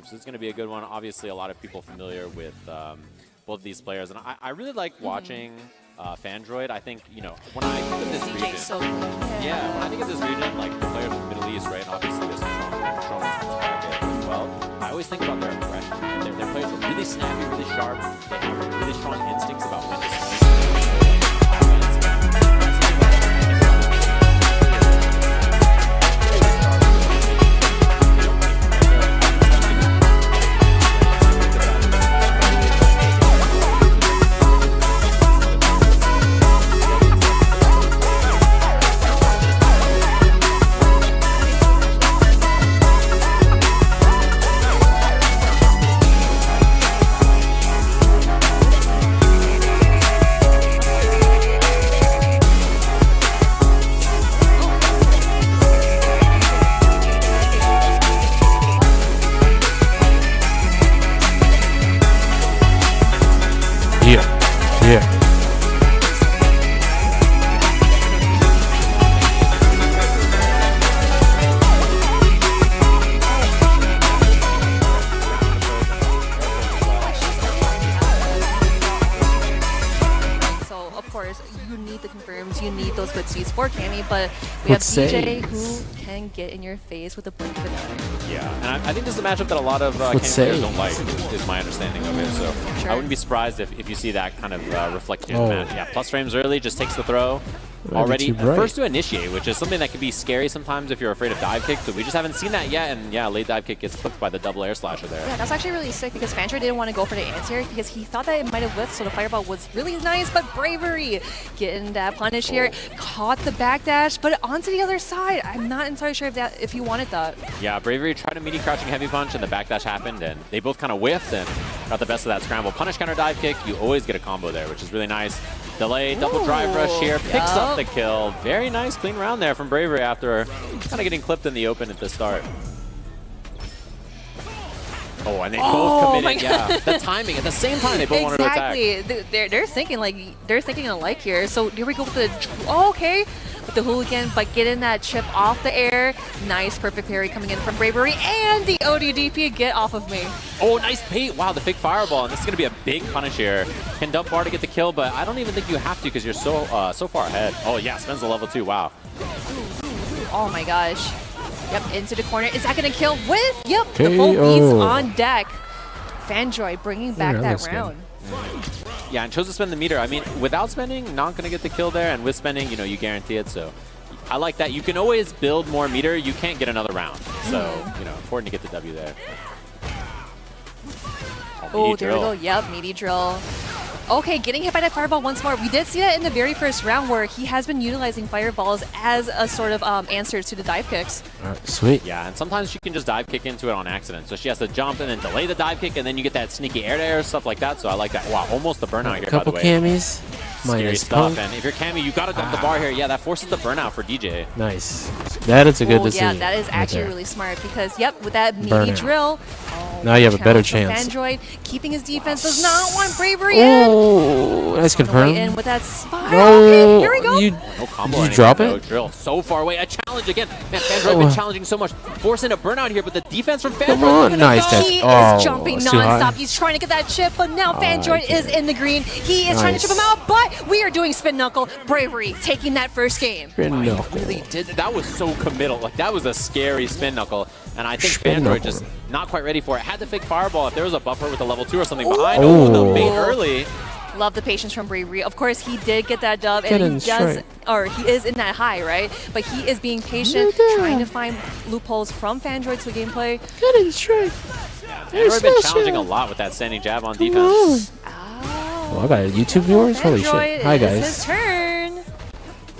This is going to be a good one. Obviously, a lot of people familiar with both of these players, and I really like watching Fandroid. I think, you know, when I think of this region, so yeah, when I think of this region, like the players from the Middle East, right? And obviously, there's some strong bracket as well. I always think about their aggression. Their players are really snappy, really sharp. They have really strong instincts about when to play. You need the confirms, you need those footsies for Cammy, but we have DJ who can get in your face with a blink of an eye. Yeah, and I think this is a matchup that a lot of Cammy players don't like, is my understanding of it. So I wouldn't be surprised if you see that kind of reflected in the match. Yeah, plus frames early, just takes the throw. Already first to initiate, which is something that can be scary sometimes if you're afraid of dive kicks, but we just haven't seen that yet, and yeah, late dive kick gets clipped by the double air slasher there. Yeah, that's actually really sick because Fandroid didn't want to go for the answer because he thought that it might have whiffed, so the fireball was really nice, but Bravery getting that punish here, caught the backdash, but onto the other side. I'm not entirely sure if you wanted that. Yeah, Bravery tried a meaty crouching heavy punch and the backdash happened, and they both kind of whiffed and got the best of that scramble. Punish counter dive kick, you always get a combo there, which is really nice. Delay, double drive rush here, picks up the kill. Very nice, clean round there from Bravery after kind of getting clipped in the open at the start. Oh, and they both committed, yeah. The timing, at the same time, they both wanted to attack. Exactly. They're thinking alike here. So here we go with the, with the hooligan, but getting that chip off the air. Nice, perfect parry coming in from Bravery, and the ODDP, get off of me. Oh, nice bait. Wow, the fake fireball, and this is going to be a big punish here. Can dump bar to get the kill, but I don't even think you have to because you're so so far ahead. Oh, yeah, spends the level 2. Wow. Oh, my gosh. Yep, into the corner. Is that going to kill with? Yep, the full beats on deck. Fandroid bringing back that round. Yeah, and chose to spend the meter. I mean, without spending, not going to get the kill there, and with spending, you know, you guarantee it. So I like that. You can always build more meter. You can't get another round. So, you know, important to get the W there. Oh, there we go. Yep, meaty drill. Okay, getting hit by that fireball once more. We did see that in the very first round where he has been utilizing fireballs as a sort of answer to the dive kicks. Sweet. Yeah, and sometimes she can just dive kick into it on accident. So she has to jump and then delay the dive kick, and then you get that sneaky air-to-air stuff like that. So I like that. Wow, almost the burnout here, by the way. Couple cammies. Scary stuff. And if you're Cammy, you got to dump the bar here. Yeah, that forces the burnout for DJ. Nice. That is a good decision. Yeah, that is actually really smart because, yep, with that meaty drill. Now you have a better chance. Fandroid keeping his defense, does not want Bravery in. Oh, nice confirm. In with that spy. Okay, here we go. No combo. Did you drop it? No drill. So far away. A challenge again. Man, Fandroid been challenging so much, forcing a burnout here, but the defense from Fandroid. Come on, nice. He is jumping non-stop. He's trying to get that chip, but now Fandroid is in the green. He is trying to chip him out, but we are doing spin knuckle. Bravery taking that first game. Spin knuckle. Really did. That was so committal. Like, that was a scary spin knuckle, and I think Fandroid just not quite ready for it. Had the fake fireball if there was a buffer with a level 2 or something behind. Oh, the bait early. Love the patience from Bravery. Of course, he did get that dub, and he does, or he is in that high, right? But he is being patient, trying to find loopholes from Fandroid to gameplay. Get in straight. Fandroid been challenging a lot with that standing jab on defense. Oh, I got YouTube viewers? Holy shit. Hi, guys. His turn.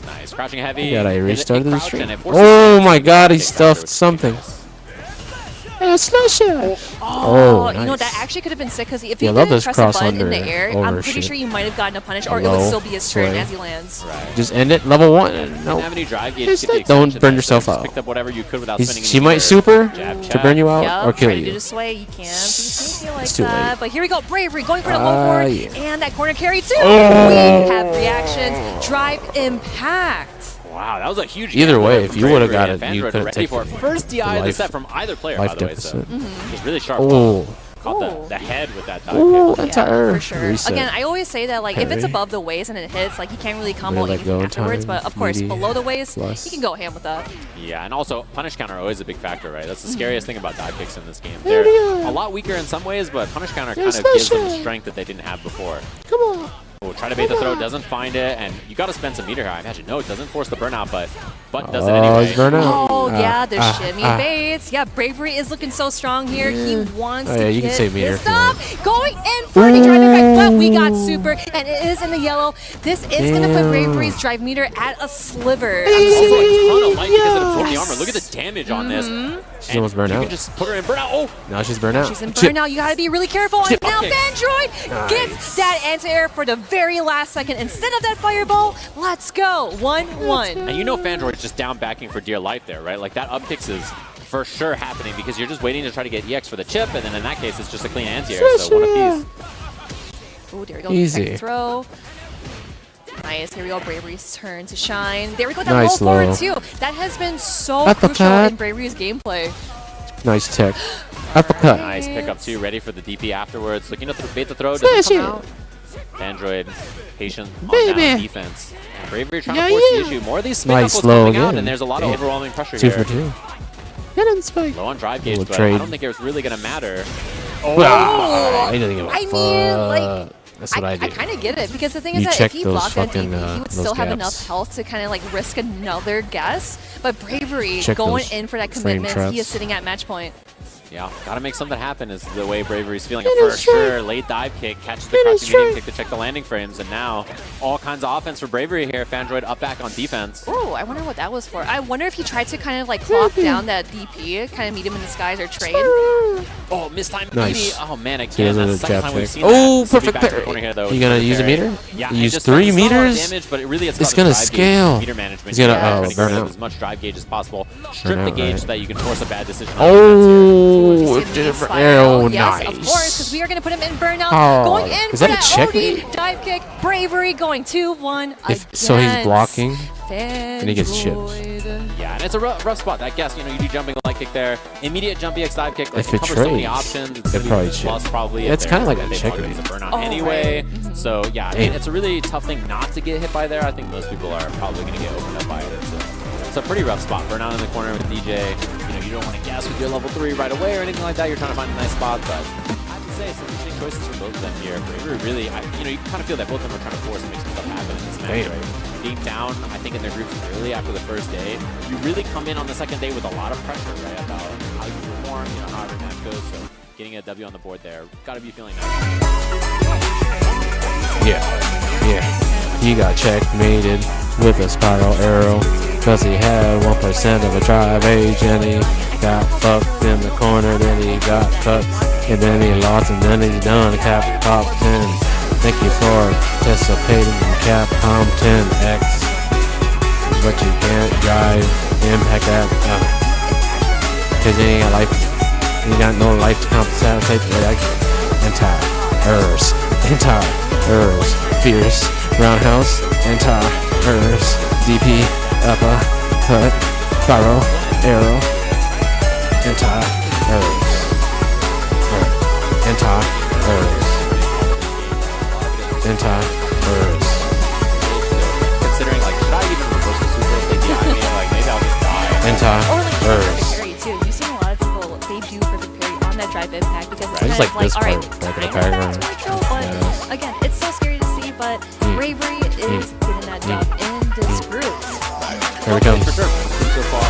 Nice. Crouching heavy. God, I restarted the stream. Oh my god, he stuffed something. Slasher! Oh, nice. You know, that actually could have been sick because if you didn't press a button in the air, I'm pretty sure you might have gotten a punish, or it would still be his turn as he lands. Right. Just end it, level 1. No. Have any drive gauge, Don't burn yourself out. Picked up whatever you could without spending. She might super to burn you out or kill you. To just sway, you can't be sneaky like that. But here we go, Bravery going for the low forward, and that corner carry too. We have reactions. Drive impact. Wow, that was a huge Either way, if from you would have Bravery got and it, you Fandroid couldn't ready take for it. First DI of the set from either player, by the way. So just really sharp. Oh. Caught the head with that dive kick. Yeah, for sure. Reset. Again, I always say that like if it's Parry. above the waist and it hits, like you can't really combo Let anything go afterwards. time, But of course, meaty, below the waist, plus. you can go ham with that. Yeah, and also punish counter always a big factor, right? That's the scariest thing about dive kicks in this game. They're a lot weaker in some ways, but punish counter kind of gives them strength that they didn't have before. Come on. Oh, try to bait the throw, doesn't find it, and you got to spend some meter here. I imagine. No, it doesn't force the burnout, but does it anyway. He's burnout. Oh yeah, the shimmy baits. Yeah, Bravery is looking so strong here. He wants to you can get say meter his if you want. stuff. Going in for the drive impact, but we got super, and it is in the yellow. This is gonna put Bravery's drive meter at a sliver. Also a ton of life because it absorbed the armor. Look at the damage on this. She's almost burned You out. can just put her in burnout. Oh! Now she's burnt out. She's in burnout. You gotta be really careful. And now Okay. Fandroid gets that anti-air for the very last second instead of that fireball. Let's go. 1-1. And you know Fandroid's just down backing for dear life there, right? Like that up kicks is for sure happening because you're just waiting to try to get EX for the chip, and then in that case it's just a clean anti-air. So one of these. Oh, there we go. Easy. Second throw. Nice. Here we go. Bravery's turn to shine. There we go. That Nice low forward low. too. That has been so Uppercut. crucial in Bravery's gameplay. Nice tech. Uppercut. Nice pickup too, ready for the DP afterwards. Looking to bait the throw, Smash doesn't it. come out. Android patient on Baby. down defense. And Bravery trying to force the issue. More of these spin Nice knuckles low coming out, again. and there's a lot of Damn. overwhelming pressure 2 here. for 2. Hit on the spike. Low on drive gauge, Little but trade. I don't think it was really going to matter. Oh, he doesn't give a I fuck. mean, like, That's what I do. I kind of get it because the thing You is that check if he those blocked that fucking, DP, he would those still have gaps. enough health to kind of like risk another guess. But Bravery Check going those in for that frame commitment, he is traps. sitting at match point. Yeah, gotta make something happen is the way Bravery's feeling. For sure, late dive kick, catches the crouching medium kick to check the landing frames, and now all kinds of offense for Bravery here. Fandroid up back on defense. Oh, I wonder what that was for. I wonder if he tried to kind of like clock down that DP, kind of meet him in the skies or trade. Oh, mistime Nice. DP. Oh man, He again, has that's a the second jab time we've kick. seen Oh, that. So perfect back to the parry. corner here, though. You gonna use a Parry. meter? Yeah, You and use just 3 it's not a lot of meters? damage, but it really It's gonna drive gauge, scale. meter management. He's gonna, here, trying to get burn rid of out. as much drive gauge as possible. Strip Burn the out, gauge right. so that you can force a bad decision. Oh, See him slide oh, out. Yes, nice. of course, because we are going to put him in burnout. Oh, Going in is for that a that checkmate? OD dive kick. Bravery going 2-1 So he's blocking, and he gets chipped. Yeah, and it's a rough spot. That guess, you know, you do jumping light kick there, immediate jump EX dive kick. Like, If it covers so many trades, options. It's they'd gonna probably be chip. plus probably. Yeah, if it's they're- kinda like a they probably checkmate. use a burnout Oh, anyway. right. So yeah, I mean, it's a really tough thing not to get hit by there. I think most people are probably going to get opened up by it. It's a pretty rough spot. Burnout in the corner with DJ. You know, you don't want to guess with your level 3 right away or anything like that. You're trying to find a nice spot, but I have to say, some interesting choices from both of them here. Bravery really, you know, you kind of feel that both of them are trying to force and make some stuff happen in this match, Damn. right? Being down, I think, in their groups early after the first day, you really come in on the second day with a lot of pressure, right, about how you perform, you know, how every match goes. So getting a W on the board there, got to be feeling nice. Yeah. He got checkmated with a spiral arrow because he had 1% of a drive age and he got fucked in the corner, then he got cut and then he lost and then he's done. CapCom 10. Thank you for participating in CapCom 10X. But you can't drive impact that because you ain't got life. You got no life to compensate for that. Anti-ers. Fierce. Roundhouse. Anti-ers. DP. Upper. Cut. Spiral. Arrow. Anti-ers. Anti-ers. Anti-ers. Considering, like, should I even reverse the super if they DI me? Like, maybe I'll just die. Or like Anti-ers. parry too. You've seen a lot of people, they do perfect parry on that drive impact because it's I kind just of like this all right, part, like the kind of paragraph. that's neutral, but Yes. again, it's so scary to see, but Bravery is getting that job in this group. Here we come. For sure. So far,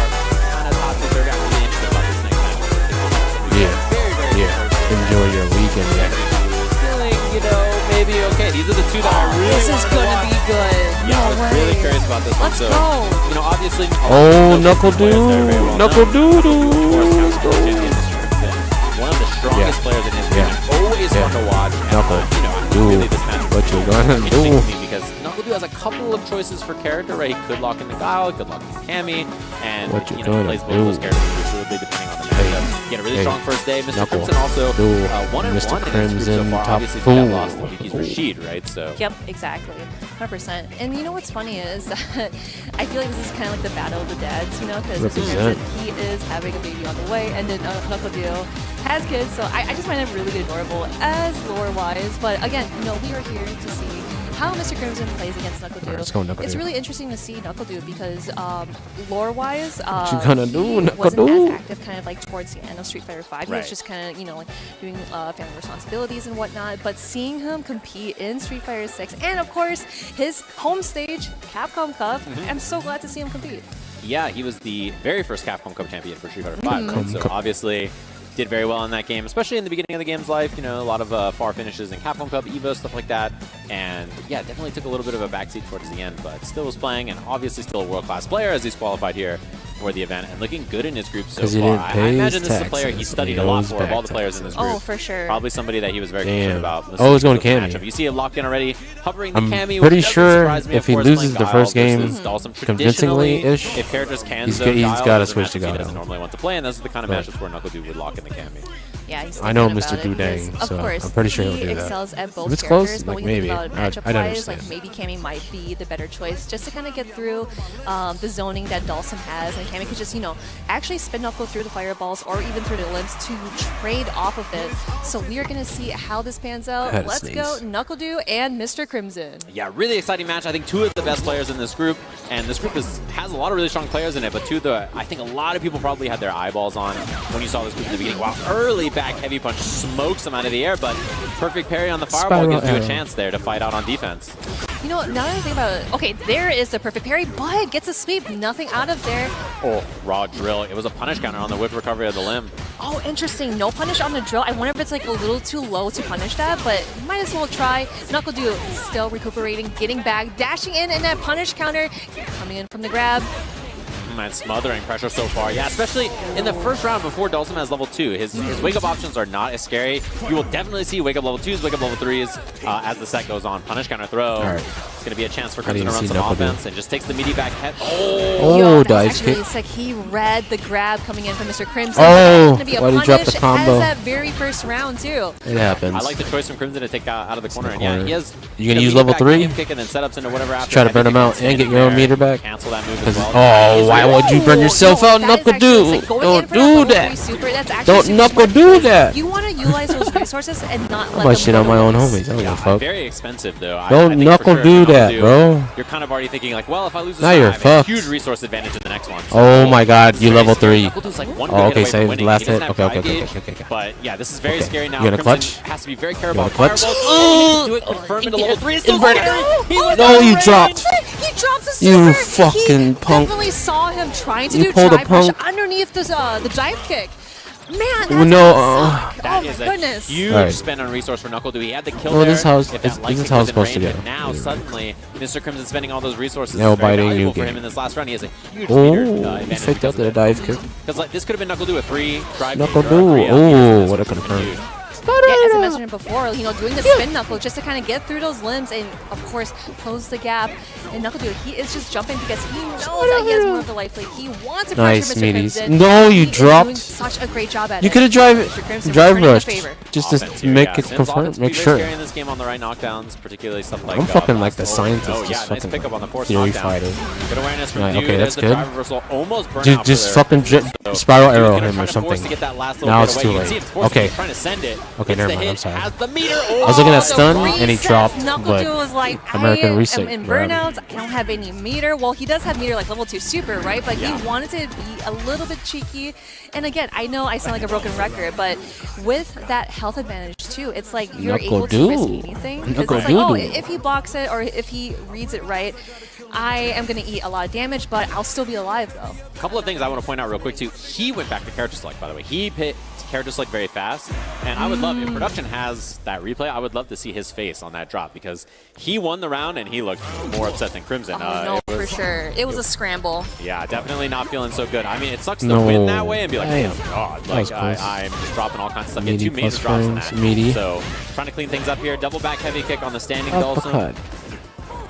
kind of toxic. They're got really interested about this next match. Yeah. Very Yeah. Enjoy your weekend. Feeling, you know, maybe okay. These are the two that I really This is wanted to gonna watch. be good. Yeah, I was No really way. curious about this one. Let's So, go. you know, obviously. Oh, Knuckle Doo. Knuckle Doo Doo. One of the strongest players in history. Yeah. Always Yeah. fun to watch. And, Knuckle you know, Doo. really this match What you gonna interesting do? to me because Knuckle Doo has a couple of choices for character, right? He could lock in the Guile, he could lock in Cammy, and What you you know, he gonna plays both of those do? characters really depending on the match. He had a really strong first day. Mr. Knuckle. Crimson also Dude, 1-1 Mr. in his group so Crimson, far. top Obviously, he got four. lost in VP's Rashid, right? So. Yep, exactly. 100%. And you know what's funny is that I feel like this is kind of like the battle of the dads, you know, because he is having a baby on the way, and then Knuckle has kids, so I just find it really adorable as lore-wise. But again, you know, we are here to see how Mr. Crimson plays against NuckleDu. It's really interesting to see NuckleDu because lore-wise, he wasn't as active kind of like towards the end of Street Fighter V. He was just kind of, you know, like doing family responsibilities and whatnot. But seeing him compete in Street Fighter 6 and of course his home stage, Capcom Cup, I'm so glad to see him compete. Yeah, he was the very first Capcom Cup champion for Street Fighter V, right? So obviously did very well in that game, especially in the beginning of the game's life. You know, a lot of far finishes in Capcom Cup, Evo, stuff like that. And yeah, definitely took a little bit of a backseat towards the end, but still was playing and obviously still a world-class player as he's qualified here for the event and looking good in his group so far. I imagine this is a player he studied a lot for of all the players in this group. Oh, for sure. Probably somebody that he was very concerned about. Oh, he's going Cammy. You see him locked in already, hovering the Cammy. I'm pretty sure if he loses the first game convincingly-ish, if characters can, he's got to switch to Goin. He doesn't normally want to play, and those are the kind of matchups where NuckleDu would lock in the Cammy. Yeah, he's I know Mr. Dudang, so I'm pretty sure he'll do that. Excels at both if it's characters, close, like maybe. I'd understand. Like maybe Cammy might be the better choice just to kind of get through the zoning that Dhalsim has, and Cammy could just, you know, actually spin Knuckle through the fireballs or even through the limbs to trade off of it. So we are going to see how this pans out. Let's go NuckleDu and Mr. Crimson. Yeah, really exciting match. I think two of the best players in this group, and this group has a lot of really strong players in it, but two of the, I think a lot of people probably had their eyeballs on when you saw this group in the beginning. Wow, early back heavy punch smokes him out of the air, but perfect parry on the fireball gives you a chance there to fight out on defense. You know, now that I think about it, okay, there is the perfect parry, but gets a sweep, nothing out of there. Oh, raw drill. It was a punish counter on the whip recovery of the limb. Oh, interesting. No punish on the drill. I wonder if it's like a little too low to punish that, but might as well try. NuckleDu still recuperating, getting back, dashing in, and that punish counter coming in from the grab. And smothering pressure so far. Yeah, especially in the first round before Dhalsim has level 2. His wake-up options are not as scary. You will definitely see wake-up level 2s, wake-up level 3s as the set goes on. Punish counter throw. It's going to be a chance for Crimson to run some offense and just takes the meaty back head. Oh, dive kick. It's like he read the grab coming in from Mr. Crimson. Oh, going to be a why did he drop the combo? As that very first round, too. It happens. I like the choice from Crimson to take out of the corner. And yeah, he has... You going to use level 3? Kick and then setups into whatever after. Try to burn him out and get your own meter back. Cancel that move as well. Oh, why would you burn yourself out, NuckleDu? Don't do that. Don't NuckleDu that. You want to utilize those resources and not let them shit on my own homies. I don't give a fuck. Very expensive, though. Don't NuckleDu that, bro. You're kind of already thinking like, well, if I lose this now you're fucked. Huge resource advantage in the next one. Oh my god, you level 3. Oh, okay, save the last hit. Okay. But yeah, this is very scary now. You gonna clutch? Has to be very careful about fireballs. Do it, confirm into level 3. No, you dropped. He dropped the super. You fucking punk. Definitely saw him trying to do drive push underneath the dive kick. Man, that's that is a huge spend on resource for NuckleDu. He had the kill there. This is how it's supposed to go. Now suddenly, Mr. Crimson spending all those resources no is very biting valuable for him in this last round. He has a huge advantage. He faked out the dive kick. Because like, this could have been NuckleDu a 3 drive. NuckleDu. Oh, what a confirm. Yeah, as I mentioned before, you know, doing the spin knuckle just to kind of get through those limbs and, of course, close the gap. And NuckleDu, he is just jumping because he knows that he has more of the life lead. He wants to pressure Mr. Crimson. No, you dropped. Doing such a great job at you could have drive rushed just to make it confirm, make sure. In this game on the right knockdowns, particularly stuff like I'm fucking like the scientist. Oh yeah, nice pick up on the force theory knockdown. fighter. Good awareness from Right, okay, that's good. Dude, just fucking spiral arrow him or something. Now it's too late. Okay. Okay, never mind. I'm sorry. I was looking at stun and he dropped, but was like, American reset. I am in burnouts. I don't have any meter. Well, he does have meter like level 2 super, right? But he wanted to be a little bit cheeky. And again, I know I sound like a broken record, but with that health advantage too, it's like you're able to risk anything. It's like, oh, if he blocks it or if he reads it right, I am going to eat a lot of damage, but I'll still be alive though. A couple of things I want to point out real quick too. He went back to character select, by the way. He hit character select very fast, and I would love, if production has that replay, I would love to see his face on that drop because he won the round and he looked more upset than Crimson. No, for sure. It was a scramble. Yeah, definitely not feeling so good. I mean, it sucks to win that way and be like, oh god, like I'm just dropping all kinds of stuff. He had 2 major drops in that. So trying to clean things up here. Double back heavy kick on the standing Dhalsim.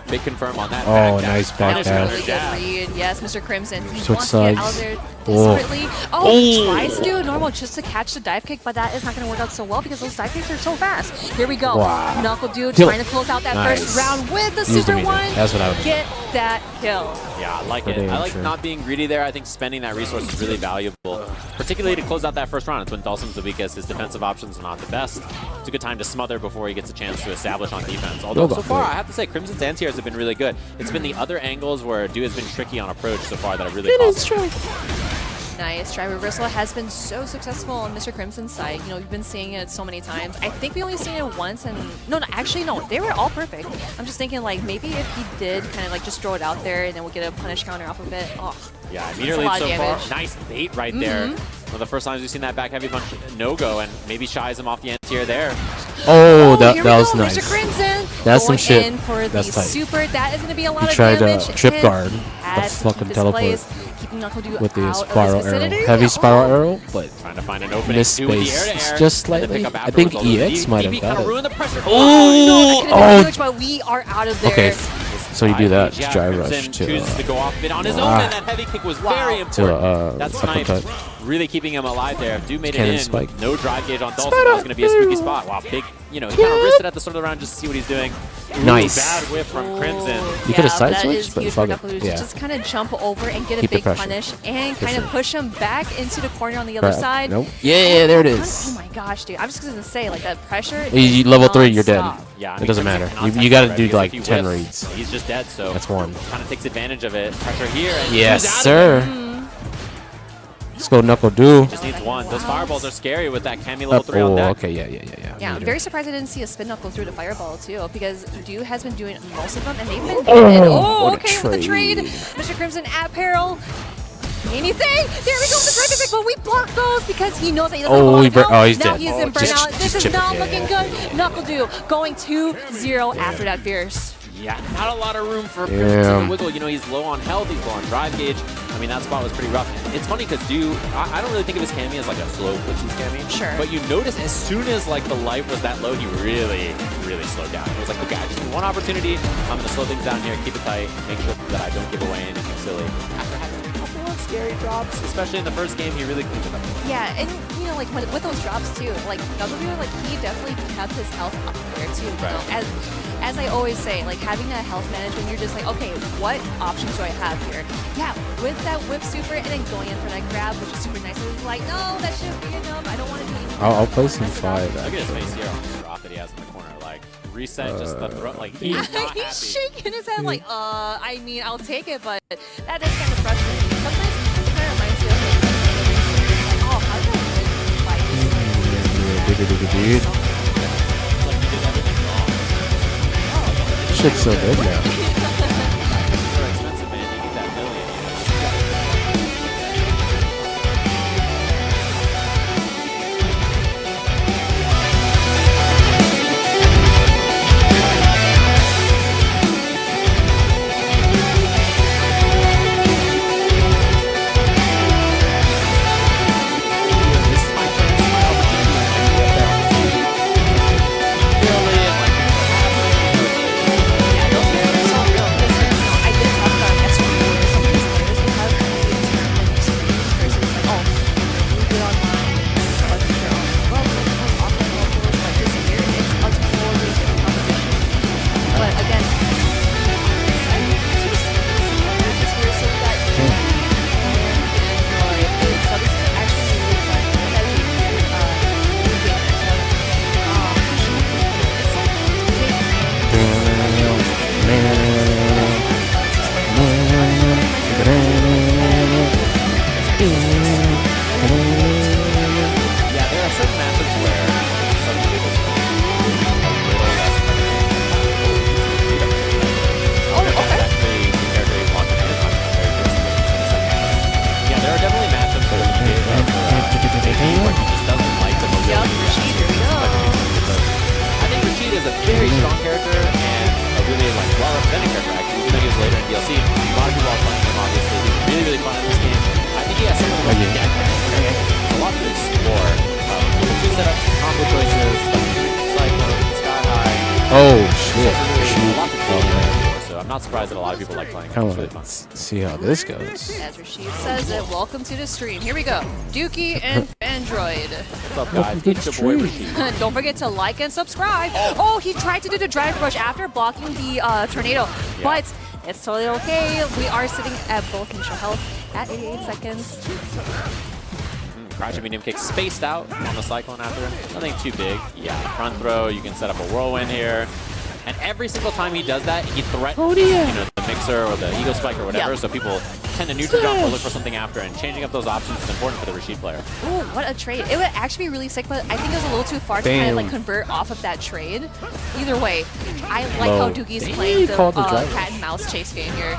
Big confirm on that. Oh, nice back dash. Really good read. Yes, Mr. Crimson. He Switch wants to get out sides. there desperately. Oh, tries to do a normal just to catch the dive kick, but that is not going to work out so well because those dive kicks are so fast. Here we go. Wow. Knuckle Dude trying to close out that Nice. first round with the Use super the one. That's what I would do. Get that kill. Yeah, I like it. I like not being greedy there. I think spending that resource is really valuable, particularly to close out that first round. It's when Dawson's the weakest. His defensive options are not the best. It's a good time to smother before he gets a chance to establish on defense. Although so far, I have to say, Crimson's anti-airs have been really good. It's been the other angles where Dew has been tricky on approach so far that have really caused him. Nice try. Reversal has been so successful on Mr. Crimson's side. You know, we've been seeing it so many times. I think we only seen it once, and no, actually no, they were all perfect. I'm just thinking like maybe if he did kind of like just throw it out there and then we'll get a punish counter off of it. Oh, yeah, immediately so far. Nice bait right there. One of the first times we've seen that back heavy punch no-go, and maybe shies him off the anti-air there. Oh, that was nice. Mr. Crimson that's some shit. In for that's the tight. Super. That is going to be a lot he of tried damage. Trip guard, the as fucking teleport keeping Knuckle Dude with the out spiral of his arrow. vicinity. Heavy spiral arrow, but trying to find an opening. missed space just slightly. I think EX might have got it. Oh, no, but we are out of there. Okay, so you do that. Yeah, Drive rush Crimson to chooses to go off a bit on his own, and that heavy kick was very important. That snipe really keeping him alive there. If Dew made it in, spike. no drive gauge on Dawson, that was going to be a spooky spot. Wow, big, you know, he kind of risked it at the start of the round just to see what he's doing. Nice. Bad whiff from Crimson. You could have side switched, but fuck it. Yeah. Just kind of jump over and get a big punish and kind of push him back into the corner on the other side. Nope. Yeah, there it is. Oh my gosh, dude. I'm just going to say, like, that pressure. You level 3, you're dead. Yeah, it doesn't matter. You got to do like 10 reads. He's just dead, so that's one. Kind of takes advantage of it. Pressure here. And yes, sir. Let's go Knuckle Dude. Just needs one. Those fireballs are scary with that Cammy level 3 on deck. Okay, yeah. Yeah, I'm very surprised I didn't see a spin knuckle through the fireball too, because Dew has been doing most of them, and they've been good. Oh, okay, with the trade. Mr. Crimson at peril. Anything? There we go with the drive effect, but we block those because he knows that he doesn't have a lot of health. He's now dead. He is in burnout. This is not looking good. Knuckle Dew going 2-0 after that fierce. Yeah, not a lot of room for Crimson to wiggle. You know, he's low on health, he's low on drive gauge. I mean, that spot was pretty rough. It's funny because Dew, I don't really think of his Cammy as like a slow footsie Cammy. Sure. But you notice as soon as like the life was that low, he really slowed down. It was like, okay, I just need one opportunity. I'm going to slow things down here, keep it tight, make sure that I don't give away anything silly. After having a couple of scary drops, especially in the first game, he really cleaned it up. Yeah, and you know, like with those drops too, like Knuckle Dew, like he definitely kept his health up there too. You know, as I always say, like having that health management, you're just like, okay, what options do I have here? Yeah, with that whip super and then going in for that grab, which is super nice. It's like, no, that shouldn't be enough. I don't want to do anything. I'll play some 5. Look at his face here on the drop that he has in the corner. Like, reset, just the throw. Like, he's not happy. He's shaking his head like, I mean, I'll take it, but that is kind of frustrating. Sometimes it kind of reminds you of like, oh, how did I win fights? Dude. Shit's so good now. not surprised that a lot of people like playing it. I It's want really to fun. see how this goes. As Rashid says it, welcome to the stream. Here we go. Dookie and Android. What's up, guys? It's your boy Rashid. Don't forget to like and subscribe. Oh, he tried to do the drive rush after blocking the tornado, but it's totally okay. We are sitting at both initial health at 88 seconds. Crouching medium kick spaced out on the Cyclone after. Nothing too big. Yeah, front throw. You can set up a whirlwind here. And every single time he does that, he threatens the mixer or the ego spike or whatever. So people tend to neutral jump or look for something after. And changing up those options is important for the Rashid player. Ooh, what a trade. It would actually be really sick, but I think it was a little too far to kind of like convert off of that trade. Either way, I like how Dookie's playing the cat and mouse chase game here.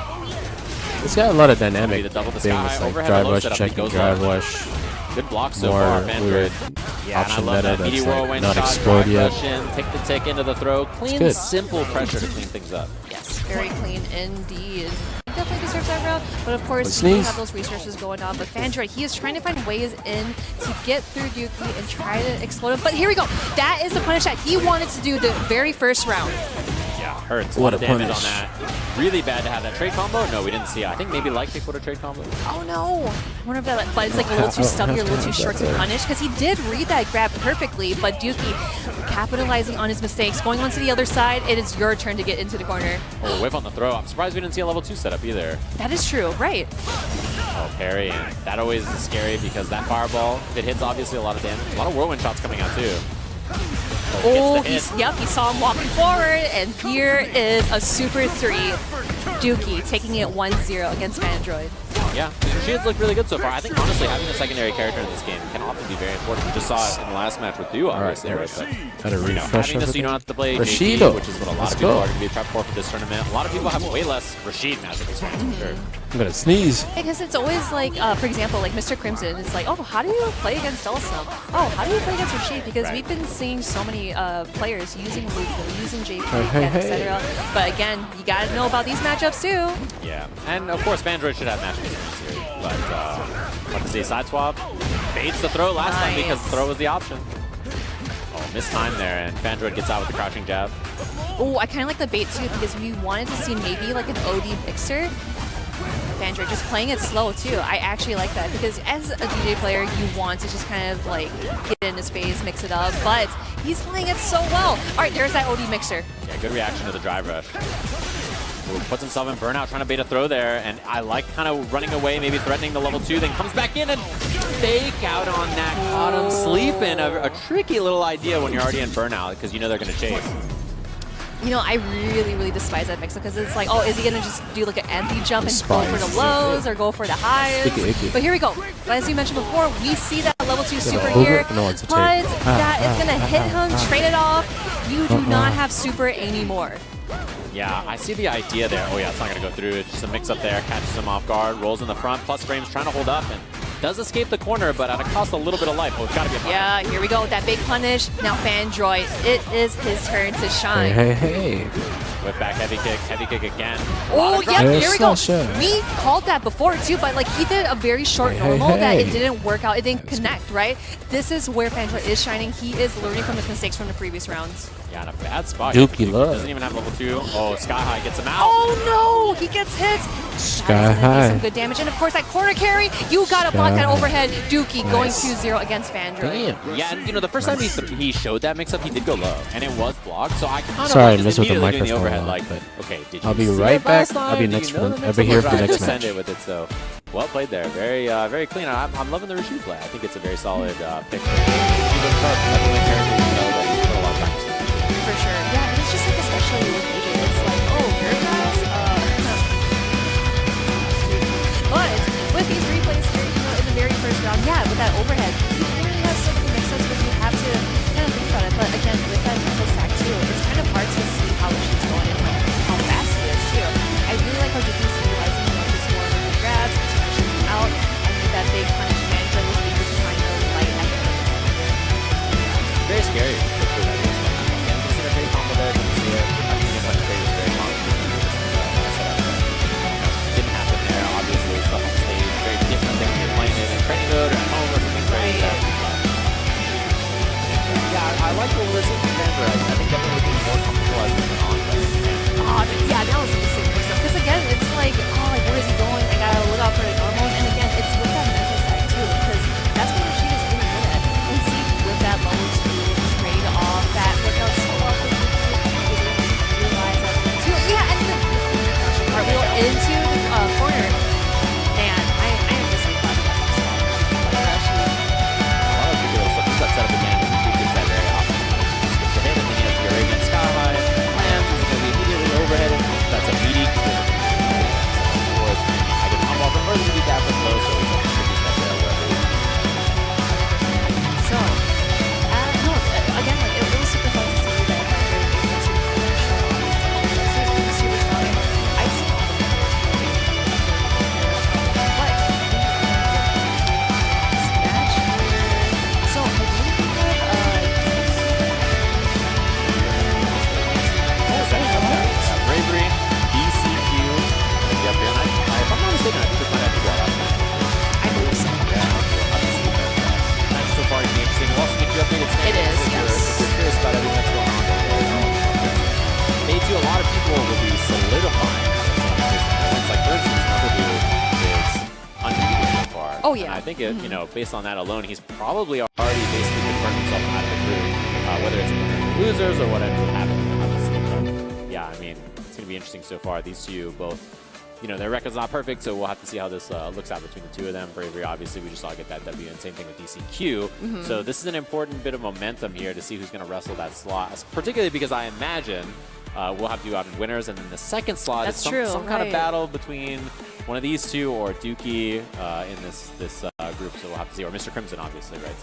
It's got a lot of dynamic The double to things sky, like overhead drive low rush, setup, check it and goes drive low. rush. Good block so More far, weird yeah, option and I love meta that. Meaty that's like whirlwind not shot, explored drive yet. rush in, take the tick into the throw. Clean, simple pressure to clean things up. Yes, very clean indeed. Definitely deserves that round, but of course, But you have those resources going on. But Fandroid, he is trying to find ways in to get through Dookie and try to explode him. But here we go. That is the punish that he wanted to do the very first round. Yeah, hurts. What a lot a of damage punish. on that. Really bad to have that trade combo. No, we didn't see it. I think maybe like kick would have trade combo. Oh no! I wonder if that, but it's like a little too stubby or a little too short to punish because he did read that grab perfectly. But Dookie capitalizing on his mistakes, going on to the other side. It is your turn to get into the corner. Oh, whip on the throw. I'm surprised we didn't see a level 2 setup either. That is true, right? Oh, parry, and that always is scary because that fireball, if it hits, obviously a lot of damage. A lot of whirlwind shots coming out too. Oh, he saw him walking forward, and here is a Super 3. Dookie taking it 1-0 against Fandroid. Yeah, Rashid's looked really good so far. I think, honestly, having a secondary character in this game can often be very important. We just saw it in the last match with Duo, obviously. Right, But, had a refresh having this, you don't have to play Rashido. JP, which is what a lot of people are going to be prepped for this tournament. A lot of people have way less Rashid matchup experience, for sure. I'm gonna sneeze. Because it's always like, for example, like Mr. Crimson, it's like, oh, how do you play against Delsum? Oh, how do you play against Rashid? Because we've been seeing so many players using Luke, using JP, etc. But again, you gotta know about these matchups too. Yeah, and of course, Fandroid should have matchup experience here. But, what to see, side swap, baits the throw last time because the throw was the option. Oh, missed time there, and Fandroid gets out with the crouching jab. Oh, I kind of like the bait too because we wanted to see maybe like an OD mixer. Fandroid just playing it slow too. I actually like that because as a DJ player, you want to just kind of like get in his face, mix it up, but he's playing it so well. All right, there's that OD mixer. Yeah, good reaction to the drive rush. Ooh, puts himself in burnout, trying to bait a throw there, and I like kind of running away, maybe threatening the level 2, then comes back in and fake out on that. Caught him sleeping. A tricky little idea when you're already in burnout because you know they're going to chase. You know, I really, really despise that mix-up because it's like, oh, is he going to just do like an empty jump and go for the lows or go for the highs? But here we go. As you mentioned before, we see that level 2 super here, but that is going to hit him, trade it off. You do not have super anymore. Yeah, I see the idea there. Oh yeah, it's not going to go through. It's just a mix-up there, catches him off guard, rolls in the front, plus frames trying to hold up, and does escape the corner, but at a cost a little bit of life. Oh, it's got to be a punish. Yeah, here we go. That big punish. Now Fandroid, it is his turn to shine. Hey. Whip back, heavy kick again. Oh, yeah, here we go. Sure. We called that before, too, but like he did a very short normal that it didn't work out. It didn't connect, right? This is where Fandroid is shining. He is learning from his mistakes from the previous rounds. Yeah, in a bad spot. Dookie love. Doesn't even have level 2. Oh, Sky High gets him out. Oh, no! He gets hit. Sky High. Some good damage. And, of course, that corner carry, you got to block that overhead. Dookie going 2-0 against Fandroid. Yeah, and, you know, the first time he showed that mix-up, he did go low, and it was blocked, so I kind of Sorry, I was messed with the immediately doing microphone overhead, a lot, like, but okay, did you I'll be see right it last back. I'll be time? next Do you know minute. the I'll be mix-up? here for the Right, next just match. send it with it, so well played there. Very, very clean. I'm loving the Rashid play. I think it's a very solid pick. He's a definitely a character you know that he's put a lot of practice in. For sure. Yeah, it's just like especially with AJ, it's like, oh, here it goes. But with these replays here, you know, in the very first round, yeah, with that overhead, he really has so many mix-ups where you have to kind of think about it. But again, with that mental stack too, it's kind of hard to see how she's going and like how fast he is too. I really like how Dookie's utilizing his more of the grabs, pushing him out, and with that big punish manager was able to kind of light at the end. Very scary. Again, consider very combo there. Didn't see it. I think the punch trade was very long. Didn't happen there. Obviously, stuff on stage very different than when you're playing it in training mode or at home or something crazy. Yeah, I like what we're seeing from Fandroid. I think definitely looking more comfortable as we went on. Yeah, that was a mistake. again, it's like, oh, like, where is he going? I gotta look out for the normals. And again, it's with that mental side too, because that's what she is really good at. And see, with that low to trade off that workout so well for you, realize that too. Yeah, and then cartwheel into the corner. Man, I am just so glad that that's a lot of people will set up again. He gives that very often. Just the hit, and then he has to go right against sky high. Lands, he's going to be immediately overhead. That's a meaty. I can come off and do that from low, so we can introduce that there already. So, no, again, like, it was super fun to see that super strong. I've seen all the players but this match here, so I believe we have Bravery, DCQ, and up here. And if I'm not mistaken, I think this might have to go out. I believe so. Match so far is interesting. We'll also get you updated standings. It is, if yes. you're curious about everything that's going on there. Day 2, a lot of people will be solidifying. It's like, for instance, Overheat is undefeated so far. Oh, yeah. And I think, you know, based on that alone, he's probably already basically confirmed himself out of the group, whether it's the losers or whatever happened. But yeah, I mean, it's going to be interesting so far. These two both, you know, their record's not perfect, so we'll have to see how this looks out between the two of them. Bravery, obviously, we just saw get that W, and same thing with DCQ. So this is an important bit of momentum here to see who's going to wrestle that slot, particularly because I imagine we'll have to do out in winners, and then the second slot That's is true, some kind of right. battle between one of these two or Dookie in this group, so we'll have to see, or Mr. Crimson, obviously, right?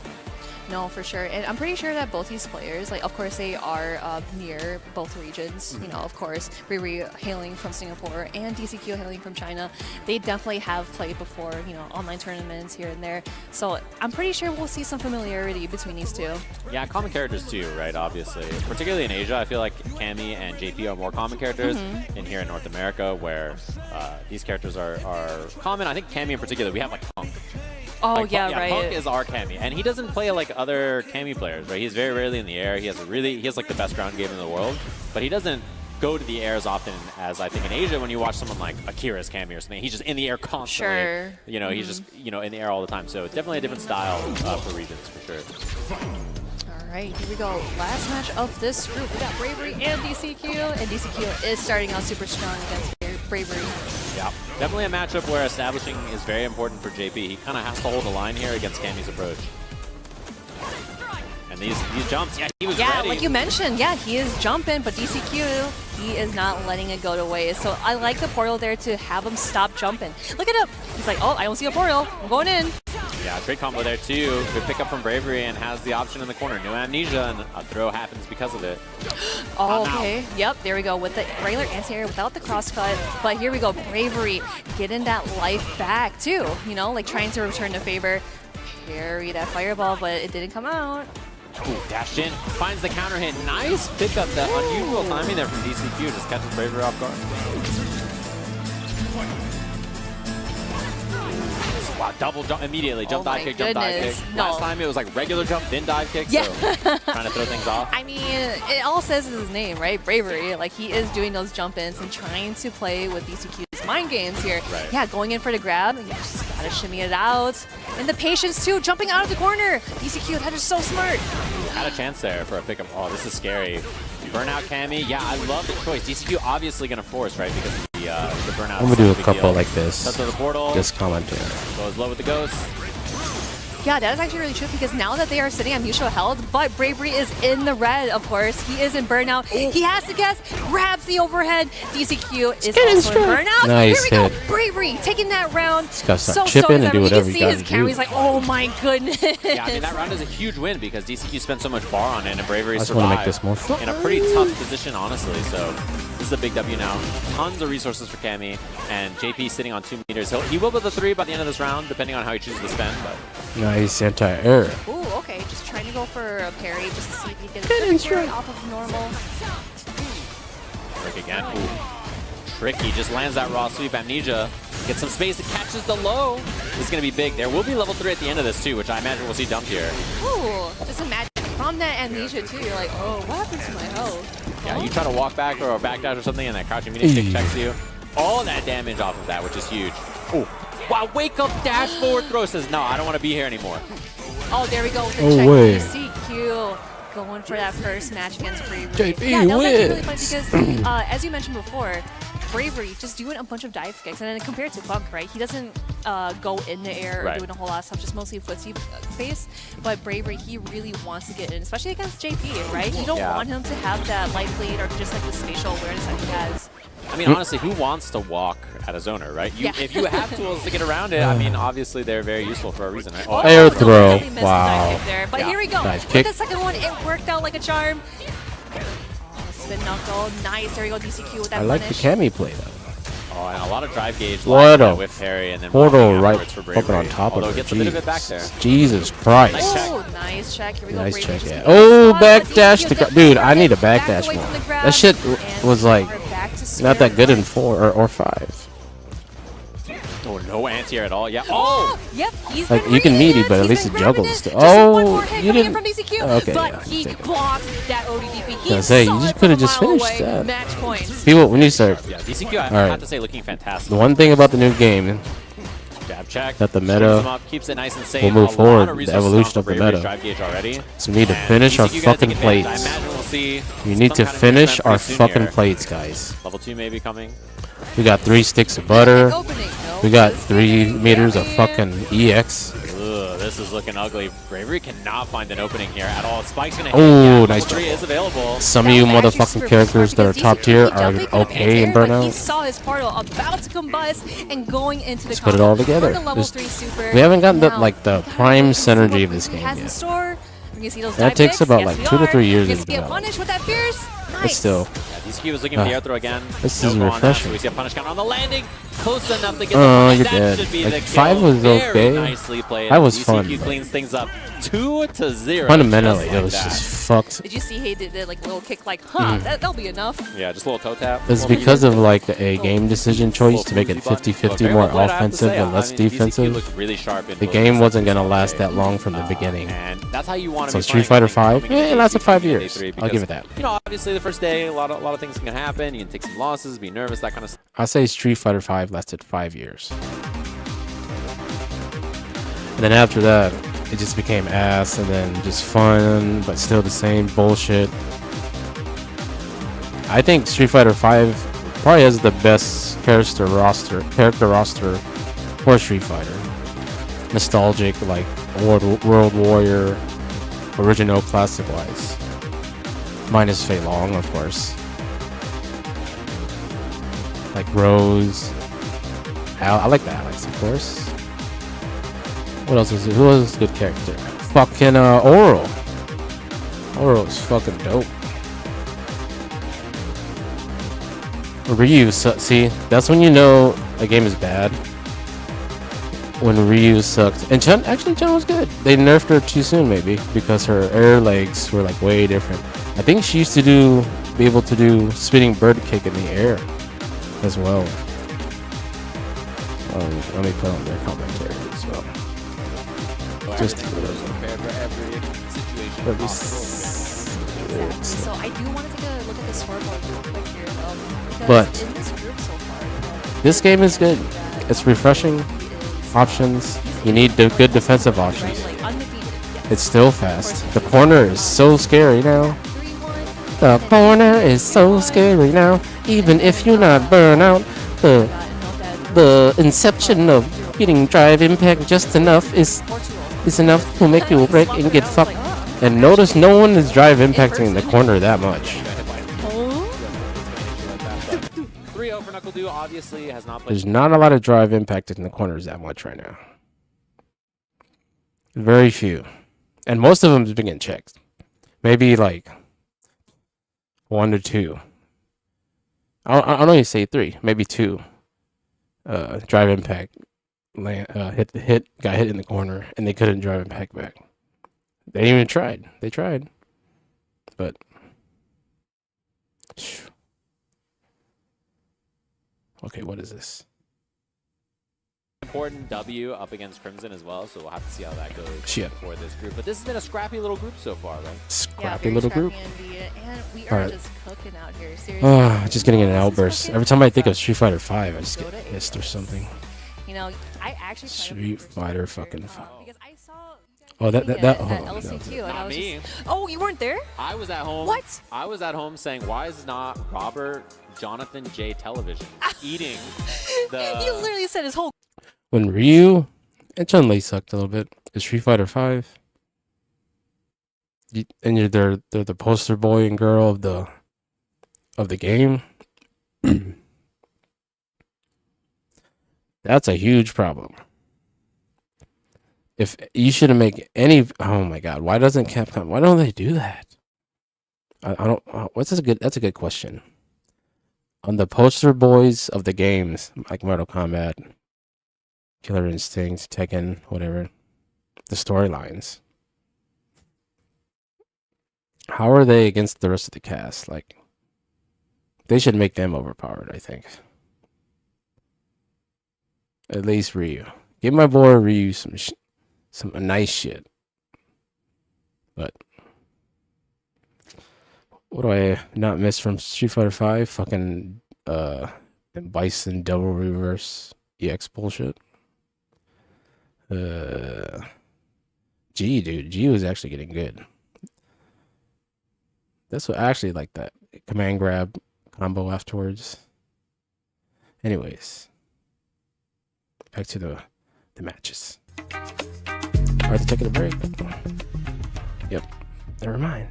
No, for sure. And I'm pretty sure that both these players, like, of course, they are near both regions. You know, of course, Riri hailing from Singapore and DCQ hailing from China. They definitely have played before, you know, online tournaments here and there. So I'm pretty sure we'll see some familiarity between these two. Yeah, common characters too, right? Obviously, particularly in Asia, I feel like Cammy and JP are more common characters than here in North America, where these characters are common. I think Cammy in particular, we have like Punk. Oh, Like, yeah, yeah, right. Punk is our Cammy, and he doesn't play like other Cammy players, right? He's very rarely in the air. He has like the best ground game in the world, but he doesn't go to the air as often as I think in Asia when you watch someone like Akira's Cammy or something. He's just in the air constantly. Sure. You know, he's just, you know, in the air all the time. So it's definitely a different style for regions for sure. All right, here we go. Last match of this group. We got Bravery and DCQ, and DCQ is starting out super strong against Bravery. Yeah, definitely a matchup where establishing is very important for JP. He kind of has to hold the line here against Cammy's approach. And these jumps, yeah, he was ready. Like you mentioned, yeah, he is jumping, but DCQ, he is not letting it go to waste. So I like the portal there to have him stop jumping. Look at him. He's like, oh, I don't see a portal. I'm going in. Yeah, trade combo there too. Good pick up from Bravery and has the option in the corner. No amnesia, and a throw happens because of it. Oh, okay. Yep, there we go with the regular anti-air without the crosscut. But here we go, Bravery getting that life back too. You know, like trying to return the favor. Parry that fireball, but it didn't come out. Ooh, dashed in, finds the counter hit. Nice pick up. That unusual timing there from DCQ. Just catches Bravery off guard. Wow, double jump immediately. Jump, dive kick, jump, dive kick. Last time it was like regular jump, then dive kick. Yeah. So trying to throw things off. I mean, it all says his name, right? Bravery. Like, he is doing those jump-ins and trying to play with DCQ's mind games here. Right. Yeah, going in for the grab. You just gotta shimmy it out. And the patience, too, jumping out of the corner. DCQ, that is so smart. Had a chance there for a pickup. Oh, this is scary. Burnout Cammy. Yeah, I love the choice. DCQ obviously going to force, right? Because of the burnout. I'm gonna do a couple like this. Touch of the portal. Just commenting. Goes low with the ghost. Yeah, that is actually really true because now that they are sitting at mutual health, but Bravery is in the red, of course. He is in burnout. He has to guess, grabs the overhead. DCQ is also in burnout. Nice Here we hit. go. Bravery taking that round. Just gotta start chipping and do whatever you gotta do. He's like, oh my goodness. Yeah, I mean, that round is a huge win because DCQ spent so much bar on it and Bravery I just want to make survived this more fun. in a pretty tough position, honestly. So this is a big W now. Tons of resources for Cammy, and JP sitting on 2 meters. He will build a 3 by the end of this round, depending on how he chooses to spend. But Nice anti-air. Ooh, okay. Just trying to go for a parry just to see if he gets a parry off of normal. Trick again. Ooh. Tricky. Just lands that raw sweep. Amnesia gets some space. It catches the low. This is going to be big. There will be level 3 at the end of this, too, which I imagine we'll see dumped here. Ooh, just imagine from that amnesia, too. You're like, oh, what happened to my health? Yeah, you try to walk back or backdash or something, and that crouching medium kick checks you. all that damage off of that, which is huge. Oh, wow, wake up, dash forward throw says, no, I don't want to be here anymore. Oh, there we go. The Oh, check wait. DCQ going for that first match against Bravery. JP Yeah, that was actually really wins. fun because, as you mentioned before, Bravery just doing a bunch of dive kicks, and then compared to Funk, right, he doesn't go in the air or doing a whole lot of stuff, just mostly footsie base. But Bravery, he really wants to get in, especially against JP, right? You don't want him to have that light lead or just like the spatial awareness that he has. I mean, honestly, who wants to walk at a zoner, right? If you have tools to get around it, I mean, obviously they're very useful for a reason, right? Oh, Air throw. totally missed the dive Wow. kick there. But here we go. Dive With kick. the second one, it worked out like a charm. Oh, spin knuckle. Nice. There we go, DCQ with that I like the punish. Cammy play though. Oh, and a lot of drive gauge. What a with parry and then portal right for fucking on top Although of it it. gets a bit of it back there. Jesus Christ. Nice check. Oh, nice check. Here we go. Nice Bravery check, just yeah. getting Oh, spot, but backdash DCQ to definitely dude, I need a backed backdash away more. from the grab, That shit and was we like are back to not square that good in one. 4 or 5. Oh, no anti-air at all. Yeah. Oh! Yep, he's Like, been you can reading meaty, it. but at He's least been it grabbing juggles. Just Oh, one more hit you coming in didn't- from DCQ, okay, but yeah, he take it. blocked that ODDP. He Gonna say, you saw just it coulda from a just mile finished away. that. Match points. People, when you start, Yeah, DCQ, I Alright. have to say, looking fantastic. the one thing about the new game Jab check. that the Swings meta him up, keeps it nice and safe. will move A lot forward, of the resources evolution gone of the for Bravery's meta. drive gauge already. is we need to And finish our DCQ gotta fucking take advantage. I plates. imagine we'll see We need some to kind of finish movement our pretty soon fucking here. plates, guys. Level 2 maybe coming. We got 3 sticks of butter. Opening, no, We got this 3 is meters of very- fucking EX. Ugh, this is looking ugly. Bravery cannot find an opening here at all. Spike's gonna hit. Oh, Yeah, nice level 3 jump. is available. Some of That you was actually motherfucking super characters smart that are because top DCQ tier are definitely could've okay in answered, but He burnout. saw his portal about to combust and going into the Let's put it all together. For the level Just- 3 super. we haven't gotten the- Now, like, the we gotta prime wait and see synergy what of this Bravery game has in yet. store. We're gonna see those That dive takes kicks. about, Yes, like, we 2 to are. 3 years We're to gonna see a develop. punish with that fierce. But Nice. still, Yeah, DCQ was looking for the air throw again. this No is go on that, refreshing. so we see a punish counter on the landing. Close enough to get the Oh, punish. you're That dead. should be Like, the 5 kill. was Very okay. nicely played. That was DCQ fun, cleans things up 2-0. fundamentally, just it like was that. just fucked. Did you see he did like a little kick like, huh, that'll be enough. Yeah, just a little toe tap. It's Little because breezy. of like a game decision choice to make it Little breezy button. 50-50 But more very well played, I have to offensive say. and less I mean, DCQ defensive. looked really sharp in The both game sets wasn't gonna today. last that long from the beginning. And that's how you want to So be Street playing Fighter coming 5, into yeah, it day lasted 2, 5 day years. 3, I'll give it because, that. You know, obviously the first day, a lot of things can happen. You can take some losses, be nervous, that kind of stuff. I say Street Fighter 5 lasted 5 years. And then after that, it just became ass and then just fun, but still the same bullshit. I think Street Fighter 5 probably has the best character roster for Street Fighter. Nostalgic, like World Warrior, original classic wise. Minus Fei Long, of course. Like Rose. I like the Alex, of course. What else is it? Who else is a good character? Fucking Oro. Oro's fucking dope. Ryu, see, that's when you know a game is bad. When Ryu sucked. And Chun was good. They nerfed her too soon, maybe, because her air legs were like way different. I think she used to be able to do spinning bird kick in the air as well. Let me put on their commentary as well. Just to Prepare for every situation let me Exactly. So I do want to take a look at the scoreboard real quick here, though. Because But in this group so far, this game is good. It's refreshing. Options. You need good defensive right? options. Like undefeated. Yes. It's still fast. The corner is so scary now. 3-1. The corner is so scary now. Even if you're not burnout, the inception of getting drive impact just enough is enough to make you break and get fucked. And notice no one is drive impacting the corner that much. 3-0 for Knuckle Dew obviously has not played. There's not a lot of drive impacting the corners that much right now. Very few. And most of them have been getting checked. Maybe like 1 or 2. I don't even say 3, maybe 2. Drive impact got hit in the corner, and they couldn't drive impact back. They even tried. They tried, but okay. What is this? Important W up against Crimson as well, so we'll have to see how that goes Shit. for this group. But this has been a scrappy little group so far, right? Scrappy little group. And we All are right. just cooking. looking out here. Seriously. Just getting an outburst. Every time I think of Street Fighter 5, I just get pissed or something. You know, I actually Street Fighter fucking 5. because I saw Oh, that at LC2 and I was me. just, oh, you weren't there? I was at home. What? I was at home saying, why is not Robert Jonathan J. Television eating the... He literally said his whole... When Ryu and Chun-Li sucked a little bit, is Street Fighter 5. And they're the poster boy and girl of the game. That's a huge problem. If you shouldn't make any, oh my god, why doesn't Capcom? Why don't they do that? I don't. That's a good question. On the poster boys of the games, like Mortal Kombat, Killer Instinct, Tekken, whatever, the storylines. How are they against the rest of the cast? Like, they should make them overpowered, I think. At least Ryu. Give my boy Ryu some nice shit. But what do I not miss from Street Fighter 5? Fucking Bison Double Reverse EX bullshit. G, dude. G was actually getting good. That's what I actually like, that command grab combo afterwards. Anyways, back to the matches. Alright, to take a break. Yep, never mind.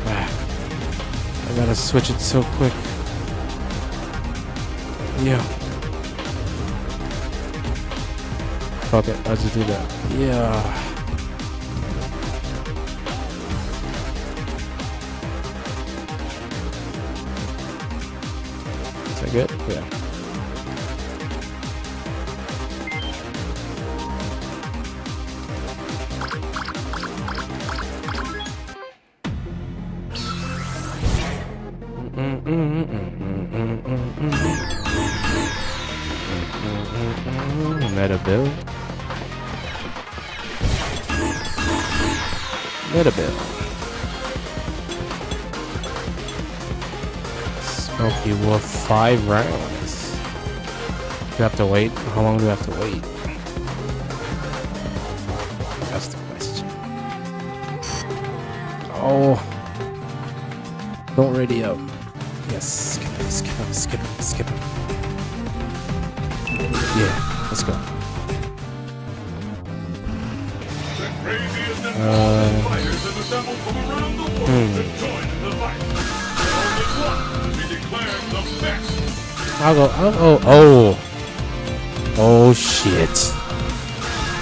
I gotta switch it so quick. Yeah. Fuck it, I'll just do that. Yeah. Is that good? Yeah. Meta build. Meta build. Smoky Wolf 5 rounds. Do you have to wait? How long do we have to wait? That's the question. Oh. Don't radio. Yes. Skip him. Yeah, let's go. I'll go. Oh shit.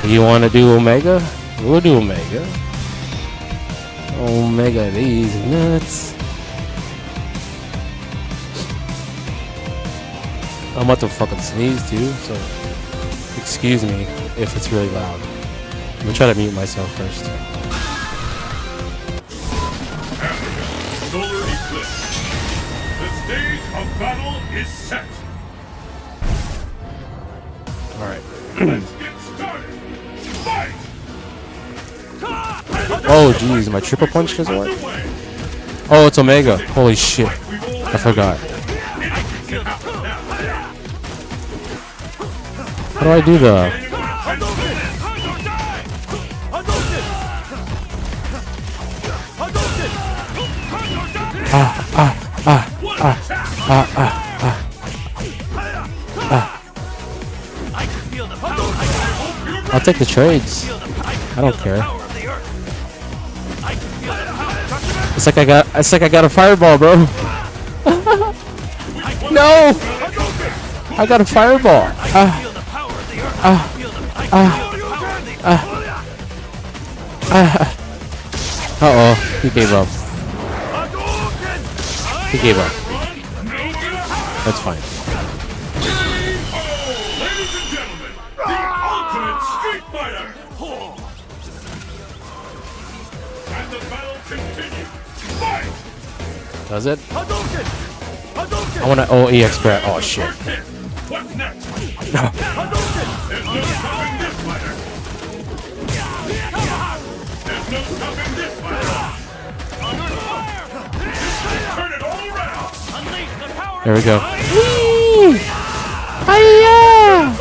You want to do Omega? We'll do Omega. Omega these nuts. I'm about to fucking sneeze too, so excuse me if it's really loud. I'm gonna try to mute myself first. Solar eclipse. The stage of battle is set. Alright. Let's get started. Fight! Oh jeez, my triple punch doesn't work? Oh, it's Omega. Holy shit. I forgot. How do I do the... I'll take the trades. I don't care. It's like I got a fireball, bro. No! I got a fireball. Uh-oh, he gave up. He gave up. That's fine. Ladies and gentlemen, the ultimate Street Fighter! And the battle continues. Fight! Does it? I want to EX grab. Oh shit. What's next? No. It looks like this no stopping this one. Turn it all around. Unleash the power. There we go. Whee! Hiya!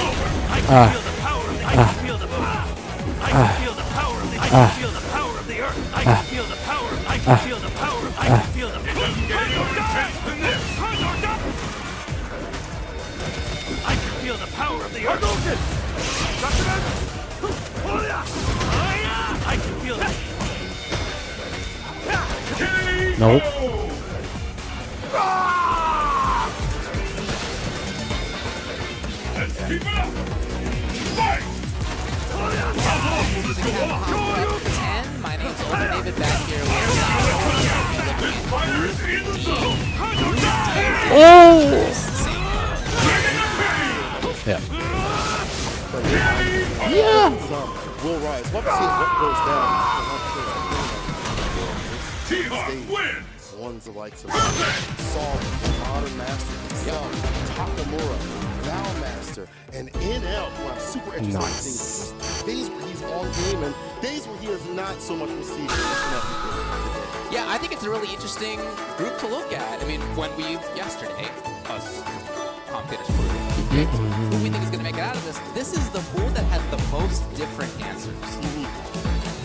Nope. Let's keep it up. Fight! My name's David back here This fighter is in the zone. Oh! Yeah. Yeah. Will rise. Let's see what goes down. THawk wins. Ones the likes of Saul, Modern Master, himself, Takamura, Val Master, and NL, who I'm super interested in seeing. Days where he's on game and days where he is not so much received. Yeah, I think it's a really interesting group to look at. I mean, when we, yesterday, us commentators who we think is going to make it out of this, this is the pool that had the most different answers.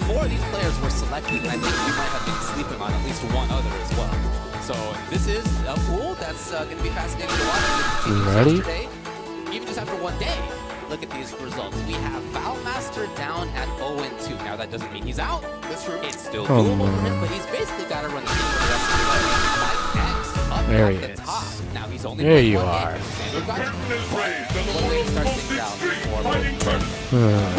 4 of these players were selected, and I think we might have been sleeping on at least one other as well. So this is a pool that's going to be fascinating to watch. Ready? Yesterday, even just after one day, look at these results. We have Valmaster down at 0-2. Now that doesn't mean he's out. That's true. It's still doable for him, but he's basically got to run the game for the rest of his life. 5X up There at he the is. top. Now he's only There played you one are. game. And The we've got curtain is raised on the one way to start things most out extreme for fighting tournament.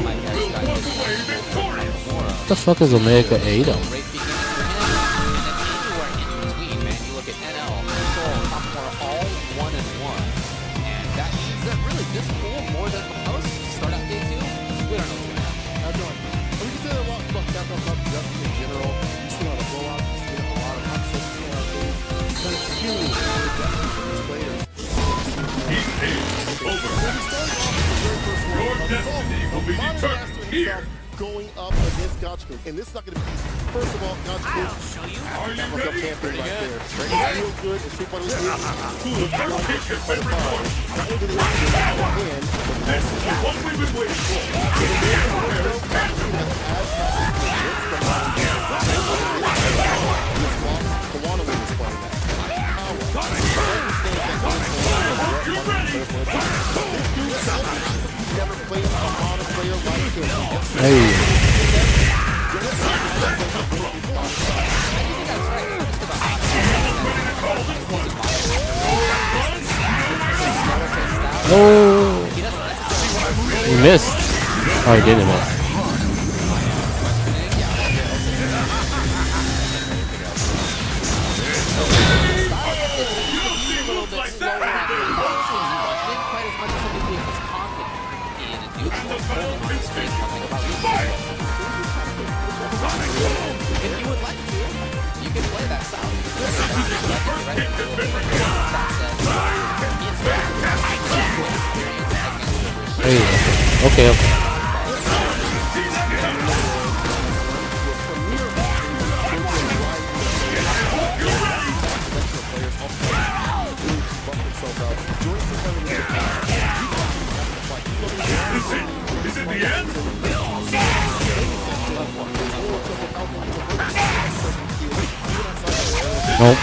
my guys got Walk away victorious. What the fuck is Omega Adon? Great beginning for him, and then anywhere in between, man. You look at NL, Soul, Takamura, all 1-1, and that means that really this pool more than most to start out day 2. We don't know what's going to happen. How's it going? We can say a lot about CapCom just in general. You see a lot of blowouts, you see a lot of upsets, but it's huge for the depth of these players. He is Overheat. Your destiny will be determined here. Going up against Gotcha. And this is not going to be easy. First of all, Gotcha Are you CapCom ready? champion right there. It's real good. It's Street Fighter Team. First Not only did they win, This is what we've been waiting for. You ready? Never played a modern player like him. Hey. Oh. He missed. Oh, he didn't miss. If you would like to, you can play that style. Hey. Okay. Is it the end? Nope.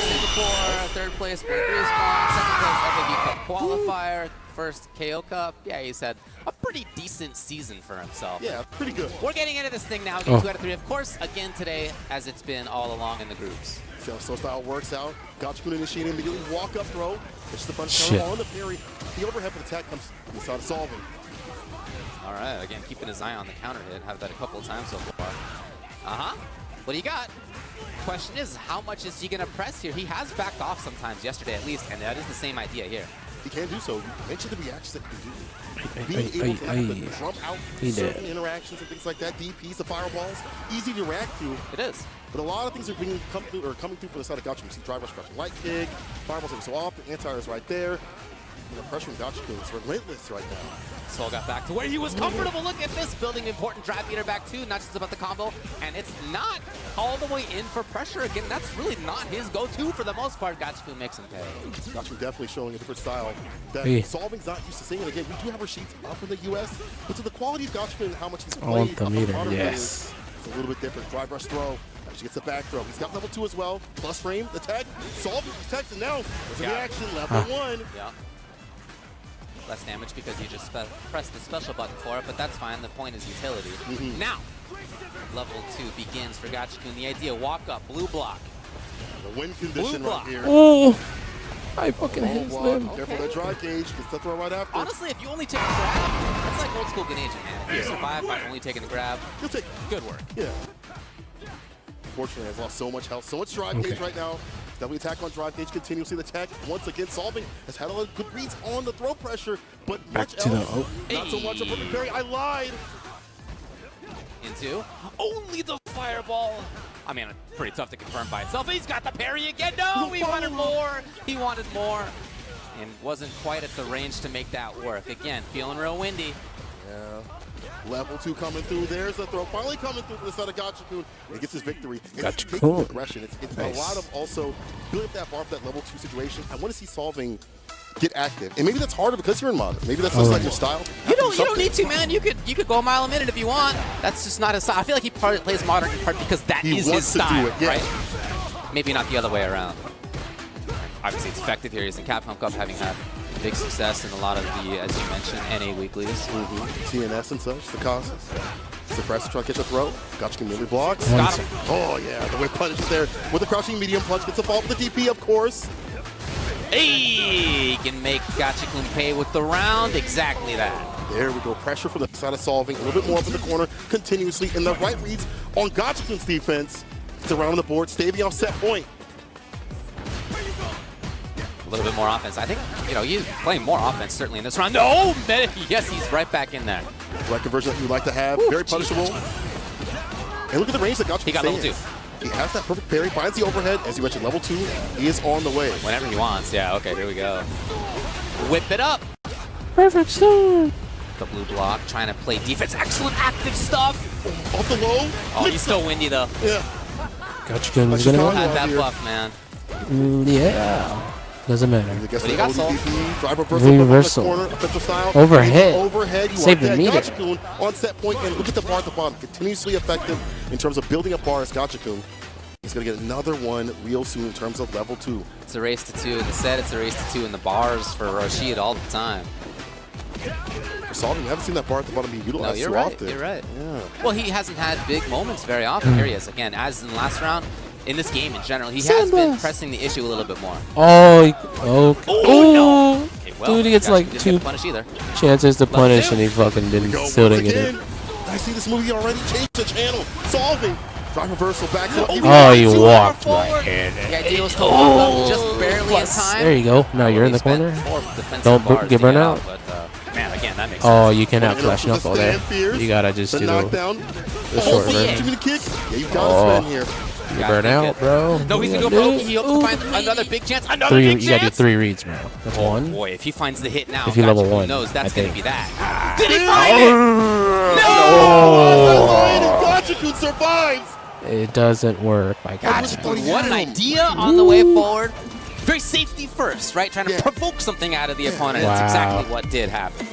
Singapore, third place, Blue Respawn, second place, FAB Cup qualifier, first KO Cup. Yeah, he's had a pretty decent season for himself. Yeah, pretty good. We're getting into this thing now, game 2 out of 3. Of course, again today, as it's been all along in the groups. So style works out. Gotcha initiating immediately walk up throw. It's the punch Shit. counter on the parry. The overhead for the attack comes inside of solving. All right, again, keeping his eye on the counter hit. Have that a couple of times so far. What do you got? Question is, how much is he going to press here? He has backed off sometimes yesterday at least, and that is the same idea here. He can do so. Mention the reactions that he can do. Being able to have the jump out certain interactions and things like that. DPs, the fireballs, easy to react to. It is. But a lot of things are coming through for the side of Gotcha. You see driver crushing light kick, fireballs every so often, anti is right there. The pressure from Gachikun is relentless right now. Soul got back to where he was comfortable. Look at this, building important drive meter back too, not just about the combo. And it's not all the way in for pressure. Again, that's really not his go-to for the most part. Gachikun makes him pay. Gachikun definitely showing a different style that Solving's not used to seeing. And again, we do have receipts up in the US, but to the quality of Gachikun and how much he's played, want the meter, yes. It's a little bit different. Drive rush throw. Actually gets a back throw. He's got level 2 as well. Plus frame, the tag. Solving his text, and now there's a reaction, level 1. Yeah. Less damage because you just press the special button for it, but that's fine. The point is utility. Now, level 2 begins for Gachikun. The idea, walk up, blue block. The win condition right here. Oh, I fucking hate them. Careful that drive gauge. Gets the throw right after. Honestly, if you only take a grab, that's like old school Ganesh, man. If you survive by only taking a grab, You'll take good work. Yeah. Unfortunately, has lost so much health, so much drive gauge right now. Definitely attack on drive gauge continuously. The tech, once again, Solving has had a lot of good reads on the throw pressure, but much else. Not so much a perfect parry. I lied. Into only the fireball. I mean, pretty tough to confirm by itself. He's got the parry again. No, he wanted more. He wanted more. And wasn't quite at the range to make that work. Again, feeling real windy. Yeah. Level 2 coming through. There's a throw finally coming through for the side of Gachikun. He gets his victory. It's taking aggression. It's nice. A lot of also building up that bar for that level 2 situation. I want to see Solving get active. And maybe that's harder because you're in modern. Maybe that's just like your style. You don't need to, man. You could go a mile a minute if you want. That's just not his style. I feel like he plays modern in part because that is his style, right? Maybe not the other way around. Obviously, it's effective here. He's in CapCom Cup, having had big success in a lot of the, as you mentioned, NA weeklies. TNS and such, the causes. Suppress, try to catch a throw. Gachikun nearly blocks. Got him. Oh, yeah. The whip punish is there with the crouching medium punch. Gets a fall with the DP, of course. Hey, can make Gachikun pay with the round. Exactly that. There we go. Pressure from the side of Solving. A little bit more up in the corner continuously. And the right reads on Gachikun's defense. It's around the board. Staving off set point. A little bit more offense. I think, he's playing more offense certainly in this round. No! Yes, he's right back in there. Right conversion that you like to have. Very punishable. And look at the range that Gachikun He got level 2. He has that perfect parry, finds the overhead. As you mentioned, level 2, he is on the way. Whenever he wants. Yeah, okay, here we go. Whip it up. Perfect storm. The blue block, trying to play defense. Excellent active stuff. Off the low. Oh, he's still windy though. Yeah. Gachikun is gonna Had that buff, man. yeah. Doesn't matter. What do you got, Soul? Reversal. Overhead. Overhead. You Save the meter. Gachikun on set point, and look at the bar at the bottom. Continuously effective in terms of building up bars. Gachikun. He's going to get another one real soon in terms of level 2. It's a race to 2 in the set. It's a race to 2 in the bars for Rashid all the time. For Solving, you haven't seen that bar at the bottom being utilized no, often. You're right. Yeah. Well, he hasn't had big moments very often. Here he is again, as in the last round. In this game in general, he has been pressing the issue a little bit more. Oh, no! Okay, well, dude, he gets like 2 chances to punish, and he fucking still didn't get it. I see this movie already. Change the channel. Solving. Drive reversal back. Oh, he walked right in. The idea was to walk just barely in time. There you go. Now you're in the corner. Don't get burned out. Man, again, that makes sense. Oh, you cannot flash knuckle there. You gotta just do the short version. Yeah, you gotta spin here. You burn out, bro. No, he's gonna go for Oki. He hopes to find another big chance. You gotta do 3 reads, bro. That's 1. Boy, if he finds the hit now, if you level 1, knows that's gonna be that. Did he find it? No! Gachikun survives. It doesn't work. My Gachikun. What an idea on the way forward. Very safety first, right? Trying to provoke something out of the opponent. That's exactly what did happen.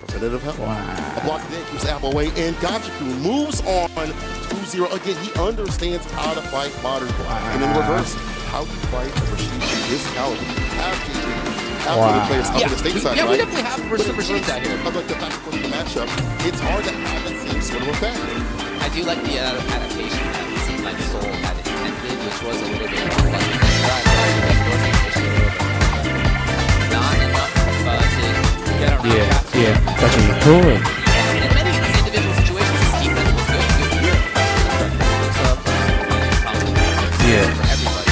Preventative help. A block then keeps Apple away, and Gachikun moves on 2-0. Again, he understands how to fight modern. And in reverse, how to fight Rashid his caliber. After players up in the stateside, we definitely have Rashid out here. I like the fact that the matchup, it's hard to have that same sort of effect. I do like the adaptation that it seemed like Soul had intended, which was a little bit more like not enough to get around. Yeah, Gachikun. And in many of these individual situations, his defense was good. Yeah. For everybody.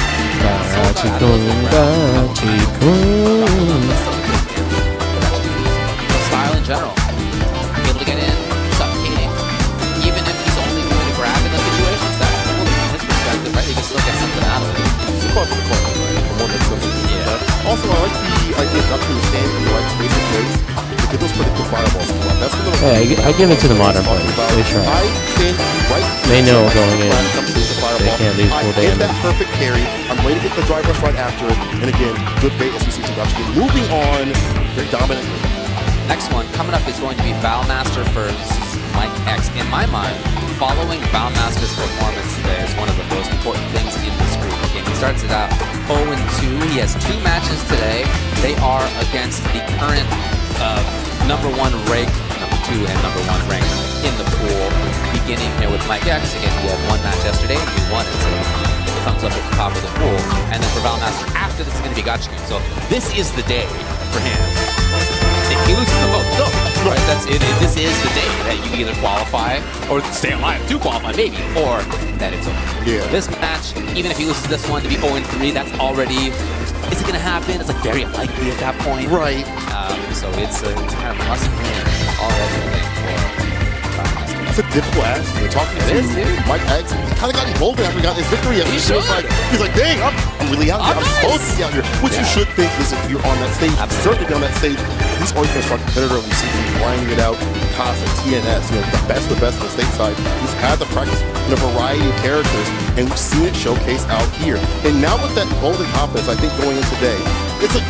Gachikun. Style in general. Be able to get in, suffocating. Even if he's only going to grab in the situations, that's cool from his perspective, right? He can still get something out of it. It's a fun for the corner, right? For one that's something. Yeah. Also, I like the idea of Gachikun standing I give it to the modern players. They try. I think right They know going in. They can't do full I hit that damage. perfect carry. I'm ready to get the drive rush right after it. And again, good bait as we see Tadashi. Moving on, very dominant. Next one coming up is going to be Valmaster versus Mike X. In my mind, following Valmaster's performance today is one of the most important things in this group. Again, he starts it out 0-2. He has 2 matches today. They are against the current number 1 ranked, number 2 and number 1 ranked in the pool. Beginning here with Mike X. Again, he had 1 match yesterday and he won it. So it comes up at the top of the pool. And then for Valmaster, after this is going to be Gotcha. So this is the day for him. If he loses the vote, no, right? That's it. This is the day that you either qualify or stay alive to qualify, maybe, or that it's over. Yeah. This match, even if he loses this one to be 0-3, that's already. Is it going to happen? It's like very unlikely at that point. Right. So it's kind of a must win already. I think, for Valmaster. It's a difficult ask. We're talking to Mike X. He kind of got involved after he got his victory. He's like, dang, I'm really out here. I'm supposed to be out here. Which you should think is if you're on that stage. Certainly be on that stage. He's always been a strong competitor. We see him grinding it out. Constant TNS, the best of the best on the stateside. He's had the practice in a variety of characters, and we've seen it showcase out here. And now with that golden confidence, I think going in today, it's a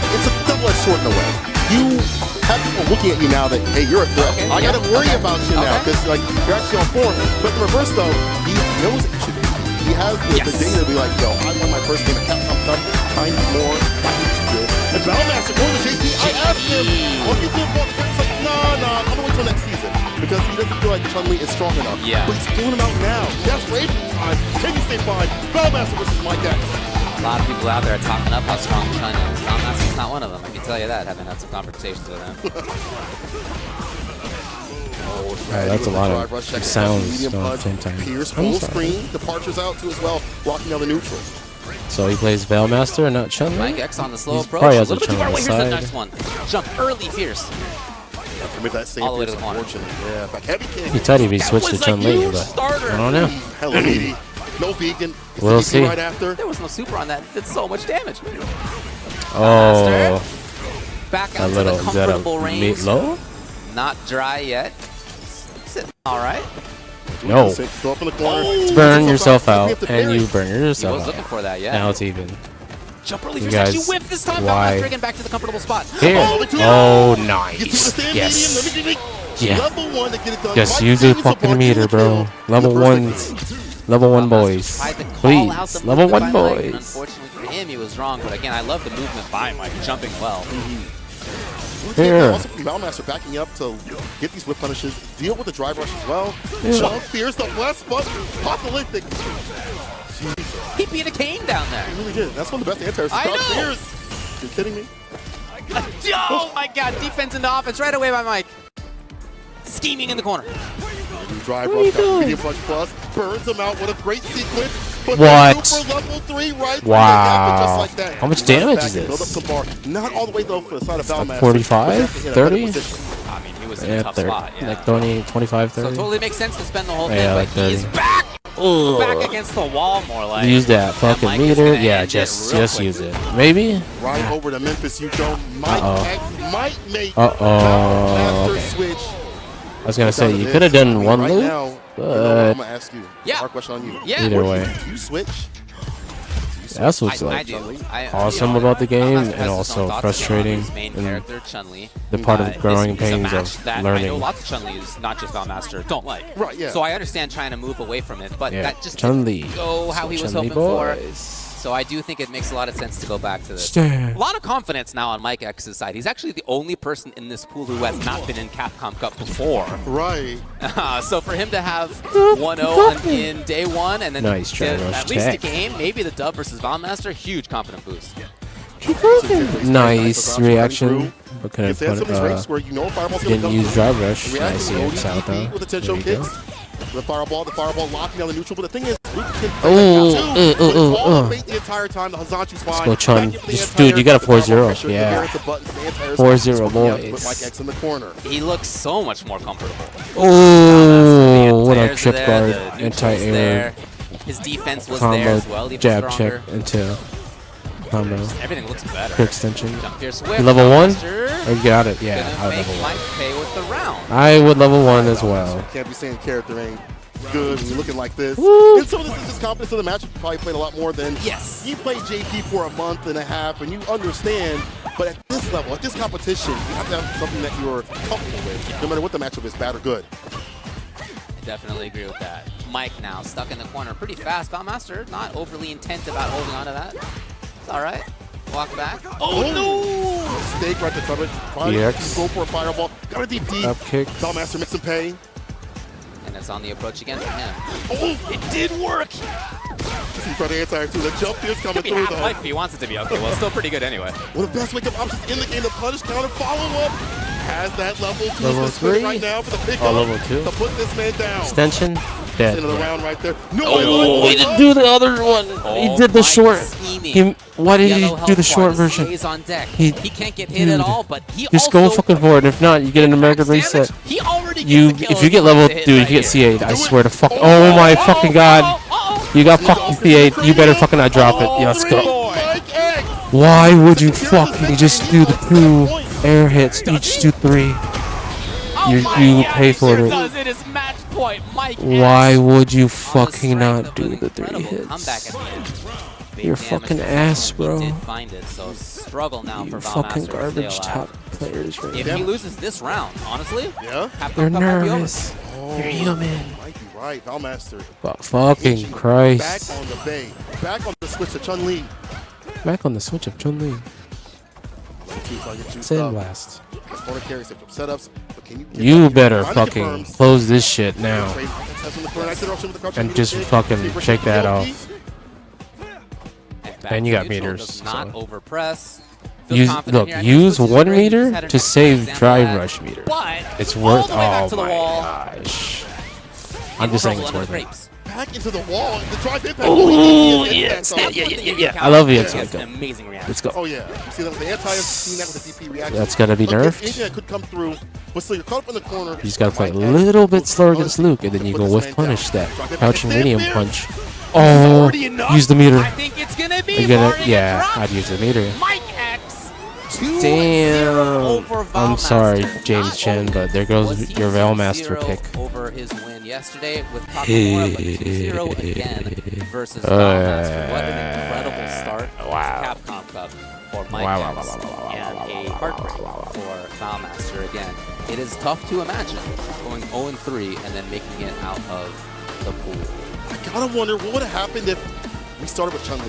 double-edged sword in a way. You have people looking at you now that, hey, you're a threat. I got to worry about you now because like you're actually on form. But in reverse, though, he knows it should be. He has the data to be like, yo, I won my first game at CapCom Cup. Time more. I think it's good. And Valmaster going to JP. I asked him, what do you think about the game? He's like, nah, I'm going to wait till next season because he doesn't feel like Chun-Li is strong enough. Yeah. But he's pulling him out now. That's Raven time. Can you stay fine? Valmaster versus Mike X. A lot of people out there are talking up how strong China is. Valmaster's not one of them. I can tell you that, having had some conversations with him. That's a lot of sounds at the same time. Pierce full screen, departures out too as well, blocking down the neutral. So he plays Valmaster and not Chun-Li? Mike X on the slow approach. Probably has a a little bit too far away. Chun-Li Here's the side. next one. Jump early, Fierce. With that same All the way to the corner. Yeah, back heavy kick. He thought he switched to Chun-Li, but I don't know. Hello, baby. No vegan. We'll see. Right after. There was no super on that. Did so much damage. Oh, Back a out to little. the Is that a comfortable range. meatloaf? Not dry yet. Sitting all right. No. Throw up in the corner. Burn yourself out, and you burn He yourself was looking out. for that, yeah. Now it's even. Jump early, You Fierce actually guys, whiffed this time. why? Valmaster again back to the comfortable spot. Here. Oh, nice. Yes. Yeah. Level 1 to get it done. Just Mike use your Davis fucking above meter, the bro. kill. Level The perfect 1s. Level 1 boys. Tried to call out Please. the Level movement 1 by Mike, and boys. unfortunately for him, he was wrong. But again, I love the movement by Mike, jumping well. Here. Also from Valmaster backing up to get these whip punishes, deal with the drive rush as well. Yeah. Jump Fierce, the blast button, apocalyptic. He beat a cane down there. He really did. That's one of the best anti-airs. I know. Fierce. You're kidding me? Oh my god, defense into offense right away by Mike. Scheming in the corner. Drive What are you rush, doing? medium punch plus, burns him out with a great sequence. But What? Super level 3 right Wow. just like that. How much damage Back is and build up this? some bar. Not all the way though for the side of Valmaster. 45? 30? I mean, he was in Yeah, a tough 30. spot. Yeah. Like 20, 25, So 30. it totally makes sense to spend the whole thing, Yeah, but like he is 30. back! Ugh. Back against the wall, more like. Use that And fucking Mike is meter. gonna Yeah, end it just real quick. use it. Maybe? Right over to Memphis, you don't. Mike X might make Uh-oh. Valmaster switch. I was gonna say, you could have done one right loop, now, I'm but gonna ask you. Yeah. Hard question on you. Yeah. either way. Do you switch? That's what's I like do. awesome about the game, Valmaster has and his also own thoughts frustrating about his main in character, Chun-Li. the part of the growing This is a pains match of that I learning. know lots of Chun-Li's, not just Valmaster, don't like. Right, yeah. So I understand trying to move away from it, but Yeah, that just Chun-Li. didn't go how he was Chun-Li hoping for. boys. So I do think it makes a lot of sense to go back to this. Stand. A lot of confidence now on Mike X's side. He's actually the only person in this pool who has not been in Capcom Cup before. Right. So for him to have 1-0 in day one and then Nice try, get Rush at least a Tech. game, maybe the dub versus Valmaster, huge confident boost. Nice reaction, but couldn't It's some of these races put, where you know fireball's gonna didn't come use through. drive rush. React Nice to EX Cody out though. with attention There you go. kicks. The fireball locking down the neutral. But the thing is, Luke can bait the entire time. The Hazanchu's fine. Let's go, Chun. Back into the Just, dude, you got a 4-0. Yeah. 4-0 boys. Mike X in the corner. He looks so much more comfortable. Oh, what a Anti-airs are trip there, guard. the neutral's Anti-air there. His defense was there combo as well, even jab stronger. check into combo. Everything looks better. Quick extension. Jump here, You swift. level 1? Master. Oh, you got it. Yeah, Gonna I would make level 1. Mike pay with the round. I would level 1 as well. Can't be saying character ain't good when you're looking like this. Woo. And some of this is just confidence in the match. You probably played a lot more than you played JP for a month and a half, and you understand. But at this level, at this competition, you have to have something that you're comfortable with, no matter what the matchup is, bad or good. I definitely agree with that. Mike now stuck in the corner pretty fast. Valmaster not overly intent about holding on to that. It's all right. Walk back. Oh no! Mistake right to cover. EX. Go for a fireball. Got a deep D. Up kick. Valmaster makes him pay. And it's on the approach again for him. Oh, it did work. He tried to anti too. The jump is coming Could be through half though. life if he wants it to be. Okay, well, still pretty good anyway. One of the best wake-up options in the game. The punish counter follow-up has that level 2. Level He's gonna spin it 3? right now for the pickup. Oh, level 2. To put this man down. Extension. Dead. End of the round right there. No, Oh, he didn't do the other one. He did the Mike short. scheming. Why did Yellow he do the health short bar version? stays on deck. He- He can't get hit dude. at all, but he Just also go fucking for it. If not, you get an American reset. He already You, gets a kill if you get level, hit dude, right you get here. C8. I swear to fuck. Oh my fucking god. You got fucking C8. You better fucking not drop it. Yeah, let's go. Mike X. Why would you fucking just do the 2 air hits? Each do 3. You pay for it. It is match point. Mike Why X would you on the fucking strength not of do an the 3 incredible comeback hits? at the end. Big You're damage fucking to ass, him. bro. He did find it, so struggle now You for fucking Valmaster garbage to stay top alive. players right If now. he loses this round, honestly, Yeah? CapCom You're Cup might be over. nervous. Oh, You're human. Might be right. Valmaster. Fucking Back Christ. on the bay. Back on the switch to Chun-Li. Back on the switch of Chun-Li. Sandblast. Corner carry setups. But can You better Finally fucking confirms. close this shit now. Trade has on the corner. Nice interruption with the crouch. And just fucking shake that off. back And you to got neutral, meters, does not so. overpress. Feels confident Look, here. I think use switches 1 great. He just meter had an to save example drive of that. rush meter. But It's all worth. the way back Oh to the my wall. gosh. In I'm just saying trouble it's under worth the it. crepes. Back into the wall. The drive impact. Oh, yes. yeah. I love the That's X. an amazing reaction. Let's go. Oh, yeah. You see that with the anti, seen that with the DP reaction. That's gotta be Again, nerfed. anything that could come through. But still, you're caught up in the corner. You just gotta play a Mike X little bit will slower against punish Luke, and then you put go this with man punish down. that Drive impact. crouching Stand medium there. punch. Oh, use the meter. I think it's gonna be. You get it? barring a Yeah, drop. I'd use the meter. Mike X. 2-0 Damn. over I'm sorry, Valmaster. James Not Chen, only but there goes was he your Valmaster 2-0 pick. over his win yesterday with Takamura, but 2-0 again versus Valmaster. What an incredible start Wow. to CapCom Cup for Mike Wow, X and a heartbreak for Valmaster again. It is tough to imagine going 0-3 and then making it out of the pool. I gotta wonder what would have happened if we started with Chun-Li.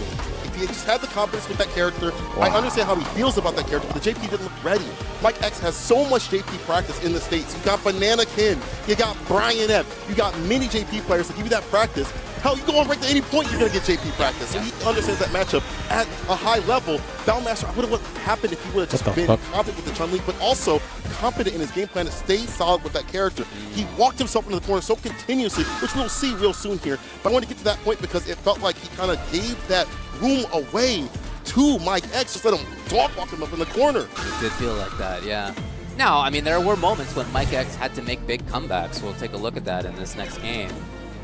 If he had just had the confidence with that character, I understand how he feels about that character, but the JP didn't look ready. Mike X has so much JP practice in the States. You got Banana Kin, you got Brian F, you got many JP players that give you that practice. Hell, you go on right to any point, you're gonna get JP practice. So he understands that matchup at a high level. Valmaster, what would have happened if he would have just What the been fuck? confident with the Chun-Li, but also confident in his game plan to stay solid with that character. He walked himself into the corner so continuously, which we'll see real soon here. But I want to get to that point because it felt like he kind of gave that room away to Mike X, just let him dog walk him up in the corner. It did feel like that, yeah. Now, I mean, there were moments when Mike X had to make big comebacks. We'll take a look at that in this next game.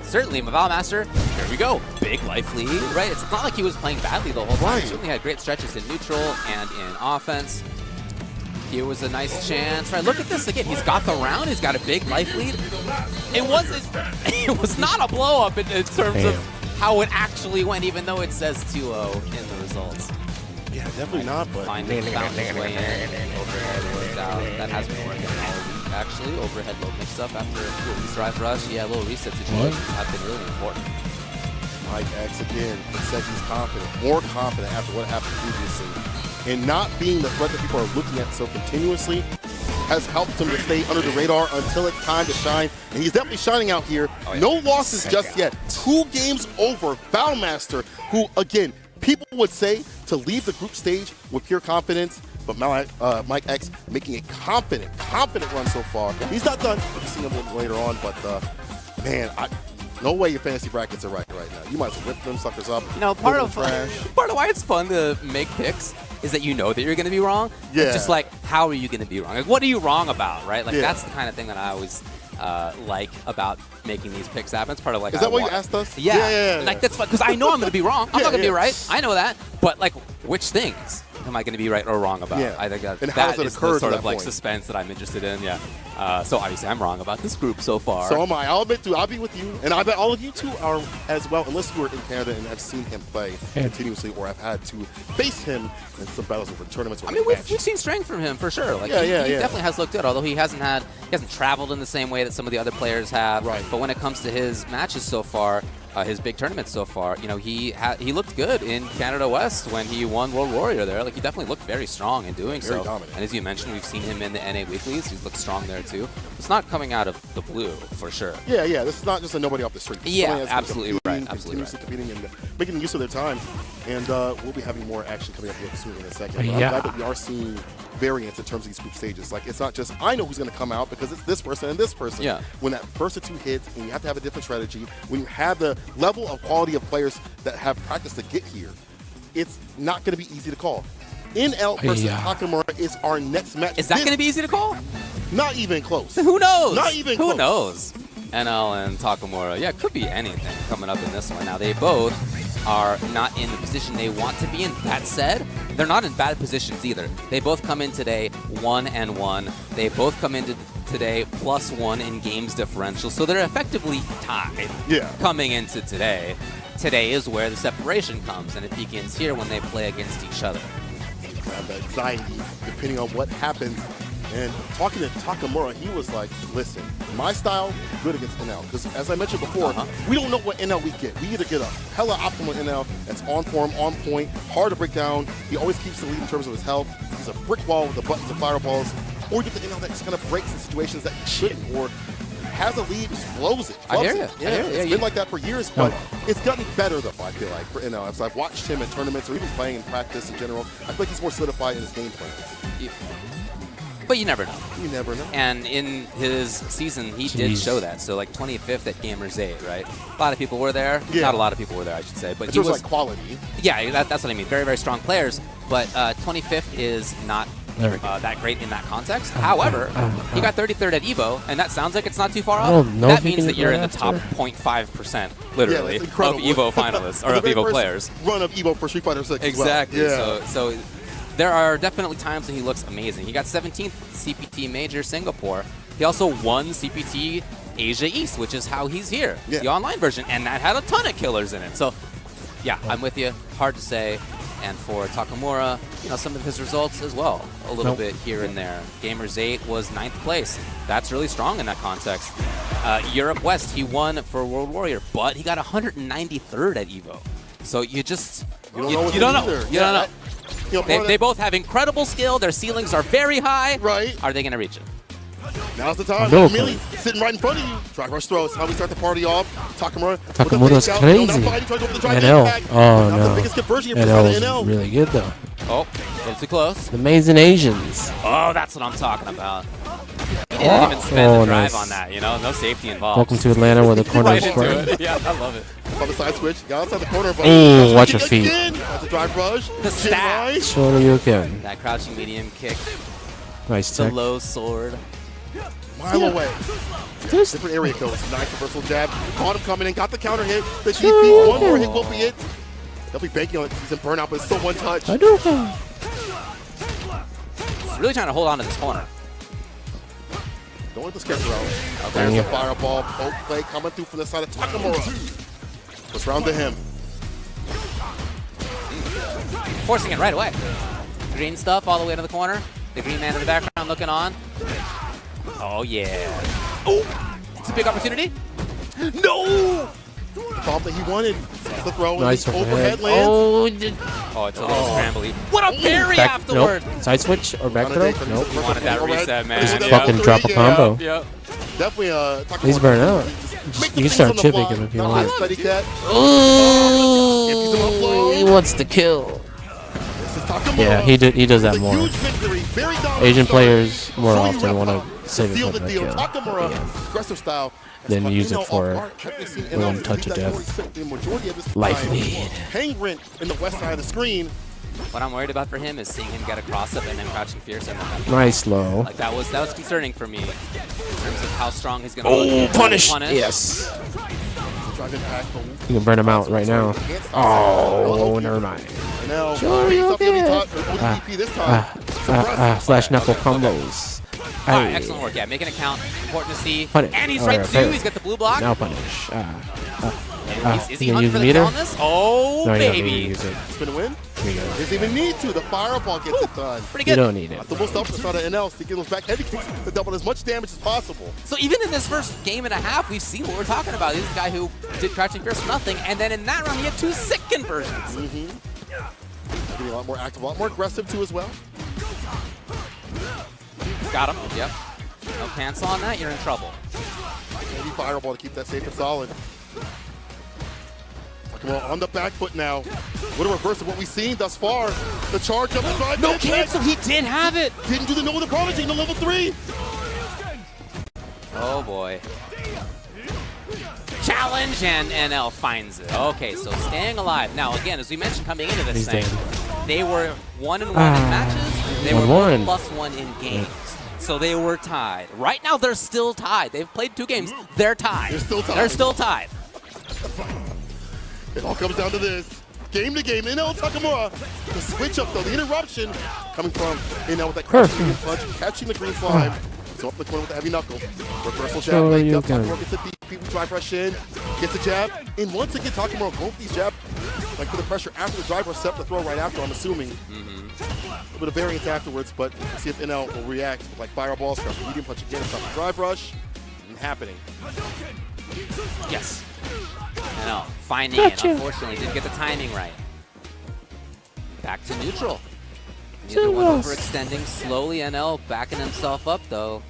Certainly, Valmaster, here we go. Big life lead, right? It's not like he was playing badly the whole time. Right. He certainly had great stretches in neutral and in offense. Here was a nice chance, right? Look at this again. He's got the round. He's got a big life lead. It was not a blow up in terms of how it actually went, even though it says 2-0 in the results. Yeah, definitely not, but Finally found his way in. Overhead worked out. That has been working all week, actually. Overhead low mix-up after a release drive rush. Yeah, a little reset situations have been really important. Mike X again, it says he's confident, more confident after what happened previously. And not being the threat that people are looking at so continuously has helped him to stay under the radar until it's time to shine. And he's definitely shining out here. Oh, yeah. No losses just yet. 2 games over. Valmaster, who, again, people would say to leave the group stage with pure confidence, but Mike X making a confident run so far. He's not done. We'll see him later on, but man, no way your fantasy brackets are right now. You might as well whip them suckers up. You know, part of trash. why it's fun to make picks is that you know that you're going to be wrong. Yeah. It's just like, how are you going to be wrong? Like, what are you wrong about, right? Like, Yeah. that's the kind of thing that I always like about making these picks happen. It's part of like. Is that what you asked us? Yeah. Like that's because I know I'm gonna be wrong. I'm not gonna be right. I know that. But like, which things am I gonna be right or wrong about? Yeah. I think that, And how that does it is occur the sort to of that like point? suspense that I'm interested in. Yeah. So obviously I'm wrong about this group so far. So am I. I'll admit to. I'll be with you, and I bet all of you two are as well, unless you were in Canada and have seen him play continuously, or have had to face him in some battles over tournaments. Or I mean, we've seen strength from him for sure. Like, he definitely has looked good. Although he hasn't traveled in the same way that some of the other players have. Right. But when it comes to his matches so far, his big tournaments so far, you know, he looked good in Canada West when he won World Warrior there. Like, he definitely looked very strong in doing Very so. dominant. And as you mentioned, we've seen him in the NA weeklies. He's looked strong there too. It's not coming out of the blue for sure. Yeah. This is not just a nobody off the street. Yeah, Somebody that's absolutely right. Absolutely continuously competing and making use of their time. And we'll be having more action coming up here soon in a second. But I'm glad that we are seeing variants in terms of these group stages. Like, it's not just I know who's going to come out because it's this person and this person. Yeah. When that first or two hits, and you have to have a different strategy. When you have the level of quality of players that have practiced to get here, it's not going to be easy to call. NL versus Takamura is our next match. Is that going to be easy to call? Not even close. Who knows? Not even close. Who knows? NL and Takamura. Yeah, it could be anything coming up in this one. Now, they both are not in the position they want to be in. That said, they're not in bad positions either. They both come in today 1-1. They both come into today +1 in games differential. So they're effectively tied coming into today. Today is where the separation comes, and it begins here when they play against each other. Have the anxiety depending on what happens. And talking to Takamura, he was like, listen, my style, good against NL. Because as I mentioned before, we don't know what NL we get. We either get a hella optimal NL that's on form, on point, hard to break down. He always keeps the lead in terms of his health. He's a brick wall with the buttons and fireballs. Or you get the NL that just kind of breaks in situations that he shouldn't. Or has a lead, just blows it. I hear you. It's been like that for years, but it's gotten better, though, I feel like, for NL. As I've watched him in tournaments or even playing in practice in general, I feel like he's more solidified in his game plan. But you never know. You never know. And in his season, he did show that. So, like, 25th at Gamers 8, right? A lot of people were there. Yeah. Not a lot of people were there, I should say. But he he was was like quality. Yeah, that's what I mean. Very, very strong players. But 25th is not that great in that context. However, he got 33rd at EVO, and that sounds like it's not too far off. That means that you're in the top 0.5%, literally, of EVO finalists or of EVO players. Run of EVO for Street Fighter 6. Exactly. Well. Yeah. So there are definitely times when he looks amazing. He got 17th CPT Major Singapore. He also won CPT Asia East, which is how he's here, the online version, and that had a ton of killers in it. So, yeah, I'm with you. Hard to say. And for Takamura, you know, some of his results as well, a little bit here and there. Gamers 8 was 9th place. That's really strong in that context. Europe West, he won for World Warrior, but he got 193rd at EVO. So you just, you don't know. They both have incredible skill. Their ceilings are very high. Right. Are they going to reach it? Now's the time. Millie sitting right in front of you. Drive rush throw. It's how we start the party off. Takamura's crazy. NL. Oh, no. NL is really good, though. Oh, a little too close. The Amazing Asians. Oh, that's what I'm talking about. He didn't even spend the drive on that, you know? No safety involved. Welcome to Atlanta where the corner is square. Yeah, I love it. On the side switch. Got outside the corner. Oh, watch your feet. That's a drive rush. The stab. Show you again. That crouching medium kick. Nice The tech. low sword. Mile away. Different area codes. Nice reversal jab. Caught him coming in. Got the counter hit. The GP. One more hit will be it. They'll be banking on it. He's in burnout, but it's still one touch. I do. He's really trying to hold on to this corner. Don't let the sketch around. There's a fireball. Poke play coming through from the side of Takamura. First round to him. Forcing it right away. Green stuff all the way to the corner. The green man in the background looking on. Oh, yeah. Oh, it's a big opportunity. No! Thought that he wanted the throw. Nice overhead lands. Oh, it's a little scrambly. What a parry afterward. Nope. Side switch or back throw? Nope. You wanted that reset, man. Just fucking drop a combo. Yep. Definitely. He's burnt out. You can start chipping him if you want. Oh, he wants to kill. Yeah, he does that more. Asian players more often want to save it for the kill. Aggressive style. Then use it for one touch of death. Life lead. Hang Rent in the west side of the screen. What I'm worried about for him is seeing him get a cross-up and then crouching fierce and then Nice low. like that was concerning for me in terms of how strong he's gonna Oh, punish! Yes. You can burn him out right now. Oh, never mind. Now, Sure, you'll get this time. Flash knuckle combos. Alright, excellent work. Yeah, making a count. Important to see. Punish. And he's All right right, too. okay. He's got the blue block. Now punish. Is he you gonna hunting use for the the meter? kill on this? Oh, No, you don't need to baby. use it. It's gonna win. Here you go. Doesn't even need to. The fireball gets it done. Pretty You good. don't need it. The most uppercut out of NL to get those back heavy kicks to double as much damage as possible. So even in this first game and a half, we've seen what we're talking about. He's a guy who did crouching fierce for nothing, and then in that round he had 2 sick conversions. Getting a lot more active, a lot more aggressive too as well. Got him. Yep. No cancel on that. You're in trouble. Heavy fireball to keep that safe and solid. Come on the back foot now. What a reverse of what we've seen thus far. The charge up the drive. No cancel. He did have it. Didn't do the no with the prodigy in the level 3. Oh boy. Challenge, and NL finds it. Okay, so staying alive. Now again, as we mentioned coming into this He's thing, dead. they were 1-1 in matches. They were 1-1. +1 in games. So they were tied. Right now they're still tied. They've played 2 games. They're tied. They're still tied. They're still tied. It all comes down to this. Game to game, NL Takamura. The switch up though, the interruption coming from NL with that crashing punch, catching the green slime. So up the corner with the heavy knuckle. Reversal jab, leg up, Takamura gets a deep drive rush in, gets a jab. And once again, Takamura going for these jab, like for the pressure after the drive rush, set the throw right after, I'm assuming. A little bit of variance afterwards, but we'll see if NL will react with like fireballs, crush medium punch again, stop the drive rush. And happening. Yes. NL finding it. Unfortunately, didn't get the timing right. Back to neutral. Neither one overextending. Slowly, NL backing himself up though.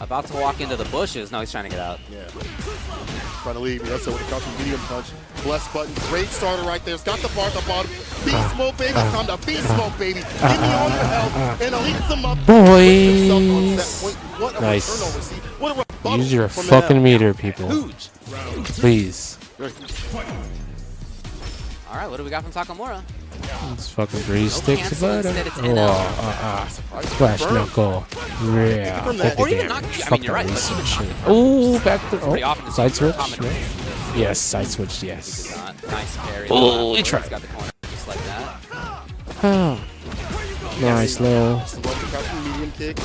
About to walk into the bushes. No, he's trying to get out. Yeah. Trying to leave. That's with the crouching medium punch. Bless button. Great starter right there. It's got the bar at the bottom. Beast mode, baby. It's time to beast mode, baby. Give me all your help. And I'll eat some up. Boys. What a Nice. turnover. See, what a rebuttal Use your from fucking NL. meter, people. Huge. Please. All right, what do we got from Takamura? This fucking breeze sticks cancel, butter. instead it's NL. Flash knuckle. Yeah. From Take that. the Or even damage. not- I mean, Fuck you're right, that but reset even shit. not- Oh, back to Pretty often it's side switch. common. Yes, side switch. Yes. Nice parry. Oh, he He's tried. got the corner just like that. Oh. Nice low. Just love the crouching medium kick.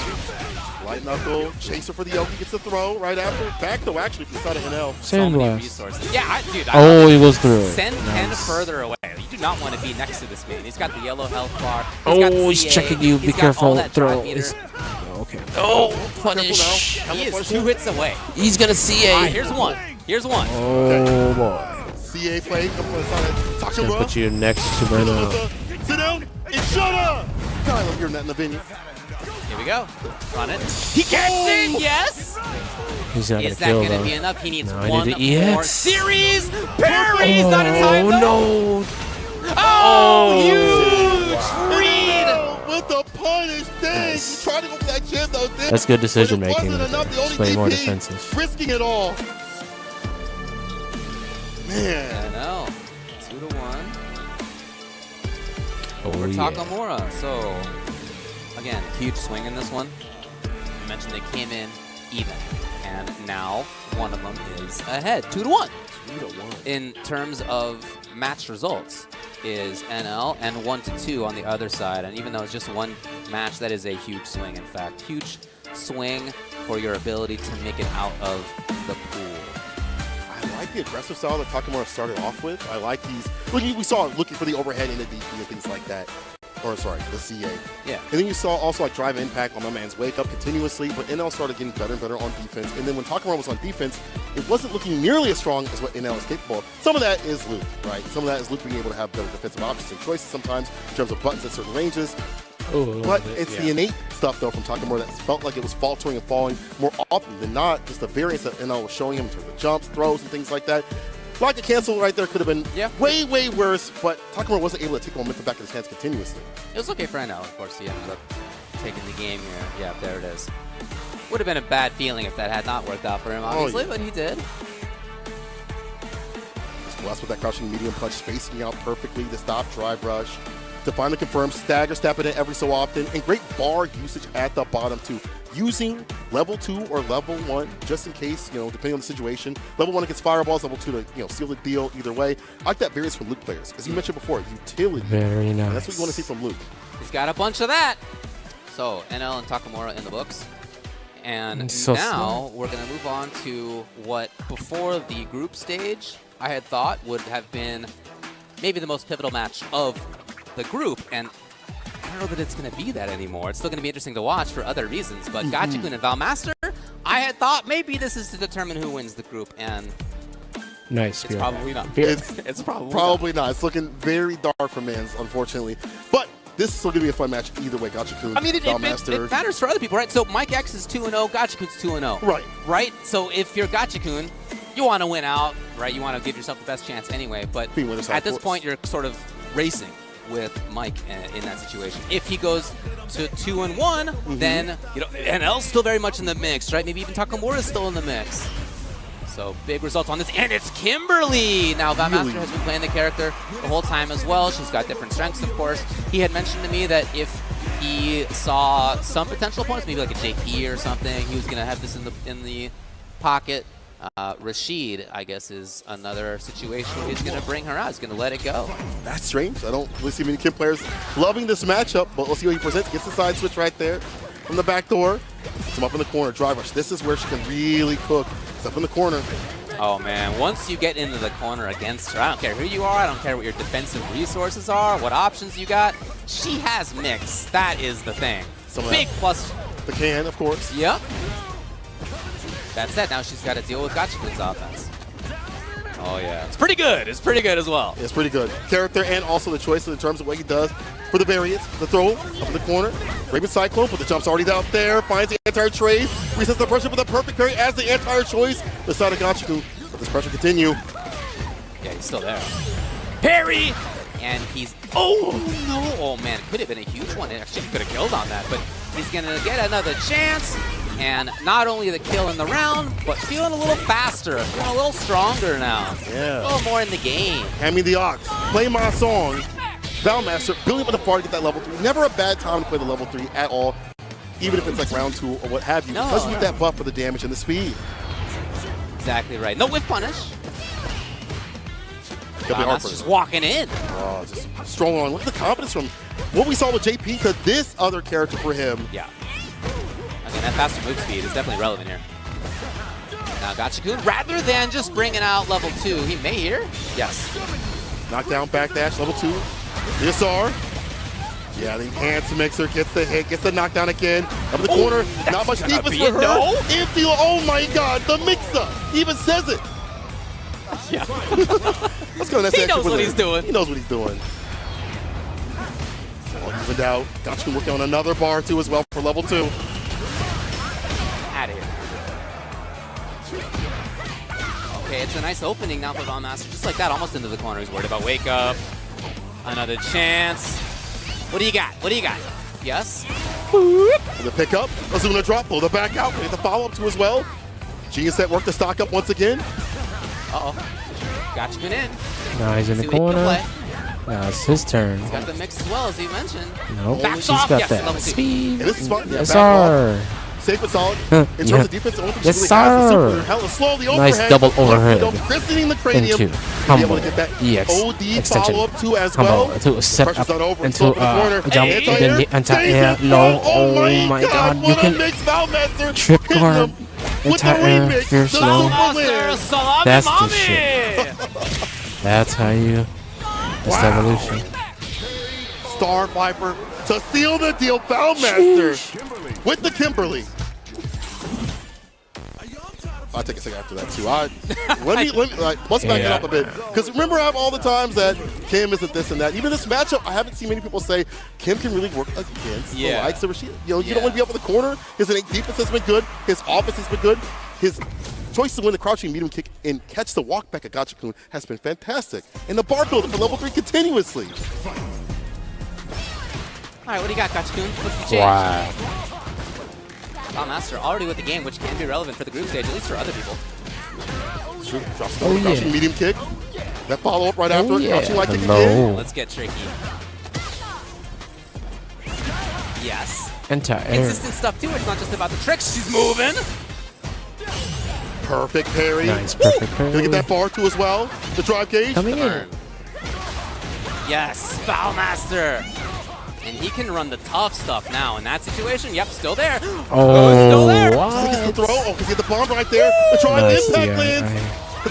Light knuckle. Chaser for the Yogi. Gets the throw right after. Back though, actually, from the side of NL. So many Sandblast. resources. Yeah, dude. Oh, he goes through it. Send Ken Nice. further away. You do not want to be next to this man. He's got the yellow health bar. Got the Oh, he's CA, checking you. Be he's got careful. all that Throw. drive meter. Okay. Oh, punish. He is 2 hits away. He's gonna All CA. right, here's one. Here's one. Oh boy. CA play. Come from the side of Gonna Takamura. put you next to Rolento. Sit down and shut up. God, I love hearing that in the venue. Here we go. Run it. He gets it. Yes. He's not gonna Is that kill going to though. be enough? He needs No, he one did the more EX. series. Parry's not in time. Oh no. Oh, huge read. Oh, with the punish. Dang. Nice. You tried to go for that jib though. Did. That's good decision But it making. wasn't enough. The only Play more DP defensive. risking it all. Man. I know. 2-1. Oh For yeah. Takamura. So, again, huge swing in this one. You mentioned they came in even. And now one of them is ahead. 2-1. In terms of match results is NL and 1-2 on the other side. And even though it's just one match, that is a huge swing, in fact. Huge swing for your ability to make it out of the pool. I like the aggressive style that Takamura started off with. I like these. Look, we saw looking for the overhead in the DP and things like that. Or sorry, the CA. Yeah. And then you saw also like drive impact on my man's wake up continuously, but NL started getting better and better on defense. And then when Takamura was on defense, it wasn't looking nearly as strong as what NL is capable of. Some of that is Luke, right? Some of that is Luke being able to have better defensive options and choices sometimes in terms of buttons at certain ranges. But it's the innate stuff, though, from Takamura that felt like it was faltering and falling more often than not. Just the variance that NL was showing him in terms of jumps, throws, and things like that. Like a cancel right there could have been way, way worse, but Takamura wasn't able to take the momentum back in his hands continuously. It was okay for NL, of course. He ended up taking the game here. Yeah, there it is. Would have been a bad feeling if that had not worked out for him, obviously, but he did. Just blessed with that crouching medium punch, spacing out perfectly, the stop, drive rush. to finally confirm. Stagger stepping in every so often, and great bar usage at the bottom too. Using level 2 or level 1 just in case, depending on the situation. Level 1 against fireballs, level 2 to, seal the deal either way. I like that variance from Luke players. As you mentioned before, utility. Very nice. And that's what you want to see from Luke. He's got a bunch of that. So, NL and Takamura in the books. And so now we're going to move on to what, before the group stage, I had thought would have been maybe the most pivotal match of the group. And I don't know that it's going to be that anymore. It's still going to be interesting to watch for other reasons. But Gachikun and Valmaster, I had thought maybe this is to determine who wins the group. And nice. it's probably not. It's probably not. It's looking very dark for Mans, unfortunately. But this is still going to be a fun match either way. Gachikun, I mean, it matters for other people, right? So Mike X is 2-0, Gachikun's 2-0. Right. Right? So if you're Gachikun, you want to win out, right? You want to give yourself the best chance anyway. But at this point, you're sort of racing with Mike in that situation. If he goes to 2-1, then NL's still very much in the mix, right? Maybe even Takamura's still in the mix. So big results on this, and it's Kimberly. Now Valmaster has been playing the character the whole time as well. She's got different strengths, of course. He had mentioned to me that if he saw some potential opponents, maybe like a JP or something, he was going to have this in the pocket. Rashid, I guess, is another situation where he's going to bring her out. He's going to let it go. That's strange. I don't really see many Kim players loving this matchup, but we'll see what he presents. Gets the side switch right there from the back door. Puts him up in the corner. Drive rush. This is where she can really cook. It's up in the corner. Oh, man. Once you get into the corner against her, I don't care who you are. I don't care what your defensive resources are, what options you got. She has mix. That is the thing. Big plus. The can, of course. Yep. That said, now she's got to deal with Gachikun's offense. Oh, yeah. It's pretty good. It's pretty good as well. It's pretty good. Character and also the choice in terms of what he does for the variants. The throw up in the corner. Raven Cyclone, but the jump's already out there. Finds the anti-air trade. Resets the pressure with a perfect parry as the anti-air choice. The side of Gachikun. Let this pressure continue. Yeah, he's still there. Parry! And he's... Oh, no. Oh, man. It could have been a huge one. It actually could have killed on that, but he's going to get another chance. And not only the kill in the round, but feeling a little faster, feeling a little stronger now. Yeah. A little more in the game. Hand me the ox. Play my song. Valmaster, building up the far to get that level 3. Never a bad time to play the level 3 at all, even if it's like round 2 or what have you. Because you get that buff for the damage and the speed. Exactly right. No whiff punish. That's just walking in. Oh, just strolling on. Look at the confidence from what we saw with JP to this other character for him. Yeah. Again, that faster move speed is definitely relevant here. Now Gachikun, rather than just bringing out level 2, he may here. Yes. Knockdown, backdash, level 2. DSR. Yeah, the enhanced mixer gets the hit, gets the knockdown again. Up in the corner, not much defense for her. No. Infield, oh my god, the mix-up. He even says it. Yeah. Let's go. He knows what he's doing. He knows what he's doing. All evened out. Gachikun working on another bar too as well for level 2. Out of here. Okay, it's a nice opening now for Valmaster. Just like that, almost into the corner. He's worried about wake up. Another chance. What do you got? What do you got? Yes? The pickup. Azuna drop. Pull the back out. Get the follow-up too as well. Genius set work to stock up once again. Uh-oh. Gachikun in. Now he's in the corner. It's his turn. He's got the mix as well, as you mentioned. Nope. Backs He's off. got Yes, that level 2. speed. And this is fun. Yes, sir. Safe and solid. In terms of defense, the only thing Yes, she really has is sir. super hella slowly overhead. Nice double overhead. Christening the cranium. Into Be able to get that EX OD extension. follow-up too as Combo well. to set Pressure's up not over. into jump, then the anti-air low. Oh my god, you can trip guard, anti-air, fierce low. That's the shit. That's how you, that's the evolution. Star Viper to seal the deal. Valmaster with the Kimberly. I'll take a second after that too. Let's back it up a bit, because remember I have all the times that Kim isn't this and that. Even this matchup, I haven't seen many people say Kim can really work against the likes of Rashid. You don't want to be up in the corner. His innate defense has been good. His offense has been good. His choice to win the crouching medium kick and catch the walk back at Gachikun has been fantastic. And the bar builder for level 3 continuously. All right, what do you got, Gachikun? What's the change? Wow. Valmaster already with the game, which can be relevant for the group stage, at least for other people. True. Drops the crouching medium kick. That follow-up right after. Yeah. Crouching like kick Hello. again. Let's get tricky. Yes. Anti-air. Consistent stuff too. It's not just about the tricks. She's moving. Perfect parry. Nice, perfect parry. Gonna get that bar too as well. The drive gauge. Coming in. Yes, Foul Master. And he can run the tough stuff now in that situation. Yep, still there. Oh, still there. So he gets the throw. Oh, because he had the bomb right there. The drive Nice, impact yeah, lands.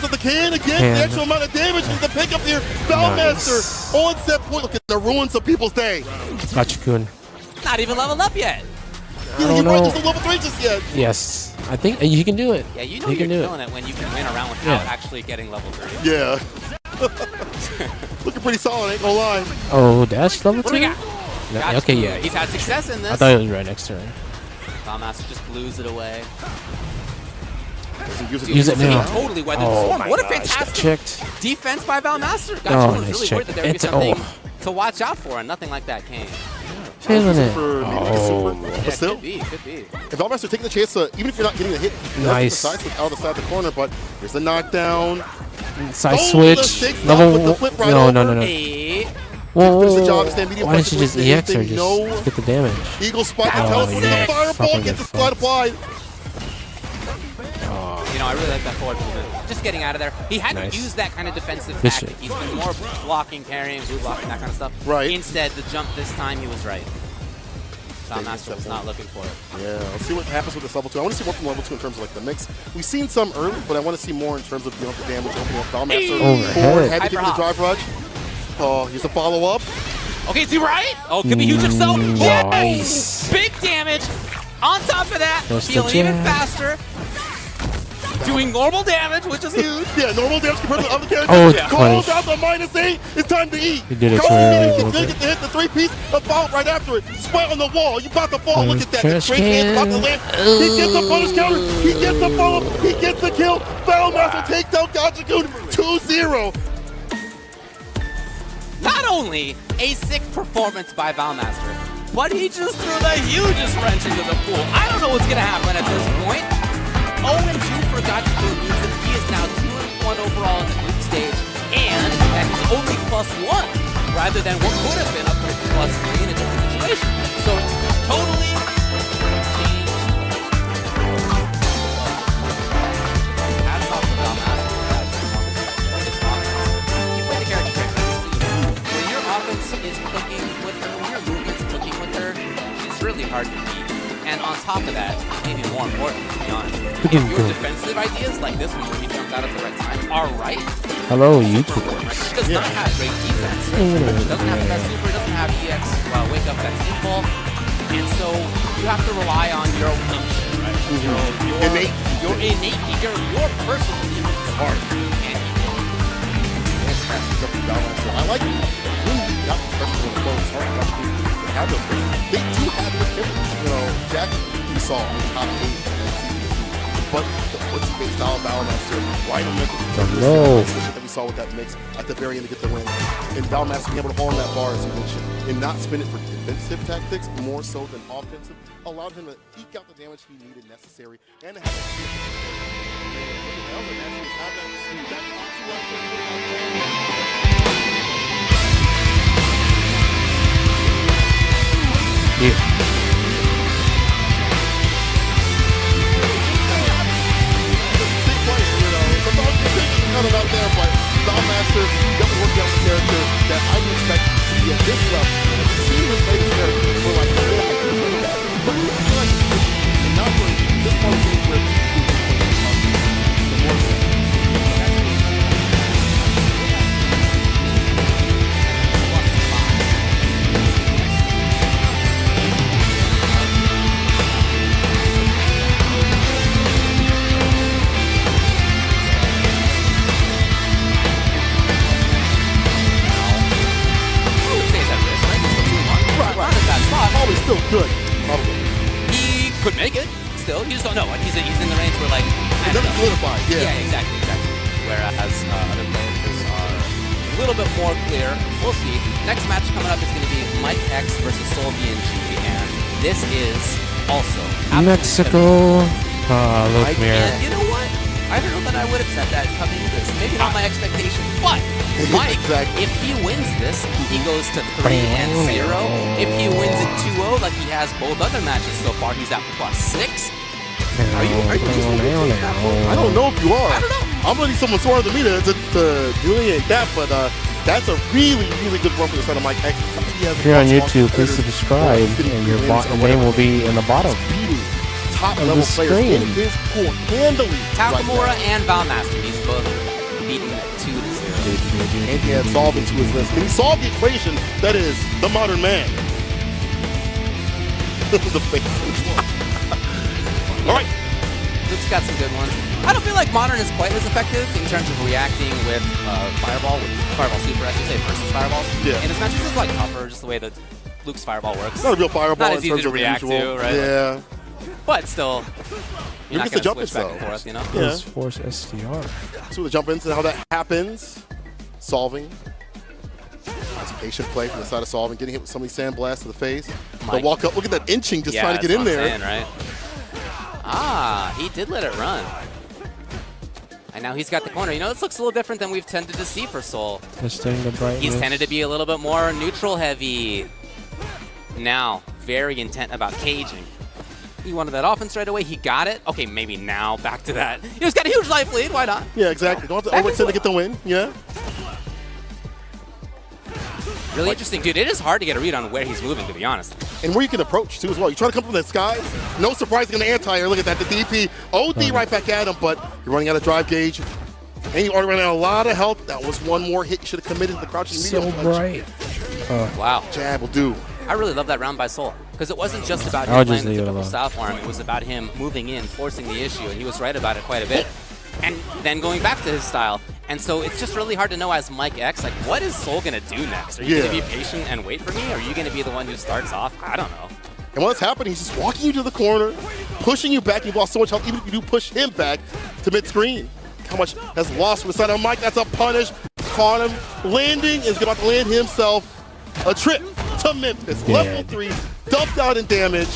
But the can again, the actual amount of damage with the pickup here. Foul Master on set point. Look at the ruins of people's day. Gotcha-kun. Not even leveled up yet. Yeah, you're right, there's no level 3 just yet. Yes. I think he can do it. Yeah, you know he you're can do killing it when you can win a round without actually getting level 3. Yeah. Looking pretty solid, ain't gonna lie. Oh, dash level 2? What do we got? No, Gotcha. okay, yeah. He's had success in this. I thought it was right next to her. Foul Master just blues it away. Use it now. Totally weathered the Oh storm. my What a gosh, fantastic checked. defense by Foul Master. Gotcha. Oh, I was nice really check. worried that there would be It's- something to watch out for, and nothing like that came. Feeling it. For maybe like a super, Yeah, but still. could be. If Foul Master taking the chance to, even if you're not getting the hit, Nice. out of the side of the corner, but here's the knockdown. Side Oh, the switch. six Level with the flip right no, over. no, no, no. Hey. Whoa, Finish the whoa, job, whoa. stand medium Why didn't you just flexible, EX or just no- get the damage? Eagle spike, Oh, teleporting yeah. the fireball, Fucking gets the good slide fuck. applied. You know, I really like that forward movement. Just getting out of there. He hadn't Nice. used that kind of defensive Efficient. tactic. He's been more blocking, parrying, blue blocking, that kind of stuff. Right. Instead, the jump this time, he was right. Foul Master was not looking for it. Yeah, let's see what happens with this level 2. I want to see more from level 2 in terms of like the mix. We've seen some early, but I want to see more in terms of the damage opening up Foul Master. Overhead. Forward, heavy Hyper the drive rush. Oh, here's a follow-up. Okay, is he right? Oh, could be huge if so. Nice. Yes! Big damage. On top of that, There's the healing even jab. faster. Doing normal damage, which is huge. Yeah, normal damage compared to the other characters. Oh, Yeah. punish. Calls out the -8. It's time to eat. He did it Cody too early, did a little get the hit, the 3-piece, a foul right after it. Sweat on the wall. You about to fall. Look at that. The Trash straight hands about to can. land. He gets the punish counter. He gets the follow. He gets the kill. Foul Master takes down Gotcha-kun 2-0. Not only a sick performance by Foul Master, but he just threw the hugest wrench into the pool. I don't know what's going to happen at this point. 0-2 for Gotcha-kun means that he is now 2-1 overall in the group stage, and that he's only +1 rather than what could have been up to +3 in a different situation. So totally changed. Hats off to Foul Master for that performance. It's awesome. He played the character great. When your offense is clicking with her, when your movement's clicking with her, she's really hard to beat. And on top of that, maybe more important, to be honest, if your defensive ideas like this one where he jumped out at the right time are right, Hello, she YouTubers. does not have great defense. She doesn't have the best super, doesn't have EX wake up that's in-ball. And so you have to rely on your own shit, right? Your innate, your personal defense. Hard. And I like it. Not especially when the flow is hard. They have those things. They do have good hitters. You know, Jack, we saw in the top 8 in season 2. But the what's-his-face style of Foul Master, right on that we saw with that mix at the very end to get the win. And Foul Master being able to hold on that bar, as you mentioned, and not spin it for defensive tactics more so than offensive, allowed him to eke out the damage he needed necessary and to have Yeah. out there, but Foul Master definitely worked out the character that I would expect to be at this level. And we've seen him play this character for like, but not for this part of the where the more always still good, probably. he could make it still. You just don't know. Like he's in the range where like I It don't doesn't know. solidify, yeah. Yeah, exactly. Whereas other players are a little bit more clear. We'll see. Next match coming up is going to be Mike X versus Soul BNG, and this is also Mexico. Look, and mirror. you know what? I I don't know that I would have said that coming into this. Maybe not my expectation, but Mike, if he wins this, he goes to 3-0. If he wins it 2-0, like he has both other matches so far, he's at +6. Are you I don't know if you are. I don't know. I'm gonna need someone smarter than me to delineate that, but that's a really, really good run for the son of Mike X. If you're on YouTube, please subscribe, and your name will be in the bottom top of level the players in screen. this pool handily. Takamura and Valmaster, these both beaten 2-0. And he had solved into his list. And he solved the equation that is the modern man. The face. All right. Luke's got some good ones. I don't feel like Modern is quite as effective in terms of reacting with Fireball Super, I should say, versus Fireballs. Yeah. And this match is like tougher, just the way that Luke's Fireball works. Not a real Fireball Not in as easy terms to of react usual. to, right? Yeah. But still, you're not gets going the to jump switch back ins, and though. forth, you know? Yeah. Let's force SDR. So the jump ins and how that happens. Solving. Nice patient play from the side of Solving. Getting hit with so many sandblasts to the face. The Mike. walk up. Look at that inching just Yeah, trying to get in that's there. what I'm saying, right? Ah, he did let it run. And now he's got the corner. You know, this looks a little different than we've tended to see for Soul. Testing the brightness. He's tended to be a little bit more neutral heavy. Now, very intent about caging. He wanted that offense right away. He got it. Okay, maybe now back to that. He's got a huge life lead. Why not? Yeah, exactly. Don't have to overextend to get the win. Yeah. Really interesting, dude. It is hard to get a read on where he's moving, to be honest. And where you can approach, too, as well. You try to come from the skies. No surprise, going to anti-air. Look at that. The DP. OD right back at him, but you're running out of drive gauge. And you already ran out a lot of health. That was one more hit. You should have committed to the crouching medium punch. bright. Wow. Jab will do. I really love that round by Soul. Because it wasn't just about I'll him just playing the leave it typical alone. style for him. It was about him moving in, forcing the issue, and he was right about it quite a bit. And then going back to his style. And so it's just really hard to know as Mike X, like, what is Soul going to do next? Are you going to be patient and wait for me? Or are you going to be the one who starts off? I don't know. And what's happening, he's just walking you to the corner, pushing you back. You've lost so much health, even if you do push him back to mid-screen. How much has lost from the side of Mike? That's a punish. Caught him. Landing is about to land himself a trip to Memphis. Yeah. Level 3, dumped out in damage.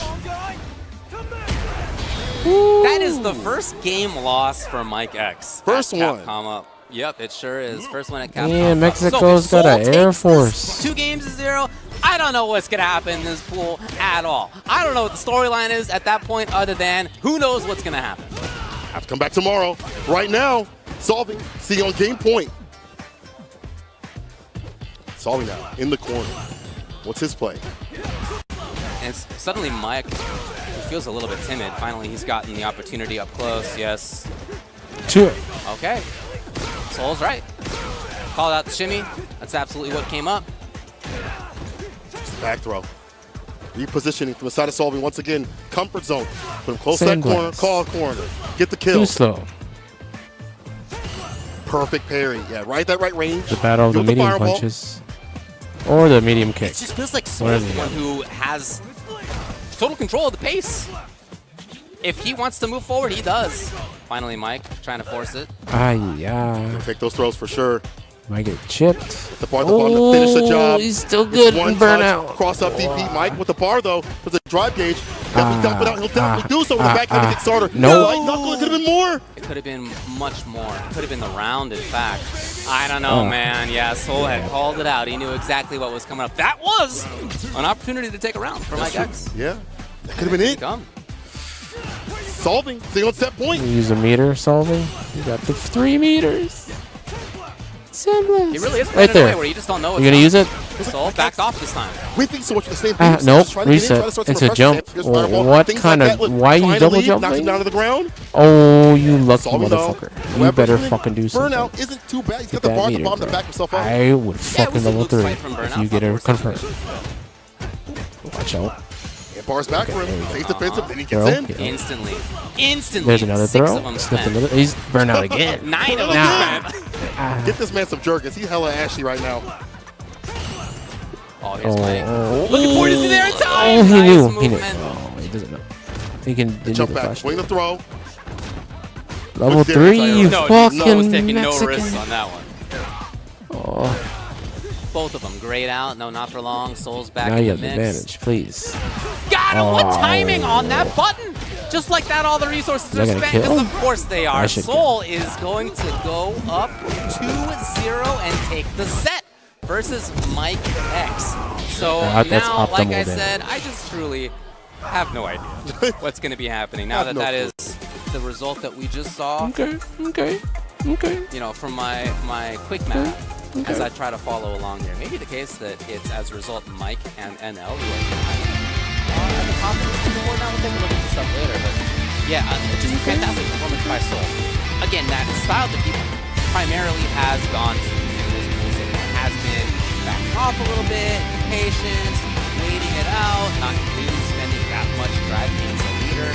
That is the first game loss for Mike X. First at one. CapCom up. Yep, it sure is. First one at CapCom. Yeah, up. Mexico's So if got an Soul Air takes Force. this 2-0, I don't know what's going to happen in this pool at all. I don't know what the storyline is at that point other than who knows what's going to happen. Have to come back tomorrow. Right now, Solving, see on game point. Solving now, in the corner. What's his play? And it's suddenly Mike feels a little bit timid. Finally, he's gotten the opportunity up close. Yes. Two. Okay. Soul's right. Called out the shimmy. That's absolutely what came up. Back throw. Repositioning from the side of Solving once again. Comfort zone. Put him close to that corner. Call corner. Get the kill. Too slow. Perfect parry. Yeah, right at that right range. The battle of the With medium fireball. punches. Or the medium kick. It just feels like Soul's the one who has total control of the pace. If he wants to move forward, he does. Finally, Mike trying to force it. Yeah. Take those throws for sure. Might get chipped. The bar at the bottom to finish the job. He's still good One in burnout. touch, cross up DP. Mike with the bar though. There's a drive gauge. Definitely dump it out. He'll definitely do so with the backhand to get starter. No. Light knuckle. It could have been more. It could have been much more. It could have been the round, in fact. I don't know, man. Yeah, Soul had called it out. He knew exactly what was coming up. That was an opportunity to take a round for Mike X. Yeah, that could have been it. Come. Solving. Stay on set point. Use a meter Solving. You got the 3 meters. Sandblast. He really is right playing it there. away where you just don't know what's You gonna use it? Soul backed off this time. We think so much of the same thing. Nope. Trying to get in, trying to Reset. start some It's a refresher jump. step. Here's fireball, What things kind like of? that. Look, Why you trying to double leave, jumping? knocks him down to the ground. Oh, you lucky Solving though. motherfucker. You better fucking do something. Burnout isn't too bad. He's got Get the that bar at the meter, bottom to bro. back himself up. I would Yeah, it fucking was a level Luke's 3 fight from if Burnout, you get her not forced. confirmed. Watch out. And bars back for him. Stays defensive, then he Throw. gets in. Yeah. Instantly. Instantly. There's another 6 throw. of them Sniffed spent. another. He's burned out again. 9 of them Nah. spent. Get this man some jerkins. He's hella ashy right now. Oh, here's Mike. Oh, Looking forward to see there in time. Oh, he Nice knew. He knew. movement. Oh, he doesn't know. He can do Jump the back, flash. swing the throw. Level Look there, 3, Tyler. you No, fucking no one's taking no Mexican. risks on that one. Oh, Both of them grayed out. No, not for long. Soul's back now in you the have the mix. advantage, please. Got him! What Oh. timing on that button? Just like that, all the resources are They're gonna spent, kill? because of course they are. I should Soul is going to go up 2-0 and take the set versus Mike X. So That's now, like I optimal then. said, I just truly have no idea what's going to be happening now that that is the result that we just saw. Okay. You know, from my quick math, as I try to follow along here. Maybe the case that it's as a result Mike and NL who are at the top of the board. Now we'll take a look at this stuff later, but yeah, just fantastic performance by Soul. Again, that style that he primarily has gone to in this music has been backing off a little bit, patience, waiting it out, not really spending that much drive against a leader,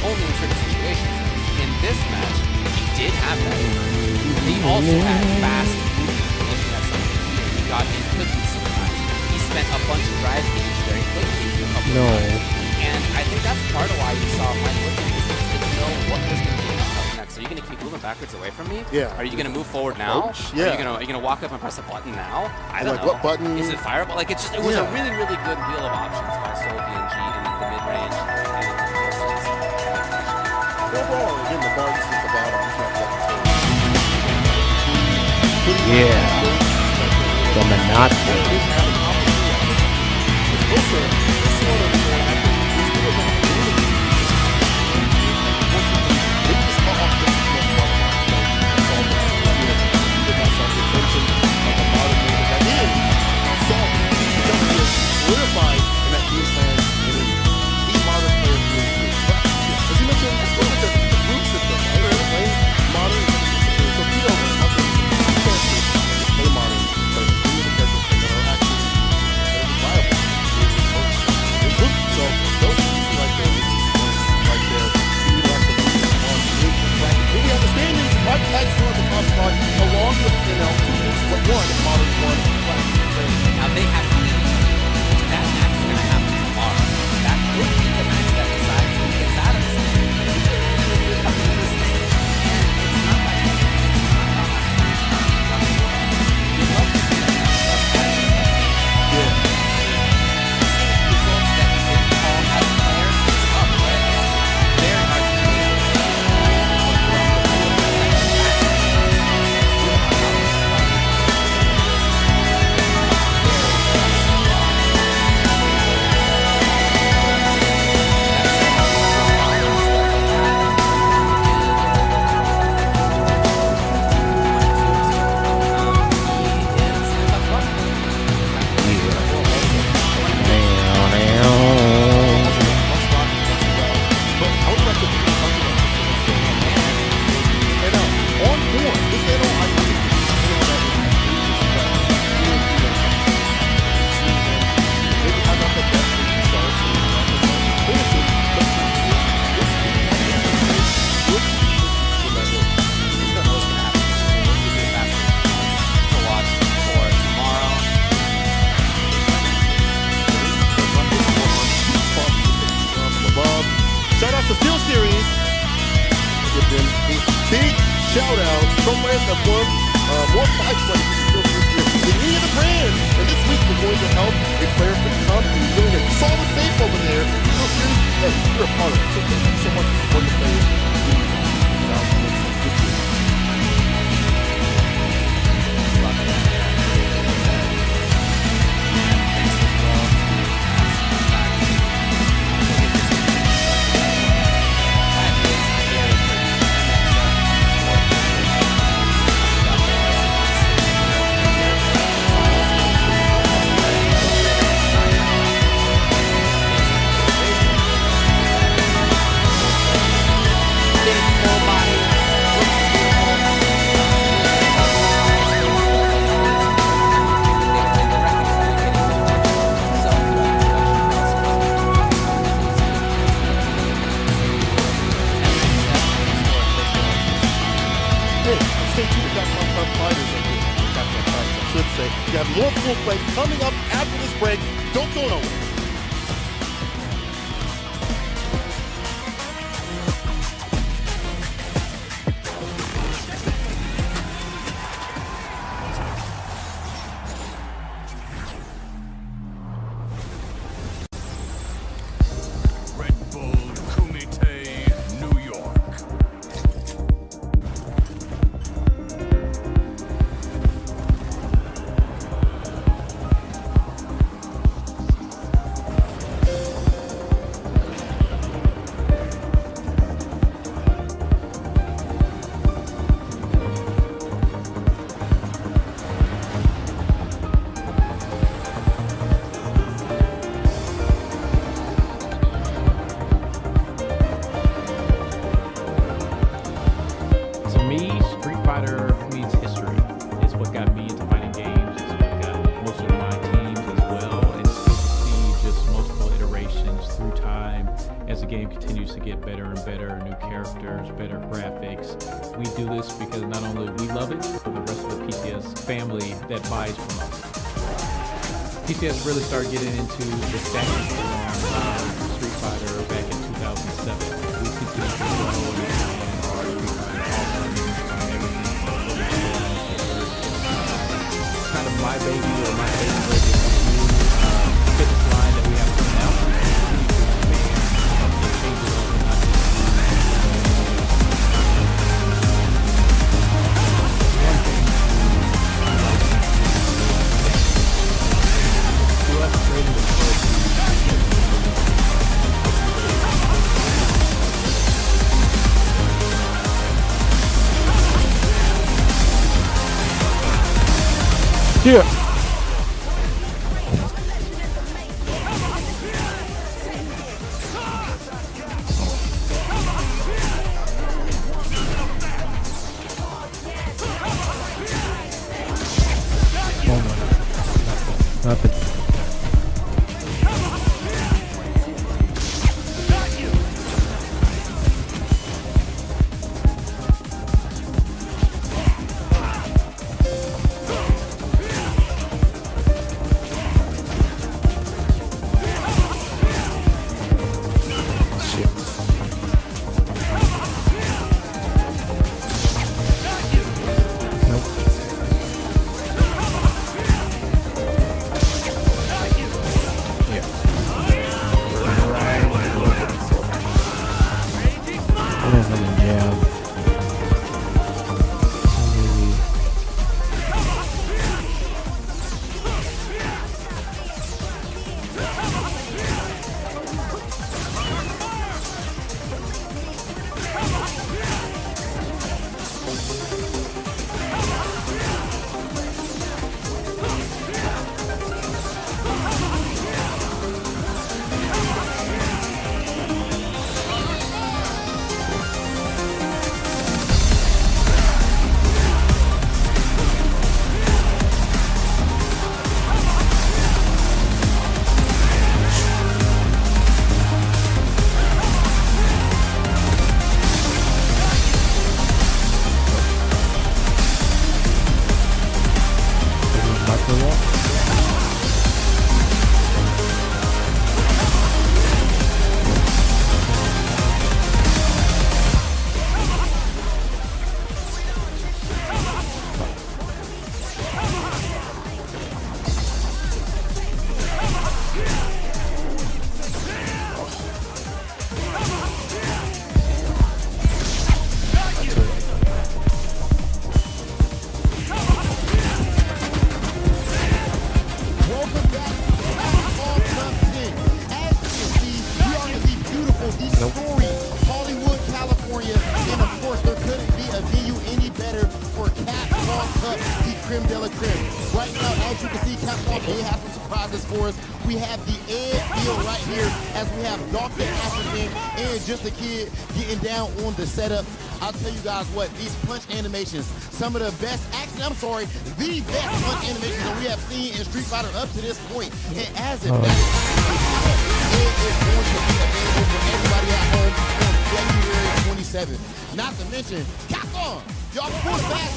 only in certain situations. In this match, he did have that. He also had fast movement. Looking at something here, he got in quickly sometimes. He spent a bunch of drive gauge very quickly a couple of times. And I think that's part of why you saw Mike looking at this. He didn't know what was going to be up next. Are you going to keep moving backwards away from me? Yeah. Are you going to move forward now? Yeah. Are you gonna walk up and press a button now? I don't Like, know. what button? Is it fireball? Like, it was a really, really good wheel of options by Soul VNG in the mid-range. Overall, again, the bar just at the bottom. Yeah. The monopoly. Along with but one modern one classic. Now they have that match is going to happen tomorrow. That could be the match that decides who gets out of this thing. And it's not that easy. You'd love to see that kind of stuff. Yeah. Seeing results that you didn't call as a player is tough, right? It's very hard to do. Showdown, some brands have won more prize money this year than any of the brands. And this week we're going to help a player become and doing a solid safe over there. Still Series, hey, you're a part of it. So thank you so much for supporting the players. You have more full play coming up after this break. Don't go nowhere. Red Bull Kumite colors, better graphics. We do this because not only we love it, but the rest of the PCS family that buys from us. PCS really started getting into the stacking on Street Fighter back in 2007. We continued to grow and expand our Street Fighter offerings on everything from kind of my baby or my favorite fitness line that we have coming out. Yeah. Nothing. creme de la creme. Right now, as you can see, CapCom may have some surprises for us. We have the Ed deal right here as we have Dr. African and Just a Kid getting down on the setup. I'll tell you guys what, these punch animations, some of the best, actually, I'm sorry, the best punch animations that we have seen in Street Fighter up to this point. And as it is, it is going to be available for everybody at home on February 27th. Not to mention, CapCom, y'all pulled it back.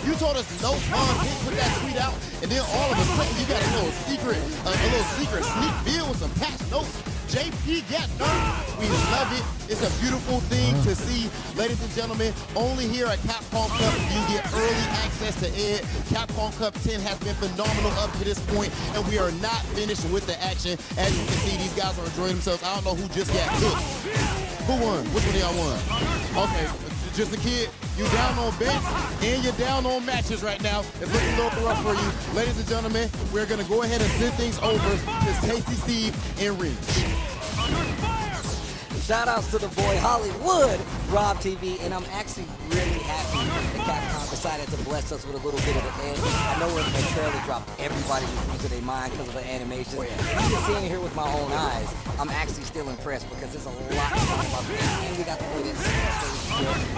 You told us no fun, didn't put that tweet out, and then all of a sudden you got a little secret sneak deal with some patch notes. JP got done. We love it. It's a beautiful thing to see. Ladies and gentlemen, only here at CapCom Cup you get early access to Ed. CapCom Cup 10 has been phenomenal up to this point, and we are not finished with the action. As you can see, these guys are enjoying themselves. I don't know who just got cooked. Who won? Which one of y'all won? Okay, Just a Kid. You down on bets and you're down on matches right now. It's looking a little rough for you. Ladies and gentlemen, we're going to go ahead and send things over to Tasty Steve and Ring. Shout outs to the boy Hollywood, Rob TV, and I'm actually really happy that Capcom decided to bless us with a little bit of the end. I know when the trailer dropped, everybody was losing their mind because of the animation. And even seeing it here with my own eyes, I'm actually still impressed because there's a lot to talk about. And we got to play this.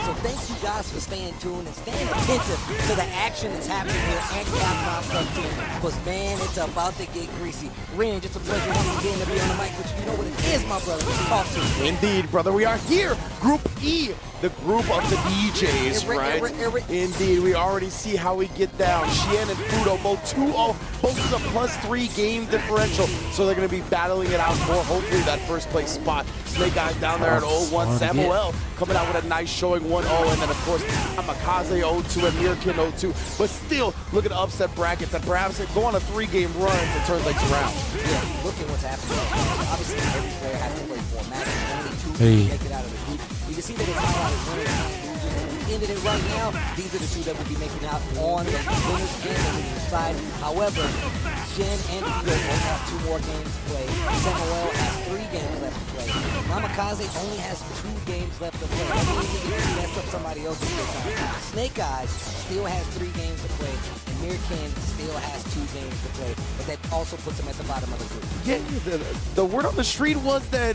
So thank you guys for staying tuned and staying attentive to the action that's happening here at Capcom Cup 10. Because man, it's about to get greasy. Ren, just a pleasure once again to be on the mic, but you know what it is, my brother. Talk to you. Indeed, brother. We are here. Group E, the group of the DJs, right? Indeed, we already see how we get down. Xian and Fudo both 2-0, both with a +3 game differential, so they're going to be battling it out for hopefully that first place spot. Snake Eyes down there at 0-1. Samuel coming out with a nice showing 1-0, and then of course Kamikaze 0-2 and Mirkin 0-2. But still, look at the upset brackets, and perhaps go on a 3-game run to turn things around. Yeah, look at what's happening. Obviously, every player has to play 4 matches. Only 2 make it out of the group. You can see that it's highlighted winners and losers. At the end of it right now, these are the 2 that will be making out on the winners and the losers side. However, Jen and Fudo both have 2 more games to play. Samuel has 3 games left to play. Kamikaze only has 2 games left to play. That means he can mess up somebody else's time. Snake Eyes still has 3 games to play. And Mirkin still has 2 games to play. But that also puts him at the bottom of the group. Yeah, the word on the street was that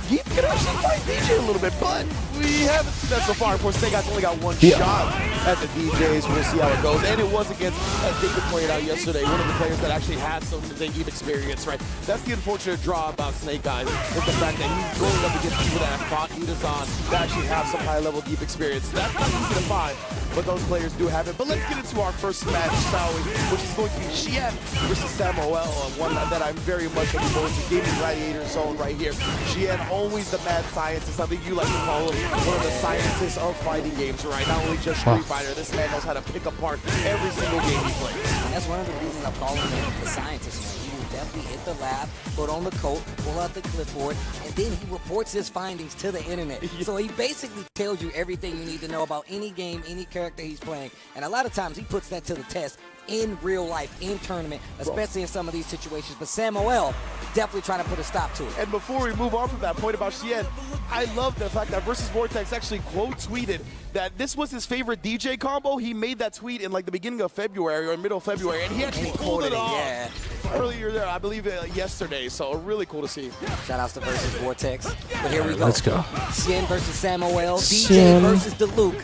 he could actually fight DJ a little bit, but we haven't seen that so far. Of course, Snake Eyes only got 1 shot at the DJs. We'll see how it goes. And it was against, as David pointed out yesterday, one of the players that actually has some Zangief experience, right? That's the unfortunate draw about Snake Eyes, is the fact that he's going up against people that have fought Azn that actually have some high-level deep experience. That's not easy to find, but those players do have it. But let's get into our first match, shall we? Which is going to be Xian versus Samuel, one that I'm very much looking forward to. Gaming Gladiator Zone right here. Xian, always the mad scientist. I think you like to call him one of the scientists of fighting games, right? Not only just Street Fighter. This man knows how to pick apart every single game he plays. And that's one of the reasons I'm calling him the scientist, man. He will definitely hit the lab, put on the coat, pull out the clipboard, and then he reports his findings to the internet. So he basically tells you everything you need to know about any game, any character he's playing. And a lot of times he puts that to the test in real life, in tournament, especially in some of these situations. But Samuel definitely trying to put a stop to it. And before we move on from that point about Xian, I love the fact that Versus Vortex actually quote tweeted that this was his favorite DJ combo. He made that tweet in like the beginning of February or middle of February, and he actually pulled it off earlier there, I believe yesterday. So really cool to see. Shout outs to Versus Vortex. But here we go. Let's go. Xian versus Samuel. DJ versus DeLuke.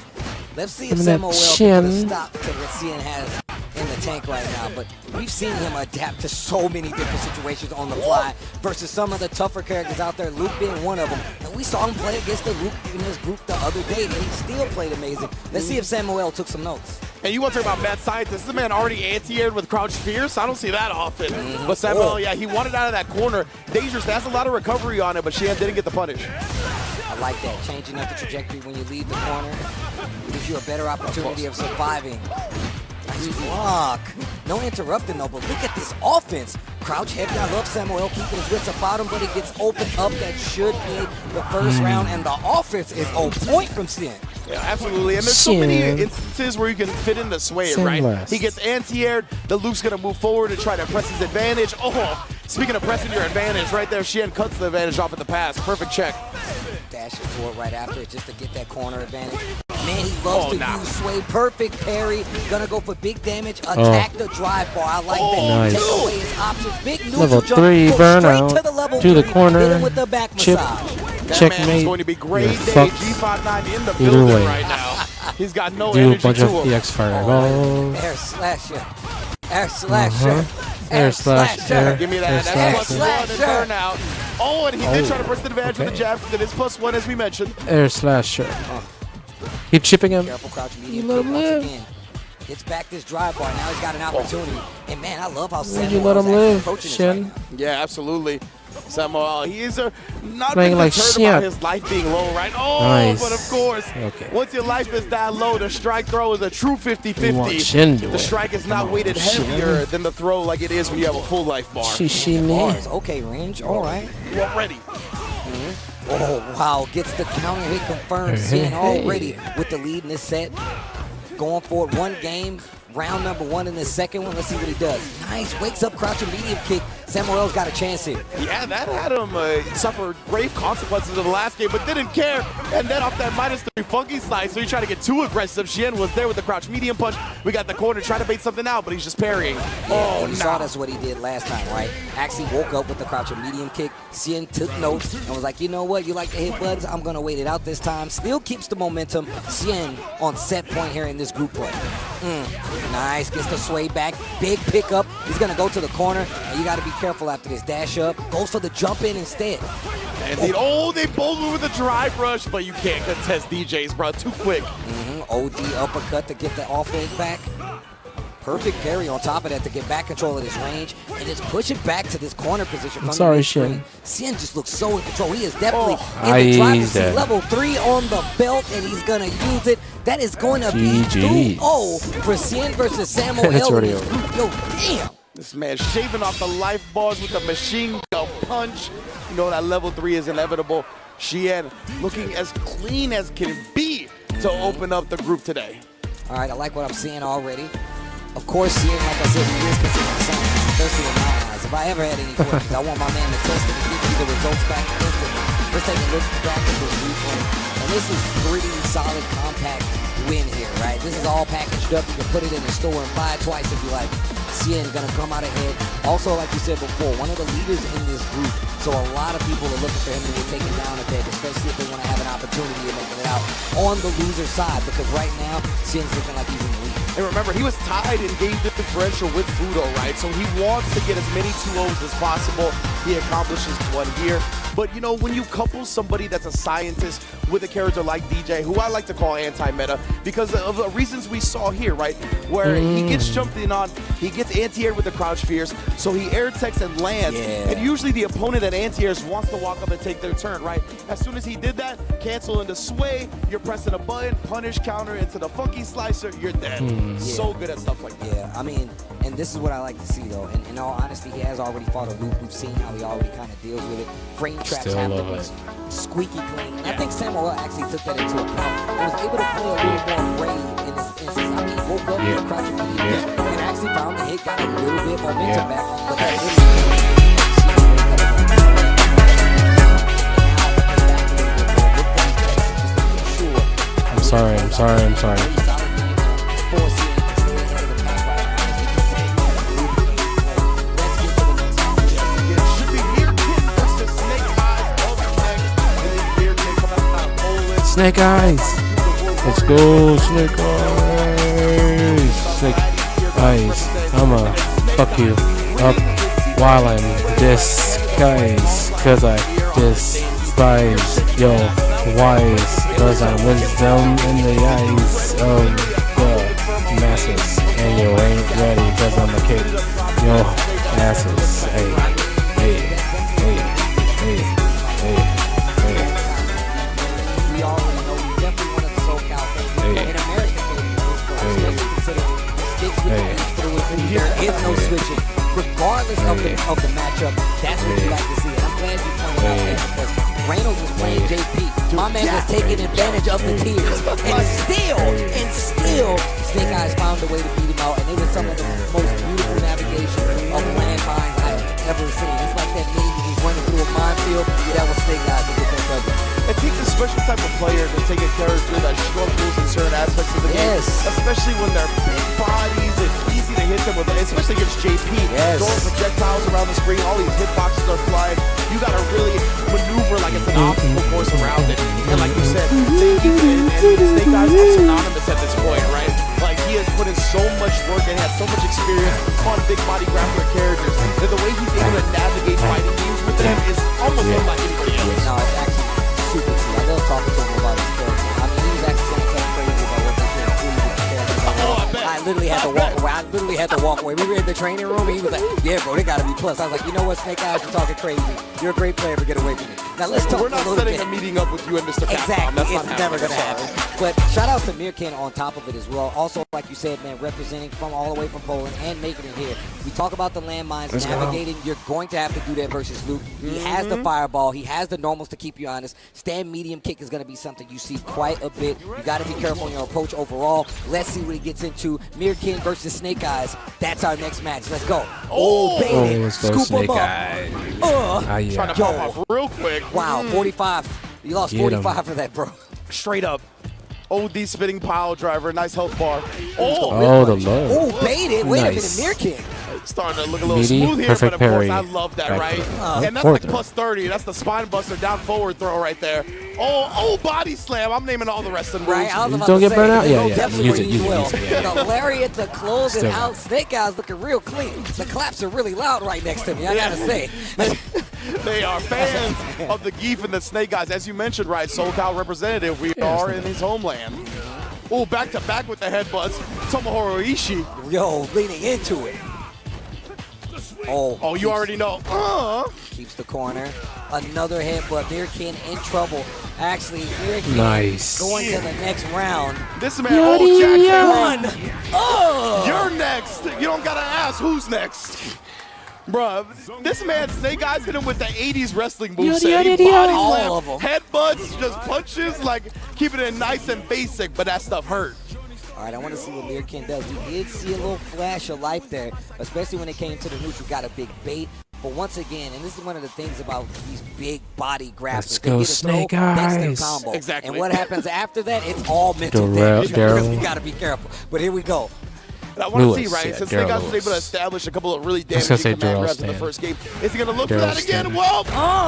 Let's see if Samuel can put a stop to what Xian has in the tank right now. But we've seen him adapt to so many different situations on the fly versus some of the tougher characters out there, Luke being one of them. And we saw him play against the Luke in his group the other day, and he still played amazing. Let's see if Samuel took some notes. And you want to talk about mad scientist. This man already anti-aired with Crouch Fierce. I don't see that often. But Samuel, yeah, he wanted out of that corner. Dangerous. That's a lot of recovery on it, but Xian didn't get the punish. I like that. Changing up the trajectory when you leave the corner gives you a better opportunity of surviving. Nice block. No interrupting though, but look at this offense. Crouch heavy. I love Samuel keeping his wits about him, but it gets opened up. That should be the first round, and the offense is on point from Xian. Yeah, absolutely. And there's so many instances where you can fit in the sway, right? He gets anti-aired. The Luke's going to move forward and try to press his advantage. Oh, speaking of pressing your advantage, right there, Xian cuts the advantage off at the pass. Perfect check. Dashing forward right after it just to get that corner advantage. Man, he loves to use sway. Perfect parry. Gonna go for big damage. Attack the drive bar. I like that. Nice. Take away his options. Big neutral level jump. 3 burnout to the level to the 3. corner. Hit him with the back Chip. massage. Checkmate. Going to be great day. G59 in the building right now. He's got no energy do a bunch to of him. EX fireballs. Air slasher. Air slasher. Air slasher. Give me that. That's +1 and burnout. Oh, and he did try to press the advantage with the jab because it is +1 as we mentioned. Air slasher. Keep chipping him. Careful, Crouch medium. You let him live. Again. Gets back this drive bar. Now he's got an opportunity. And man, I love how Would you let him live, Shin? Right, yeah, absolutely. Samuel, he is not playing been like concerned about his life being low, right? Oh, nice. But of course, once your life is that low, the strike throw is a true 50-50. The strike is not weighted heavier than the throw like it is when you have a full life bar. Okay, range. All right. You already. Oh, wow. Gets the counter hit confirmed. Xian already with the lead in this set. Going for it. One game. Round number 1 in the second one. Let's see what he does. Nice. Wakes up, crouching medium kick. Samuel's got a chance here. Yeah, that had him suffer grave consequences in the last game, but didn't care. And then off that -3 funky slide, so he tried to get too aggressive. Xian was there with the crouch medium punch. We got the corner trying to bait something out, but he's just parrying. Yeah, you saw that's what he did last time, right? Actually woke up with the crouching medium kick. Xian took notes and was like, you know what? You like to hit buttons? I'm going to wait it out this time. Still keeps the momentum. Xian on set point here in this group play. Nice, gets the sway back, big pickup. He's gonna go to the corner, and you gotta be careful after this. Dash up, goes for the jump in instead. And they both move with a drive rush, but you can't contest DJs, bro. Too quick. OD uppercut to get the offense back. Perfect parry on top of that to get back control of this range and just push it back to this corner position. I'm sorry, Shin. Cien just looks so in control. He is definitely in the driver's seat. Level 3 on the belt, and he's going to use it. That is going to be 2-0 for Cien versus Samuel L. Yo, damn. This man shaving off the life bars with a machine gun punch. You know that level 3 is inevitable. Cien looking as clean as can be to open up the group today. All right, I like what I'm seeing already. Of course, Cien, like I said, he is considered something, especially in my eyes. If I ever had any questions, I want my man to test it and give you the results back instantly. Let's take a look back at this replay. And this is pretty solid, compact win here, right? This is all packaged up. You can put it in the store and buy it twice if you like. Cien gonna come out ahead. Also, like you said before, one of the leaders in this group. So a lot of people are looking for him to get taken down a bit, especially if they want to have an opportunity of making it out on the loser side. Because right now, Cien's looking like he's in the lead. And remember, he was tied in game differential with Fudo, right? So he wants to get as many 2-0s as possible. He accomplishes one here. But, you know, when you couple somebody that's a scientist with a character like DJ, who I like to call anti-meta, because of the reasons we saw here, right? Where he gets jumped in on, he gets anti-air with the crouch fierce, so he air techs and lands. And usually the opponent that anti-airs wants to walk up and take their turn, right? As soon as he did that, cancel into sway, you're pressing a button, punish counter into the funky slicer, you're dead. So good at stuff like that. Yeah, I mean, and this is what I like to see, though. And in all honesty, he has already fought a loop. We've seen how he already kind of deals with it. Frame traps have to be squeaky clean. And I think Samuel actually took that into account and was able to play a little more rain in this instance. I mean, he woke up with a crouching and actually found the hit, got a little bit momentum back. But I'm sorry. Snake Eyes! Let's go, Snake Eyes! Snake Eyes. I'ma fuck you up while I'm disguised. Cause I despise your wise. Cause I'm wisdom in the eyes of the masses. And you ain't ready cause I'm a kid. Your asses. Hey, hey, hey, hey, hey. There is no switching, regardless of the matchup. That's what you like to see. And I'm glad you pointed out that because Reynolds was playing JP. My man was taking advantage of the tears. And still, Snake Eyes found a way to beat him out. And it was some of the most beautiful navigation of landmines I've ever seen. It's like that meme he's running through a minefield. That was Snake Eyes to get that cover. It takes a special type of player to take a character that struggles in certain aspects of the game, especially when they're big bodies and easy to hit them with, especially against JP. Throwing projectiles around the screen, all these hitboxes are flying. You gotta really maneuver like it's an obstacle course around it. And like you said, Snake Eyes are synonymous at this point, right? Like he has put in so much work and has so much experience on big body grappler characters that the way he's able to navigate fighting games with them is almost unlike anybody else. No, it's actually super cool. I love talking to him about his character. I mean, he was actually saying something crazy about what they can do with the character. I literally had to walk away. I literally had to walk away. We were in the training room, and he was like, yeah, bro, they got to be plus. I was like, you know what, Snake Eyes, you're talking crazy. You're a great player, but get away from me. Now, let's talk We're not a little setting bit. a meeting up with you and Mr. CapCom. Exactly. That's it's not never going to happen. But shout out to Mirkin on top of it as well. Also, like you said, man, representing from all the way from Poland and making it here. We talk about the landmines, navigating. You're going to have to do that versus Luke. He has the fireball. He has the normals to keep you honest. Stand medium kick is going to be something you see quite a bit. You got to be careful in your approach overall. Let's see what he gets into. Mirkin versus Snake Eyes. That's our next match. Let's go. Oh, baby. Let's go, Scoop him up. Trying to pop off real quick. Wow, 45. You lost 45 for that, bro. Straight up. OD spinning pile driver. Nice health bar. Oh, the low. Oh, baited. Wait a minute, Nice. Mirkin. Starting to look a little Meaty, smooth here, perfect but of course, parry. I love that, Back right? throw. And that's Forward like throw. +30. That's the spine buster down forward throw right there. Oh, body slam. I'm naming all the rest of the moves. Right, I was about Don't to get say, burnt out? they Yeah, go yeah. definitely Use where it, you use it, will. use it, yeah. The lariat to close it Still. out. Snake Eyes looking real clean. The claps are really loud right next to me, I gotta say. They are fans of the Geef and the Snake Eyes. As you mentioned, right, SoCal representative, we are in his homeland. Oh, back to back with the headbutts. Tomohiro Ishii. Yo, leaning into it. Oh, you already know. Keeps the corner. Another headbutt. Mirkin in trouble. Actually, Mirkin Nice. going to the next round. This man, Jack Cameron. Oh! You're next. You don't gotta ask who's next. Bruh, this man, Snake Eyes hit him with the 80s wrestling moveset. He body All slam, of 'em. headbutts, just punches, like keeping it nice and basic, but that stuff hurt. All right, I want to see what Mirkin does. We did see a little flash of life there, especially when it came to the neutral. Got a big bait. But once again, and this is one of the things about these big body graphics. Let's go, Snake That's their Eyes. combo. Exactly. And what happens after that, it's all mental Darrell- damage. Because Darrell. you got to be careful. But here we go. And I want to Lewis, see, right, yeah, since Darrell Snake Eyes was able to Lewis. establish a couple of really I was gonna damaging say command Darrell grabs in the Stan. first game, is he going to look Darrell for that again? Stan. Well,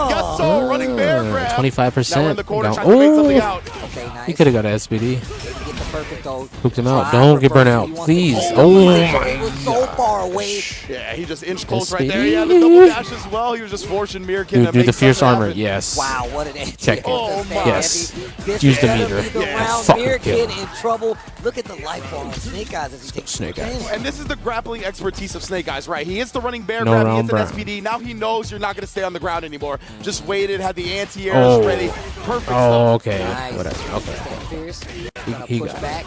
yes, so running bear grab. 25%. Now we're in the corner Down. trying to make something Ooh. out. Okay, nice. He could have got an SBD. Didn't get the perfect though. Hooked him out. Try Don't get burnt reversal. out, He wants please. to- Oh It my was so far away. Yeah, he just inched close right SBD. there. He had the double dash as well. He was just forcing Mirkin to Dude, make the fierce something armor. happen. Yes. Wow, what an anti. Check it. Oh my. Yes. This Use the is meter. gonna be the Yeah. round. Fucking Mirkin kill. in trouble. Look at the life bar on Snake Eyes as he takes Snake the Eyes. game. And this is the grappling expertise of Snake Eyes, right? He hits the running bear No grab, he round hits an brown. SPD. Now he knows you're not going to stay on the ground anymore. Just waited, had the anti-airs Oh. ready. Perfect Oh, stuff. okay. Nice. Whatever. Okay. Stand fierce. Gonna he push got it. back.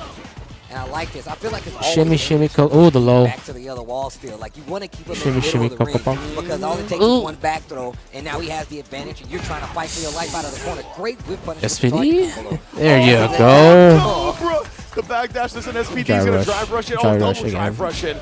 And I like this. I feel like it's always Shimmy, shimmy, dangerous oh, the low. back to the other wall still. Like you want to keep him Shimmy, in the shimmy, middle of the co- ring co- because all it takes Ooh. is one back throw, and now he has the advantage, and you're trying to fight for your life out of the corner. Great whip punish. SPD? There Oh, you look at go. that. Cobra. The backdash, this an SPD. He's Drive going to rush. drive rush it. Oh, Drive double rush again. drive rush it.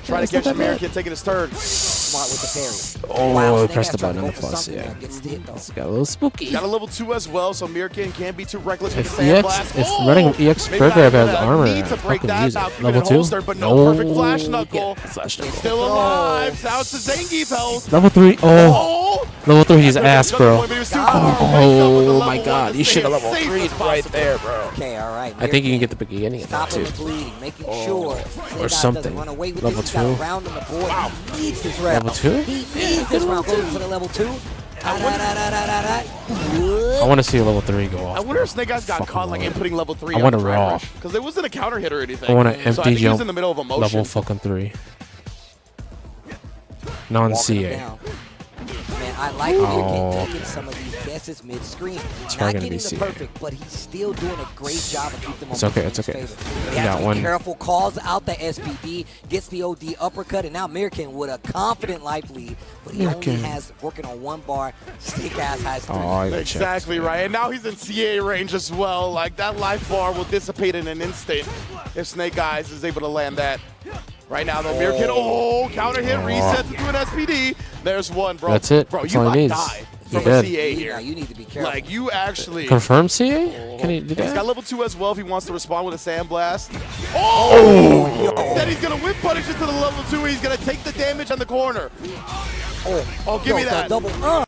Trying to catch American taking his turn. Smart with the parry. Oh, Snake press Eyes the trying button to on go the for plus, something yeah. that gets hit, though. It's got a little spooky. Got a level 2 as well, so Mirkin can't be too reckless with If the sand EX, blast. if Oh! running EX Maybe Fair not Grab even has a armor, need to break fucking that use out. it. Keep it Level in 2? holster, but no perfect flash Yeah, knuckle. flash knuckle. Still alive. Sounds to Zangief's health. Level 3. Oh, Oh! level 3 is ass, Another bro. one, but he was too far away. Up with the Oh level my one god, to you stay should have as level safe 3 as right possible. there, bro. Okay, all right. I think you can Mirkin get the beginning of that stopping too. the bleeding, making sure Snake Eyes something. doesn't run away with Level this. He's got a 2? round on the board. He needs this round. Level 2? He needs this round. Goes to the level 2. I want to see a level 3 go off. I wonder if Snake Eyes got Fucking caught like Lord. inputting level 3 I on want a Drive raw. Rush. Because it wasn't a counter hit or anything. I want an So I empty think he was jump. in the middle of a motion. Level fucking 3. Walking Non-CA. down. Man, I like Mirkin taking some of these guesses mid-screen. Not probably gonna getting be the CA. perfect, but he's still doing a great job of keeping them It's okay, it's okay. He You has got to be one. careful, calls out the SBD, gets the OD uppercut, and now Mirkin with a confident life lead, but he only Mirkin. has working on one bar. Snake Eyes has 3. Oh, I got Exactly right. And now he's in CA range as well. Like that life bar will dissipate in an instant if Snake Eyes is able to land that. Right now, though, Mirkin, counter hit, resets into an SPD. There's one, bro. That's it. Bro, That's you all might he needs. die You're from a dead. CA Now here. you need to be careful. Like, you actually... Confirm CA? Can he do He's got that? level 2 as well if he wants to respond with a sandblast. Oh! Then he's going to whip punish it to the level 2. He's going to take the damage on the corner. Oh, give me the that. double, the double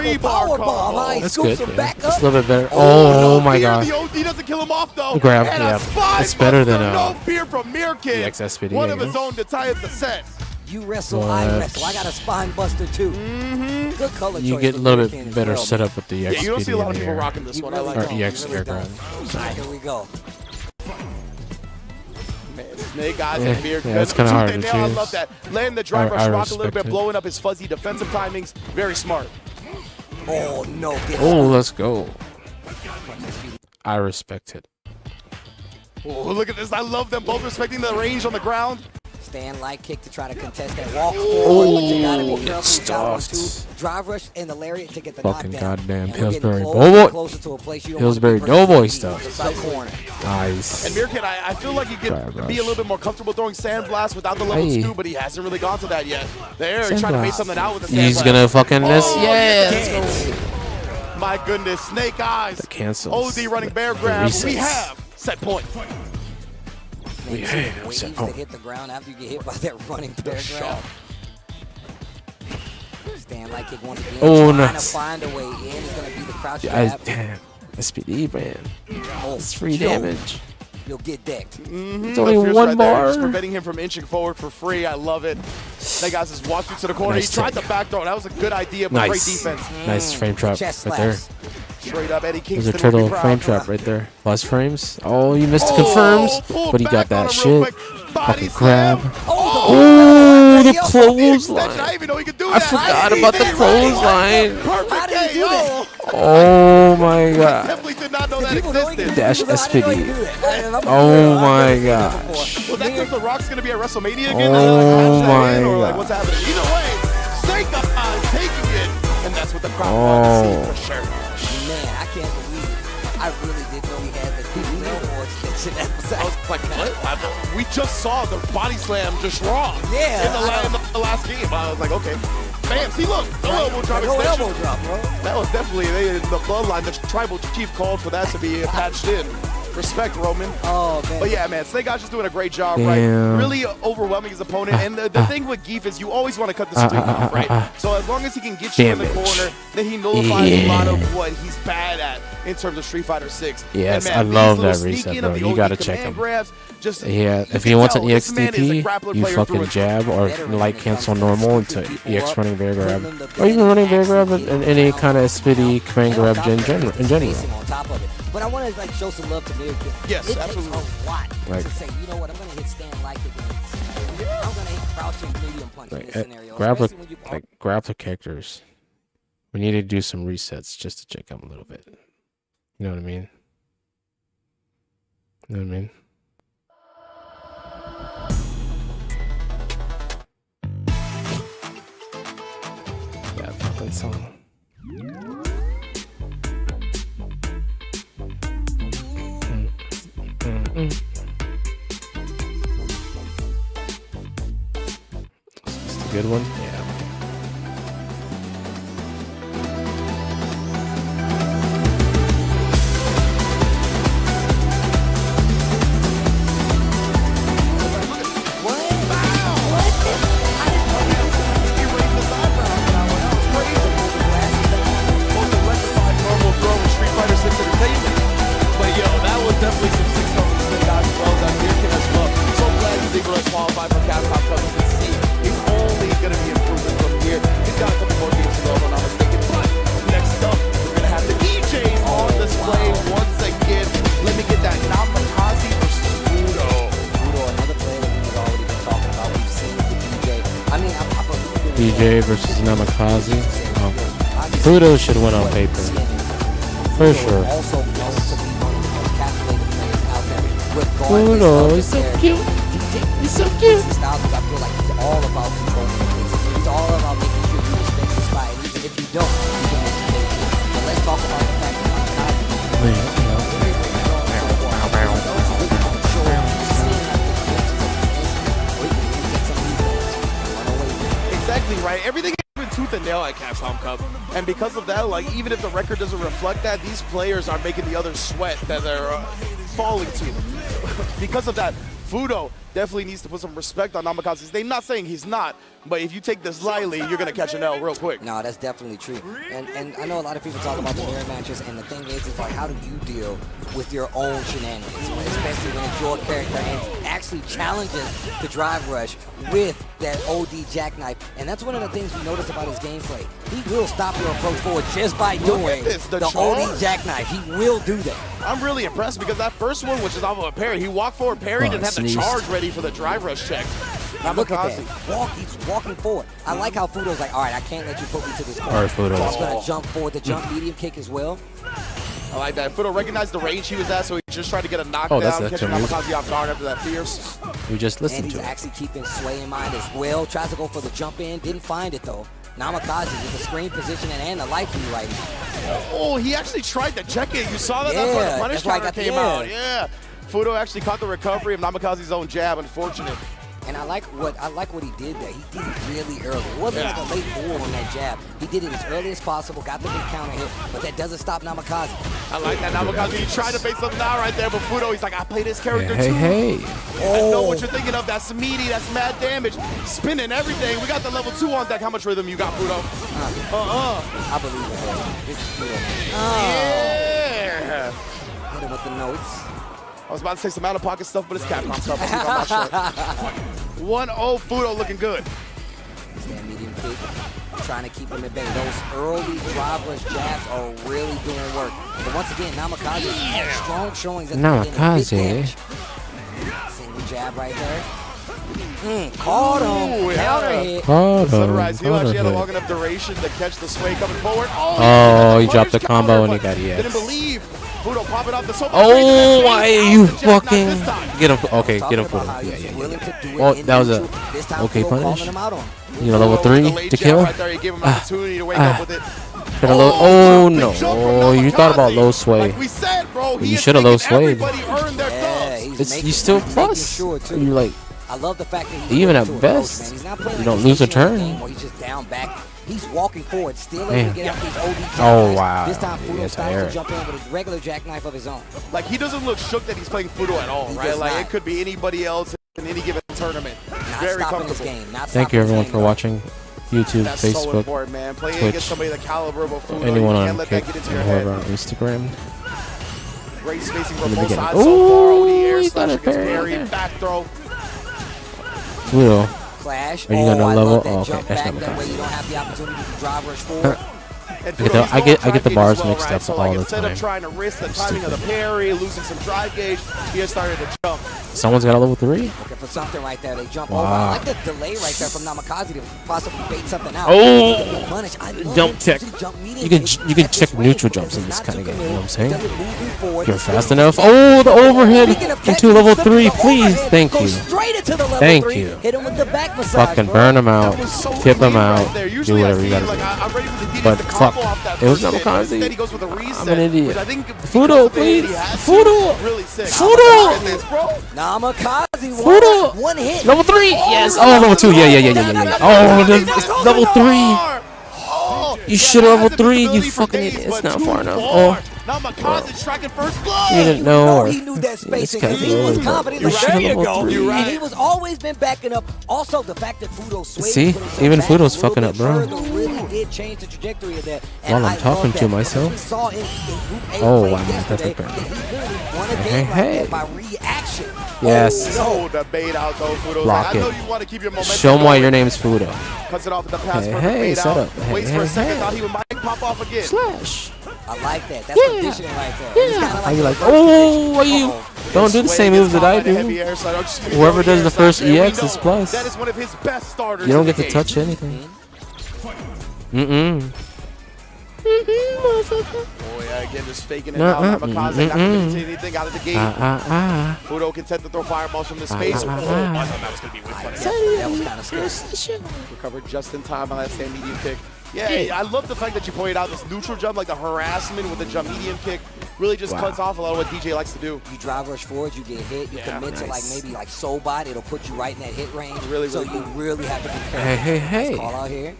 3-bar power combo. bomb. How he That's scoops good. him Yeah. back That's up. a little bit better. No Oh my fear, god. The OD doesn't kill him off, though. Grab, and yeah. a spine It's better than buster. a No fear from Mirkin. EX SPD, One of yeah. his own to tie up the set. You wrestle, I What? wrestle. I got a spine buster too. Good color You choice get a for little Mirkin bit as better well, setup with the Yeah, EX you don't see a lot of in people the air. rocking this You one. really I like Or that. don't. EX You really air don't. grind. All right, here we go. Man, Snake Eyes Yeah, and Mirkin. yeah, it's kinda hard to I choose. love that. Laying the drive I rush rock a little respect bit, it. blowing up his fuzzy defensive timings. Very smart. Oh no! Oh, let's go. I respect it. Oh, look at this. I love them both respecting the range on the ground. Stand light kick to try to contest that walk forward, but you gotta be careful. You got one stuffed. too. Drive rush and the lariat to get the Fucking knockdown. goddamn And we're getting Pillsbury closer and Doughboy. closer to a place you don't Pillsbury want to be versus Doughboy the stuff. side corner. Nice. And Mirkin, I feel like he Drive could rush. be a little bit more comfortable throwing sandblast without the level Hey. 2, but he hasn't really gone to that yet. There, he's trying to make Sandblast. something out with the He's sandblast. gonna fucking miss. Oh, Yeah. yes. My goodness, Snake Eyes. The cancels. OD running bear The grab. We resets. have set point. Man, you see the waves that hit the ground after you get hit by that running paragraph. Stand like it once again. Oh, trying nice. to find a way in. It's going to be the crouch grab. Damn. SPD, man. Oh, It's free yo. damage. You'll get decked. It's only one bar. Just preventing him from inching forward for free. I love it. That guy's just walked into the corner. Nice He tried take. the back throw. That was a good idea, but great defense. Nice frame trap Chest right there. slaps. Straight up, Eddie There's a Kingston. turtle frame trap right there. Plus frames. Oh, you missed the confirms, pulled but he got back on that him real shit. quick. Body Fucking grab. slam. Oh, the I clothesline. didn't even know he could do I that. forgot about the clothesline. Perfect. How did he do that? Oh my god. Definitely did not know that People know he existed. can Dash do that. I didn't know he SPD. could do that. And I'm Oh good. I've my never seen that gosh. before. Was that because The Rock's going to be at WrestleMania again? Oh Like, my or like God. what's happening? Either way, Snake is taking it, and that's what the crowd wanted to see for sure. Man, I can't believe it. I really didn't know he had the people elbow extension. I was like, what? We just saw the body slam just raw. Yeah, In the last game. I was like, okay. Bam, see, look, no elbow drop No extension. elbow drop, bro. That was definitely the bloodline. The tribal chief called for that to be patched in. Respect, Roman. Oh, man. But yeah, man, Snake Eyes just doing a great job, Damn. right? Really overwhelming his opponent. And the thing with Geef is you always want to cut the streak off, right? So as long as he can get you in the Damage. corner, then he nullifies a lot of what he's bad at in terms of Street Fighter 6. Yes, and, man, I love these that little reset, sneak in bro. of the You OD gotta check command him. grabs, just, Yeah, you if he can wants an tell this man is a EXDP, grappler you player fucking through and jab or Veteran like when it cancel comes to normal into scooping people EX up, running bear grab. putting them to Or even bed, running bear grab actually and hitting any them kind of down. SPD command And on grab top in of that, general. the In general. spacing on top of it. But I want to like show some love to Mir. Yes, it absolutely. takes a lot Right. to say, you know what, I'm going to hit stand like it. I'm going to hit crouching medium punch in Like, this scenario. grappler, especially when you like grappler characters, we need to do some resets just to check them a little bit. You know what I mean? You know what I mean? That fucking song. Is this a good one? Yeah. Most electrified normal throw in Street Fighter 6 Entertainment. But yo, that was definitely some 6 numbers Snake Eyes as well done. Here can as well. So glad he's able to qualify for CapCom Cup. You can see he's only going to be improving from here. He's got a couple more games to go, if I'm not mistaken. But next up, we're going to have the DJs on display once again. Let me get that Namikaze versus Fudo. Fudo, another player that we've already been talking about. We've seen it with DJ. I mean, I believe DJ versus Namikaze. Oh. Fudo should win on paper. For sure. Also known to be one of the most calculated players out there. With Goin, Fudo with is so subject cute. matter. He's so cute. Styles, I feel like he's all about controlling things. He's all about making sure you respect the spot. And even if you don't, you can make the case. But let's talk about the fact that Exactly right. Everything has been tooth and nail at CapCom Cup. And because of that, like, even if the record doesn't reflect that, these players are making the others sweat that they're falling to. Because of that, Fudo definitely needs to put some respect on Namikaze's name. Not saying he's not, but if you take this lightly, you're going to catch an L real quick. No, that's definitely true. And I know a lot of people talk about the mirror matches, and the thing is, it's like, how do you deal with your own shenanigans, especially when it's your character and actually challenges the drive rush with that OD jackknife. And that's one of the things we notice about his gameplay. He will stop your approach forward just by doing the OD jackknife. He will do that. I'm really impressed because that first one, which is off of a parry, he walked forward, parried, and had the charge ready for the drive rush check. Look at that. He's walking forward. I like how Fudo's like, all right, I can't let you put me to this corner. All right, Fudo. So I'm going to jump forward, the jump medium kick as well. I like that. Fudo recognized the range he was at, so he just tried to get a knockdown, catching Namikaze off guard after that fierce. We just listened and to he's it. actually keeping Sway in mind as well. Tries to go for the jump in, didn't find it though. Namikaze with the screen position and the life view right here. Oh, he actually tried to check it. You saw that? Yeah, That's why the punish that's why I counter got came out. Yeah. Fudo actually caught the recovery of Namikaze's own jab. Unfortunate. And I like what he did there. He did it really early. It wasn't like a late forward on that jab. He did it as early as possible, got the big counter hit, but that doesn't stop Namikaze. I like that Namikaze. He tried to base something out right there, but Fudo, he's like, I play this character Hey, too. hey. I know what you're thinking of. That's meaty. That's mad damage. Spinning everything. We got the level 2 on deck. How much rhythm you got, Fudo? I believe it. This is Fudo. Yeah. Hit him with the notes. I was about to say some out-of-pocket stuff, but it's Capcom stuff. I'm not sure. 1-0 Fudo looking good. Stand medium kick. Trying to keep him at bay. Those early driverless jabs are really doing work. But once again, Namikaze has strong showings at the beginning. Single jab right there. Caught him. Counter hit. Sunrise Heel actually had a long enough duration to catch the sway coming forward. Oh, he dropped the combo and he got EX. Didn't believe Fudo popping off the soap. Oh, why are you fucking get him? Okay, get him for him. Yeah. Oh, that was a okay punish. You know, level 3 to kill. Right there, he gave him an opportunity to wake up with it. Oh no! Oh, you thought about low sway. Like we said, bro, you should have low swayed. You still plus. You're like. I love the fact that even at best, you don't lose a turn. He's just down back. He's walking forward, still able to get out these OD jackknives. Oh, wow. This time Fudo stops to jump in with a regular jackknife of his own. Like, he doesn't look shook that he's playing Fudo at all, right? Like, it could be anybody else in any given tournament. Very comfortable. Thank you, everyone, for watching. YouTube, That's Facebook, so important, man. Playing Twitch, against somebody the caliber of Fudo, anyone you on can't let that Kick, get into and your whoever head. on Instagram. Great spacing from both beginning. sides so far. OD air He got slash a against parry. parry, back throw. Fudo. Clash. Are you gonna level? Oh, okay, that's not that way you don't have the opportunity to drive rush forward. I get the bars mixed up all the instead time. of trying to risk the timing of the parry, losing some drive gauge, he has started to jump. Someone's got a level 3. Looking for something right there. They jump over. I like the delay right there from Namikaze to possibly bait something out. Oh! Punish. Jump check. You can check neutral jumps in this kind of game. You know what I'm saying? You're fast enough. Oh, the overhead into level 3, please. Thank you. Thank you. Hit him with the back massage. Fucking burn him out. Tip him out. Do whatever you gotta do. But fuck, it was Namikaze. I'm an idiot. Fudo, please. Fudo. Fudo. Namikaze. One hit. Level 3. Yes. Oh, level 2. Yeah. Oh, level 3. You should have level 3. You fucking idiot. It's not far enough. Oh. You didn't know. He knew that spacing and he was confident. Like, there you go. And he was always been backing up. Also, the fact that Fudo swayed. See, even Fudo's fucking up, bro. Really did change the trajectory of that. While I'm talking to myself. Oh, wow. That's a hey. By reaction. Yes. The bait out though, Fudo. Block I know you want to keep your momentum. Show him why your name's Fudo. Cuts it off at the pass. Hey, set up. Waits for a second. Thought he might pop off again. Slash. I like that. That's conditioning right there. Yeah. Are you like, oh, are you? Don't do the same moves that I do. Whoever does the first EX is plus. That is one of his best starters. You don't get to touch anything. Oh yeah, again just faking it out. Namikaze not committing to anything out of the gate. Fudo content to throw fireballs from the space. I thought that was gonna be way funny. That was kind of scary. Recovered just in time on that stand medium kick. Yeah, I love the fact that you pointed out this neutral jump, like the harassment with the jump medium kick, really just cuts off a lot of what DJ likes to do. You drive rush forward, you get hit, you commit to like maybe like soul bot, it'll put you right in that hit range. So you really have to be careful. Hey. Call out here.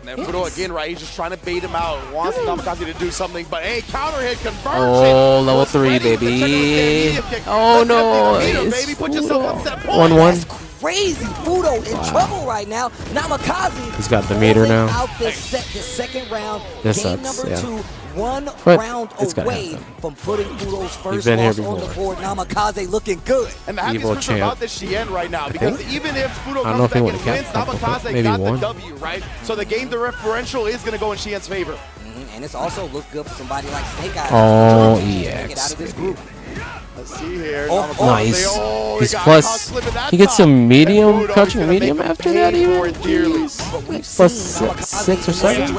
And then Fudo again, right? He's just trying to bait him out. Wants Namikaze to do something, but hey, counter hit conversion. Oh, level 3, baby. Oh no, baby, put yourself on set point. 1-1. Crazy. Fudo in trouble right now. Namikaze. He's got the meter now. Out this second round. This game sucks. number 2. One But round it's away from putting Fudo's first been here loss on the before. board. Namikaze looking good. And the happiest part about this Shien right now, because even if Fudo I don't know comes if he back and won wins, Namikaze maybe got one. the W, right? So the game differential is going to go in Shien's favor. And it's also looked good for somebody like Snake Eyes. Oh, Get out of this group. Let's see here. Nice. He's plus. He gets some medium, crouching medium after that even. Plus 6 or 7.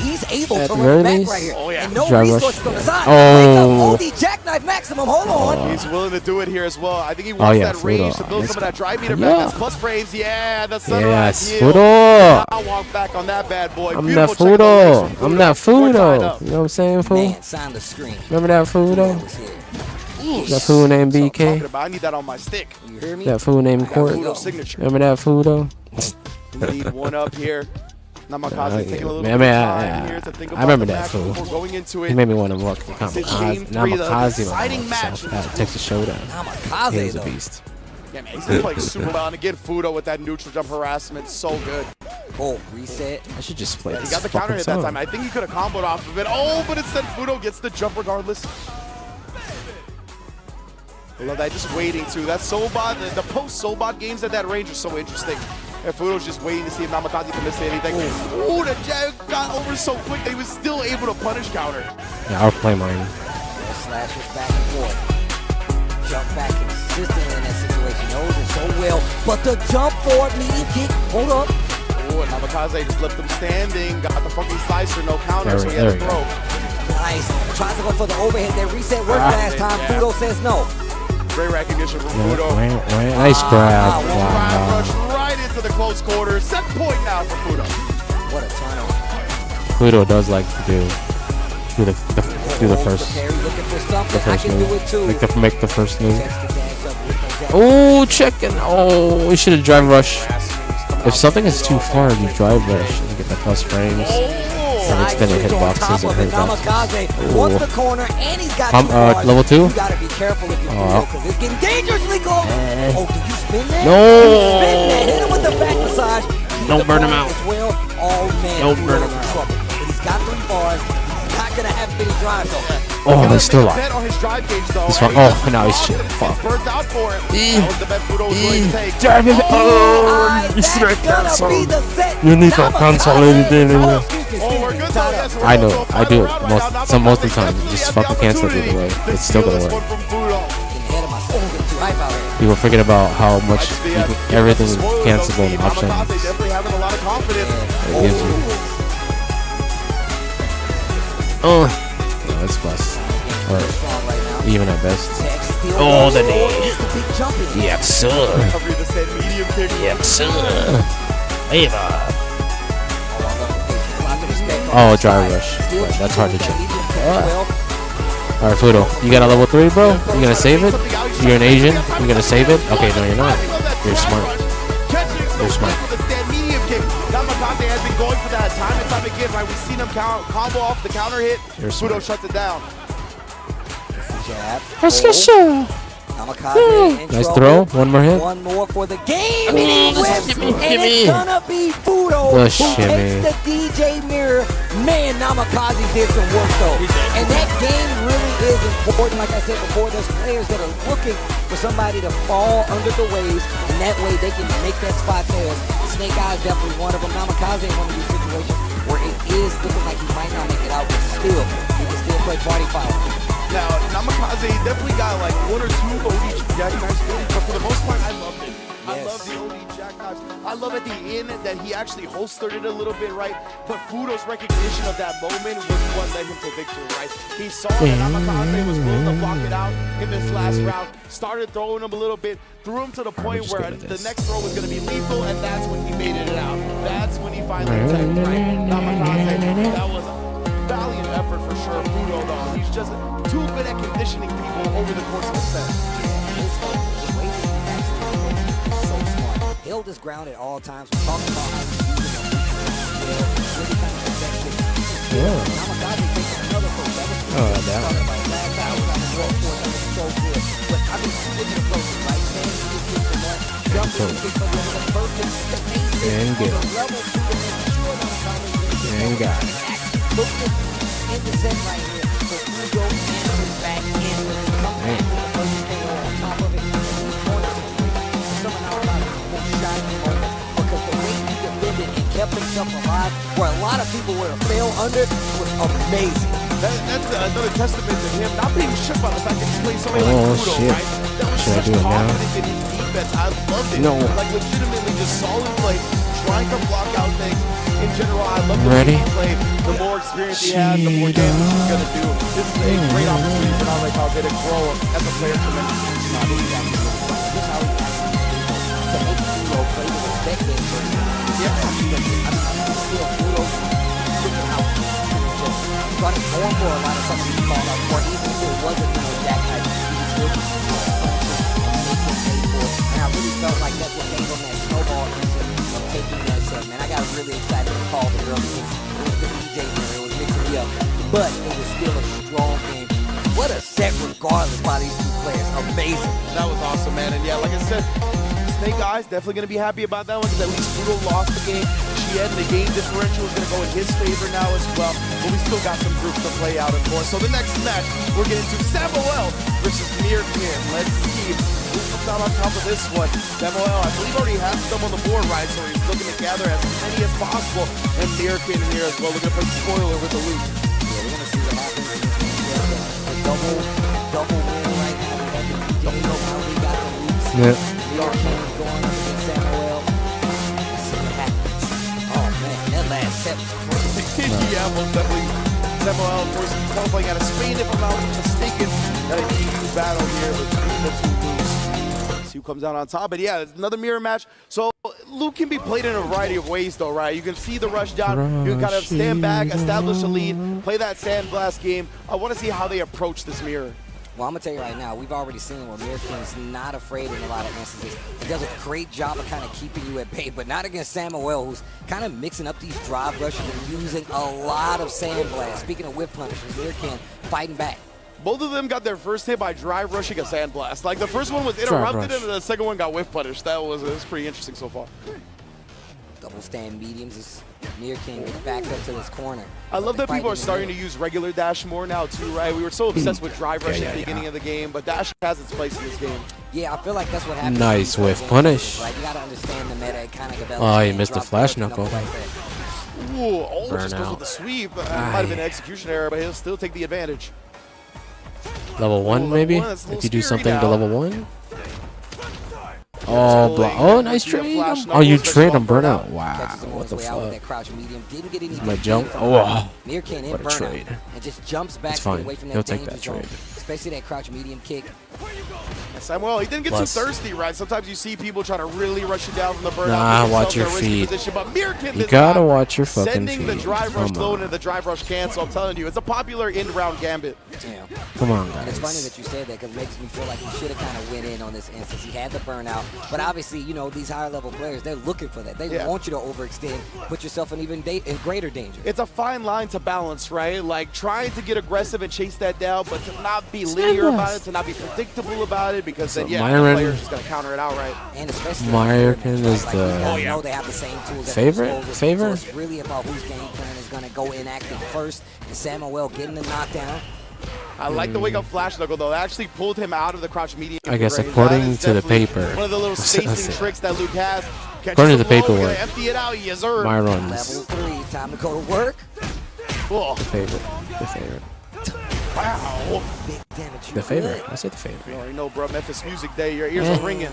He's able At to the very run back least. right here. Oh, yeah. And no Drive rush. resources on the side. Oh. OD jackknife maximum. Hold on. He's willing to do it here as well. I think he wants that range to build some of that drive meter back. That's plus frames. Yeah, the sunrise. Yes, Fudo. I'll walk back on that bad boy. I'm that Fudo. I'm that Fudo. You know what I'm saying, fool? Man, sign the screen. Remember that Fudo? That fool named That's what I'm BK. talking about. I need that on my stick. You hear me? That fool named Court. Fudo's signature. Remember that fool though? We need one up here. Namikaze taking a little Man, bit of time here to think I about remember the that match fool. before going into He it. made me want to walk the This is game Kamikaze. 3 of the Namikaze exciting on match. Texas Showdown. Namikaze, He was a though. beast. Yeah, man, he's been playing super well. And again, Fudo with that neutral jump harassment, so good. Oh, reset. I should just play Yeah, this he got the counter fucking hit that song. time. I think he could have comboed off of it. Oh, but instead Fudo gets the jump regardless. I love that, just waiting too. That Soulbot, the post-Soulbot games at that range are so interesting. And Fudo's just waiting to see if Namikaze can miss anything. Ooh, the jab got over so quick that he was still able to punish counter. Yeah, I'll play mine. Slashes back and forth. Jump back consistently in that situation. Knows it so well. But the jump forward medium kick. Hold up. Ooh, and Namikaze just left him standing. Got the fucking slicer, no counter, so he had There to we throw. Nice. Tries to go for the overhead. That reset worked last time. Yeah. Fudo says no. Great recognition from Fudo. Nice grab. Grab Wow. rush right into the close quarters. Set point now for Fudo. What a turnover. Fudo does like to do the first Perry looking for something. the first I can do it move. too. Make the first move. Checks the dash up with no dash. Oh, chicken. Oh, we should have drive rush. If something is too far, you drive rush and get the plus frames. And extended hitboxes and hurt boxes. Namikaze wants the corner and he's got level 2? You gotta be careful if you're because it's getting dangerously close. Oh, did you spin that? No. You spin that. Hit him with the back massage. Keep Don't the burn him corner out. As well. Oh man, Don't burn him Fudo's in out. trouble. But he's got 3 bars. He's not gonna have many drives though. Oh, he's still alive. Bet on his drive gauge, though, This and one. he Oh, just now he's lost shit. it and Fuck. gets burnt out for it. That was the bet Fudo was willing to take. Drive him. Oh, That's gonna be the set. You need to Namikaze- consolidate it. Oh, excuse me, Oh, we're good though. Yes, we're I good. know. So I do it final round right now. most of the Namikaze time. definitely Just has the fucking cancel it either way. opportunity It's still to gonna steal work. this one from Fudo. Ahead of myself. Getting too hype out here. People forget about how much everything is cancelable in options. Namikaze definitely having a lot of confidence. It gives you. Oh, no, it's plus. Or Strong right now. even at best. Text steal Oh, the goes. knee. It's the big jump in. Yes, sir. Recovery to stand medium kick. Yes, sir. Ava. Lots of respect on Oh, the dry side. rush. Still Right, that's hard to cheating check. with that medium kick as well. Alright, Fudo, you got a level 3, bro? You gonna save it? You're an Asian? You gonna save it? Okay, no, you're not. You're smart. You're smart. With a stand medium kick. Namikaze has been going for that time and time again, right? We've seen him combo off the counter hit. You're Fudo smart. shuts it down. Jab. Let's Oh. get show. Kamikaze in Nice trouble. throw. One more hit. One more for the game. And he whips. shimmy, And shimmy. it's gonna be Fudo The who shimmy. takes the DJ mirror. Man, Namikaze did some work though. And that game really is important. Like I said before, there's players that are looking for somebody to fall under the waves, and that way they can make that spot theirs. Snake Eye is definitely one of them. Namikaze in one of these situations where it is looking like he might not make it out, but still, he can still play party foul. Now, Namikaze definitely got like 1 or 2 OD jackknives, but for the most part, I loved it. I Yes. love the OD jackknives. I love at the end that he actually holstered it a little bit, right? But Fudo's recognition of that moment was what led him to victory, right? He saw that Namikaze was willing to block it out in this last round, started throwing him a little bit, threw him to the point just where good at the this. next throw was going to be lethal, and that's when he made it out. That's when he finally attacked, right? Namikaze, that was a valiant effort for sure. Fudo, though, he's just too good at conditioning people over the course of a set. Held his ground at all times. We're talking about how he's using a really kind of protected. Yeah. Namikaze taking another approach. That was Oh, that talking about last time we got to go for it. That was so good. But I mean, switching approaches, right? Standing to the kick from one, jumping to the kick from the other. The perfect spacing And on good. the level to the next. Sure, Namikaze is And got it. looking in the set right here. So Fudo answers back in. Come back with the first thing on top of it. He's going to some of Namikaze's most shining moments because the way he defended and kept himself alive, where a lot of people would have fell under, was amazing. That's another testament to him not being shook by the fact that he's playing somebody Oh, like Fudo, shit. right? That was Should I such do it now? confidence in his defense. I loved it. No. Like legitimately just solid play, trying to block out things. In general, I love the Ready? way he played. The more experience he has, the more damage he's going to do. This is a great opportunity for Adon Etc to grow as a player tremendously. Just how he actually to make Fudo play the respect game for him. Yeah. I mean, still Fudo looking out. Just running more for a lot of some of these call outs, or even if it wasn't, jackknife, he was still that was awesome, man. And yeah, like I said, Snake Eyes definitely going to be happy about that one because at least Fudo lost the game. Chien, the game differential is going to go in his favor now as well. But we still got some groups to play out, of course. So the next match, we're getting to Samuel versus Mirkin. Let's see who comes out on top of this one. Samuel, I believe, already has some on the board, right? So he's looking to gather as many as possible. And Mirkin in here as well. We're going to play spoiler with the loot. Yeah, we're going to see what happens. Double win right now. We have the DJ how we got the leads. Yep. Mirkin going up against Samuel. Let's see what happens. Oh, man, that last set was crazy. Yeah, most definitely. Samuel, of course, qualifying out of Spain, if I'm not mistaken. Got a huge battle here between the two groups. See who comes out on top. But yeah, it's another mirror match. So Luke can be played in a variety of ways, though, right? You can see the rush down. You can kind of stand back, establish a lead, play that sandblast game. I want to see how they approach this mirror. Well, I'm going to tell you right now, we've already seen where Mirkin's not afraid in a lot of instances. He does a great job of kind of keeping you at bay, but not against Samuel, who's kind of mixing up these drive rushes and using a lot of sandblast. Speaking of whip punishers, Mirkin fighting back. Both of them got their first hit by drive rushing a sandblast. Like the first one was interrupted and the second one got whiff punished. It was pretty interesting so far. Double stand mediums. Mirkin gets back up to this corner. I love that people are starting to use regular dash more now too, right? We were so obsessed with drive rushing at the beginning of the game, but dash has its place in this game. Yeah, I feel like that's what happens. Nice whiff punish. Like, you gotta understand the meta. It kind of develops. Oh, he missed the flash knuckle. Ooh, all just goes with the sweep. Might have been an execution error, but he'll still take the advantage. Level 1 maybe? If you do something to level 1? Oh, oh, nice trade. Oh, you trade him burnout. Wow, what the fuck? My jump. Oh, Mirkin in what a burnout trade. and just jumps back It's fine. away from He'll that take danger that zone. trade. Especially that crouch medium kick. Samuel, he didn't get Plus. too thirsty, right? Sometimes you see people trying to really rush you down from the burnout. Nah, put watch themselves your in a risky feet. position, but Mirkin You does gotta not. watch your fucking Sending the feet. drive rush Come throw on. into the drive rush cancel. I'm telling you, it's a popular end-round gambit. Yeah. Come on, And it's funny guys. that you said that because it makes me feel like he should have kind of went in on this instance. He had the burnout, but obviously, you know, these higher level players, they're looking for that. They want you to overextend, put yourself in even in greater danger. It's a fine line to balance, right? Like trying to get aggressive and chase that down, but to not be linear about it, to not be predictable about it, because then, yeah, the player's just going to counter it outright. And especially Mirkin is like, the know they have the same tools at favorite? their disposal. Favor? So it's really about whose game plan is going to go inactive first. And Samuel getting the knockdown. I like the wake up flash knuckle though. It actually pulled him out of the crouch medium. I guess range. according That is to the definitely paper. one of the little spacing tricks that Luke has. According to the paperwork. Empty it out, yes sir. My Level runs. 3, time to go to work. Oh, Favorite. The favorite. wow. Big damage. The favorite. I said the favorite. You already know, bro. Memphis Music Day. Your ears are ringing.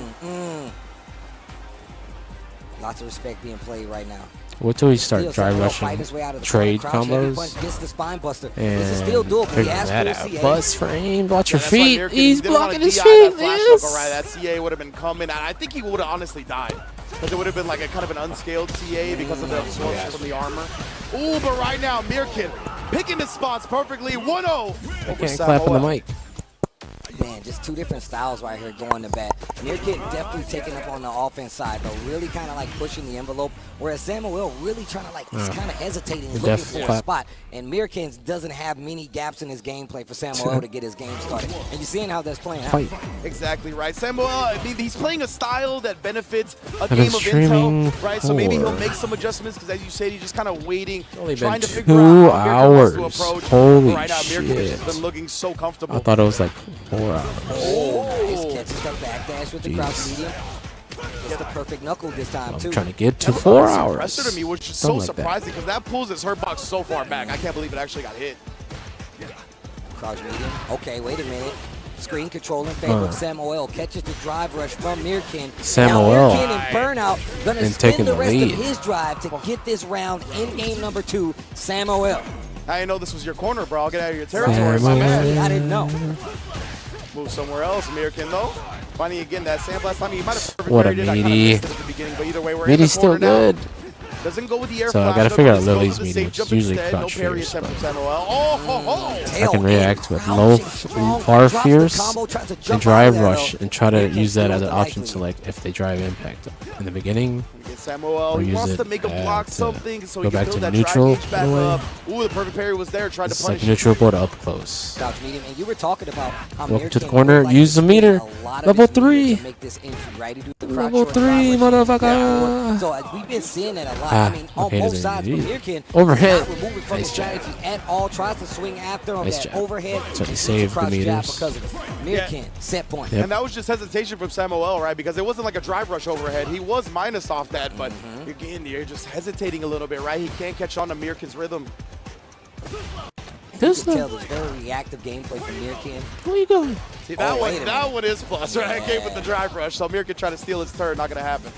Lots of respect being played right now. What do we start? Still, Drive Samuel rushing, fighting his way out of the trade corner. Crouch heavy combos, punch gets the spine buster. and This is still doable. He figure has that full out. CA. Buzz frame, watch your That's why feet. Mirkin He's didn't wanna blocking his DI feet. that flash Yes. knuckle, right? That CA would have been coming. And I think he would have honestly died. Because it would have been like a kind of an unscaled CA because of the absorption from the armor. Ooh, but right now, Mirkin picking his spots perfectly. 1-0. I can't clap on the mic. Man, just two different styles right here going to bat. Mirkin definitely taking up on the offense side, but really kind of like pushing the envelope, whereas Samuel really trying to like, he's kind of hesitating, looking for a spot. And Mirkin doesn't have many gaps in his gameplay for Samuel to get his game started. And you're seeing how that's playing out. Exactly right. Samuel, I mean, he's playing a style that benefits a been game of streaming intel, right? So maybe he'll for- make some adjustments because, as you said, he's just kind of waiting, only been trying to 2 figure out how Mirkin wants hours. to approach. Holy right now, Mirkin has shit. just been looking so comfortable. I thought it was like 4 hours. Nice catches the backdash with the crouch medium. Gets the perfect knuckle this time, I'm too. trying to get to That 4 was hours. Impressive to me, which is so Something like that. surprising because that pulls his hurt box so far back. I can't believe it actually got hit. Crouch medium. Okay, wait a minute. Screen control in favor of Samuel. Catches the drive rush from Mirkin. Samuel. Now Mirkin in burnout. Gonna And spend taking the the rest lead. of his drive to get this round in game number 2. Samuel. I didn't know this was your corner, bro. I'll get out of your territory, my man. I didn't know. Move somewhere else. Mirkin, though. Finding again that sandblast. I mean, he might have perfect What a parried it. I kinda meaty. missed it at the beginning, but either way, we're in the Meaty's still corner now. good. Doesn't go with the air So I flash, gotta no figure out goes with Lily's the medium, safe which jump is usually instead, no crouch parry fierce, attempt but from Samuel. Oh, I can react with low far fierce and drive rush and try to use that as an option to, like, if they drive impact in the beginning, Samuel, or he use wants it to make a block to something so go he can back build to that neutral drive gauge back in a way. up. Ooh, the perfect parry was there, tried to It's like punish. neutral board up close. Couch medium, and you were talking about how Welcome to the Mirkin corner, would like use to the meter. spend a lot of Level his meter 3. to make this entry, right? He do the Level crouch 3, short, motherfucker. So we've been seeing that a lot. I mean, on okay, both doesn't sides, need but it. Mirkin Overhead. not removing from Nice his jab. strategy at all. Tries to swing after on Nice that jab. overhead. So he and saved the crouch jab meters. because of it. Mirkin, set point. Yep. And that was just hesitation from Samuel, right? Because it wasn't like a drive rush overhead. He was minus off that, but again, you're just hesitating a little bit, right? He can't catch on to Mirkin's rhythm. You can tell there's very reactive gameplay from Mirkin. Where you going? See, that Oh, wait a that minute. one is plus, right? Yeah. Came with the drive rush, so Mirkin trying to steal his turn, not going to happen.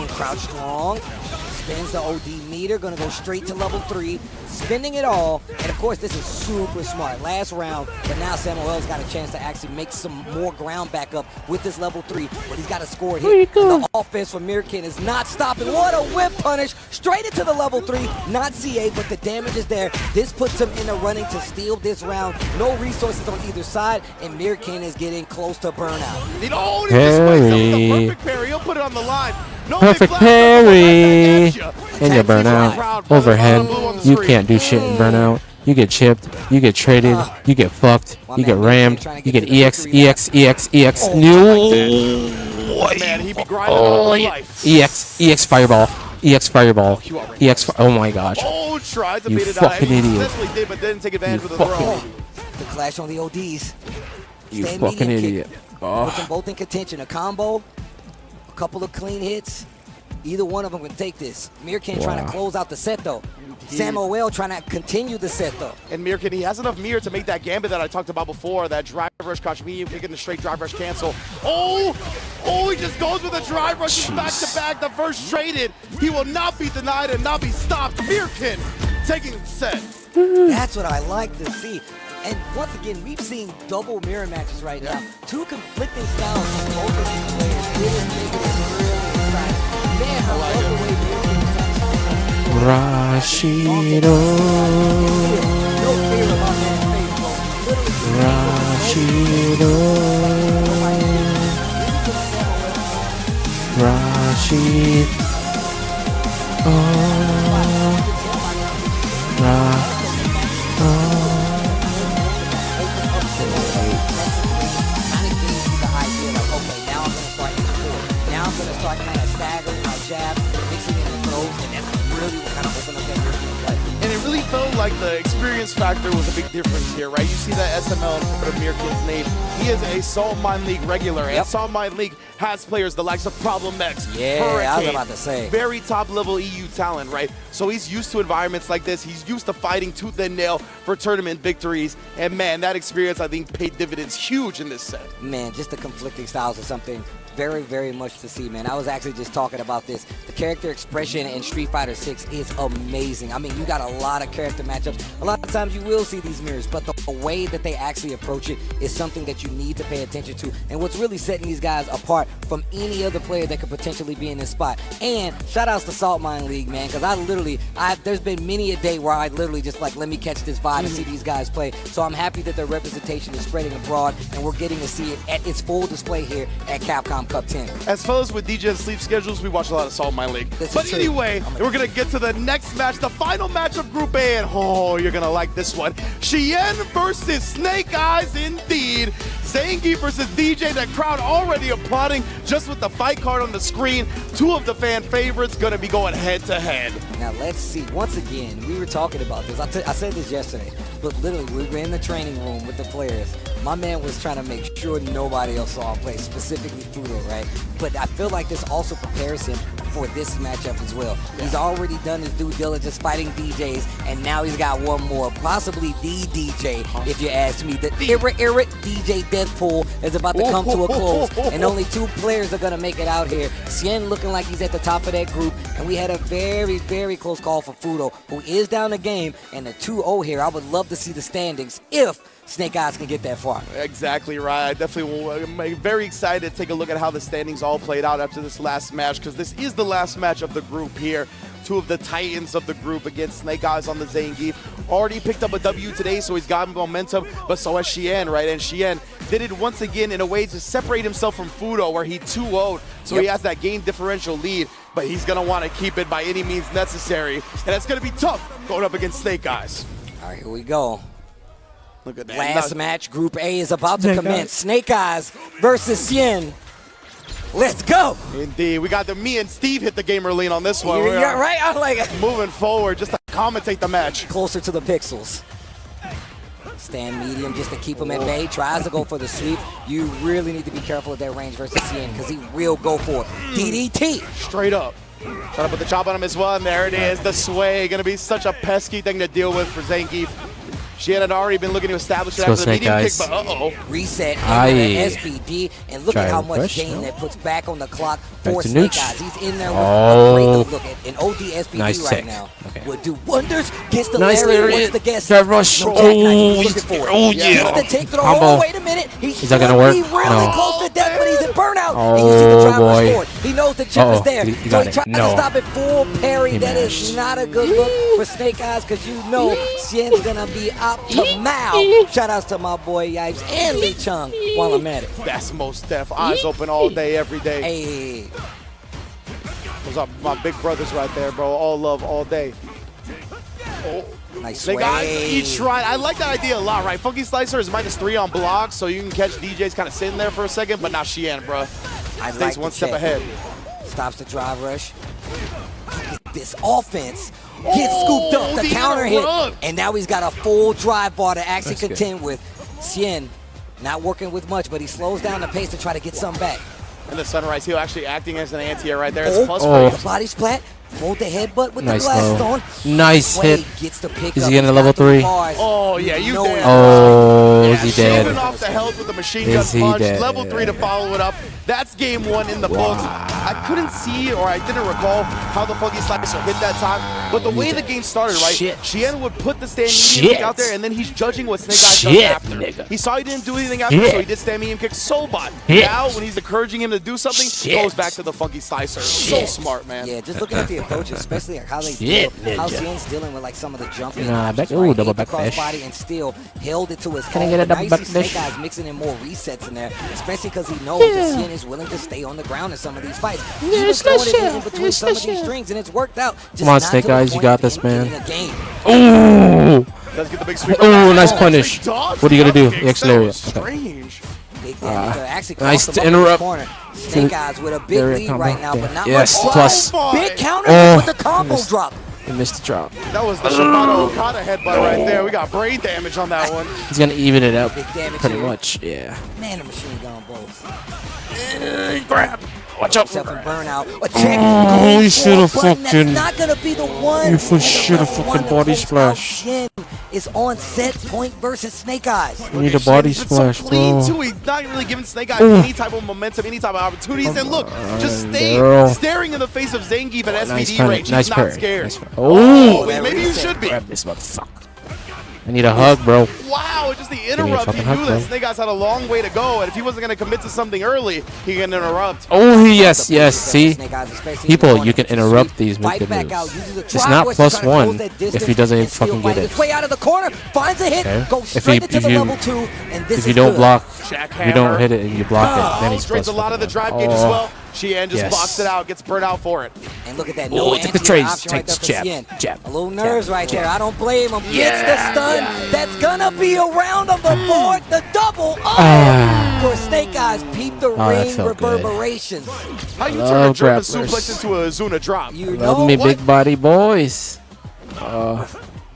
Crouch strong. Spins the OD meter, gonna go straight to level 3, spending it all, and of course this is super smart. Last round, but now Samuel's got a chance to actually make some more ground back up with this level 3, but he's got a score hit. And the offense from Mirkin is not stopping. What a whip punish, straight into the level 3, not CA, but the damage is there. This puts him in the running to steal this round. No resources on either side, and Mirkin is getting close to burnout. He just waits up with the Parry. perfect parry. He'll put it on the line. No Perfect big flash, right parry. back at ya. And you burn Crowd, out. blue Overhead. on the You screen. can't do shit in burnout. You get chipped. You get traded. You get fucked. You get rammed. You get EX, EX, EX, EX. New. Man, he be grinding all his life. EX fireball. EX fireball. EX. Oh my gosh. Oh, tried to You beat it out. fucking He idiot. successfully did, but didn't take advantage You of the fucking throw. idiot. The clash on the ODs. You Stand fucking medium idiot. kick. Oh. Puts them both in contention. A combo, a couple of clean hits. Either one of them can take this. Mirkin trying to close out the set though. Samuel trying to continue the set though. And Mirkin, he has enough mirror to make that gambit that I talked about before, that drive rush crouch medium kick and the straight drive rush cancel. Oh, he just goes with a drive rush back to back. The first traded. He will not be denied and not be stopped. Mirkin taking the set. That's what I like to see. And once again, we've seen double mirror matches right now. Two conflicting styles from both of these players. It is making it really exciting. Man, I love the way Mirkin Rashido. no fear about that face, bro. Literally, Rashido. Rashid. kind of gave you the idea like, okay, now I'm going to start in the forward. Now I'm going to start kind of staggering my jabs, mixing in the throws, and that's really what kind of opened up that Mirkin play. And it really felt like the experience factor was a big difference here, right? You see that SML in front of Mirkin's name. He is a Salt Mine League regular, and Salt Mine League has players the likes of Problem X, Yeah, I was Hurricane, about to say. very top-level EU talent, right? So he's used to environments like this. He's used to fighting tooth and nail for tournament victories. And, man, that experience, I think, paid dividends huge in this set. Man, just the conflicting styles is something very, very much to see, man. I was actually just talking about this. The character expression in Street Fighter 6 is amazing. I mean, you got a lot of character matchups. A lot of times you will see these mirrors, but the way that they actually approach it is something that you need to pay attention to. And what's really setting these guys apart from any other player that could potentially be in this spot. And shout outs to Salt Mine League, man, because there's been many a day where I literally just like, let me catch this vibe and see these guys play. So I'm happy that their representation is spreading abroad and we're getting to see it at its full display here at CapCom Cup 10. As fellas with DJ and sleep schedules, we watch a lot of Salt Mine League. This is But true. anyway, we're going to get to the next match, the final match of Group A, and you're going to like this one. Chien versus Snake Eyes indeed. Zangief versus DJ, the crowd already applauding just with the fight card on the screen. Two of the fan favorites going to be going head to head. Now let's see. Once again, we were talking about this. I said this yesterday, but literally we were in the training room with the players. My man was trying to make sure nobody else saw him play, specifically Fudo, right? But I feel like this also prepares him for this matchup as well. He's already done his due diligence fighting DJs, and now he's got one more, possibly the DJ, if you ask me. The era DJ Deadpool is about to come to a close, and only two players are going to make it out here. Chien looking like he's at the top of that group, and we had a very, very close call for Fudo, who is down the game, and the 2-0 here. I would love to see the standings if Snake Eyes can get that far. Exactly right. I definitely am very excited to take a look at how the standings all played out after this last match, because this is the last match of the group here. Two of the titans of the group against Snake Eyes on the Zangief. Already picked up a W today, so he's got momentum, but so has Xian, right? And Xian did it once again in a way to separate himself from Fudo, where he 2-0'd, so he has that game differential lead, but he's going to want to keep it by any means necessary, and that's going to be tough going up against Snake Eyes. All right, here we go. Look at that. Last match, Group A is about to commence. Snake Eyes versus Xian. Let's go. Indeed. We got me and Steve hit the gamer lean on this one. Yeah, right? I'm like moving forward just to commentate the match. Closer to the pixels. Stand medium just to keep him at bay. Tries to go for the sweep. You really need to be careful of that range versus Xian, because he will go for it. DDT. Straight up. Trying to put the chop on him as well, and there it is. The sway. Going to be such a pesky thing to deal with for Zangief. She had already been looking to establish it after the medium kick, but reset into SBD, and look at how much gain that puts back on the clock for Snake Eyes. He's in there with a great look at an OD SBD right now. Would do wonders. Gets the Larry, wants the guess. Drive rush. Oh, yeah. Gets the take throw. Oh, wait a minute. He's that going to work? Really close to death, but he's in burnout. And you see the driver scored. He knows the chip is there. So he tries to stop it full parry. That is not a good look for Snake Eyes, because you know Xian's going to be optimal. Shout outs to my boy Yipes and Lee Chung while I'm at it. That's most def. Eyes open all day, every day. Hey. Those are my big brothers right there, bro. All love, all day. Oh. Nice They got each right. I like that idea a lot, right? Funky Slicer is -3 on blocks, so you can catch DJs kind of sitting there for a second, but not Xian, bro. Stays one step ahead. Stops the drive rush. This offense gets scooped up, the counter hit, and now he's got a full drive bar to actually contend with. Xian not working with much, but he slows down the pace to try to get some back. And the Sunrise Heel actually acting as an anti-air right there. It's plus for you. Body splat. Hold the headbutt with the blast stone. Nice hit. Gets the pick is up. he getting a level 3? Oh, yeah, you dead. Oh, is he dead? Shaving off the health with the machine gun punch. Level 3 to follow it up. That's game 1 in the books. I couldn't see, or I didn't recall how the Funky Slicer hit that time. But the way the game started, right? Xian would put the stand medium kick out there, and then he's judging what Snake Eyes does after. He saw he didn't do anything after, so he did stand medium kick. Sobot. Now, when he's encouraging him to do something, goes back to the Funky Slicer. So smart, man. Yeah, just looking at the approach, especially how they deal, how Xian's dealing with like some of the jumping double back dash. Body and still held it to his Can I get a double back dash? Snake Eyes mixing in more resets in there, especially because he knows that Xian is willing to stay on the ground in some of these fights. He's throwing it in between some of these strings, and it's worked out. Come on, Snake Eyes, you got this, man. Ooh! Does get the big sweep. Oh, nice punish. What are you gonna do? EX Lariat. Strange. Nice to interrupt. Snake Eyes with a big lead right now, but not much. Plus. Big counter with the combo drop. He missed the drop. That was the Shibata Okada headbutt right there. We got brain damage on that one. He's gonna even it up pretty much. Yeah. Man, the machine gun both. Grab. Watch out. Burnout. Oh, you should have fucking. Not gonna be the one. You should have fucking body splash. Is on set point versus Snake Eyes. You need a body splash, bro. Too. He's not really giving Snake Eyes any type of momentum, any type of opportunities. And look, just staring in the face of Zangief at SBD range. He's not scared. Oh, maybe you should be. Grab this motherfucker. I need a hug, bro. Wow, just the interrupt. He knew that Snake Eyes had a long way to go, and if he wasn't going to commit to something early, he can interrupt. Oh, yes. See? People, you can interrupt these moves. It's not +1 if he doesn't fucking get it. Way out of the corner, finds a hit, goes straight into the level 2, and this if you don't block, if you don't hit it and you block it, then he's +1. A lot of the drive gauge as well. Xian just blocks it out, gets burnt out for it. And look at that. Oh, he took the trades. Takes jab. A little nerves right there. I don't blame him. Gets the stun. That's gonna be a round on the board. The double for Snake Eyes. Peep the ring reverberations. How you turn a German suplex into a Azuna drop? You know love me, big body boys.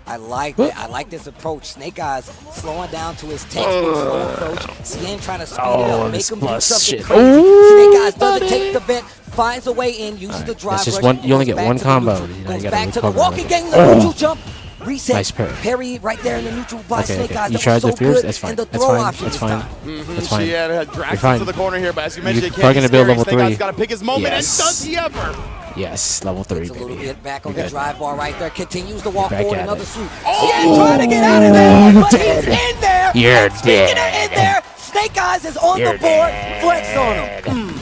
I like that. I like this approach. Snake Eyes slowing down to his textbook slow approach. Xian trying to speed it up, make him do something crazy. Snake Eyes doesn't take the bet, finds a way in, uses the drive. That's just one. You only get one combo. Goes back to the walking game, the neutral jump. Reset. Nice parry right there in the neutral by Snake Eyes. You tried the fierce? That's fine. That's fine. That's fine. That's fine. Xian dragged him to the corner here, but as you mentioned, you're probably gonna build level 3. Snake Eyes got to pick his moment, and does he ever? Yes, level 3. It's a little bit back on the drive bar right there. Continues to walk forward, another swoop. Xian trying to get out of there, but he's in there. You're Speaking dead. in there, Snake Eyes is on the board. Flex on him.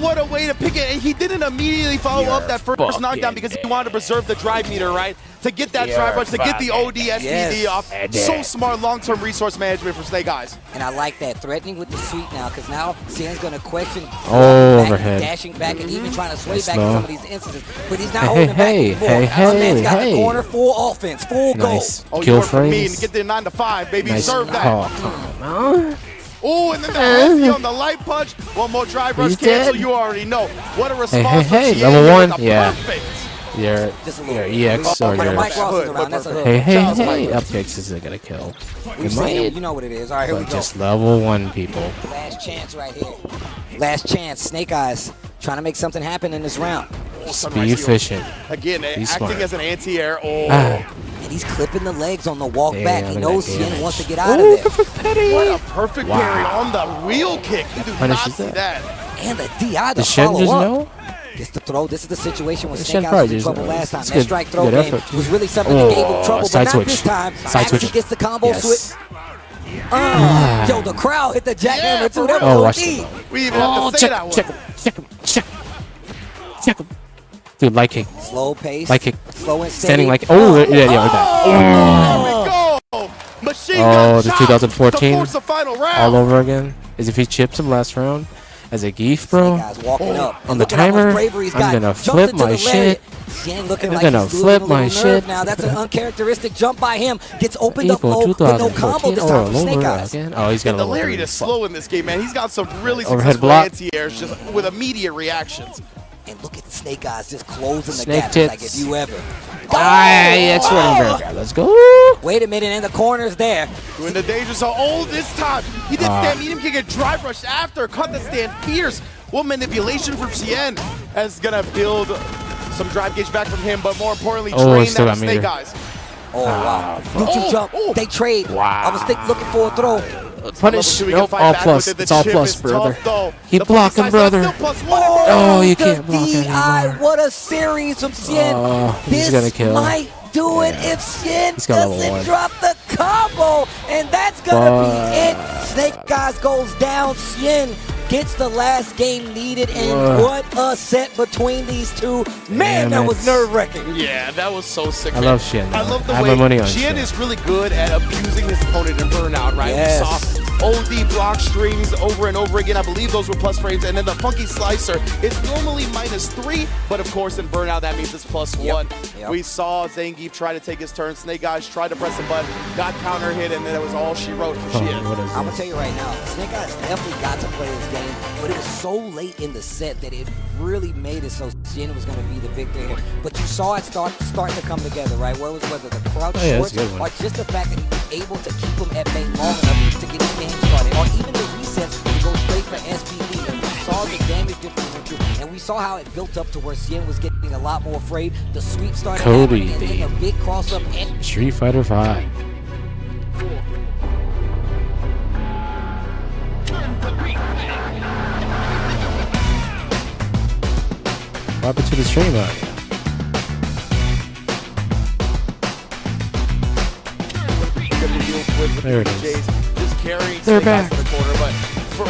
What a way to pick it. And he didn't immediately follow up that first knockdown because he wanted to preserve the drive meter, right? To get that drive rush, to get the OD, SPD off. So smart long-term resource management for Snake Eyes. And I like that. Threatening with the sweep now, because now Cien's going to question Overhead. dashing back and even trying to sway Nice back in some of these instances. But he's not Hey, holding hey, back anymore. hey, My man's got hey. the corner, full offense, full Nice. goal. Oh, you Kill work for me frames. and get the 9 to 5, baby. Nice. Serve that. Oh, come on. Oh, and then the heavy on the light punch. One more drive rush He's cancel. dead. You already know. What a response. Hey, from level Cien. 1. Yeah. Perfect. Your Just a little EX or Mike your... Ross is around. That's a hook. Hey. Up kicks isn't going to kill. We've It seen him. might, You know what it is. All right, here we but go. just level 1 people. Last chance right here. Last chance. Snake Eyes trying to make something happen in this round. Be efficient. Again, acting smart. as an anti-air. Oh. And he's clipping the legs on the walk Damn, back. He look at knows that Cien damage. wants to get out of there. What a perfect parry on the wheel kick. You do not punishes see that. And the DI, the The Shen follow just up. know? Gets the throw. This is the situation when The Snake Shen Eyes probably was in just trouble knows. last time. It's That good- strike throw good game effort, too. was really something that gave him trouble, but side not switch. this time. Side switch. He gets the combo Yes. switch. Yo, the crowd hit the jackhammer Yeah, too. for That real. Oh, was watch OD. the We even have to say that one. check him. Dude, light kick. Slow pace. Light kick. Slow and steady. Standing like... Oh, yeah, we're done. There we go. Machine gun The chop 2014 to force the final round. all over again. As if he chips him last round. As a geef, bro. Guys walking up. On the Look at how much timer, bravery he's I'm got. gonna Jumps flip into my the shit. lariat. Cien looking I'm like gonna he's losing flip a little my nerve shit. now. That's an uncharacteristic jump by him. Gets opened up Equal low, but no 2014 combo this all time from Snake over Eyes. again. Oh, he's got a The level Lariat 3. is slow in this game, man. He's got some really Overhead successful block. anti-airs just with immediate reactions. And look at the Snake Eyes just closing the Snake gap. tits. Like if you ever. X running. Let's go. Wait a minute, and the corner's there. Doing the danger zone. Oh, this time he did stand medium kick and drive rush after. Cut the stand fierce. What manipulation from Cien is gonna build some drive gauge back from him, but more importantly, train still that got Snake meter. Eyes. Oh, wow. Neutral jump. They trade. Wow. I was looking for a throw. Punish. Level 2, we can Nope, fight all back plus. with it. The It's all chip plus, is brother. tough, though. Keep The blocking, side brother. still +1. Oh, you the can't block DI. anymore. What a series from Cien. Oh, he's this gonna kill. might do it Yeah. if Cien He's got level doesn't 1. drop the combo. And that's going to be it. Snake Eyes goes down. Cien gets the last game needed. And what a set between these two. Man, Damn that was it. nerve-wracking. Yeah, that was so sick. I man. love Shen. I love the I have way my money on Cien Shen. is really good at abusing his opponent in burnout, right? Yes. We saw OD block strings over and over again. I believe those were plus frames. And then the funky slicer is normally -3, but of course in burnout that means it's +1. Yep. We saw Zangief try to take his turn. Snake Eyes tried to press the button, got counter hit, and then that was all she wrote for Cien. What is I'm gonna this? tell you right now, Snake Eyes definitely got to play his game, but it was so late in the set that it really made it so Cien was gonna be the victor here. But you saw it start to come together, right? Whether the crouch Oh, yeah, that's shorts a good one. or just the fact that he was able to keep him at bay long enough to get his game started, or even the resets to go straight for SPD. And we saw the damage difference, and we saw how it built up to where Cien was getting a lot more afraid. The sweep started Cody, happening, and then a big cross up and Street Fighter 5. What happened to the stream audio? There it is. Just carrying They're Snake Eyes back. to the corner, but for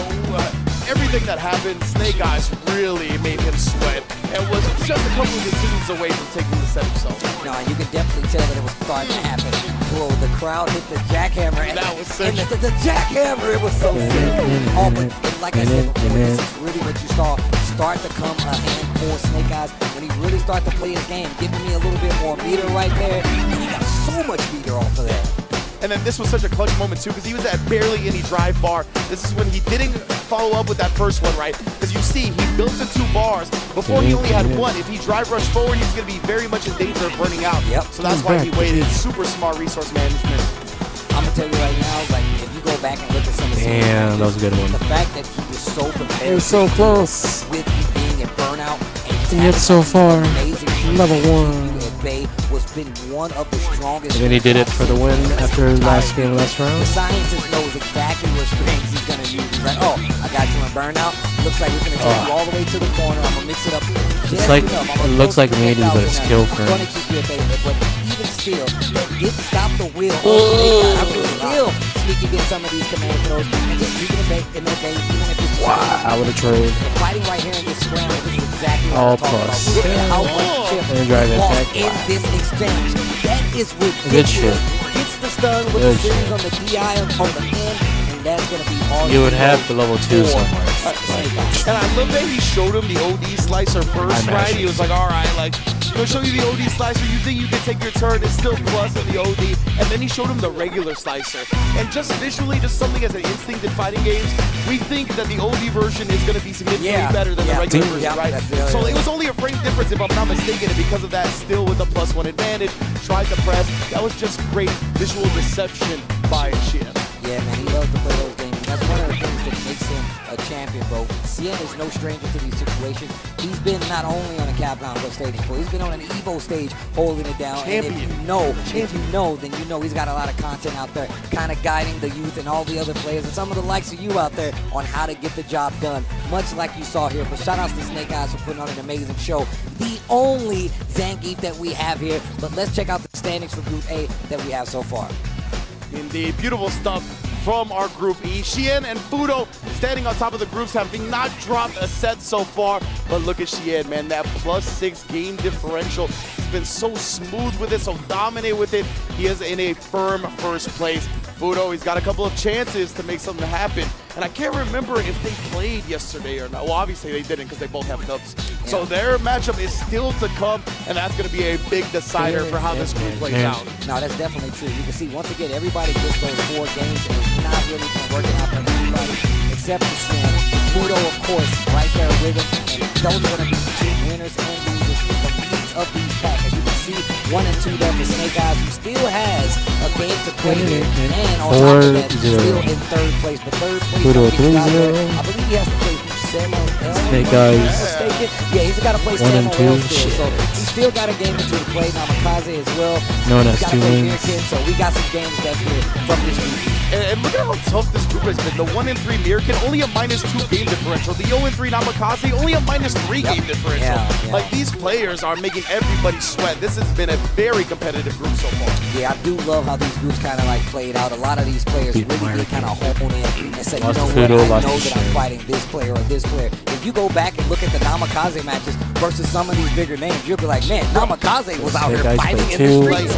everything that happened, Snake Eyes really made him sweat and was just a couple of decisions away from taking the set himself. no, you could definitely tell that it was starting to happen. Whoa, the crowd hit the jackhammer. And That was sick. and the jackhammer, it was so sick. Oh, but like I said before, this is really what you saw start to come a hand for Snake Eyes when he really started to play his game, giving me a little bit more meter right there. And he got so much meter off of that. And then this was such a clutch moment too, because he was at barely any drive bar. This is when he didn't follow up with that first one, right? Because you see, he built the 2 bars. Before he only had 1. If he drive rushed forward, he's going to be very much in danger of burning out. Yep. So that's why he waited. Super smart resource management. I'm gonna tell you right now, like if you go back and look at some of the Damn, that was a good one. the fact that he was so prepared It was so close. with being in burnout and He hit so far. amazing Level 1. at bay was been one of the strongest. And then he did it for the win after last game, last round. The scientist knows exactly what strings he's gonna use. He's like, oh, I got you in burnout. Looks like we're gonna take you all the way to the corner. I'm gonna mix it up. Just like- enough. I'm it gonna looks throw like some maybe, but it's $10,000 kill I'm gonna frames. keep you at bay, but even still, didn't stop the wheel. Oh, still, sneak against some of these command throws and just keeping it in their base, even if it's I would have traded. fighting right here in this scramble. This is exactly what All I'm talking plus. about. Look at how much chip And drive he lost attack. in this exchange. That is ridiculous. Good shit. Gets the stun with Good the series shit. on the DI on the end, and that's going to be all You would have the level 2 somewhere. And I love that he showed him the OD slicer first, right? He was like, all right, like, he'll show you the OD slicer. You think you can take your turn, it's still plus in the OD. And then he showed him the regular slicer. And just visually, just something as an instinct in fighting games, we think that the OD version is going to be significantly better than the regular version, right? So it was only a frame difference, if I'm not mistaken, and because of that, still with the +1 advantage, tried to press. That was just great visual reception by Shien. Yeah, man, he loves to play those games. That's one of the things that makes him a champion, bro. Cien is no stranger to these situations. He's been not only on a CapCom Cup stage before, he's been on an Evo stage holding it down. Champion. And if you know, then you know he's got a lot of content out there, kind of guiding the youth and all the other players and some of the likes of you out there on how to get the job done, much like you saw here. But shout outs to Snake Eyes for putting on an amazing show. The only Zangief that we have here. But let's check out the standings for Group A that we have so far. Indeed, beautiful stuff from our Group E. Shien and Fudo standing on top of the groups, having not dropped a set so far. But look at Shien, man, that +6 game differential. He's been so smooth with it, so dominant with it. He is in a firm first place. Fudo, he's got a couple of chances to make something happen. And I can't remember if they played yesterday or not. Well, obviously they didn't because they both have dubs. Yeah. So their matchup is still to come, and that's going to be a big decider for how this group plays out. No, that's definitely true. You can see, once again, everybody gets those 4 games, and it's not really been working out for anybody except for Stan. Fudo, of course, right there with him. And those are going to be the 2 winners and losers from each of these packs. As you can see, 1 and 2 there for Snake Eyes, who still has a game to play here. And on top of that, he's still in 3rd place. But 3rd place, Fudo 3-0. I believe he has to play Samuel L. Snake Eyes. Yeah, he's got to play 1 and Samuel L 2. still. So he's still got a game or 2 to play. Namikaze as well. Known as He's got 2 to play wins. Mirkin, so we got some games left here from this group. And look at how tough this group has been. The 1 and 3 Mirkin, only a -2 game differential. The 0 and 3 Namikaze, only a -3 game differential. Yeah. Like, these players are making everybody sweat. This has been a very competitive group so far. Yeah, I do love how these groups kind of like played out. A lot of these players really did kind of hone in and say, you know what, I know that I'm fighting this player or this player. If you go back and look at the Namikaze matches versus some of these bigger names, you'll be like, man, Namikaze was out here fighting in the streets.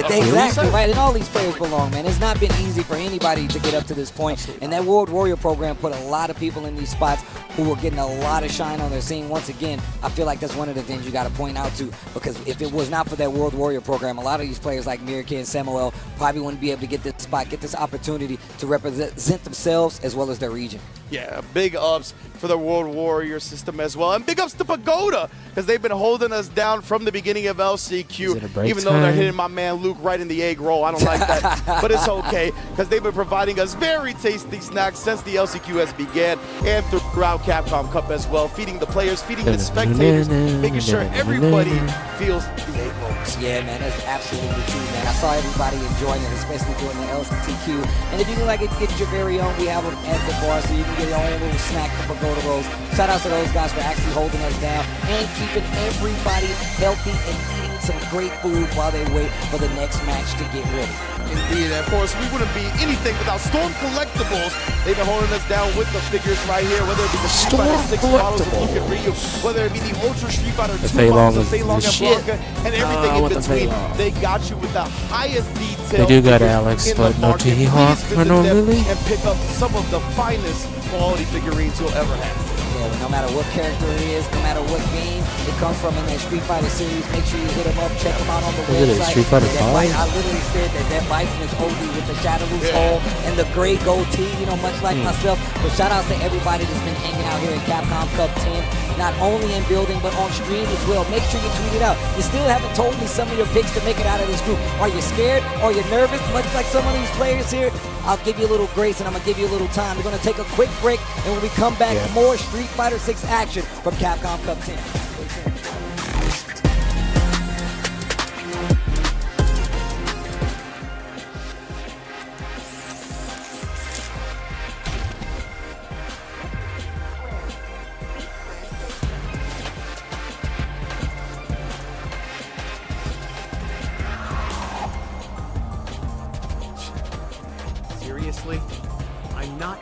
Exactly, right, and all these players belong, man. It's not been easy for anybody to get up to this point, and that World Warrior program put a lot of people in these spots who were getting a lot of shine on their scene. Once again, I feel like that's one of the things you got to point out to, because if it was not for that World Warrior program, a lot of these players like Mirkin and Samuel probably wouldn't be able to get this spot, get this opportunity to represent themselves as well as their region. Yeah, big ups for the World Warrior system as well. And big ups to Pagoda, because they've been holding us down from the beginning of LCQ. Even though they're hitting my man Luke right in the egg roll. I don't like that. But it's okay, because they've been providing us very tasty snacks since the LCQ has began and throughout CapCom Cup as well. Feeding the players, feeding the spectators, making sure everybody feels the egg rolls. Yeah, man, that's absolutely true, man. I saw everybody enjoying it, especially during the LCQ. And if you like it, get your very own. We have them at the bar, so you can get your own little snack for Pagoda Rolls. Shout out to those guys for actually holding us down and keeping everybody healthy and eating some great food while they wait for the next match to get ready. Indeed, and of course, we wouldn't be anything without Storm Collectibles. They've been holding us down with the figures right here, whether it be the Street Fighter 6 models of Luke and Ryu, whether it be the Ultra Street Fighter 2 models of Fei Long and Blanca, and everything in between. They got you with the highest detail. They do got Alex, but no THawk or no Lily. And pick up some of the finest quality figurines you'll ever have. No matter what character it is, no matter what game it comes from in that Street Fighter series, make sure you hit them up, check them out on the website. Street Fighter 5? I literally said that Bison is OD with the Shadowloo's hole and the gray goatee, you know, much like myself. But shout out to everybody that's been hanging out here in CapCom Cup 10, not only in building, but on stream as well. Make sure you tweet it out. You still haven't told me some of your picks to make it out of this group. Are you scared? Are you nervous? Much like some of these players here, I'll give you a little grace and I'm going to give you a little time. We're going to take a quick break, and when we come back, more Street Fighter 6 action from CapCom Cup 10.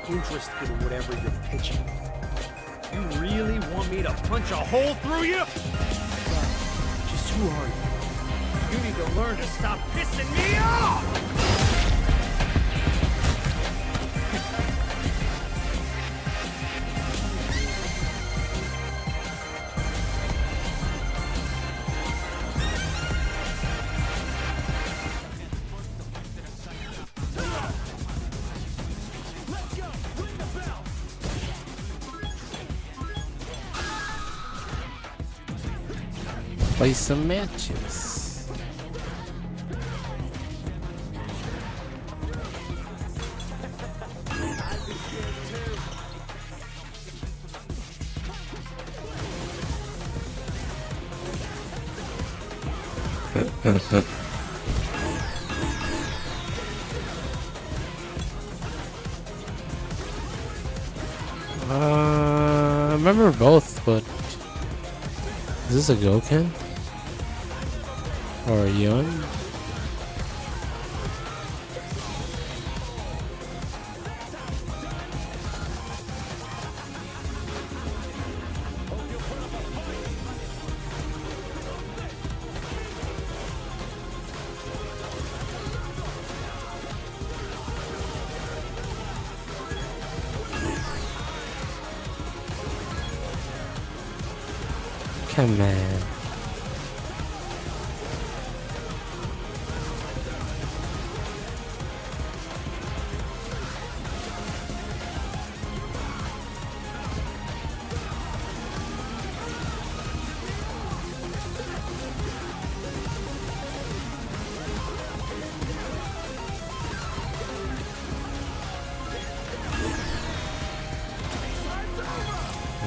interest in whatever you're pitching. You really want me to punch a hole through you? Just who are you? You need to learn to stop pissing me off! Play some matches. I remember both, but is this a Gokin? Or a Yun? Come on.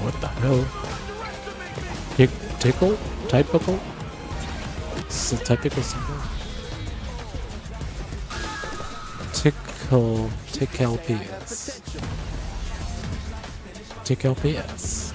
What the hell? Tickle? Typical? It's a typical symbol. Tickle PS. Tickle PS.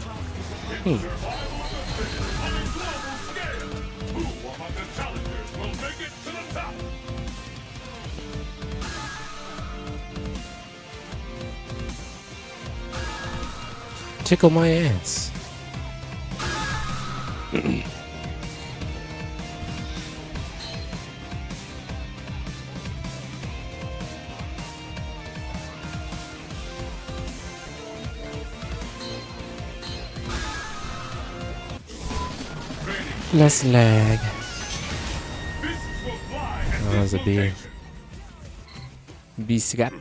Tickle my ass. Less lag. Oh, that was a B. B Scott.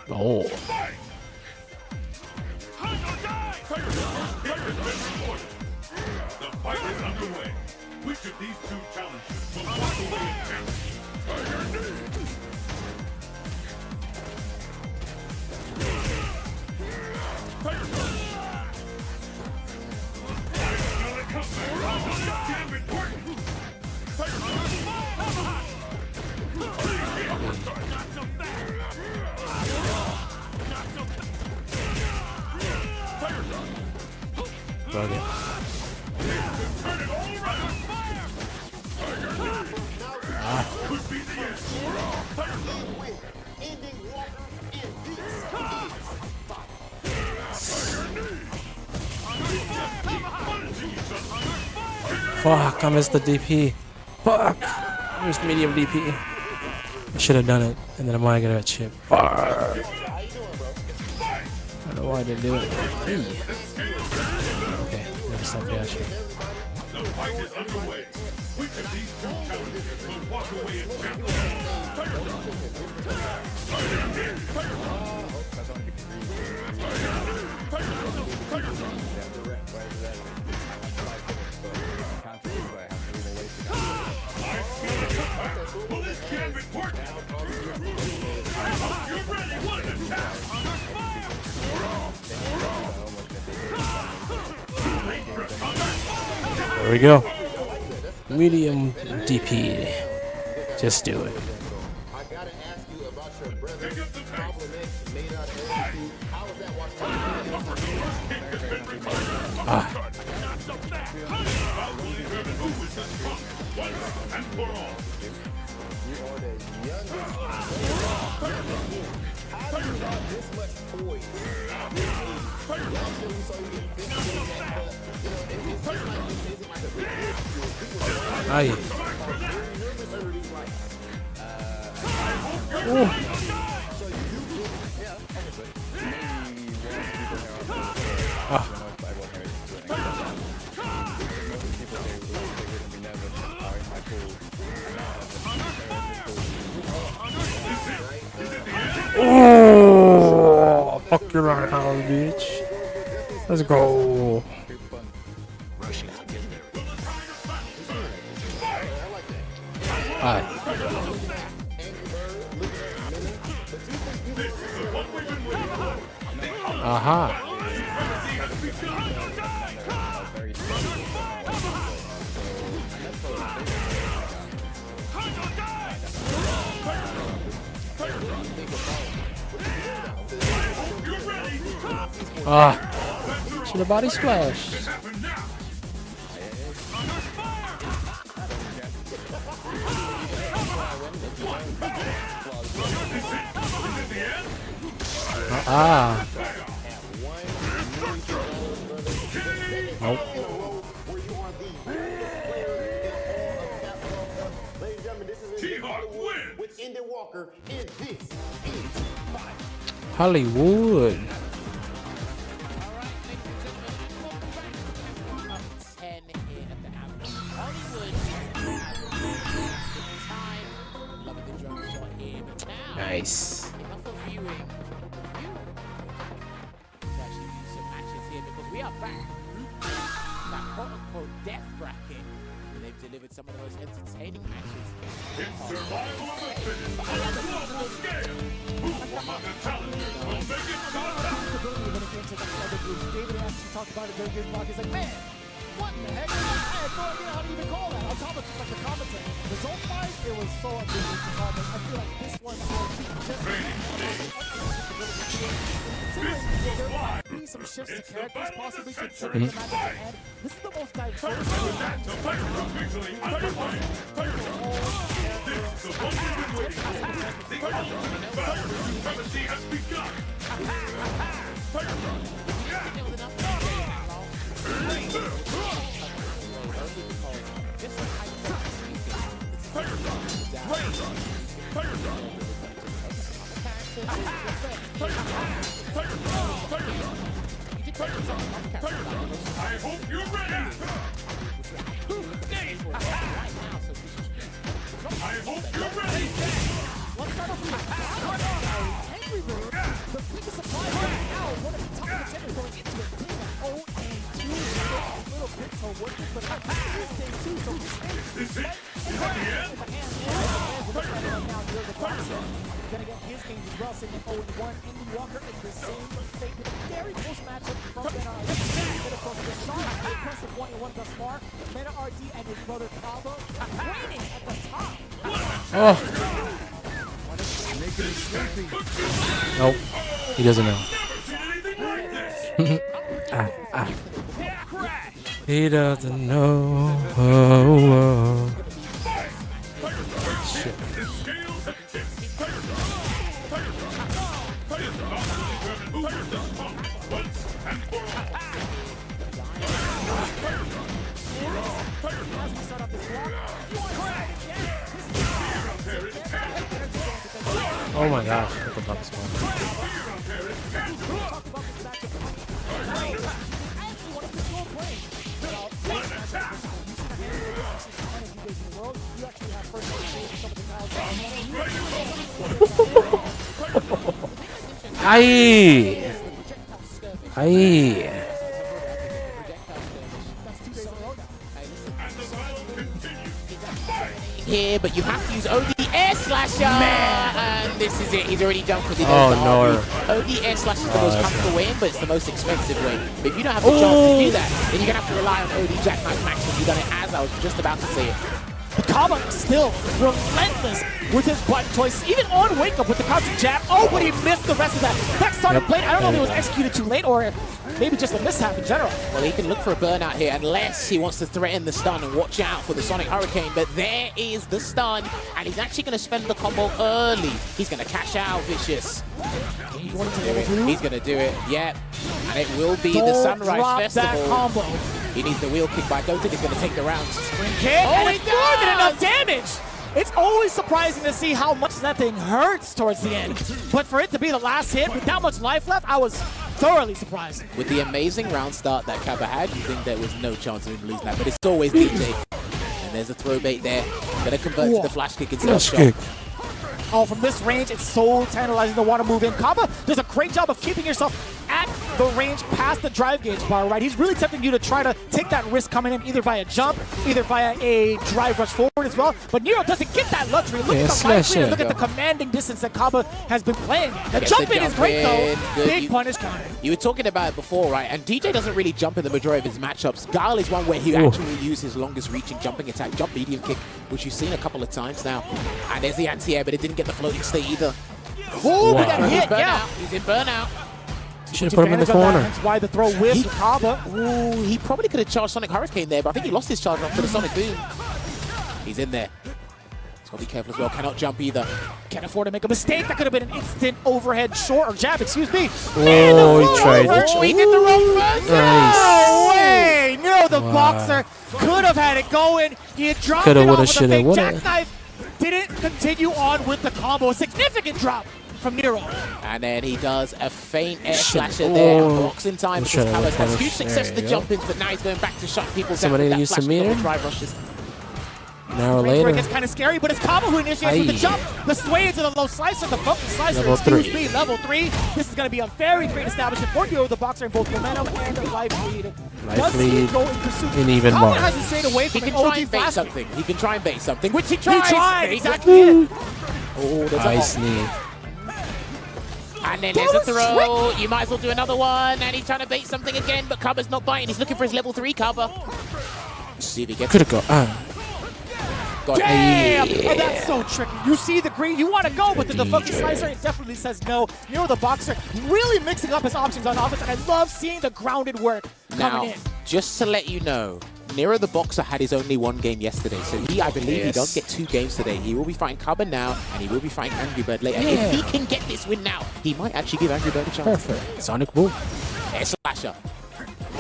Oh. The fight is underway. Which of these two challenges will walk away in champion? Tiger knee! Tiger throw! I'm gonna come back. Damn important! Tiger throw! Not so fast! Not so fast! Tiger throw! Bug it. Fuck, I missed the DP. Fuck! I missed medium DP. I should have done it, and then I might get a chip. Fuck! I don't know why I didn't do it. Okay, never stop dashing. The fight is underway. Which of these two challenges will walk away in champion? Tiger throw! Tiger knee! Tiger throw! Tiger throw! Well, this can't be important. I hope you're ready. What an attack! There we go. Medium DP. Just do it. I gotta ask you about your brother's compliments made out of everything. How was that watching? Ah. Not so fast. I'll determine who is the strongest once and for all. You are the youngest. How do you Aye. Oh, fuck your roundhouse, bitch. Let's go. Alright. Aha. Should have body splash. Nope. Hollywood. Nice. We are back. That quote-unquote death bracket. They've delivered some of the most entertaining matches. It's survival of the fittest. Global scale. Who among the challengers will make it to the top? David actually talked about it during his block. He's like, man, what the heck? I had no idea how to even call that. On top of just like the commentary. The zone fight, it was so amazing to call, but I feel like this one there might be some shifts to characters possibly considering the match at the end. This is the most diverse. That's a fight officially underway. This is the one we've been waiting for. The ultimate battle for supremacy has begun. I hope you're ready. I hope you're ready. Let's start off with Angry Bird. The biggest supply right now, one of the top contenders going into it. A little bit so working, but this day too, so Is it? Is that the end? Gonna get his games as well, sitting at 0-1. Indy Walker in the same fate with a very close matchup from Mena RD. Bit of the shot, impressive 1-1 thus far. Mena RD and his brother Cabo winning at the top. Oh. Nope. He doesn't know. He doesn't know. Shit. Oh my gosh, what the fuck is going on? Aye. Aye. Here, but you have to use OD Air Slasher! And this is it. He's already jumped because he Oh, knows no. OD Air Slasher is the most comfortable way in, but it's the most expensive way. But if you don't have the chance to do that, then you're going to have to rely on OD Jackknife Max if you've done it as I was just about to say it. Kaba still relentless with his button choice, even on wake up with the counter jab. Oh, but he missed the rest of that. That started playing. I don't know if it was executed too late or maybe just a mishap in general. Well, he can look for a burnout here unless he wants to threaten the stun and watch out for the Sonic Hurricane. But there is the stun, and he's actually going to spend the combo early. He's going to cash out Vicious. He's going to do it. Yep. And it will be the Don't Sunrise drop Festival. that combo. He needs the wheel kick, but I don't think he's going to take the rounds. Spring kick, and it's more than enough damage. It's always surprising to see how much that thing hurts towards the end. But for it to be the last hit with that much life left, I was thoroughly surprised. With the amazing round start that Kappa had, you think there was no chance of him losing that, but it's always DJ. And there's a throw bait there. Gonna convert to the flash kick instead of shot. Oh, from this range, it's so tantalizing to want to move in. Kappa does a great job of keeping yourself at the range past the drive gauge bar, right? He's really tempting you to try to take that risk coming in either via jump, either via a drive rush forward as well. But Nero doesn't get that luxury. Look at the life lead, look at the commanding distance that Kappa has been playing. The jump in is great, though. Big punish counter. You were talking about it before, right? And DJ doesn't really jump in the majority of his matchups. Guile is one where he actually uses his longest reaching jumping attack, jump medium kick, which you've seen a couple of times now. And there's the anti-air, but it didn't get the floating state either. Oh, wow. That hit, yeah. He's in burnout. Should have put him in the corner. That's why the throw whipped Kappa. Ooh, he probably could have charged Sonic Hurricane there, but I think he lost his charge off to the Sonic Boom. He's in there. He's got to be careful as well. Cannot jump either. Can't afford to make a mistake. That could have been an instant overhead short or jab, excuse me. Oh, he tried. Oh, he did the wrong first. No way! No, the boxer could have had it going. He had dropped it off with a fake jackknife. Didn't continue on with the combo. A significant drop from Nero. And then he does a faint air slasher there. Blocks in time because Cabas has huge success with the jump-ins, but now he's going back to shut people down with that flash kick drive rushes. Now later. It's kind of scary, but it's Kaba who initiates with the jump. The sway into the low slicer, the bumpy slicer. Level 3. Level 3. This is going to be a very great establishment for Nero, the boxer, in both momentum and life lead. Life lead and even more. Has to straight away He from can try and bait something. He can try and bait something, which he tries. He tried, exactly it. Oh, there's Ice knee. And then there's a throw. You might as well do another one. And he's trying to bait something again, but Kaba's not biting. He's looking for his level 3 Kaba. See if he gets it. Could have gone. Damn! Oh, that's so tricky. You see the green, you want to go, but the fucking slicer, it definitely says no. Nero the boxer really mixing up his options on offense, and I love seeing the grounded work coming in. Just to let you know, Nero the boxer had his only one game yesterday, so I believe he does get 2 games today. He will be fighting Kaba now, and he will be fighting Angry Bird later. If he can get this win now, he might actually give Angry Bird a chance. Perfect. Sonic boom. Air slasher.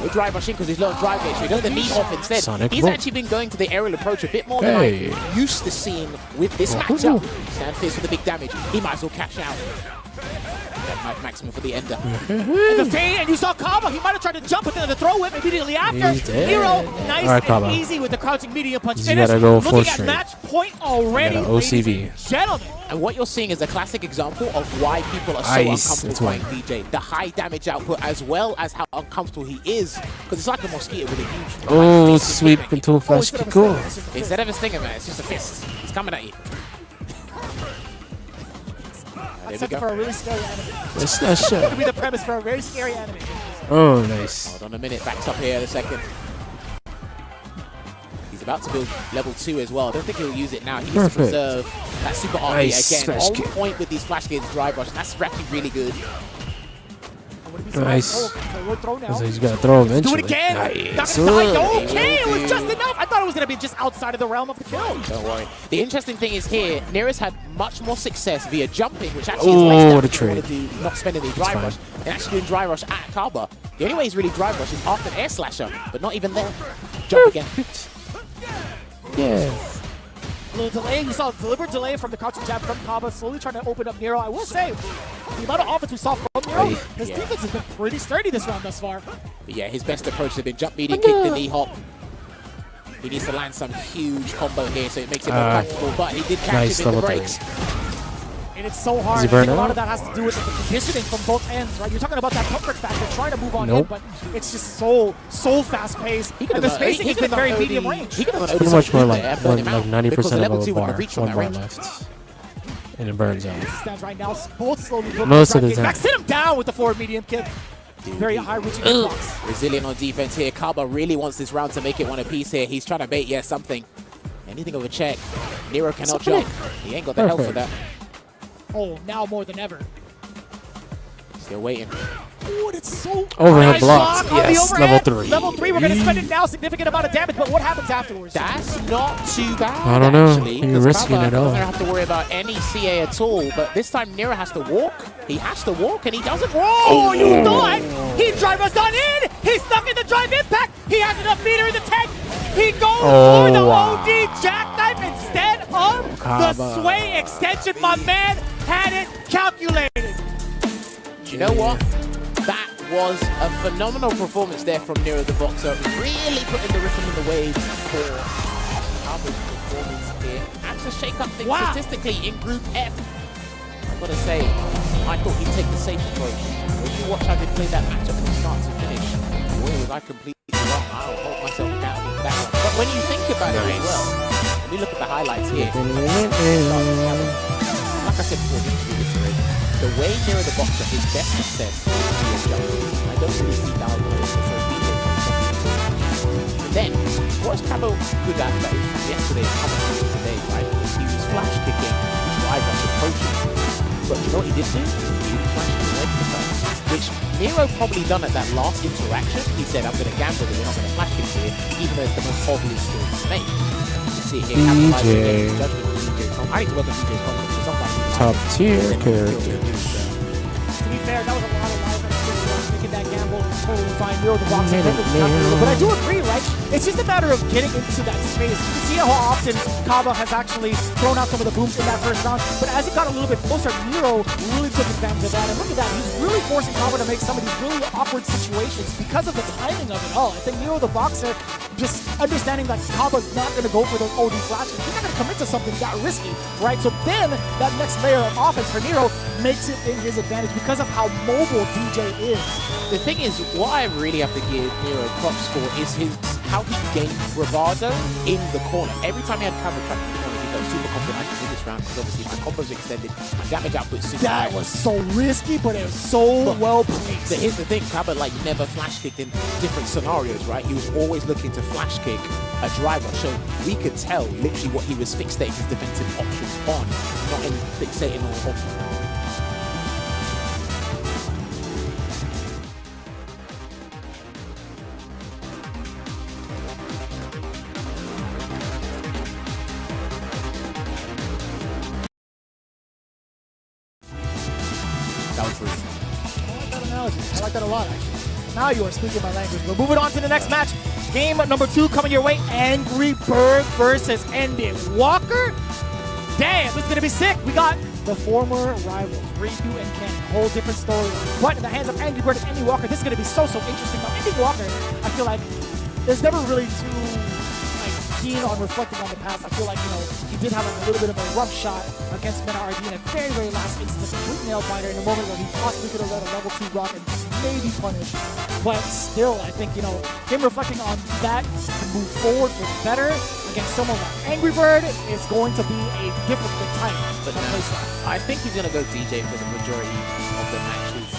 No drive rushing because he's low on drive gauge, so he does the knee off instead. He's actually been going to the aerial approach a bit more than I'm used to seeing with this matchup. Stand fierce for the big damage. He might as well cash out. Maximum for the ender. And the feint, and you saw Kaba. He might have tried to jump within the throw whip immediately after. Nero, nice and easy with the crouching medium punch finish. Looking at match point already, OCV. Gentlemen. And what you're seeing is a classic example of why people are so uncomfortable playing DJ. The high damage output as well as how uncomfortable he is. Because it's like a mosquito with a huge... Oh, sweep into a flash kick. Cool. Instead of a stinger, man, it's just a fist. It's coming at you. That's something for a really scary anime. That's not sure. That would be the premise for a very scary anime. Oh, nice. Hold on a minute. Backs up here in a second. He's about to build level 2 as well. I don't think he'll use it now. He needs to preserve that super RP again. On point with these flash gates drive rush. That's actually really good. Nice. So he's gonna throw eventually. Do it again. Nice. Okay, it was just enough. I thought it was gonna be just outside of the realm of the kill. Don't worry. The interesting thing is here, Nero's had much more success via jumping, which actually is less what a trade. Not spending the drive rush, and actually doing drive rush at Kaba. The only way he's really drive rush is after an air slasher, but not even there. Jump again. Yeah. A little delay. You saw a deliberate delay from the crouching jab from Kaba, slowly trying to open up Nero. I will say, the amount of offense we saw from Nero, his defense has been pretty sturdy this round thus far. But yeah, his best approach has been jump medium, kick the knee hop. He needs to land some huge combo here so it makes it more practical, but he did catch him in the breaks. And it's so hard. I think a lot of that has to do with the conditioning from both ends, right? You're talking about that comfort factor, trying to move on in, but it's just so fast paced. And the spacing has been very medium range. It's pretty much more like 90% of a bar, 1 bar left. And it burns out. Stands right now, both slowly most of the time. Sit him down with the forward medium kick. Very high reaching blocks. Resilient on defense here. Kaba really wants this round to make it one apiece here. He's trying to bait, something. Anything of a check. Nero cannot jump. He ain't got the health for that. Oh, now more than ever. Still waiting. Oh, it's so... Overhead blocked. Yes, level 3. Level 3, we're going to spend it now. Significant amount of damage, but what happens afterwards? That's not too bad, I don't know. actually. You're risking it all. Doesn't have to worry about any CA at all, but this time Nero has to walk. He has to walk, and he doesn't walk. Oh, you thought he tried drive rush done in. He's stuck in the drive impact. He has enough meter in the tank. He goes for the OD jackknife instead of the sway extension. My man had it calculated. You know what? That was a phenomenal performance there from Nero the Boxer. Really putting the rhythm in the waves for Carbo's performance here. And to shake up things statistically in Group F. I've got to say, I thought he'd take the safe approach. When you watch how they play that matchup from start to finish, boy, was I completely wrong. I'll hold myself accountable for that one. But when you think about it as well, let me look at the highlights here. Like I said before, the way Nero the Boxer, his best success is jumping. I don't really see Down then, what's Cabo good at that was yesterday coming today, right? He was flash kicking, drive rush approaching. But you know what he did do? He flashed the red the first, which Nero probably done at that last interaction. He said, I'm going to gamble that we're not going to flash kick here, even though it's the most obvious choice to make. You see here, capitalizing against judgment of DJ's confidence. I need to work on DJ's confidence for somebody. Top tier character. To be fair, that was a lot of life making that gamble. Totally fine. Nero the Boxer. But I do agree, right? It's just a matter of getting into that space. You can see how often Kaba has actually thrown out some of the booms in that first round. But as it got a little bit closer, Nero really took advantage of that. And look at that. He's really forcing Kaba to make some of these really awkward situations because of the timing of it all. I think Nero the Boxer just understanding that Kaba's not going to go for those OD flashes. He's not going to commit to something that risky, right? So then that next layer of offense for Nero makes it in his advantage because of how mobile DJ is. The thing is, what I really have to give Nero props for is how he gained bravado in the corner. Every time he had cover track in the corner, he felt super confident. I can win this round because obviously my combo's extended, my damage output is super high. That was so risky, but it was so well placed. So here's the thing, Kaba like never flash kicked in different scenarios, right? He was always looking to flash kick a driver, so we could tell literally what he was fixating his defensive options on, not in fixating on I like that a lot, actually. Now you are speaking my language. We're moving on to the next match. Game number 2 coming your way. Angry Bird versus Ended Walker. Damn, this is going to be sick. We got the former rivals, Ryu and Ken. A whole different story. But in the hands of Angry Bird and Ended Walker, this is going to be so interesting. Now, Ended Walker, I feel like there's never really too keen on reflecting on the past. I feel like, he did have a little bit of a rough shot against Mena RD in a very last instance. A quick nail biter in a moment where he possibly could have let a level 2 rock and maybe punish. But still, I think, him reflecting on that to move forward for better against someone like Angry Bird is going to be a difficult type. But I think he's going to go DJ for the majority of the matches.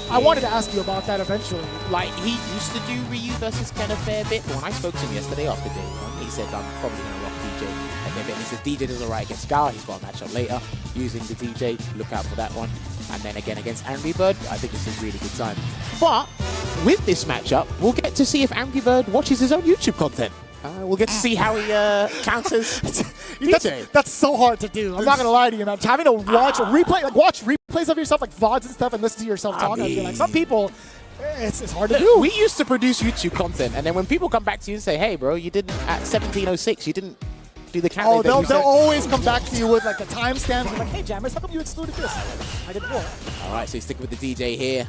I wanted to ask you about that eventually. Like, he used to do Ryu versus Ken a fair bit, but when I spoke to him yesterday after day 1, he said, I'm probably going to rock DJ. And then he says DJ does alright against Scar, he's got a matchup later using the DJ, look out for that one. And then again against Angry Bird, I think it's a really good time. But with this matchup, we'll get to see if Angry Bird watches his own YouTube content. We'll get to see how he counters DJ. That's so hard to do. I'm not going to lie to you, man. Having to watch watch replays of yourself, like VODs and stuff, and listen to yourself talk. I feel like some people, it's hard to do. We used to produce YouTube content, and then when people come back to you and say, hey, bro, you didn't, at 17:06, you didn't do the count. Oh, they'll always come back to you with like the timestamps. Like, hey, Jammers, how come you excluded this? I did more. All right, so he's sticking with the DJ here.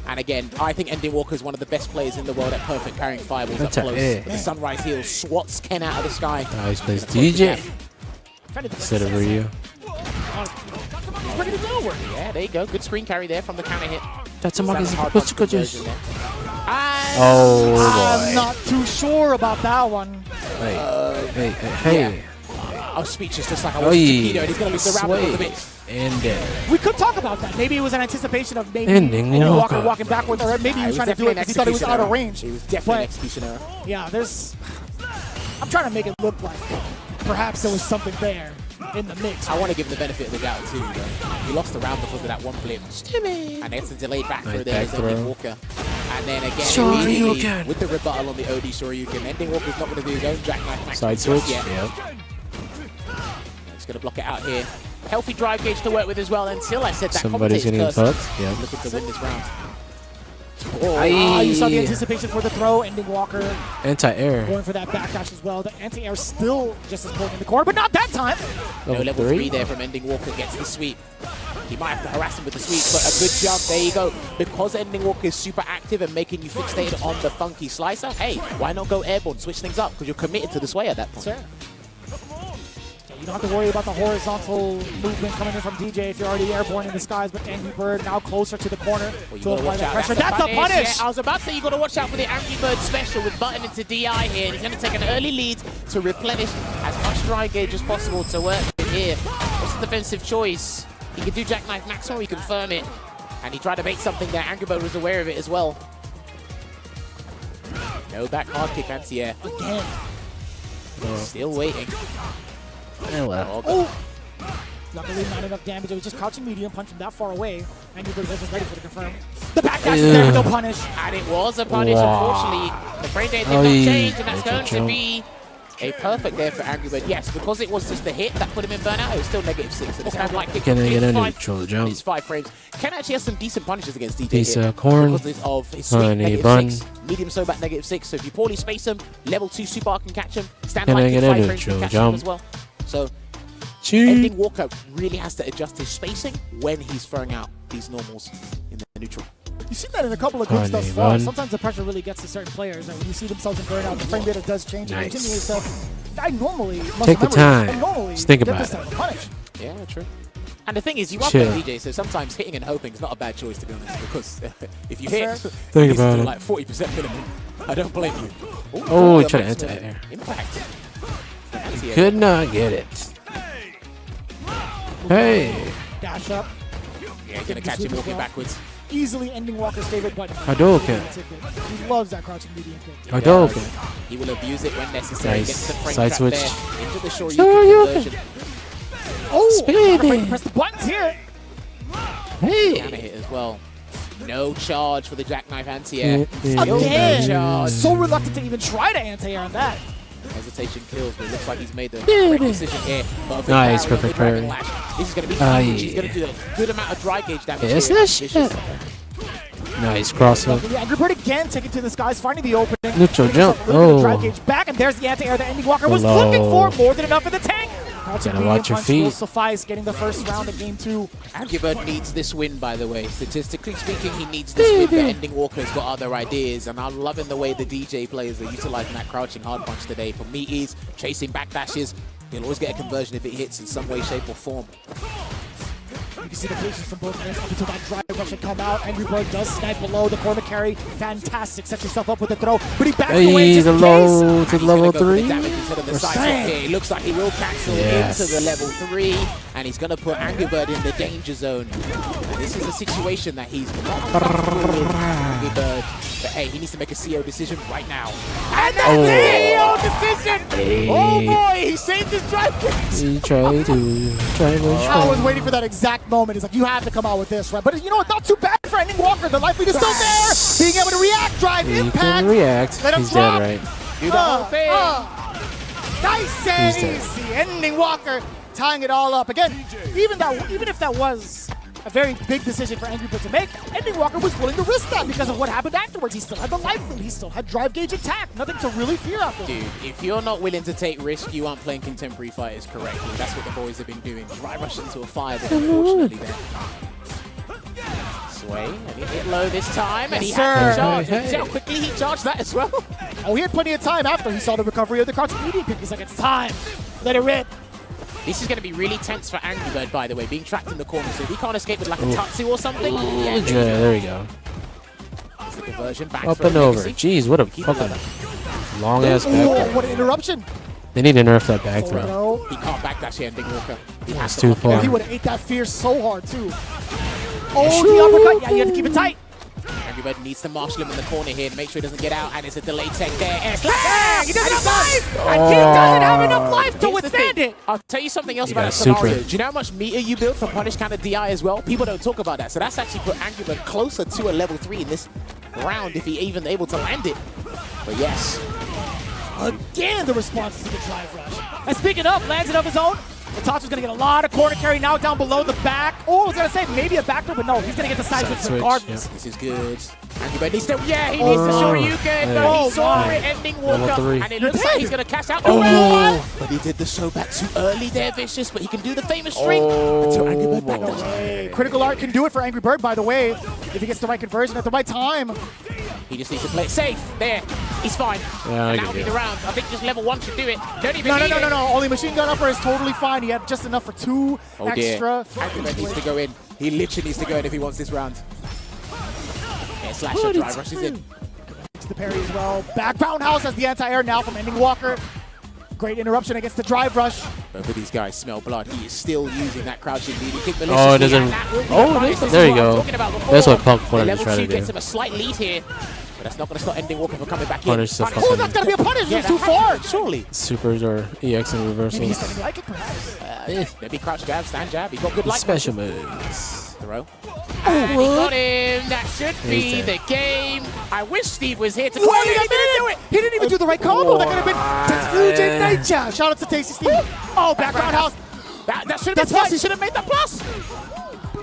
And again, I think Ending Walker is one of the best players in the world at perfect carrying fireballs up close. The Sunrise Heel swats Ken out of the sky. Nice plays DJ. Instead of Ryu. Yeah, there you go. Good screen carry there from the counter hit. That's a market. What's good news? I'm not too sure about that one. Hey. I was speechless, just like I was Chiquito, and he's going to lose the round a little bit. We could talk about that. Maybe it was an anticipation of maybe Ending Walker walking backwards, or maybe he was trying to do it because he thought he was out of range. He was definitely an execution error. Yeah, I'm trying to make it look like perhaps there was something there in the mix. I want to give him the benefit of the doubt too. He lost the round because of that one flip. And it's a delayed back throw there as Ending Walker. And then again, with the rebuttal on the OD Shoryuken, Ending Walker's not going to do his own jackknife. Side switch. He's going to block it out here. Healthy drive gauge to work with as well until I said that somebody's getting touched. Looking to win this round. You saw the anticipation for the throw, ending Walker. Anti-air. Going for that backdash as well. The anti-air still just as potent in the corner, but not that time. No level 3 there from ending Walker gets the sweep. He might have to harass him with the sweep, but a good jump. There you go. Because ending Walker is super active and making you fixated on the funky slicer, hey, why not go airborne, switch things up? Because you're committed to the sway at that point. Sure. You don't have to worry about the horizontal movement coming in from DJ if you're already airborne in the skies, but Angry Bird now closer to the corner to apply that pressure. That's a punish! Yeah, I was about to say you got to watch out for the Angry Bird special with button into DI here. And he's going to take an early lead to replenish as much dry gauge as possible to work with here. What's the defensive choice? He can do Jackknife Maximum, he confirm it. And he tried to make something there. Angry Bird was aware of it as well. No back hard kick anti-air. Again. Still waiting. Oh, well. Oh! Luckily, not enough damage. It was just crouching medium, punch him that far away. Angry Bird wasn't ready for the confirm. The backdash is there, no punish. And it was a punish, unfortunately. The frame rate did not change, and that's going to be a perfect there for Angry Bird. Yes, because it was just the hit that put him in burnout, it was still -6. So this sounds like Can I get a neutral jump? It's 5 frames. Ken actually has some decent punishes against DJ Piece here of corn. because of his sweep, Honey bun. -6, medium so back -6. So if you poorly space him, level 2 super arc can catch him. Stand Can I like get a 5 frames can neutral catch him jump? as well. So Cheat. ending Walker really has to adjust his spacing when he's throwing out these normals in the neutral. You've seen that in a couple of groups thus Honey far. bun. Sometimes the pressure really gets to certain players, and when you see themselves in burnout, the frame rate does change. Nice. And continues, so I normally must Take the remember, time. I normally Just think get about this it. type of punish. Yeah, true. And the thing is, you are Chill. playing DJ, so sometimes hitting and hoping is not a bad choice, to be honest, because if you hit, Fair. it's about it. like 40% minimum. I don't blame you. Oh, he the tried to maximum anti-air. Impact. Anti-air. Could not get it. Hey. Dash up. Yeah, he's going to catch him walking backwards. Easily ending Walker's favorite button. Hadouken. He loves that crouching medium kick. Hadouken. He will abuse it when necessary. Nice. Gets the frame Side trap switch. there into the Shoryuken Shoryuken. conversion. Oh! Speedy. Afraid to press the buttons here. Hey. Can hit as well. No charge for the jackknife anti-air. Again. charge. So reluctant to even try to anti-air on that. Hesitation kills, but it looks like he's made the correct decision here. Perfect Nice, parry on the perfect Dragon parry. Lash. This is going to be Aye. huge. He's going to do a good amount of dry gauge damage Yes, here. this Vicious. shit. Nice cross hook. The Angry Bird again taking to the skies, finding the opening. Neutral jump. A little bit of dry Oh. gauge back, and there's the anti-air that ending Walker was Below. looking for. More than enough in the tank. Gotta watch your punch feet. will suffice, getting the first round of game 2. Angry Bird needs this win, by the way. Statistically speaking, he needs this win, but Ending Walker's got other ideas, and I'm loving the way the DJ players are utilizing that crouching hard punch today. For me, he's chasing backdashes. He'll always get a conversion if it hits in some way, shape, or form. You can see the patience from both men up until that drive rush had come out. Angry Bird does snipe below the corner carry. Fantastic. Sets himself up with the throw, but he backs away Hey, just the in low to He's level gonna go for the 3. damage instead of the side Dang. swap here. It looks like he will cancel Yes. into the level 3, and he's going to put Angry Bird in the danger zone. And this is a situation that he's not comfortable with, Angry Bird. But hey, he needs to make a CO decision right now. And that's Oh. the CO decision! Hey. Oh boy, he saved his drive. He tried to I was waiting for that exact moment. He's like, you have to come out with this, right? But you know what? Not too bad for Ending Walker. The life lead is still there. Being able to react, drive, He impact. can react. Let him He's drop. dead, right? Do the whole thing. Nice and He's dead. easy. Ending Walker, tying it all up. Again, even if that was a very big decision for Angry Bird to make, Ending Walker was willing to risk that because of what happened afterwards. He still had the life lead. He still had drive gauge attack. Nothing to really fear after. Dude, if you're not willing to take risk, you aren't playing contemporary fighters correctly. That's what the boys have been doing. Right rush into a fire, but unfortunately there. Sway, and he hit low this time, and he had sir. to charge. Hey, hey. See how quickly he charged that as well? Oh, he had plenty of time after he saw the recovery of the crouching medium kick. He's like, it's time. Let it rip. This is going to be really tense for Angry Bird, by the way, being trapped in the corner. So if he can't escape with like a Tatsu or something, yeah, There we go. it's the conversion back Up for and a over. legacy. Jeez, what a fucking long ass back Oh, throw. what an interruption. They need to nerf that back throw. No. He can't backdash here, Ending Walker. He has That's to too lock it far. down. He would have ate that fear so hard, too. Oh, the uppercut. Yeah, you have to keep it tight. Angry Bird needs to marshal him in the corner here to make sure he doesn't get out, and it's a delayed tech there. Air slap. Dang, he doesn't have life. Oh. And he doesn't have enough life to Here's the withstand thing. it. I'll tell you something else You about got that super. scenario. Do you know how much meter you build for punish counter DI as well? People don't talk about that. So that's actually put Angry Bird closer to a level 3 in this round if he even able to land it. But yes. Again, the response to the drive rush. And speaking of, lands it of his own. Itachi's gonna get a lot of corner carry now down below the back. Oh, I was gonna say maybe a back throw, but no, he's gonna get the side switch regardless. This is good. He needs to, he needs to Shoryuken. No, he saw it, ending walker, and it looks like he's gonna cash out. But he did the show back too early there, Vicious, but he can do the famous string until Angry Bird back down. Critical Art can do it for Angry Bird, by the way, if he gets the right conversion at the right time. He just needs to play it safe. There, he's fine. Yeah, that'll be the round. I think just level 1 should do it. Don't even need it. No. Only machine gun upper is totally fine. He had just enough for 2 extra. Angry Bird needs to go in. He literally needs to go in if he wants this round. Yeah, Slasher drive rushes in. To the parry as well. Back roundhouse as the anti-air now from Ending Walker. Great interruption against the drive rush. Both of these guys smell blood. He is still using that crouching lead. Oh, it doesn't. Oh, there you go. That's what Punk wanted to try to do. Gets him a slight lead here, but that's not going to stop Ending Walker from coming back Punish in. the fucking that's going to be a punish. Too far. Surely. Supers or EX and reversals. Like it, perhaps. Maybe crouch jab, stand jab. He's got good light. Special moves. Throw. And he got him. That should be the game. I wish Steve was here to call it. He didn't do it. He didn't even do the right combo. That could have been Tetsuji Nature. Shout out to Tasty Steve. Oh, back roundhouse. That should have been plus. He should have made that plus.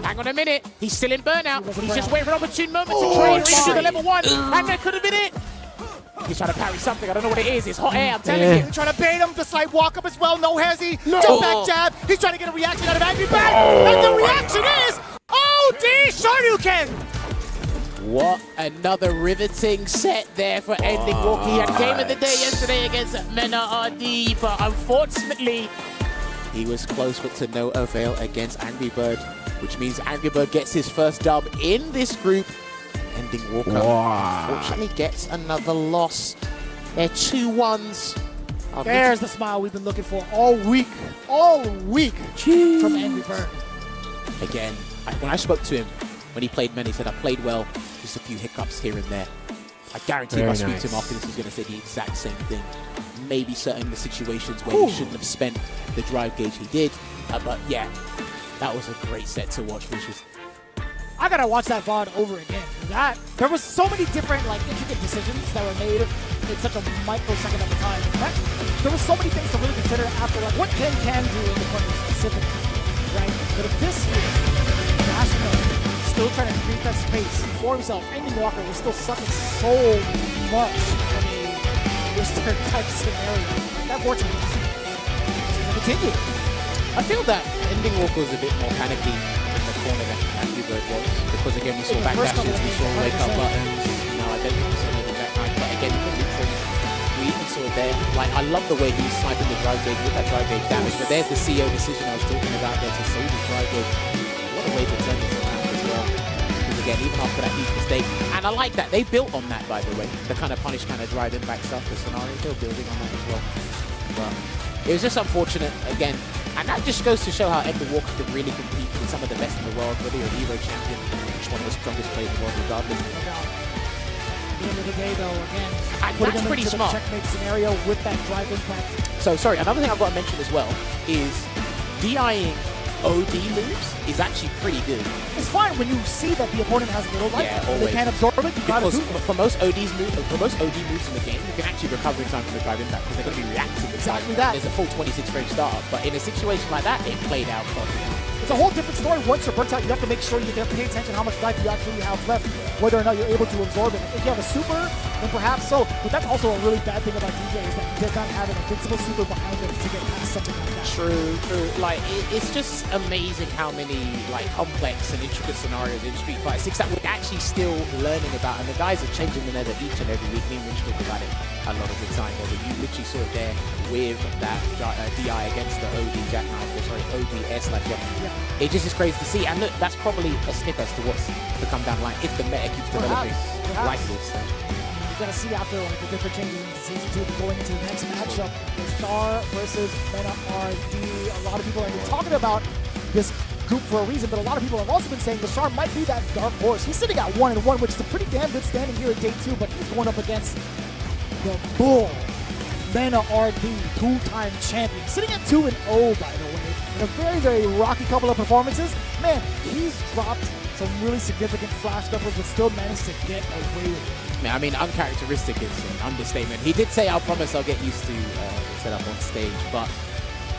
Hang on a minute. He's still in burnout. He's just waiting for an opportune moment to trade into the level 1. And that could have been it. He's trying to parry something. I don't know what it is. It's hot air. I'm telling you. He's trying to bait him. The side walk up as well. No hezzy. Jump back jab. He's trying to get a reaction out of Angry Bird. And the reaction is OD Shoryuken. What another riveting set there for Ending Walker. He had game of the day yesterday against Mena RD, but unfortunately, he was close but to no avail against Angry Bird, which means Angry Bird gets his first dub in this group. Ending Walker unfortunately gets another loss. They're 2-1s. There's the smile we've been looking for all week from Angry Bird. Again, when I spoke to him, when he played Mena, he said, I played well, just a few hiccups here and there. I guarantee if I speak to him after this, he's going to say the exact same thing. Maybe certain the situations where he shouldn't have spent the drive gauge he did. But yeah, that was a great set to watch, Vicious. I gotta watch that VOD over again. There was so many different intricate decisions that were made in such a microsecond of a time. There were so many things to really consider after, like what Ken can do in the corner specifically, right? But if this is National still trying to create that space for himself, Ending Walker was still sucking so much in a Twister type scenario. That fortune is going to continue. I feel that Ending Walker was a bit more panicky in the corner than Angry Bird was, because again we saw backdashes, we saw wake up buttons. No, I don't think we saw anything that kind. But again, we even saw it there. Like, I love the way he's sniping the drive gauge with that drive gauge damage. But there's the CO decision I was talking about there to save the drive gauge. What a way to turn this around as well. Because again, even after that huge mistake, and I like that they built on that, by the way, the kind of punish, kind of drive in back stuff, the scenario, they're building on that as well. But it was just unfortunate again. And that just goes to show how Ending Walker can really compete with some of the best in the world, whether you're a Evo champion, just one of the strongest players in the world, regardless. At the end of the day, though, again, and that's pretty smart. Checkmate scenario with that drive impact. So, sorry, another thing I've got to mention as well is DIing OD moves is actually pretty good. It's fine when you see that the opponent has a little life. Yeah, always. They can't absorb it. Because for most OD moves in the game, you can actually recover in time from the drive impact because they're going to be reactive. Exactly that. There's a full 26 frame startup, but in a situation like that, it played out perfectly. It's a whole different story. Once you're burnt out, you have to make sure you pay attention how much life you actually have left, whether or not you're able to absorb it. If you have a super, then perhaps so. But that's also a really bad thing about DJ is that they're not having a invincible super behind them to get past something like that. True. Like, it's just amazing how many complex and intricate scenarios in Street Fighter 6 that we're actually still learning about. And the guys are changing the nether each and every week. Me and Rich talk about it a lot of the time. Where you literally saw it there with that DI against the OD Jackmouth, or sorry, OD/Jackmouth. Yeah. It just is crazy to see. And look, that's probably a snip as to what's to come down the line if the meta keeps developing like this. So. You're going to see after the different changes into Season 2 going into the next matchup, the Star versus Mena RD. A lot of people have been talking about this group for a reason, but a lot of people have also been saying the Star might be that dark horse. He's sitting at 1-1, which is a pretty damn good standing here at day 2, but he's going up against the Bull, Mena RD, two-time champion, sitting at 2-0, by the way. In a very, very rocky couple of performances. Man, he's dropped some really significant flash numbers, but still managed to get away with it. I mean, uncharacteristic is an understatement. He did say, "I promise I'll get used to the setup on stage," but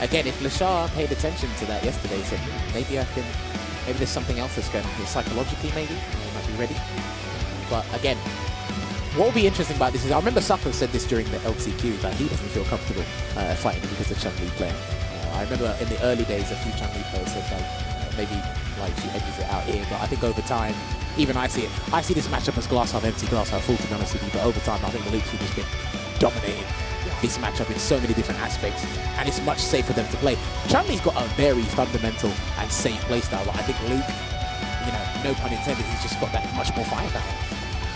again, if Lashar paid attention to that yesterday, he said, maybe there's something else that's going on psychologically, maybe I might be ready. But again, what will be interesting about this is, I remember Sako said this during the LCQ, that he doesn't feel comfortable fighting because of Chun-Li player. I remember in the early days, a few Chun-Li players said like, maybe like she edges it out here, but I think over time, even I see it. I see this matchup as glass half empty, glass half full, to be honest with you, but over time, I think the Luke team has been dominating this matchup in so many different aspects, and it's much safer for them to play. Chun-Li's got a very fundamental and safe playstyle, but I think Luke, you know, no pun intended, he's just got that much more firepower.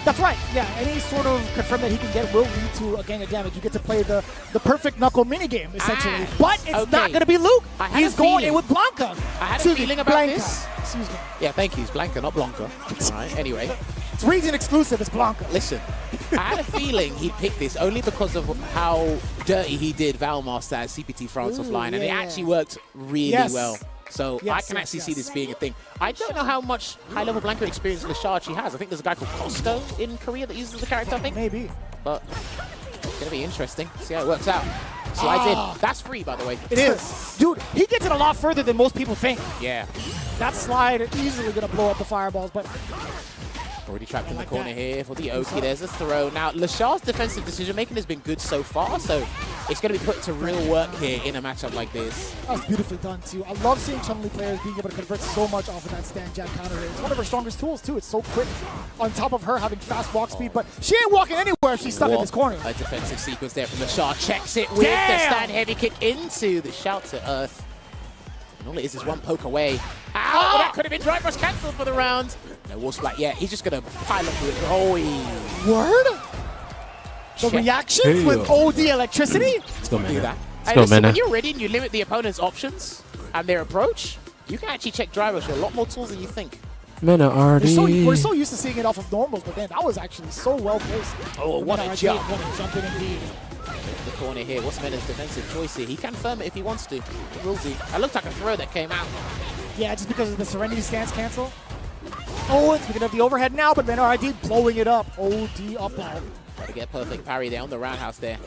That's right. Yeah, any sort of confirm that he can get will lead to a gang of damage. You get to play the perfect knuckle minigame, essentially. But it's not going to be Luke. He's going in with Blanca. I had a feeling about this. Excuse me. Yeah, thank you. It's Blanca, not Blanca. All right, anyway. It's region exclusive. It's Blanca. Listen, I had a feeling he'd pick this only because of how dirty he did Valmaster at CPT France offline, and it actually worked really well. So I can actually see this being a thing. I don't know how much high-level Blanca experience Lashar actually has. I think there's a guy called Costo in Korea that uses the character, I think. Maybe. But it's going to be interesting. See how it works out. Slides in. That's free, by the way. It is. Dude, he gets it a lot further than most people think. Yeah. That slide easily going to blow up the fireballs, but... Already trapped in the corner here for the Oki. There's a throw. Now, Lashar's defensive decision-making has been good so far, so it's going to be put to real work here in a matchup like this. That was beautifully done, too. I love seeing Chun-Li players being able to convert so much off of that stand jab counter hit. It's one of her strongest tools, too. It's so quick. On top of her having fast walk speed, but she ain't walking anywhere if she's stuck in this corner. A defensive sequence there from Lashar. Checks it with the stand heavy kick into the shout to earth. And all it is one poke away. Ow! That could have been drive rush cancelled for the round. No wall splat yet. He's just going to pile up with Word? The reactions with OD electricity? Let's go, man. Do that. Let's go, man. When you're ready and you limit the opponent's options and their approach, you can actually check drive rush with a lot more tools than you think. Mena RD. We're so used to seeing it off of normals, but man, that was actually so well placed. Oh, what a jump. What a jump in indeed. The corner here. What's Mena's defensive choice here? He can firm it if he wants to. Will he? That looked like a throw that came out. Yeah, just because of the Serenity stance cancel. Oh, it's picking up the overhead now, but Mena RD blowing it up. OD up now. Got to get perfect parry there on the roundhouse there.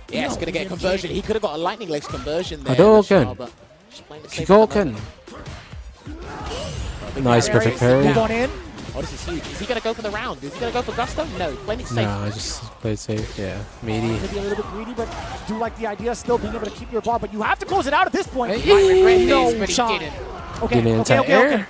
Yeah, it's going to get a conversion. He could have got a lightning legs conversion there. Hadouken. Hadouken. Nice, perfect parry. Move on in. Oh, this is huge. Is he going to go for the round? Is he going to go for gusto? No, playing it safe. No, I just played safe. Yeah, meaty. Maybe a little bit greedy, but I do like the idea of still being able to keep your bar, but you have to close it out at this point. He might regret No this, but shot. he didn't. Okay, okay.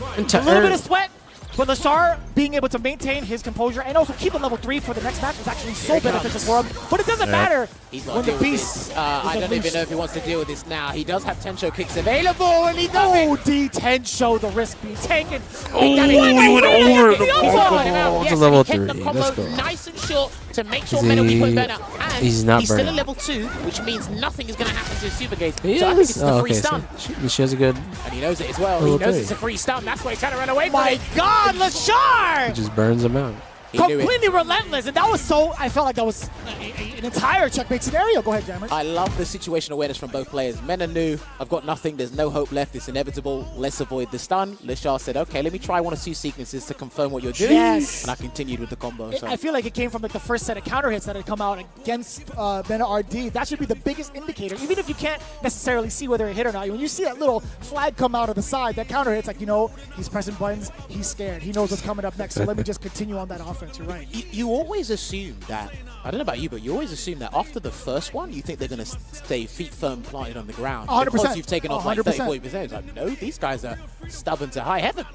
A little bit of sweat, but Lashar being able to maintain his composure and also keep a level 3 for the next match is actually so beneficial for him. But it doesn't matter when the beast I don't even know if he wants to deal with this now. He does have Tensho kicks available, and he does it. Tensho, the risk being taken. He went over the combo. to level 3. The combo Let's go. Nice and short to make sure Mena will put better. And he's not still burning. a level 2, which means nothing is going to happen to his super gaze. He so I think is? it's the free Okay, stun. so she has a good... And he knows it as well. He knows it's a free stun. That's why he's trying to run away from it. My God, Lashar! It just burns him out. Completely relentless, and that was so. I felt like that was an entire checkmate scenario. Go ahead, Jammers. I love the situation awareness from both players. Mena knew, I've got nothing, there's no hope left, it's inevitable, let's avoid the stun. Lashar said, okay, let me try one or two sequences to confirm what you're doing. Yes. And I continued with the combo. I feel like it came from like the first set of counter hits that had come out against Mena RD. That should be the biggest indicator, even if you can't necessarily see whether it hit or not. When you see that little flag come out of the side, that counter hit's like, you know, he's pressing buttons, he's scared, he knows what's coming up next, so let me just continue on that offense. You're right. You always assume that, I don't know about you, but you always assume that after the first one, you think they're going to stay feet firm planted on the ground. 100%. Because you've taken off like 100%. 30-40%. It's like, no, these guys are stubborn to high heaven.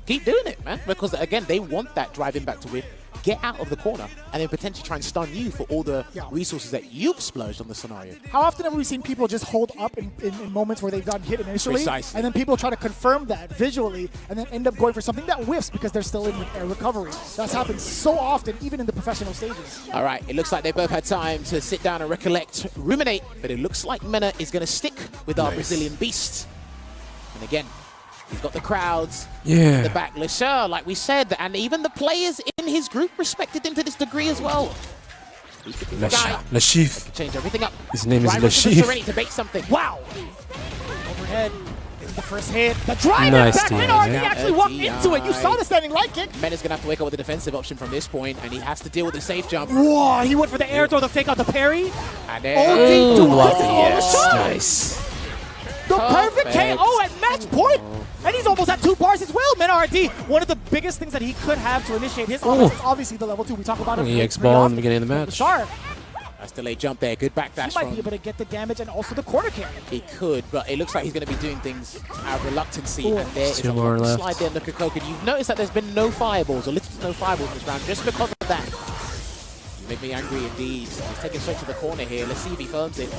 Keep doing it, man. Because, again, they want that driving back to win. Get out of the corner and then potentially try and stun you for all the resources that you've splurged on the scenario. How often have we seen people just hold up in moments where they've gotten hit initially? Precisely. And then people try to confirm that visually and then end up going for something that whiffs because they're still in recovery. That's happened so often, even in the professional stages. All right, it looks like they both had time to sit down and recollect, ruminate, but it looks like Mena is going to stick with our Brazilian beast. And again, he's got the crowds in the back. Lashar, like we said, and even the players in his group respected him to this degree as well. Lashif. Change everything up. His name is Driver to the Lashif. Serenity to bake something. Wow. Overhead. The first hit, the drive Nice back. DI, Minardi man. actually walked into it. You saw the standing light kick. Mena's gonna have to wake up with a defensive option from this point, and he has to deal with the safe jump. Whoa, he went for the air throw, the fake out the parry. And then OD to Lucky, this is all the yes. shot. Nice. The perfect Perfect. KO at match point. And he's almost at 2 bars as well. Minardi, one of the biggest things that he could have to initiate his offense is obviously the level 2. We talk about it. EX ball in the beginning of the match. Sharp. that's delayed jump there. Good backdash He might from. be able to get the damage and also the corner carry. He could, but it looks like he's going to be doing things out of reluctancy. Ooh. And there is Two a more long left. slide there, Nuka-Coke. And you've noticed that there's been no fireballs, or little to no fireballs in this round, just because of that. You make me angry indeed. He's taking straight to the corner here. Let's see if he firms it.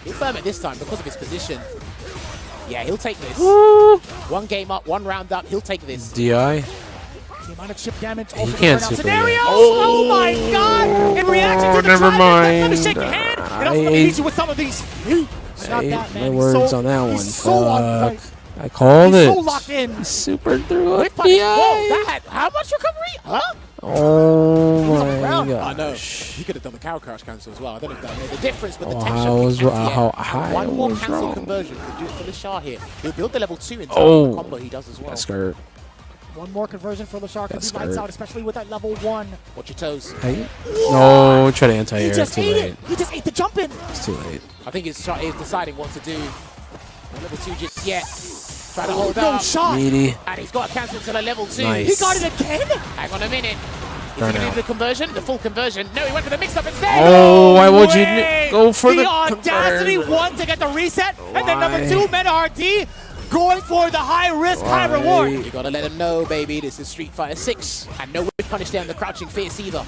He'll firm it this time because of his position. Yeah, he'll take this. Woo. 1 game up, 1 round up. He'll take this. DI. The amount of chip damage. He Also can't the burnout super scenario. yet. Oh my God! In reaction to the never drive, mind. let me shake your hand. And also let me hit you with some of these. Not I that, ate man. my He's words so, on that one. He's so on point. Fuck. I called He's it. so locked in. Super through a Whip punish. Whoa, DI. that! How much recovery? Huh? Oh my ground. I know. gosh. He could have done the cow crouch cancel as well. I don't know if that made the difference, but the Oh, tension I was kick how anti-air. high One I more was cancel wrong. conversion could do it for the Shah here. He'll build the level 2 into Oh. the combo he does as well. That skirt. One more conversion for the Shark. That's He lights scary. out, especially with that level 1. Watch your toes. Hey. No, try to He anti-air. just Too ate late. it. He just ate the jump in. It's too late. I think he's deciding what to do. Level 2 just yet. Try to hold No up. shot. Meaty. And he's got a cancel to the level 2. Nice. He got it again. Hang on a minute. Is he Burn going to out. do the conversion? The full conversion? No, he went for the mix-up instead. Oh, why would you way. go for the audacity, conversion? 1 to get the reset, and then number Why? 2, Minardi going for the high risk, high reward. You got to let him know, baby. This is Street Fighter 6. And no whip punish down the crouching fierce either.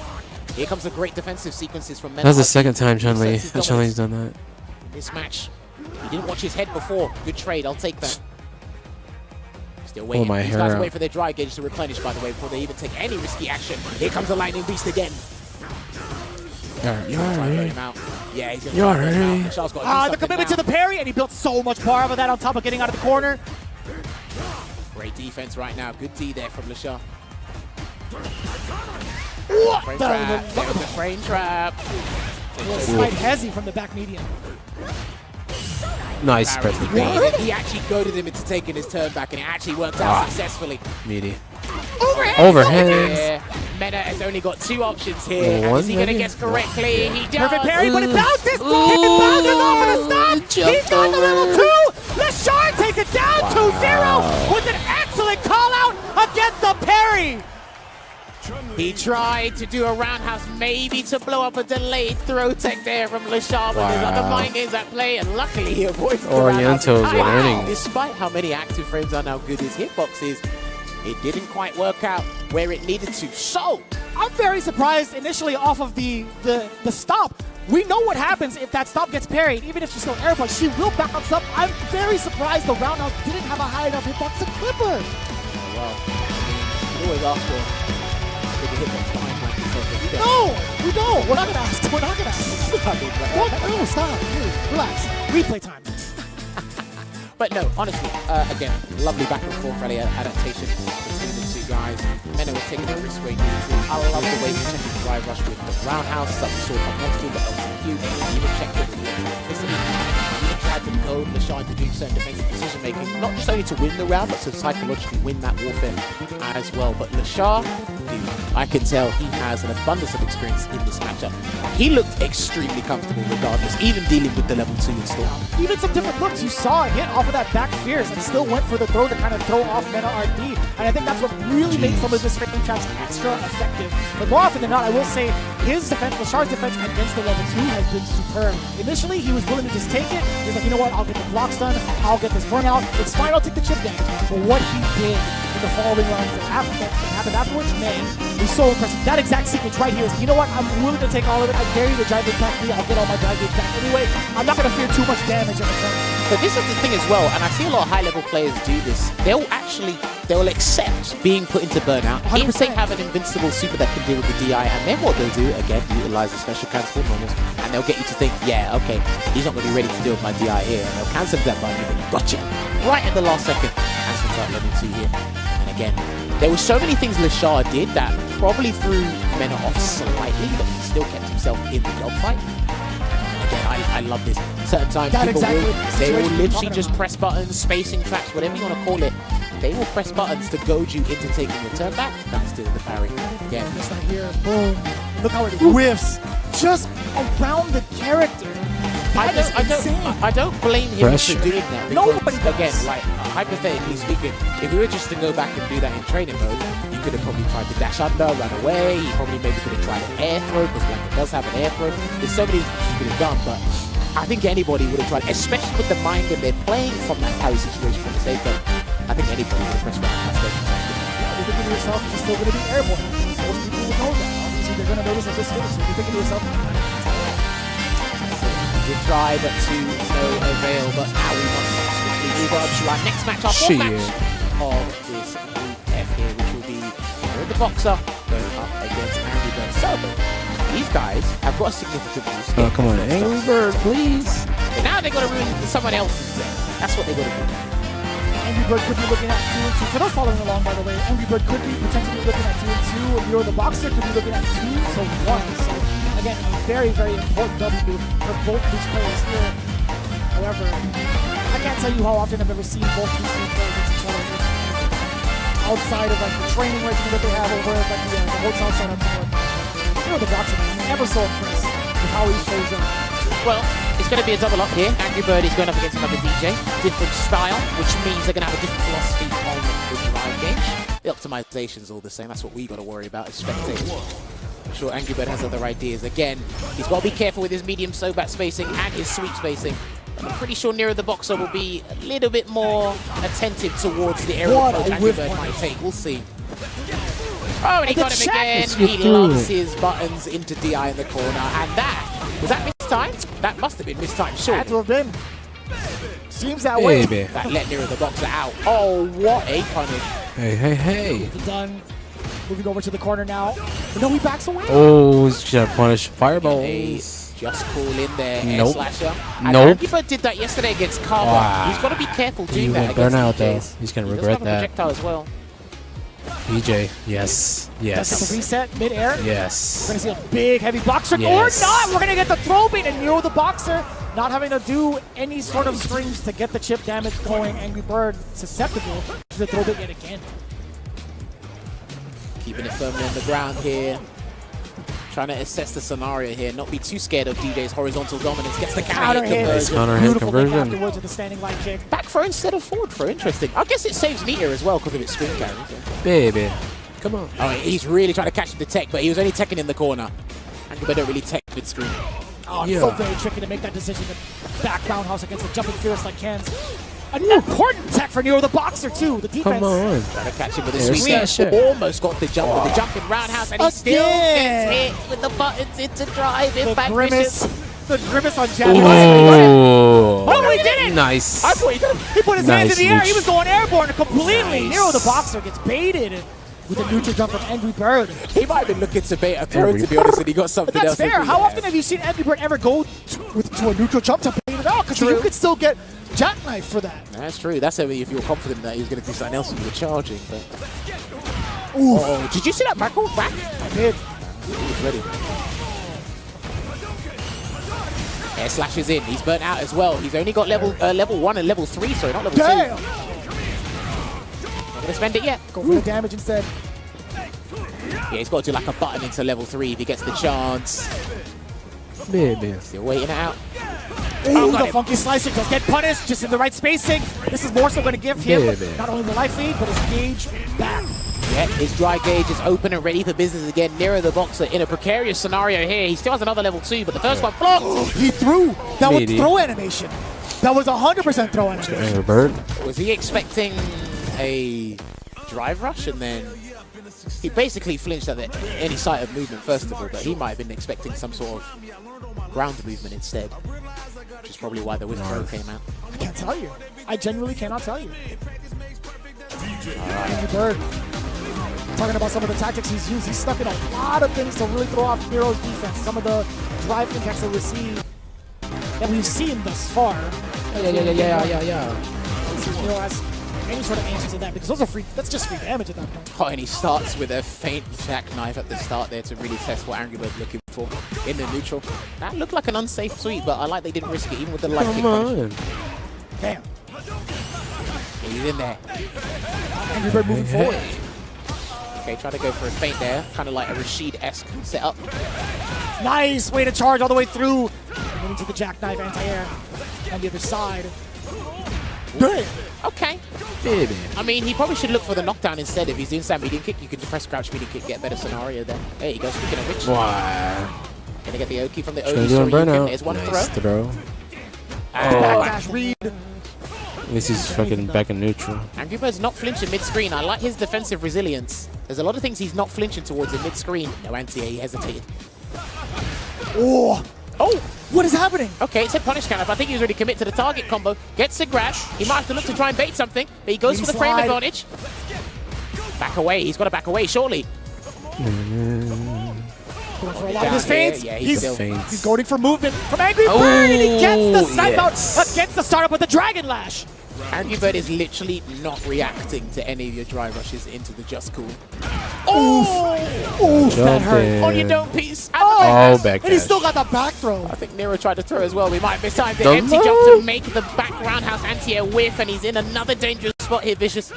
Here comes the great defensive sequences from Men. That's the second time Chun-Li. Asserts his Chun-Li's dominance done that. in this match. He didn't watch his head before. Good trade. I'll take that. Still waiting. my These hair guys out. wait for their dry gauge to replenish, by the way, before they even take any risky action. Here comes the lightning beast again. You're Try and burn right. him out. Yeah, he's going You're to burn him right. out. Shah's got to do The something commitment now. to the parry, and he built so much power of that on top of getting out of the corner. Great defense right now. Good D there from LeShah. What Frame the? trap. There was the frame trap. Slight hezzy from the back median. Nice Barry perfect. evaded. He actually goaded him into taking his turn back, and it actually worked out successfully. Meaty. Overhead. Overhead. Yeah. Meta has only got 2 options here. And One is he going to maybe? guess correctly? He does. Perfect parry, but it bounces. It Ooh, bounces off of the stop. He jumped got the over. level 2. LeShard takes it down 2-0 with an excellent call out against the parry. He tried to do a roundhouse, maybe to blow up a delayed throw tech there from LeShard, but there's other Wow. mind games at play, and luckily he avoids the roundhouse. Oriento's in time. learning. Despite how many active frames are now good his hitbox is, it didn't quite work out where it needed to. So, I'm very surprised initially off of the stop. We know what happens if that stop gets parried. Even if she's still air punch, she will bounce up. I'm very surprised the roundhouse didn't have a high enough hitbox to clip her. well, I mean, you always ask for bigger hitbox behind like this, but we don't. No, we don't. We're not gonna ask. We're not gonna ask. I mean, but- What? No, stop. Dude, relax. Replay time. But no, honestly, again, lovely back and forth rally adaptation between the 2 guys. Mena was taking the risk where he needed to. I love the way he checked the drive rush with the roundhouse that we saw from next to the LCQ. He even checked it with the electricity. He even tried to goad LeShard to do certain defensive decision making, not just only to win the round, but to psychologically win that warfare as well. But LeShard, dude, I can tell he has an abundance of experience in this matchup. He looked extremely comfortable regardless, even dealing with the level 2 install. Even some different looks. You saw a hit off of that back fierce and still went for the throw to kind of throw off Meta RD. And I think that's what really made some of his frame traps extra effective. But more often than not, I will say his defense, LeShard's defense against the level 2 has been superb. Initially, he was willing to just take it. He's like, you know what, I'll get the blocks done. I'll get this burnout. It's fine, I'll take the chip damage. But what he did in the following rounds that happened afterwards, man, was so impressive. That exact sequence right here is, you know what, I'm willing to take all of it. I dare you to drive it back me. I'll get all my drive gauge back anyway. I'm not going to fear too much damage in the front. But this is the thing as well, and I see a lot of high-level players do this. They'll accept being put into burnout if they 100%. have an invincible super that can deal with the DI, and then what they'll do, again, utilize the special cancel normals, and they'll get you to think, yeah, okay, he's not going to be ready to deal with my DI here, and they'll cancel that button, and gotcha, right at the last second, cancels out level 2 here. And again, there were so many things LeShard did that probably threw Mena off slightly, but he still kept himself in the dogfight. Again, I I love this. Certain times people they will literally just press buttons, spacing traps, whatever you want to call it. They will press buttons to goad you into taking your turn back. That's still the parry. Again, This right here, boom. Look how it whiffs just around the character. I don't blame him for doing that. Nobody does. Again, like hypothetically speaking, if we were just to go back and do that in training mode, you could have probably tried to dash under, run away. You probably maybe could have tried an air throw because like it does have an air throw. There's so many things you could have done, but I think anybody would have tried, especially with the mind when they're playing from that parry situation from the save zone. I think anybody would have pressed button. You're thinking to yourself, you're still going to be airborne. Most people will know that. Obviously, they're going to notice at this stage. So you're thinking to yourself, we try, but to no avail. But now we must quickly move on to our next match, our fourth match of this Group F here, which will be the Boxer going up against Angry Bird. So these guys have got a significant boost. Oh, come on, Angry Bird, please. But now they've got to ruin someone else's day. That's what they've got to do. Angry Bird could be looking at 2-2. For those following along, by the way, Angry Bird could be potentially looking at 2-2. Nero the Boxer could be looking at 2-1. So again, a very, very important W for both these players here. However, I can't tell you how often I've ever seen both these two players against each other. Outside of like the training regimen that they have over at like the hotel setup. Nero the Boxer, never so impressed with how he shows up. Well, it's going to be a double up here. Angry Bird is going up against another DJ. Different style, which means they're going to have a different philosophy on the drive gauge. The optimization's all the same. That's what we got to worry about as spectators. I'm sure Angry Bird has other ideas. Again, he's got to be careful with his medium so-back spacing and his sweep spacing. I'm pretty sure Nero the Boxer will be a little bit more attentive towards the area approach Angry Bird might take. We'll see. Oh, and he got him again. He loves his buttons into DI in the corner. And that, was that missed time? That must have been missed time, sure. Had to have been. Seems that way. That let Nero the Boxer out. Oh, what a punish. Hey. Done. Moving over to the corner now. But no, he backs away. Oh, he's gonna punish fireballs. Just call in there, air Nope. slasher. And Nope. Angry Bird did that yesterday against Carver. Wow. He's got to be careful He doing that won't against burn out though. DJs. He's gonna He does regret have a that. projectile as well. DJ, yes. Does the reset mid-air. Yes. We're going to see a big, heavy boxer. Yes. Or not. We're going to get the throw bait and Nero the Boxer not having to do any sort of strings to get the chip damage going. Angry Bird susceptible to the throw bait yet again. Keeping it firmly on the ground here. Trying to assess the scenario here. Not be too scared of DJ's horizontal dominance. Gets the counter hit conversion. Counter hit Beautiful kick conversion. afterwards with the standing line kick. Back throw instead of forward throw. Interesting. I guess it saves meter as well because of its screen carry. Baby. Come on. Oh, he's really trying to catch the tech, but he was only teching in the corner. Angry Bird don't really tech mid-screen. Oh, it's so very tricky to make that decision to back roundhouse against the jumping fierce like Ken's. An important tech for Nero the Boxer too. The defense. Come on. Trying to catch him with a Air sweep. slasher. Almost got the jump with the jumping roundhouse, and he still gets hit with the buttons into drive. The Impact grimace. vicious. The grimace on Janet. Oh, Oh, he did it! nice. I thought he did it. He put his hands in the air. He Nice. was going airborne completely. Nice. Nero the Boxer gets baited with a neutral jump from Angry Bird. He might have been looking to bait a throw, to be honest, and he got something But that's else. to fair. do How there. often have you seen Angry Bird ever go to a neutral jump to bait it out? Because you could still get jackknife for that. That's true. That's only if you're confident that he was going to do something else when you were charging. But... Oh, did you see that back hold back? I did. He was ready. Air slashes in. He's burnt out as well. He's only got level 1 and level 3, sorry, not level 2. Damn! Not going to spend it yet. Go for the damage instead. Yeah, he's got to do like a button into level 3 if he gets the chance. Baby. Still waiting it out. Ooh, got the him. funky slicing does get punished, just in the right spacing. This is more so going to give him Baby. not only the life lead, but his gauge back. Yeah, his dry gauge is open and ready for business again. Nero the Boxer in a precarious scenario here. He still has another level 2, but the first one blocked. He threw. That was Maybe. throw animation. That was 100% throw animation. Angry Bird. Was he expecting a drive rush and then he basically flinched at any sight of movement first of all, but he might have been expecting some sort of ground movement instead, which is probably why the withdraw came out. I can't tell you. I genuinely cannot tell you. Angry Bird. Talking about some of the tactics he's used. He's stuck in a lot of things to really throw off Nero's defense. Some of the drive attacks that that we've seen thus far. Yeah. Nero has any sort of answer to that because those are free. That's just free damage at that point. Oh, and he starts with a faint jackknife at the start there to really test what Angry Bird's looking for in the neutral. That looked like an unsafe sweep, but I like they didn't risk it even with the light kick punish. Damn. He's in there. Angry Bird moving forward. Okay, trying to go for a feint there, kind of like a Rashid-esque setup. Nice way to charge all the way through. And into the jackknife anti-air on the other side. Good. Okay. Baby. I mean, he probably should look for the knockdown instead. If he's doing that medium kick, you can depress crouch medium kick, get a better scenario there. There you go, speaking of which. Wow. Gonna get the Oki from the Trying Oki, to do so a you can, burnout. there's one Nice throw. Dash read. At least he's fucking back in neutral. Angry Bird's not flinching mid-screen. I like his defensive resilience. There's a lot of things he's not flinching towards in mid-screen. No anti-air, he hesitated. Oh! Oh! What is happening? Okay, it's a punish counter, but I think he was already commit to the target combo. Gets a grab. He might have to look to try and bait something, but he goes for the frame advantage. Back away. He's got to back away, surely. Going for a lot of his feints. Yeah, he's going for movement from Angry Bird, and he gets the snipe out against the startup with the Dragon Lash. Angry Bird is literally not reacting to any of your dry rushes into the just cool. Oh! Oof, that hurt. On your dome piece. Oh, back and he still got the back throw. I think Nero tried to throw as well. We might miss time. The empty jump to make the back roundhouse anti-air whiff, and he's in another dangerous spot here, Vicious.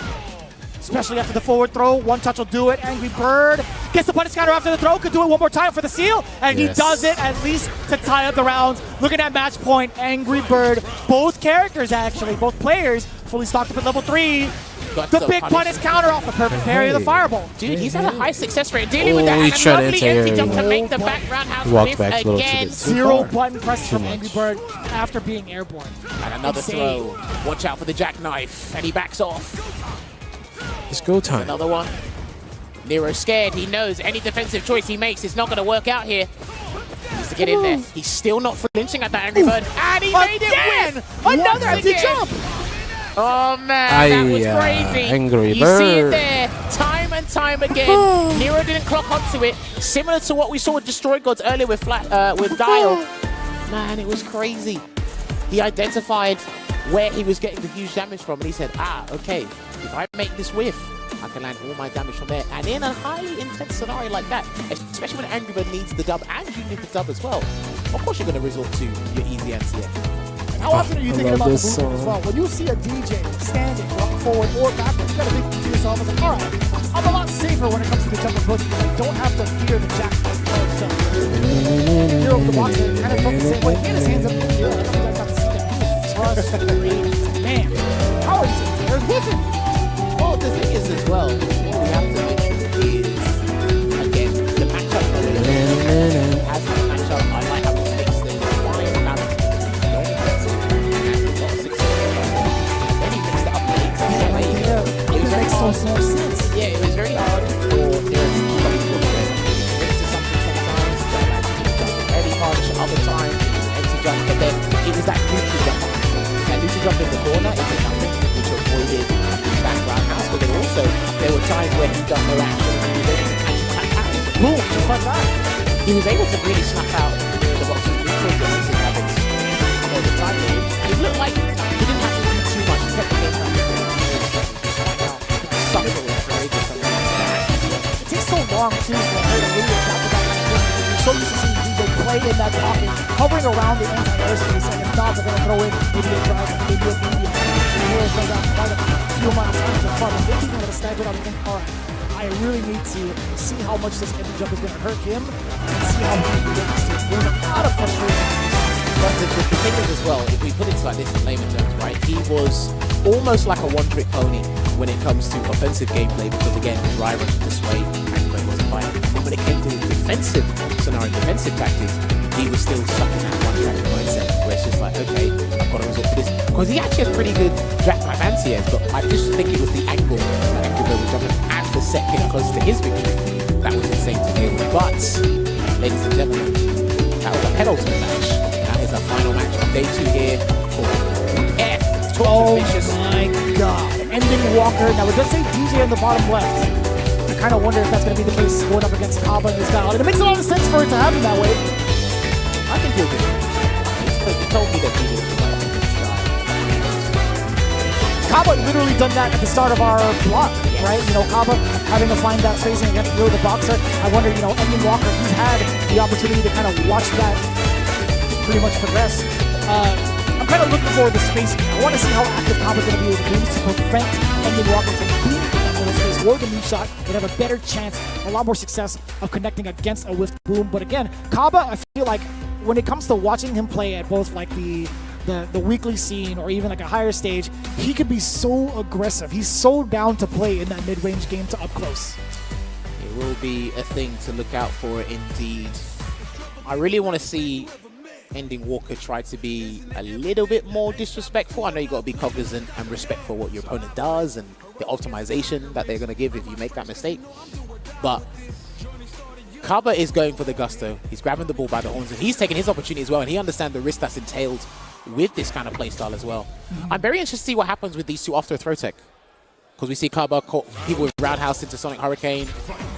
Especially after the forward throw. One touch will do it. Angry Bird gets the punish counter after the throw. Could do it one more time for the seal. And he does it at least to tie up the rounds. Look at that match point. Angry Bird. Both characters, actually. Both players fully stocked up at level 3. The big punish counter off the perfect parry of the fireball. Dude, he's had a high success rate dealing with that. he And a tried lovely to empty jump to make the back roundhouse whiff again. 0 button presses from Angry Bird after being airborne. And another throw. Watch out for the jackknife. And he backs off. It's go time. Another one. Nero's scared. He knows any defensive choice he makes is not going to work out here. He needs to get in there. He's still not flinching at that Angry Bird. And he made it win! Another empty jump! Oh man, that was crazy. Angry You Bird. see it there, time and time again. Nero didn't clock onto it. Similar to what we saw with Destroy Gods earlier with Guile. Man, it was crazy. He identified where he was getting the huge damage from, and he said, okay, if I make this whiff, I can land all my damage from there. And in a highly intense scenario like that, especially when Angry Bird needs the dub, and you need the dub as well, of course you're going to resort to your easy anti-air. How often are you thinking about the movement as well? When you see a DJ standing, walking forward or backward, you gotta think to yourself, I was like, alright, I'm a lot safer when it comes to the jump approach because I don't have to fear the jack itself. Hero of the boxer kind of felt the same way. He had his hands up in the air. I don't know if you guys got to see that. Frustrating. Man, how is it? There's whipping. Well, the thing is as well, what we have to mention is, again, the matchup has the matchup. I like how it takes the fine balance. Yeah, it was very hard for Nero to keep up with it. Into something sometimes, very harsh other times, empty jump, but then it was that neutral jump. That neutral jump in the corner, it was nothing which avoided the back roundhouse, but then also there were times where he done no action and he was able to catch tap out. Boom, just like that. He was able to really snap out the boxing neutral jumps in habits all the time. It looked like he didn't have to do too much, he kept the game back. It takes so long too for her to really adapt to that kind of thing. You're so used to seeing DJ play in that pocket, hovering around the anti-air space, and if not, they're going to throw in maybe a drive, maybe a medium. The heroes go down quite a few amount of times in front. If they think they're going to stagger out and think, alright, I really need to see how much this empty jump is going to hurt him and see how he reacts to it. There's a lot of frustration. But the thing is as well, if we put it like this in layman terms, right, he was almost like a one-trick pony when it comes to offensive gameplay because, again, dry rush this way, Angry Bird wasn't fighting. And when it came to his defensive scenario, defensive tactics, he was still stuck in that one-track mindset where it's just like, okay, I've got to resort to this. Because he actually has pretty good jackknife anti-airs, but I just think it was the angle that Angry Bird was jumping and the set getting close to his victory. That was insane to deal with. But, ladies and gentlemen, that was a penultimate match. That is our final match on day 2 here for F. Oh my god. Ending Walker. Now, it does say DJ on the bottom left. I kind of wonder if that's going to be the case going up against Kaba in this battle. And it makes a lot of sense for it to happen that way. I think he'll do it. He told me that he was the right against Kaba literally done that at the start of our block, right? You know, Kaba having to find that spacing against Will the Boxer. I wonder, you know, Ending Walker, he's had the opportunity to kind of watch that pretty much progress. I'm kind of looking for the spacing. I want to see how active Kaba's going to be able to do to prevent Ending Walker from being in that little space or the knee shot. They'd have a better chance, a lot more success of connecting against a whiffed boom. But again, Kaba, I feel like when it comes to watching him play at both like the weekly scene or even like a higher stage, he could be so aggressive. He's so down to play in that mid-range game to up close. It will be a thing to look out for indeed. I really want to see Ending Walker try to be a little bit more disrespectful. I know you got to be cognizant and respectful of what your opponent does and the optimization that they're going to give if you make that mistake. But Kaba is going for the gusto. He's grabbing the ball by the horns and he's taking his opportunity as well, and he understands the risk that's entailed with this kind of playstyle as well. I'm very interested to see what happens with these two after a throw tech, because we see Kaba caught people with roundhouse into Sonic Hurricane.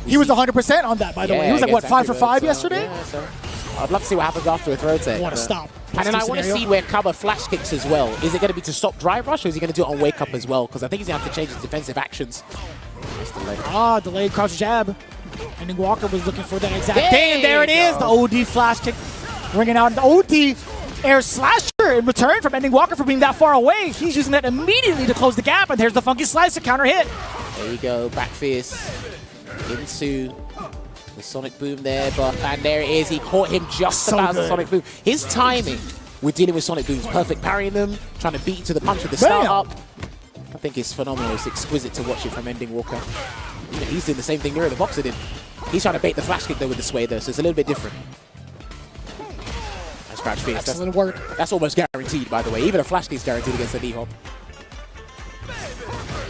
He was 100% on that, by the way. He was like, what, 5 for 5 yesterday? Yeah, so I'd love to see what happens after a throw tech. I want to stop. And then I want to see where Kaba flash kicks as well. Is it going to be to stop drive rush, or is he going to do it on wake up as well? Because I think he's going to have to change his defensive actions. Delayed crouch jab. Ending Walker was looking for that exact thing, and there it is. The OD flash kick ringing out. And the OD air slasher in return from Ending Walker for being that far away. He's using that immediately to close the gap, and there's the funky slice to counter hit. There you go, back fierce into the Sonic Boom there, and there it is. He caught him just about the Sonic Boom. His timing with dealing with Sonic Booms, perfect, parrying them, trying to beat to the punch with the start up. I think it's phenomenal. It's exquisite to watch it from Ending Walker. Even he's doing the same thing Nero the Boxer did. He's trying to bait the flash kick though with the sway though, so it's a little bit different. That's crouch fierce. Excellent work. That's almost guaranteed, by the way. Even a flash kick's guaranteed against a knee hop.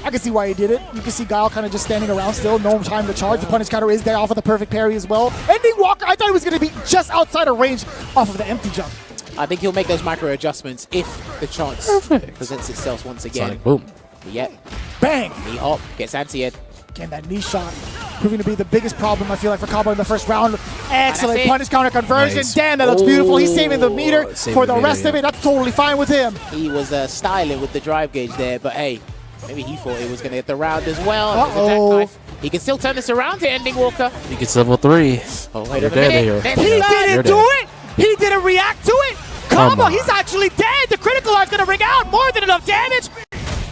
I can see why he did it. You can see Guile kind of just standing around still, no time to charge. The punish counter is there off of the perfect parry as well. Ending Walker, I thought he was going to be just outside of range off of the empty jump. I think he'll make those micro adjustments if the chance presents itself once again. Sonic Boom. Yep. Bang! Knee hop, gets anti-ed. Again, that knee shot proving to be the biggest problem, I feel like, for Kaba in the first round. Excellent punish counter conversion. Nice. Damn, that looks beautiful. He's saving the meter for the rest of it. That's totally fine with him. He was styling with the drive gauge there, but hey, maybe he thought it was going to get the round as well. Uh-oh. He can still turn this around to Ending Walker. He gets level 3. Oh, wait You're a dead minute. here. He didn't do it. He didn't react to it. Kaba, on. he's actually dead. The critical art's going to ring out. More than enough damage.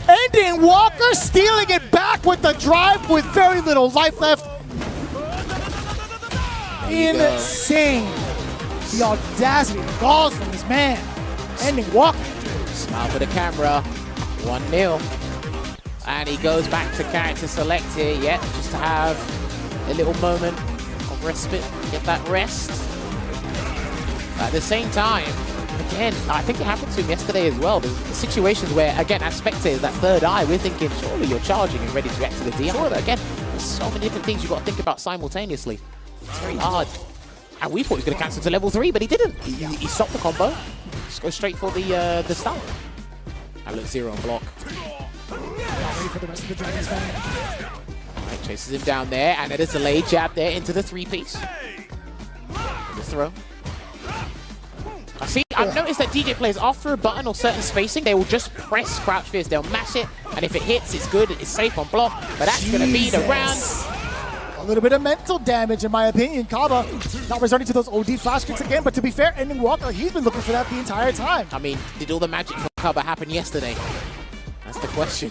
Ending Walker stealing it back with the drive with very little life left. Insane. The audacity, the balls from this man. Ending Walker. Smile for the camera. 1-0. And he goes back to character select here. Yeah, just to have a little moment of respite. Get that rest. At the same time, again, I think it happened to him yesterday as well. There's situations where, again, as spectators, that third eye, we're thinking, surely you're charging and ready to react to the DI. But again, there's so many different things you've got to think about simultaneously. It's very hard. And we thought he was going to cancel to level 3, but he didn't. He stopped the combo. Just go straight for the stun. And look, 0 on block. Ready for the rest of the Dragon's family. Alright, chases him down there, and it is a delayed jab there into the 3-piece. The throw. I've noticed that DJ players, after a button or certain spacing, they will just press crouch fierce. They'll mash it, and if it hits, it's good. It's safe on block, but that's going to be the round. A little bit of mental damage, in my opinion. Kaba not resorting to those OD flash kicks again, but to be fair, Ending Walker, he's been looking for that the entire time. I mean, did all the magic from Kaba happen yesterday? That's the question.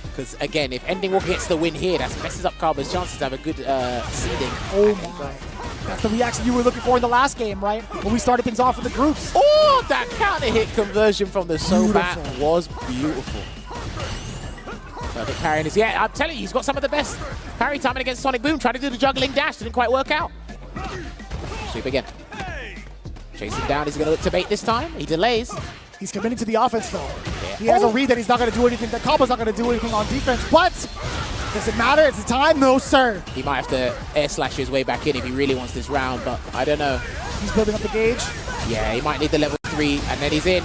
Because, again, if Ending Walker gets the win here, that messes up Kaba's chances to have a good seeding. Oh my. That's the reaction you were looking for in the last game, right? When we started things off in the groups. Oh, that counter hit conversion from the Sobat was beautiful. Perfect parrying is, yeah, I'm telling you, he's got some of the best parry timing against Sonic Boom. Tried to do the juggling dash, didn't quite work out. Sweep again. Chase him down, he's going to look to bait this time. He delays. He's committing to the offense, though. Yeah. He has a read that he's not going to do anything, that Kaba's not going to do anything on defense, but does it matter? It's the time? No, sir. He might have to air slash his way back in if he really wants this round, but I don't know. He's building up the gauge. Yeah, he might need the level 3, and then he's in.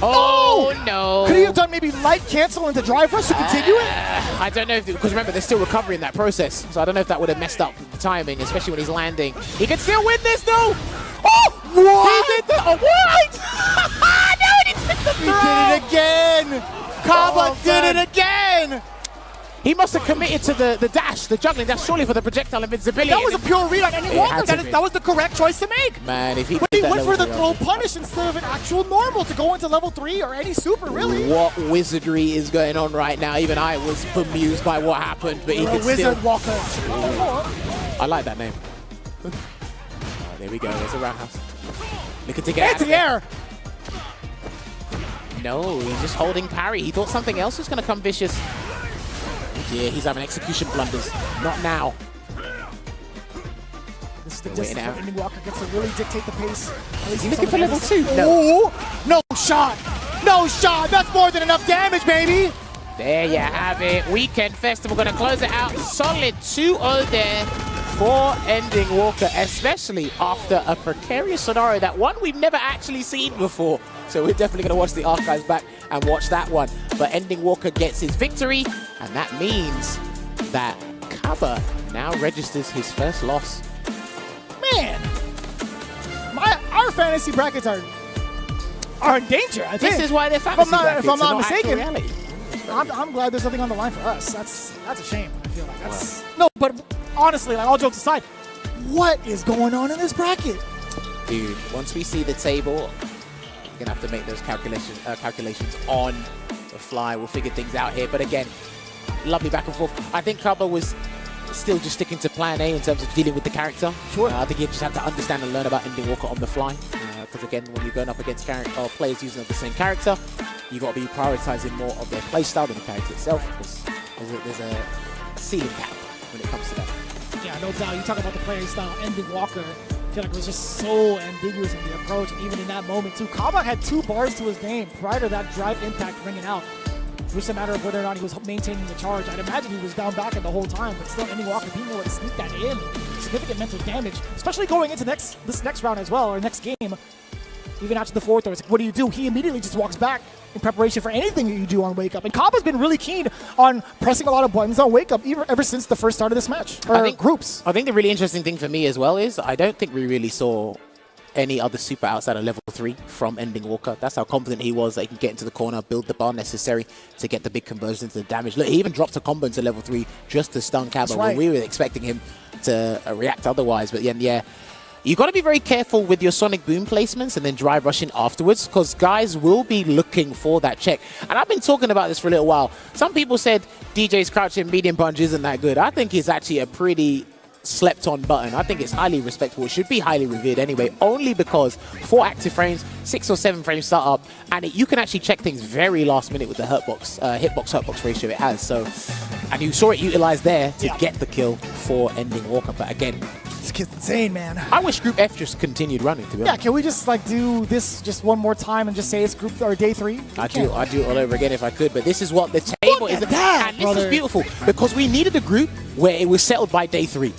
Oh, no. Could he have done maybe light cancel into drive rush to continue it? I don't know, because remember, they're still recovering that process, so I don't know if that would have messed up the timing, especially when he's landing. He can still win this, though! Oh! What? He did the... Oh, what? No, he took the He did it again! Kaba did it again! He must have committed to the dash, the juggling. That's surely for the projectile invincibility. That was a pure read on any Walker. That was the correct choice to make. Man, if he But he went for the throw punish instead of an actual normal to go into level 3 or any super, really. What wizardry is going on right now? Even I was bemused by what happened, but he could Wizard still... Walker. I like that name. Oh, there we go. There's a roundhouse. Looking to get out of the air. No, he's just holding parry. He thought something else was going to come vicious. Yeah, he's having execution blunders. Not now. This is the distance where Ending Walker gets to really dictate the pace. He's looking for level 2. No. No shot. No shot. That's more than enough damage, baby. There you have it. Weekend Festival going to close it out. Solid 2-0 there for Ending Walker, especially after a precarious scenario, that one we've never actually seen before. So we're definitely going to watch the archives back and watch that one. But Ending Walker gets his victory, and that means that Kaba now registers his first loss. Man, our fantasy brackets are in danger, I think. This is why they're fantasy brackets. If I'm not actual mistaken. reality. I'm glad there's something on the line for us. That's a shame, I feel like. No, but honestly, like all jokes aside, what is going on in this bracket? Dude, once we see the table, we're going to have to make those calculations on the fly. We'll figure things out here. But again, lovely back and forth. I think Kaba was still just sticking to plan A in terms of dealing with the character. Sure. I think he just had to understand and learn about Ending Walker on the fly. Because again, when you're going up against players using the same character, you've got to be prioritizing more of their playstyle than the character itself. Because there's a ceiling cap when it comes to that. Yeah, no doubt. You talk about the player style, Ending Walker. I feel like it was just so ambiguous in the approach, and even in that moment too. Kaba had 2 bars to his name prior to that drive impact ringing out. It was a matter of whether or not he was maintaining the charge. I'd imagine he was down back the whole time, but still Ending Walker being able to sneak that in, significant mental damage, especially going into this next round as well, or next game. Even after the 4th, it's like, what do? He immediately just walks back in preparation for anything that you do on Wake Up. And Kaba's been really keen on pressing a lot of buttons on Wake Up ever since the first start of this match, or groups. I think the really interesting thing for me as well is I don't think we really saw any other super outside of level 3 from Ending Walker. That's how confident he was that he can get into the corner, build the bar necessary to get the big conversions, the damage. Look, he even dropped a combo into level 3 just to stun Kaba when we were expecting him to react otherwise. But yeah. You got to be very careful with your Sonic Boom placements and then drive rushing afterwards, because guys will be looking for that check. And I've been talking about this for a little while. Some people said DJ's crouching medium punch isn't that good. I think it's actually a pretty slept on button. I think it's highly respectable. It should be highly revered anyway, only because 4 active frames, 6 or 7 frames startup, and you can actually check things very last minute with the hitbox-hurtbox ratio it has. So, and you saw it utilized there to get the kill for Ending Walker. But again, this kid's insane, man. I wish Group F just continued running, to be honest. Yeah, can we just like do this just one more time and just say it's group or day 3? I'd do it all over again if I could, but this is what the table is. And this is beautiful, because we needed a group where it was settled by day 3.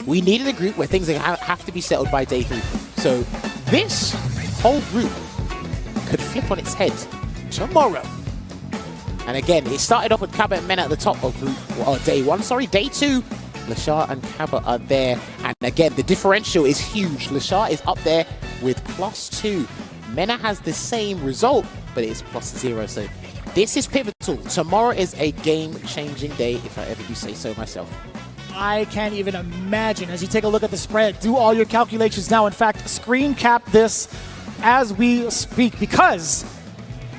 We needed a group where things have to be settled by day 3. So this whole group could flip on its head tomorrow. And again, it started off with Kaba and Mena at the top of group, day 1, sorry, day 2. Lashar and Kaba are there. And again, the differential is huge. Lashar is up there with +2. Mena has the same result, but it is +0. So this is pivotal. Tomorrow is a game-changing day, if I ever do say so myself. I can't even imagine. As you take a look at the spread, do all your calculations now. In fact, screen cap this as we speak, because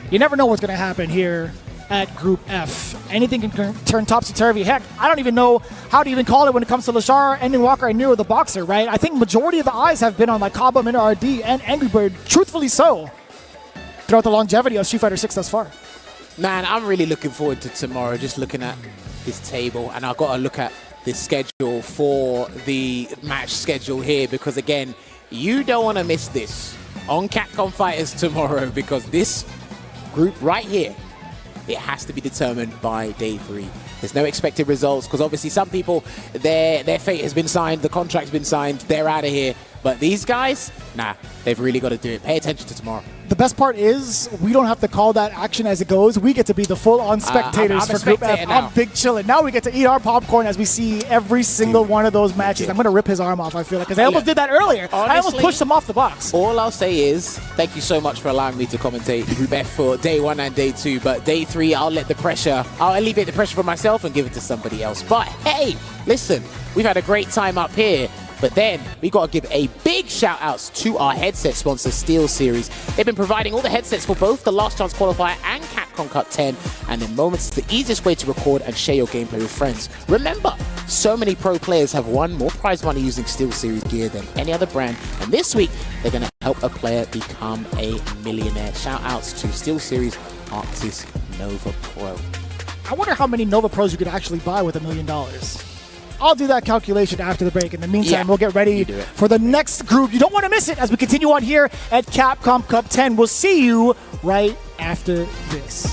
you never know what's going to happen here at Group F. Anything can turn topsy-turvy. Heck, I don't even know how to even call it when it comes to Lashar, Ending Walker, and Nero the Boxer, right? I think majority of the eyes have been on like Kaba, Mina RD, and Angry Bird, truthfully so, throughout the longevity of Street Fighter 6 thus far. Man, I'm really looking forward to tomorrow, just looking at this table, and I've got to look at this schedule for the match schedule here, because again, you don't want to miss this on CapCom Fighters tomorrow, because this group right here, it has to be determined by day 3. There's no expected results, because obviously some people, their fate has been signed, the contract's been signed, they're out of here. But these guys, nah, they've really got to do it. Pay attention to tomorrow. the best part is we don't have to call that action as it goes. We get to be the full-on spectators I'm a for Group F. spectator now. I'm big chillin'. Now we get to eat our popcorn as we see every single one of those matches. I'm going to rip his arm off, I feel like, because I almost did that earlier. I almost Honestly, pushed him off the box. All I'll say is thank you so much for allowing me to commentate Group F for day 1 and day 2. But day 3, I'll alleviate the pressure for myself and give it to somebody else. But hey, listen, we've had a great time up here. But then we got to give a big shout outs to our headset sponsor, SteelSeries. They've been providing all the headsets for both the Last Chance Qualifier and CapCom Cup 10. And in moments, it's the easiest way to record and share your gameplay with friends. Remember, so many pro players have won more prize money using SteelSeries gear than any other brand. And this week, they're going to help a player become a millionaire. Shout outs to SteelSeries Arctis Nova Pro. I wonder how many Nova Pros you could actually buy with $1 million. I'll do that calculation after the break. In the meantime, we'll get ready for the next group. You don't want to miss it as we continue on here at Capcom Cup 10. We'll see you right after this.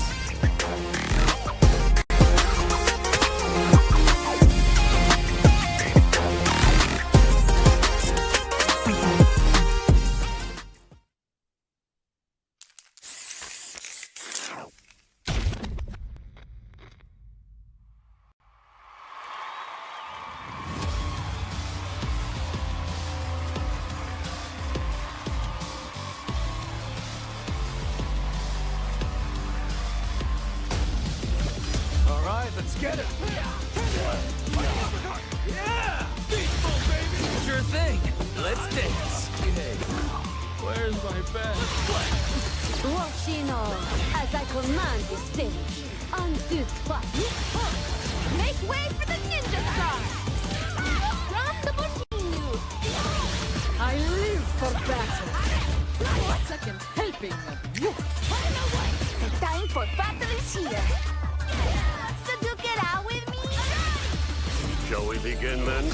Let's get it! Yeah! Sure thing. Let's dance. Hey, where's my bed? Watching on as I command the stage. Undo button. Make way for the ninja star. From the Butinu. I live for battle. A second helping of you. The time for battle is here. So duke it out with me? Shall we begin, men?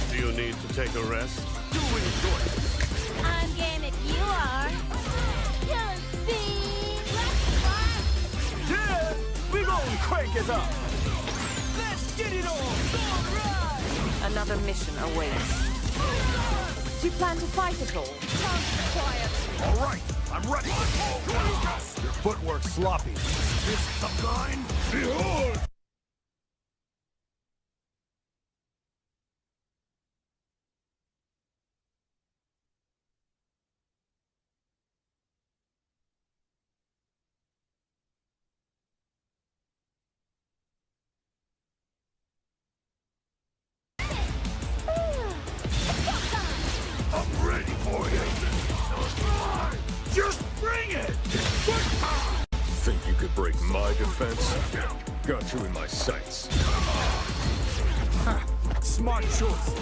Do you need to take a rest? Do enjoy it. I'm game if you are. Yeah! We gon' crank it up! Let's get it on! Alright! Another mission awaits. Do you plan to fight at all? Quiet! Alright, I'm ready! Your footwork's sloppy. This some kind? Behold! I'm ready for you. Just bring it! Think you could break my defense? Got you in my sights. Smart choice.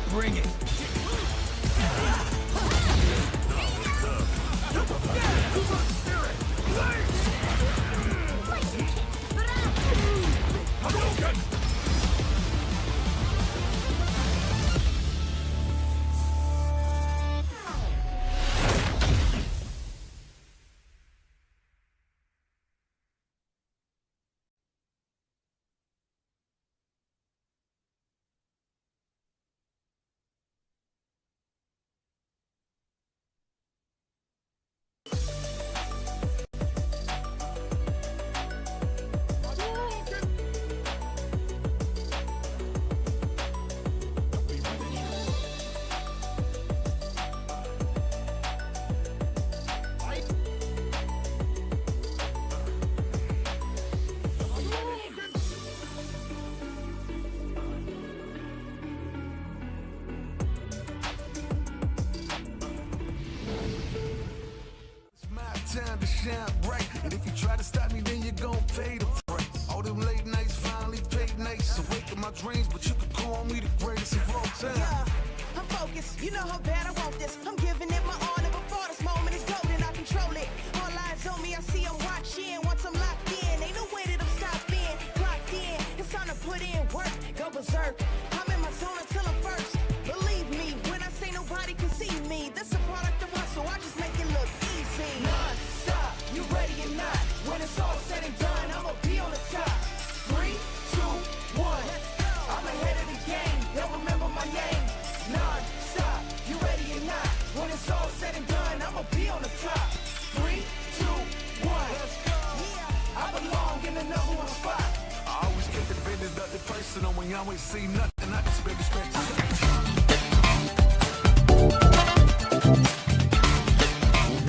Bring it. Time to shine bright, and if you try to stop me, then you're gonna pay the price. All them late nights finally paid nice. Awake in my dreams, but you could call me the greatest of all time. Yeah, I'm focused. You know how bad I want this. I'm giving it my all, and before this moment is golden, I control it. All eyes on me, I see I'm watching. Once I'm locked in, ain't no way that I'm stopping. Clocked in, it's time to put in work. Go berserk. I'm in my zone until I'm first. Believe me, when I say nobody can see me, this a product of hustle. I just make it look easy. Non-stop, you ready or not? When it's all said and done, I'ma be on the top. 3, 2, 1. I'm ahead of the game. They'll remember my name. Non-stop, you ready or not? When it's all said and done. say nothing, I just barely scratch the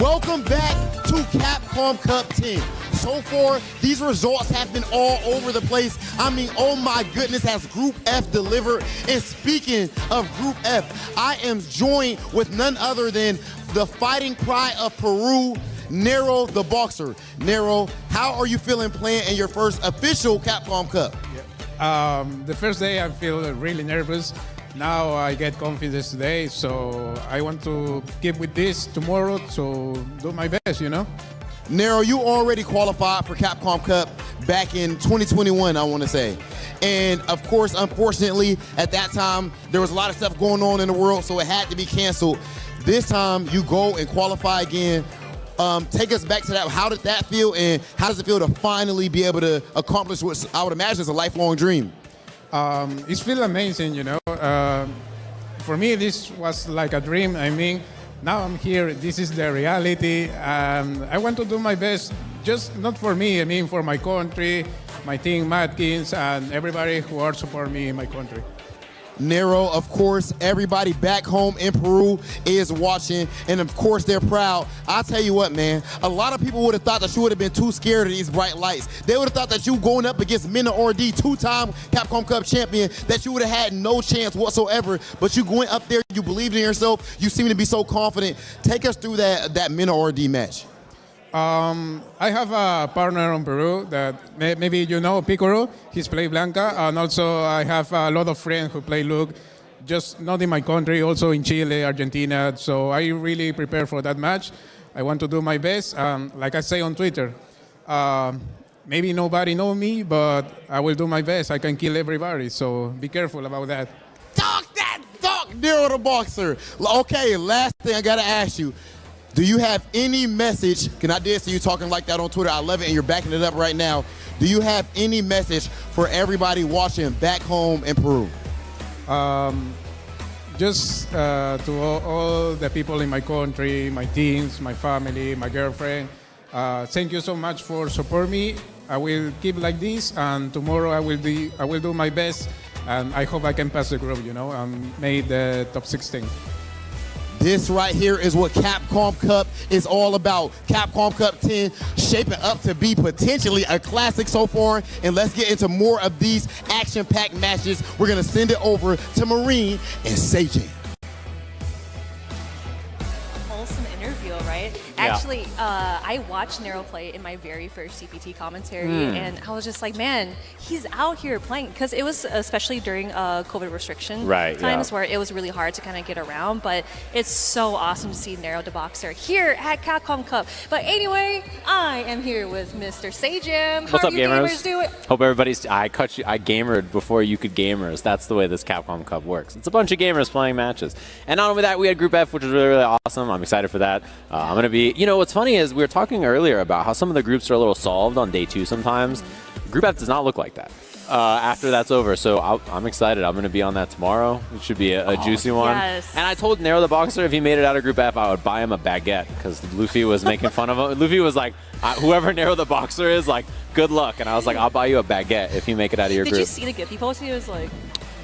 Welcome back to Capcom Cup 10. So far, these results have been all over the place. I mean, oh my goodness, has Group F delivered? And speaking of Group F, I am joined with none other than the fighting pride of Peru, Nero the Boxer. Nero, how are you feeling playing in your first official Capcom Cup? The first day I feel really nervous. Now I get confidence today, so I want to keep with this tomorrow, so do my best, you know? Nero, you already qualified for Capcom Cup back in 2021, I want to say. And of course, unfortunately, at that time, there was a lot of stuff going on in the world, so it had to be canceled. This time, you go and qualify again. Take us back to that. How did that feel, and how does it feel to finally be able to accomplish what I would imagine is a lifelong dream? It feels amazing, you know. For me, this was like a dream. I mean, now I'm here. This is the reality, and I want to do my best. Just not for me. I mean, for my country, my team, Matkins, and everybody who are supporting me in my country. Nero, of course, everybody back home in Peru is watching, and of course they're proud. I'll tell you what, man, a lot of people would have thought that you would have been too scared of these bright lights. They would have thought that you going up against Mina Ordi, two-time Capcom Cup champion, that you would have had no chance whatsoever, but you going up there, you believed in yourself, you seem to be so confident. Take us through that Mina Ordi match. I have a partner in Peru that maybe you know, Picoro. He's played Blanca, and also I have a lot of friends who play Luke, just not in my country, also in Chile, Argentina. So I really prepare for that match. I want to do my best. Like I say on Twitter, maybe nobody know me, but I will do my best. I can kill everybody, so be careful about that. Talk, Nero the Boxer. Okay, last thing I gotta ask you. Do you have any message? Can I dare see you talking like that on Twitter? I love it, and you're backing it up right now. Do you have any message for everybody watching back home in Peru? Just to all the people in my country, my teams, my family, my girlfriend, thank you so much for supporting me. I will keep like this, and tomorrow I will do my best, and I hope I can pass the group, you know, and make the top 16. This right here is what Capcom Cup is all about. Capcom Cup 10 shaping up to be potentially a classic so far. And let's get into more of these action-packed matches. We're going to send it over to Marine and Seijin. Wholesome interview, right? Yeah. Actually, I watched Nero play in my very first CPT commentary, and I was just like, man, he's out here playing. Because it was especially during COVID restriction times where it was really hard to kind of get around. But it's so awesome to see Nero the Boxer here at Capcom Cup. But anyway, I am here with Mr. Seijin. What's up, you gamers? doing? Hope everybody's. I gamered before you could gamers. That's the way this Capcom Cup works. It's a bunch of gamers playing matches. And not only that, we had Group F, which was really, really awesome. I'm excited for that. I'm going to be. You know, what's funny is we were talking earlier about how some of the groups are a little solved on day 2 sometimes. Group F does not look like that after that's over. So I'm excited. I'm going to be on that tomorrow. It should be a juicy one. Yes. And I told Nero the Boxer if he made it out of Group F, I would buy him a baguette because Luffy was making fun of him. Luffy was like, whoever Nero the Boxer is, like, good luck. And I was like, I'll buy you a baguette if you make it out of your group. Did you see the GIF he posted? He was like...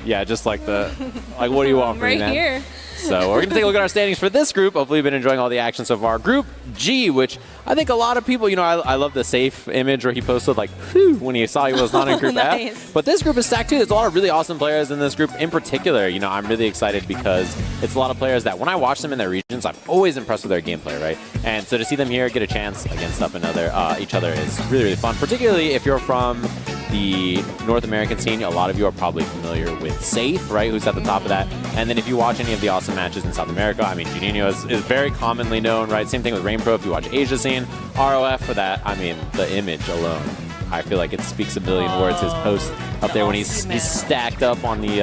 Yeah, just like like, what do you want from me, man? Right here. So we're going to take a look at our standings for this group. Hopefully you've been enjoying all the action so far. Group G, which I think a lot of people, you know, I love the safe image where he posted like, whew, when he saw he was not in Group Nice. F. But this group is stacked too. There's a lot of really awesome players in this group. In particular, you know, I'm really excited because it's a lot of players that when I watch them in their regions, I'm always impressed with their gameplay, right? And so to see them here get a chance against each other is really, really fun. Particularly if you're from the North American scene, a lot of you are probably familiar with Safe, right? Who's at the top of that. And then if you watch any of the awesome matches in South America, I mean, Juninho is very commonly known, right? Same thing with RainPro if you watch Asia scene. ROF for that, I mean, the image alone, I feel like it speaks a billion words. His post up there when he's stacked up on the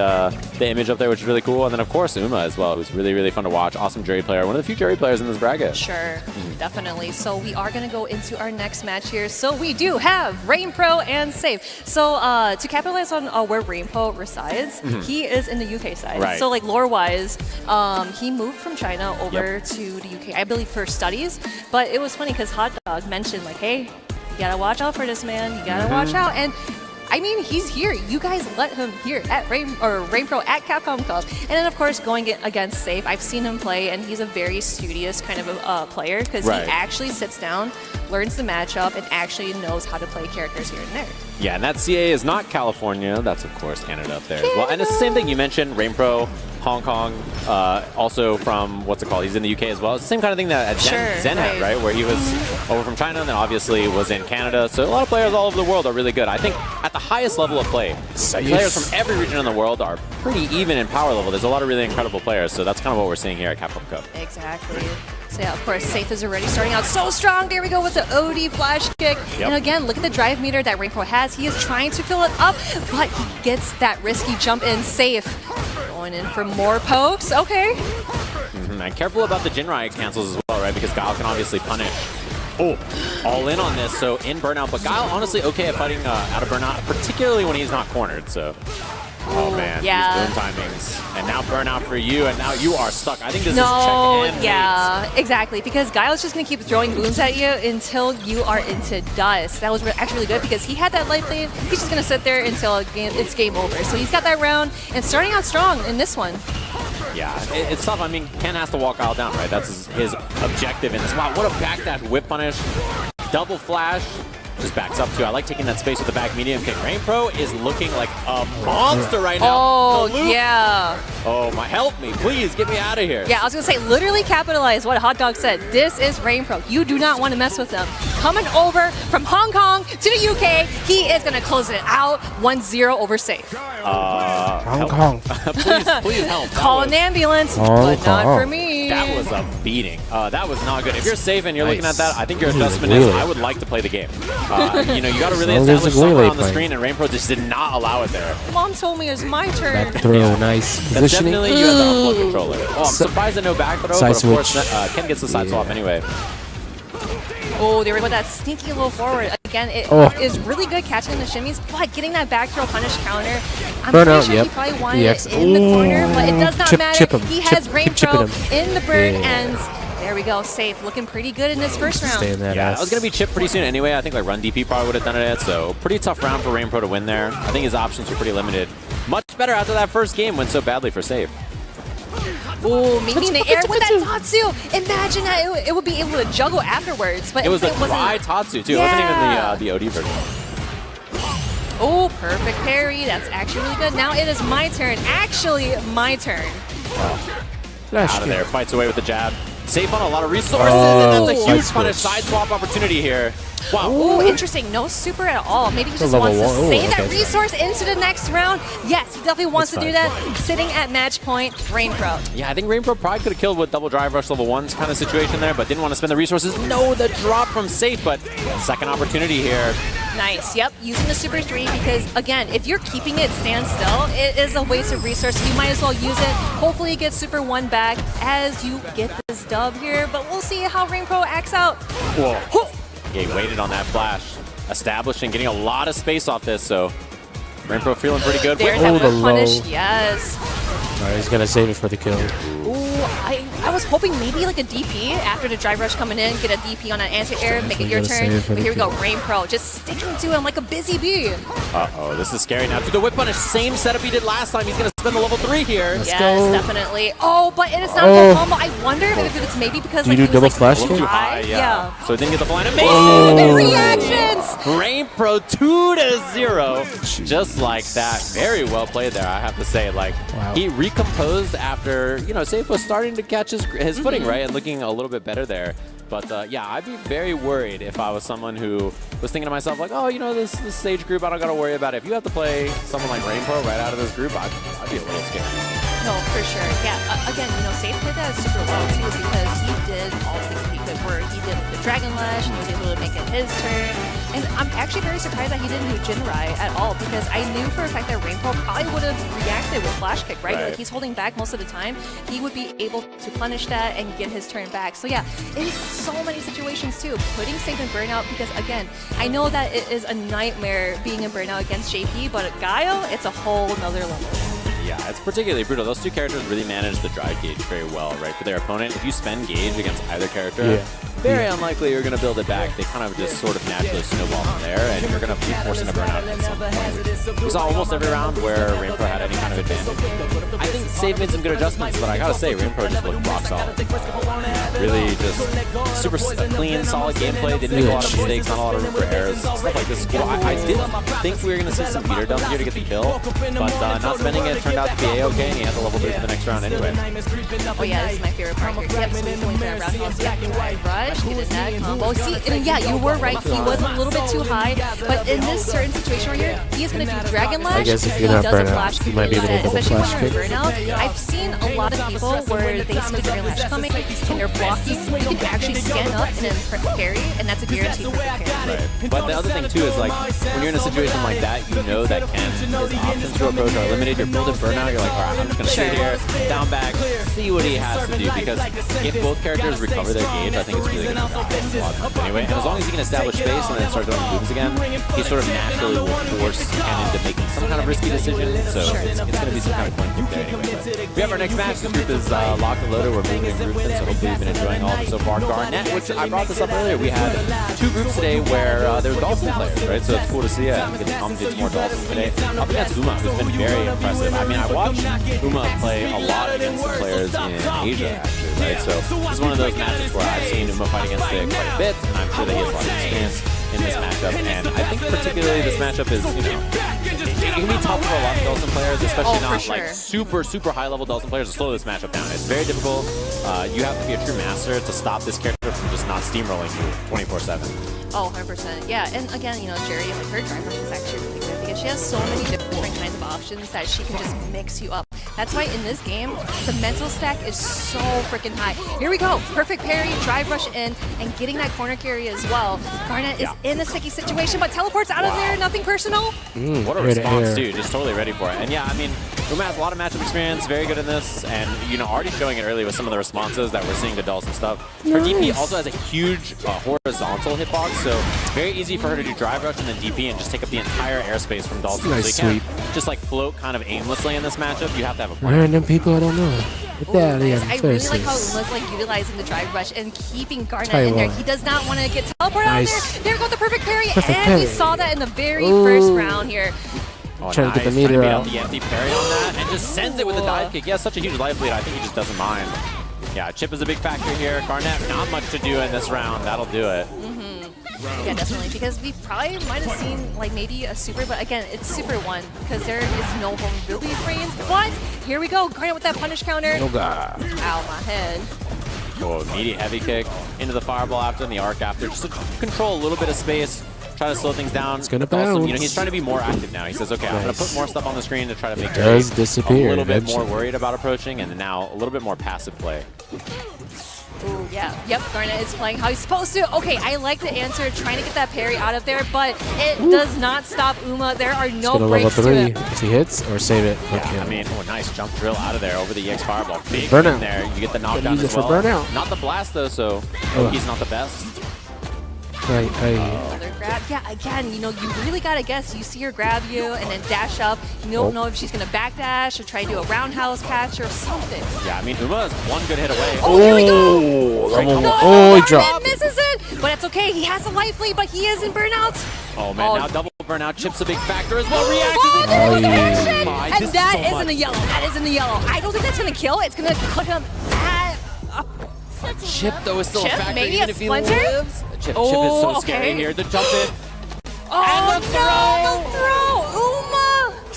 image up there, which is really cool. And then, of course, Uma as well, who's really, really fun to watch. Awesome jury player. One of the few jury players in this bracket. Sure, definitely. So we are going to go into our next match here. So we do have RainPro and Safe. So to capitalize on where RainPro resides, he is in the UK side. Right. So like lore-wise, he moved from China over to the UK, I believe, for studies. But it was funny because Hot Dog mentioned like, hey, you gotta watch out for this man. You gotta watch out. And I mean, he's here. You guys let him here at Rain Pro at Capcom Cup. And then, of course, going against Safe, I've seen him play, and he's a very studious kind of a player because he actually sits down, learns the matchup, and actually knows how to play characters here and there. Yeah, and that CA is not California. That's, of course, Canada up there as well. And it's the same thing you mentioned, Rain Pro, Hong Kong, also from, what's it called? He's in the UK as well. It's the same kind of thing that Zen had, right? Where he was over from China and then obviously was in Canada. So a lot of players all over the world are really good. I think at the highest level of play, players from every region in the world are pretty even in power level. There's a lot of really incredible players. So that's kind of what we're seeing here at Capcom Cup. Exactly. So yeah, of course, Safe is already starting out so strong. There we go with the OD flash kick. And again, look at the drive meter that Rain Pro has. He is trying to fill it up, but he gets that risky jump in. Safe going in for more pokes. Okay. And careful about the Jinrai cancels as well, right? Because Guile can obviously punish. Oh, all in on this, so in burnout. But Guile honestly okay at fighting out of burnout, particularly when he's not cornered, so. Oh man, these boom timings. And now burnout for you, and now you are stuck. I think this is check and exactly. Because Guile's just going to keep throwing booms at you until you are into dust. That was actually really good because he had that life lead. He's just going to sit there until it's game over. So he's got that round and starting out strong in this one. Yeah, it's tough. I mean, Ken has to walk Guile down, right? That's his objective in this. Wow, what a backdash whip punish. Double flash. Just backs up too. I like taking that space with the back medium kick. Rain Pro is looking like a monster right now. Oh, yeah. Oh, my, help me. Please, get me out of here. Yeah, I was going to say, literally capitalize what Hot Dog said. This is Rain Pro. You do not want to mess with them. Coming over from Hong Kong to the UK, he is going to close it out 1-0 over Safe. Hong Kong. Please help. Call an ambulance, but not for me. That was a beating. That was not good. If you're Safe and you're looking at that, I think your adjustment is, I would like to play the game. You know, you got to really establish somewhere on the screen, and Rain Pro just did not allow it there. Mom told me it's my turn. Back throw, nice positioning. Definitely you have the unplugged controller. Oh, I'm surprised that no back throw, but of course, Ken gets the side swap anyway. Oh, there we go, that sneaky low forward. Again, it is really good catching the shimmies, but getting that back throw punish counter. I'm pretty sure he probably wanted it in the corner, but it does not matter. He has Rain Pro in the bird ends. There we go, Safe, looking pretty good in this first round. Yeah, it was going to be chipped pretty soon anyway. I think like Run DP probably would have done it, so pretty tough round for Rain Pro to win there. I think his options were pretty limited. Much better after that first game went so badly for Safe. Ooh, maybe in the air with that Tatsu. Imagine that it would be able to juggle afterwards. But it was a dry Tatsu too. It wasn't even the OD version. Oh, perfect parry. That's actually really good. Now it is my turn. Actually, my turn. Out of there. Fights away with the jab. Safe on a lot of resources, and that's a huge punish side swap opportunity here. Wow. Ooh, interesting. No super at all. Maybe he just wants to save that resource into the next round. Yes, he definitely wants to do that. Sitting at match point, Rain Pro. Yeah, I think Rain Pro probably could have killed with double drive rush level 1's kind of situation there, but didn't want to spend the resources. No, the drop from Safe, but second opportunity here. Nice. Yep, using the Super 3 because, again, if you're keeping it stand still, it is a waste of resources. You might as well use it. Hopefully get Super 1 back as you get this dub here, but we'll see how Rain Pro acts out. Whoa. Yeah, he waited on that flash. Establishing, getting a lot of space off this, so Rain Pro feeling pretty good. There's that punish, yes. All right, he's going to save it for the kill. Ooh, I was hoping maybe like a DP after the drive rush coming in, get a DP on an anti-air, make it your turn. But here we go, Rain Pro just sticking to him like a busy bee. Uh-oh, this is scary now. Through the whip punish, same setup he did last time. He's going to spend the level 3 here. Yes, definitely. Oh, but it is not the combo. I wonder if it's maybe because like, you do double flash too high. Yeah. So it didn't get the blind. Amazing reactions! Rain Pro 2-0. Just like that. Very well played there, I have to say. Like, he recomposed after, you know, Safe was starting to catch his footing, right? And looking a little bit better there. But yeah, I'd be very worried if I was someone who was thinking to myself, like, oh, you know, this stage group, I don't got to worry about it. If you have to play someone like Rain Pro right out of this group, I'd be a little scared. No, for sure. Yeah, again, you know, Safe played that super well, too, because he did all the things he could, where he did the Dragon Lash, and he was able to make it his turn. And I'm actually very surprised that he didn't do Jinrai at all, because I knew for a fact that Rain Pro probably would have reacted with Flash Kick, right? Like, he's holding back most of the time. He would be able to punish that and get his turn back. So yeah, in so many situations, too, putting Safe in Burnout, because again, I know that it is a nightmare being in Burnout against JP, but Guile, it's a whole nother level. Yeah, it's particularly brutal. Those two characters really manage the drive gauge very well, right? For their opponent, if you spend gauge against either character, very unlikely you're going to build it back. They kind of just sort of naturally snowball from there, and you're going to be forcing a burnout at some point. We saw almost every round where Rainpro had any kind of advantage. I think Save made some good adjustments, but I gotta say, Rainpro just looked rock solid. Really just super clean, solid gameplay. Didn't make a lot of mistakes, not a lot of room for errors, stuff like this. Cool. I did think we were going to see some meter dump here to get the kill, but not spending it turned out to be A-okay, and he had the level 3 for the next round anyway. Oh yeah, this is my favorite part here. Yep, so he's going for that roundhouse drive rush, he did that combo. See, and yeah, you were right, he was a little bit too high, but in this certain situation right here, he is going to be Dragon Lash. I guess if you're not burnout, you might be able to double especially flash when kick. you're burnout. I've seen a lot of people where they see the Dragon Lash coming, and they're blocking. You can actually stand up and then parry, and that's a guarantee for the parry. Right. But the other thing too is like, when you're in a situation like that, you know that his options to approach are limited. You're building burnout, you're like, alright, I'm just going to sit here, down back, see what he has to do, because if both characters recover their gauge, I think it's really going to be a lot of times anyway. And as long as he can establish space and then start doing booms again, he sort of naturally will force Ken into making some kind of risky decision, so it's going to be some kind of coin flip there anyway. But we have our next match. This group is locked and loaded. We're moving in groups, so hopefully you've been enjoying all of it so far. Garnet, which I brought this up earlier, we had 2 groups today where there were Dalton players, right? So it's cool to see it. We get to commentate more Dalton today. Up against Uma, who's been very impressive. I mean, I watched Uma play a lot against some players in Asia, actually, right? So this is one of those matches where I've seen Uma fight against it quite a bit, and I'm sure that he has a lot of experience in this matchup. And I think particularly this matchup is, you know, it can be tough for a lot of Dalton players, especially not like super high level Dalton players to slow this matchup down. It's very difficult. You have to be a true master to stop this character from just not steamrolling you 24/7. Oh, 100%. Yeah, and again, you know, Jerry, like her driver is actually really good because she has so many different kinds of options that she can just mix you up. That's why in this game, the mental stack is so freaking high. Here we go. Perfect parry, drive rush in, and getting that corner carry as well. Garnet is in a sticky situation, but teleports out of there, nothing personal. What a response, dude. Just totally ready for it. And yeah, I mean, Uma has a lot of matchup experience, very good in this, and, you know, already showing it early with some of the responses that we're seeing to Dalton stuff. Her DP also has a huge horizontal hitbox, so very easy for her to do drive rush and then DP and just take up the entire airspace from Dalton. Nice so you can't just like float kind of aimlessly in this matchup. You have to have a plan. Random people I don't know. Get that out of I really like how Uma's like utilizing the drive rush and keeping Garnet Tell you in there. what. He does not want to get teleported out there. There goes the perfect parry, Perfect and parry. we saw that in the very first round here. Oh, Trying to get the nice. meter Trying out. to beat out the empty parry on that and just sends it with a dive kick. He has such a huge life lead. I think he just doesn't mind. Yeah, chip is a big factor here. Garnet, not much to do in this round. That'll do it. Yeah, definitely, because we probably might have seen like maybe a super, but again, it's super 1 because there is no vulnerability frames. But here we go, Garnet with that punish counter. Oh god. Ow, my head. Oh, immediate heavy kick into the fireball after and the arc after, just to control a little bit of space, try to slow things down. It's gonna Also, you know, bounce. he's trying to be more active now. He says, okay, I'm going to put more stuff on the screen to try to make It does Jerry disappear a little bit eventually. more worried about approaching, and now a little bit more passive play. Ooh, yeah. Yep, Garnet is playing how he's supposed to. Okay, I like the answer, trying to get that parry out of there, but it does not stop Uma. There are no Gonna level breaks to 3 it. if he hits or save it. Yeah, I mean, oh, nice jump drill out of there over the EX fireball. Big Burnout. in there. You get the knockdown use as it for well. burnout. Not the blast, though, so he's not the best. Another grab. Yeah, again, you know, you really got to guess. You see her grab you and then dash up. You don't know if she's going to backdash or try to do a roundhouse catch or something. Yeah, I mean, Uma is one good hit away. Oh, here we go! Oh, he dropped. Misses it, but it's okay. He has a life lead, but he is in burnout. Oh, man, now double burnout. Chip's a big factor as well. Reacts. Oh, there's the reaction! My, And this that so is much. in the yellow. That is in the yellow. I don't think that's going to kill. It's going to put him at... Chip, though, is still Chip, a factor, maybe even a if he splinter? lives. Chip Oh, is so okay. scary here. The jump in. Oh, And the no, the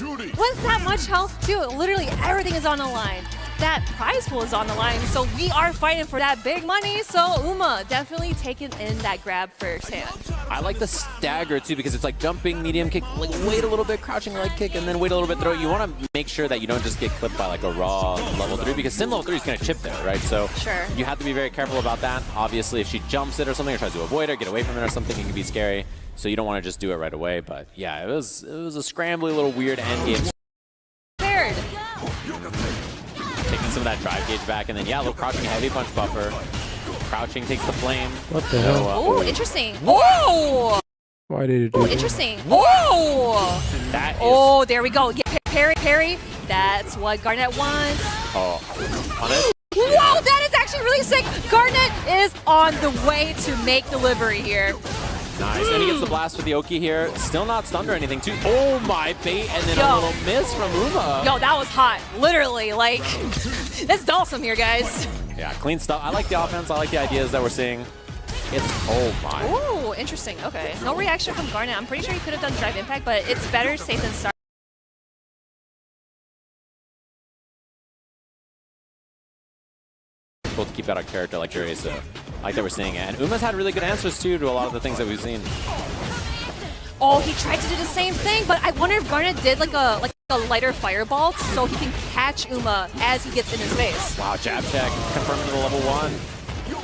throw! Uma! With that much health, too. Literally, everything is on the line. That prize pool is on the line, so we are fighting for that big money. So Uma definitely taking in that grab firsthand. I like the stagger, too, because it's like jumping, medium kick, like wait a little bit, crouching leg kick, and then wait a little bit, throw. You want to make sure that you don't just get clipped by like a raw level 3, because Sim level 3 is going to chip there, right? So you have to be very careful about that. Obviously, if she jumps it or something, or tries to avoid it, get away from it or something, it can be scary. So you don't want to just do it right away. But yeah, it was a scrambly little weird end game. Third. Taking some of that drive gauge back, and then yeah, a little crouching heavy punch buffer. Crouching takes the flame. What the hell? Oh, interesting. Oh! Why did he do Oh, that? interesting. Oh! That is... Oh, there we go. Yeah, parry. That's what Garnet wants. Oh, on it. Whoa, that is actually really sick. Garnet is on the way to make delivery here. Nice, and he gets the blast with the Oki here. Still not stunned or anything, too. Oh my, bait, and then a little miss from Uma. Yo, that was hot. Literally, like, that's Dawson here, guys. Yeah, clean stuff. I like the offense. I like the ideas that we're seeing. It's, oh my. Ooh, interesting. Okay. No reaction from Garnet. I'm pretty sure he could have done Drive Impact, but it's better safe than sorry. To keep out a character like Jury, so I like that we're seeing it. And Uma's had really good answers, too, to a lot of the things that we've seen. Oh, he tried to do the same thing, but I wonder if Garnet did like a lighter fireball so he can catch Uma as he gets in his face. Wow, jab check, confirming the level 1.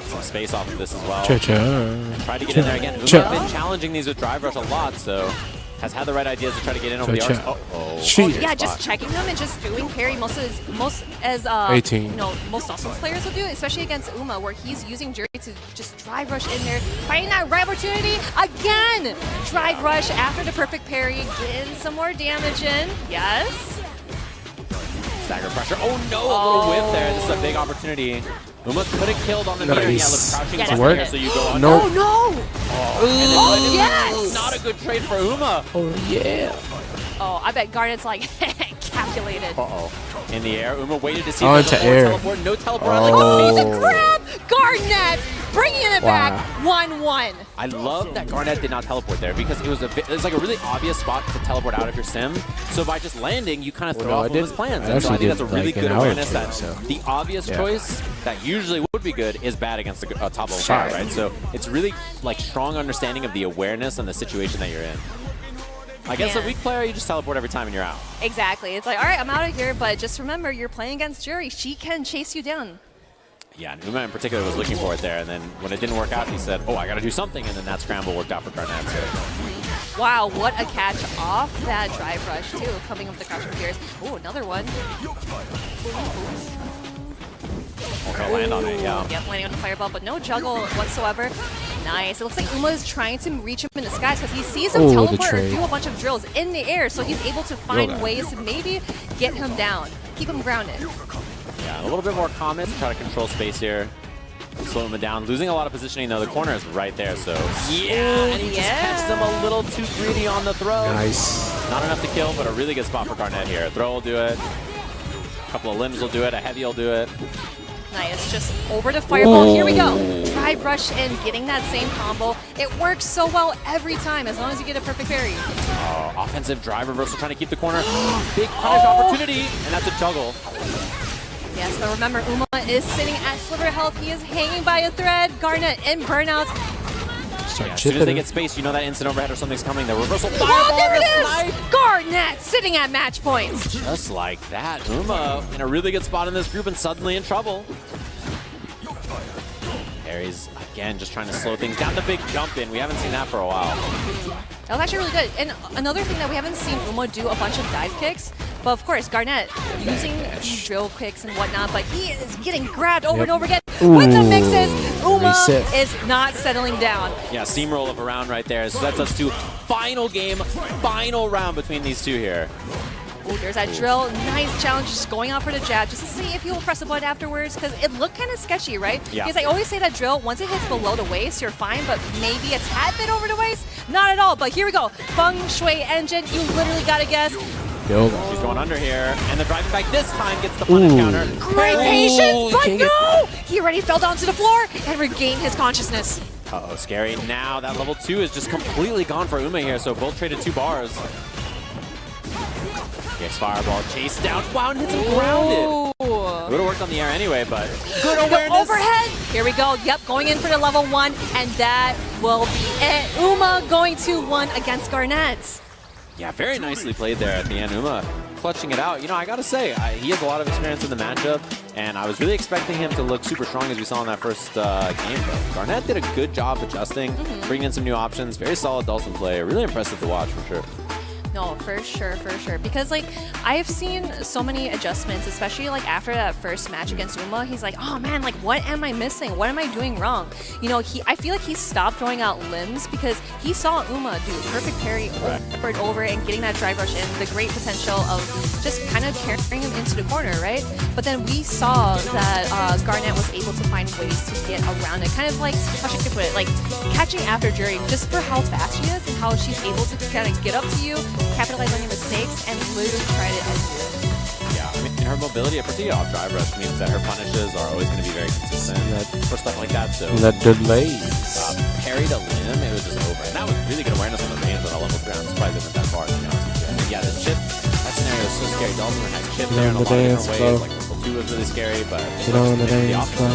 Some space off of this as well. Tried to get in there again. Uma's been challenging these with Drive Rush a lot, so has had the right ideas to try to get in over the arcs. Oh, yeah, just checking them and just doing parry most as 18. You know, most Dawson's players will do, especially against Uma, where he's using Jury to just Drive Rush in there, finding that right opportunity again. Drive Rush after the perfect parry, getting some more damage in. Yes. Stagger pressure. Oh no, a little whip there. This is a big opportunity. Uma could have killed on the meter. Yeah, look, crouching here, so you go on. No. Oh no! Oh, yes! Not a good trade for Uma. Oh yeah. Oh, I bet Garnet's like calculated. In the air, Uma waited to see Oh, if there's into a air. teleport. No teleport. Oh, the grab! Garnet bringing it back. 1-1. I love that Garnet did not teleport there because it was like a really obvious spot to teleport out of your sim. So by just landing, you kind of throw off of his plans. And so I think that's a really good awareness that the obvious choice that usually would be good is bad against the top level fire, right? So it's really like strong understanding of the awareness and the situation that you're in. Against a weak player, you just teleport every time and you're out. Exactly. It's like, all right, I'm out of here, but just remember, you're playing against Jury. She can chase you down. Yeah, and Uma in particular was looking for it there, and then when it didn't work out, he said, oh, I got to do something, and then that scramble worked out for Garnet. So. Wow, what a catch off that Drive Rush, too, coming up the crouching gears. Oh, another one. Okay, land on it, yeah. Yep, landing on the fireball, but no juggle whatsoever. Nice. It looks like Uma is trying to reach him in the skies because he sees him teleport or do a bunch of drills in the air, so he's able to find ways to maybe get him down, keep him grounded. Yeah, a little bit more comment to try to control space here. Slow him down. Losing a lot of positioning, though. The corner is right there, so... Yeah, and he just catches him a little too greedy on the throw. Nice. Not enough to kill, but a really good spot for Garnet here. Throw will do it. A couple of limbs will do it. A heavy will do it. Nice, just over to fireball. Here we go. Drive rush in, getting that same combo. It works so well every time, as long as you get a perfect parry. Offensive drive reversal, trying to keep the corner. Big punish opportunity, and that's a juggle. Yes, but remember, Uma is sitting at sliver health. He is hanging by a thread. Garnet in burnout. Yeah, as soon as they get space, you know that instant overhead or something's coming. The reversal fireball. Oh, there it is! Garnet sitting at match points. Just like that. Uma in a really good spot in this group and suddenly in trouble. Aries, again, just trying to slow things down. The big jump in. We haven't seen that for a while. That was actually really good. And another thing that we haven't seen Uma do a bunch of dive kicks. But of course, Garnet using these drill kicks and whatnot, but he is getting grabbed over and over again with the mixes. Uma is not settling down. Yeah, steamroll of a round right there. So that's us to final game, final round between these two here. Ooh, there's that drill. Nice challenge, just going out for the jab, just to see if he will press a button afterwards, because it looked kind of sketchy, right? Yeah. Because I always say that drill, once it hits below the waist, you're fine, but maybe a tad bit over the waist? Not at all, but here we go. Feng Shui engine, you literally got to guess. She's going under here, and the driving back this time gets the punish counter. Great patience, but no! He already fell down to the floor and regained his consciousness. Uh-oh, scary. Now that level 2 is just completely gone for Uma here, so both traded 2 bars. Gets fireball, chase down. Wow, and hits him grounded. It would have worked on the air anyway, but good awareness. Overhead. Here we go. Yep, going in for the level 1, and that will be it. Uma going 2-1 against Garnet. Yeah, very nicely played there at the end. Uma clutching it out. You know, I got to say, he has a lot of experience in the matchup, and I was really expecting him to look super strong as we saw in that first game. But Garnet did a good job adjusting, bringing in some new options. Very solid Dawson play. Really impressive to watch, for sure. No, for sure, for sure. Because like I've seen so many adjustments, especially like after that first match against Uma. He's like, oh man, like what am I missing? What am I doing wrong? You know, I feel like he stopped throwing out limbs because he saw Uma do perfect parry over and over and getting that drive rush in, the great potential of just kind of carrying him into the corner, right? But then we saw that Garnet was able to find ways to get around it, kind of like how should I put it, like catching after Jury just for how fast she is and how she's able to kind of get up to you, capitalize on your mistakes, and literally try to end you. Yeah, I mean, her mobility, particularly off drive rush, means that her punishes are always going to be very consistent for stuff like that. So that delays. Parry to limb, it was just over. And that was really good awareness on the range on a level 3. I'm surprised it went that far, to be honest with you. And yeah, the chip, that scenario is so scary. Dalton had chip there in a lot of different ways. Like level 2 was really scary, but get on the dance floor.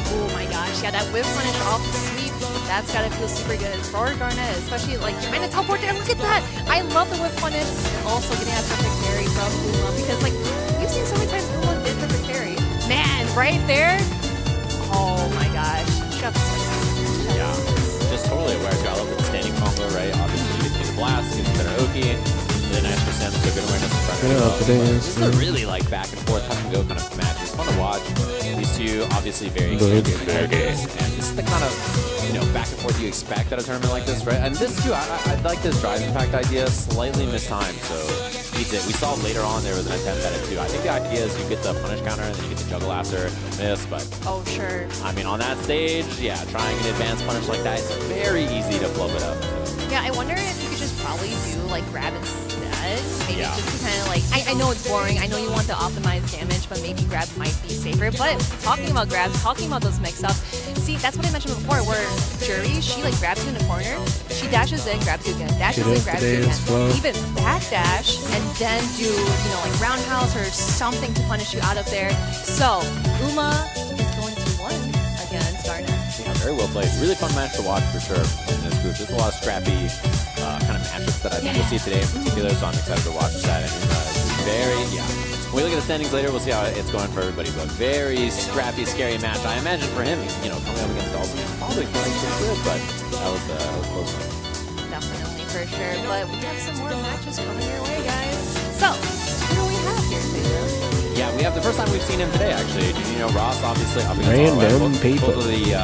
Oh my gosh, yeah, that whip punish off the sweep, that's gotta feel super good for Garnet, especially like trying to teleport there. Look at that! I love the whip punish, and also getting that perfect parry from Uma, because like you've seen so many times Uma did perfect parry. Man, right there! Oh my gosh. Yeah, just totally aware. I love the standing combo, right? Obviously, you get the blast, you get the better Oki. Really nice percent, so good awareness in front of This is a really like back and forth, touch and go kind of match. It's fun to watch. These two obviously very good characters, and this is the kind of back and forth you expect at a tournament like this, right? And this too, I like this drive impact idea, slightly mistimed. So we saw later on there was an attempt at it too. I think the idea is you get the punish counter and then you get the juggle after this, but oh sure. I mean on that stage, yeah, trying an advanced punish like that, it's very easy to flub it up. Yeah, I wonder if you could just probably do like grab instead. Maybe just to kind of like, I know it's boring. I know you want to optimize damage, but maybe grab might be safer. But talking about grabs, talking about those mix-ups, see, that's what I mentioned before, where Jury, she like grabs you in the corner, she dashes in, grabs you again, dashes in, grabs you again. Even backdash and then do, like roundhouse or something to punish you out of there. So, Uma is going to win against Garnet. Yeah, very well played. Really fun match to watch for sure in this group. There's a lot of scrappy kind of matchups that I think we'll see today in particular, so I'm excited to watch that. And when we look at the standings later, we'll see how it's going for everybody, but very scrappy, scary match. I imagine for him, coming up against Dalton, probably feeling pretty good, but that was close one. Definitely, for sure. But we have some more matches coming your way, guys. So, who do we have here, Pedro? Yeah, we have the first time we've seen him today, actually. Did you know Ross, obviously, up against random people. Both of the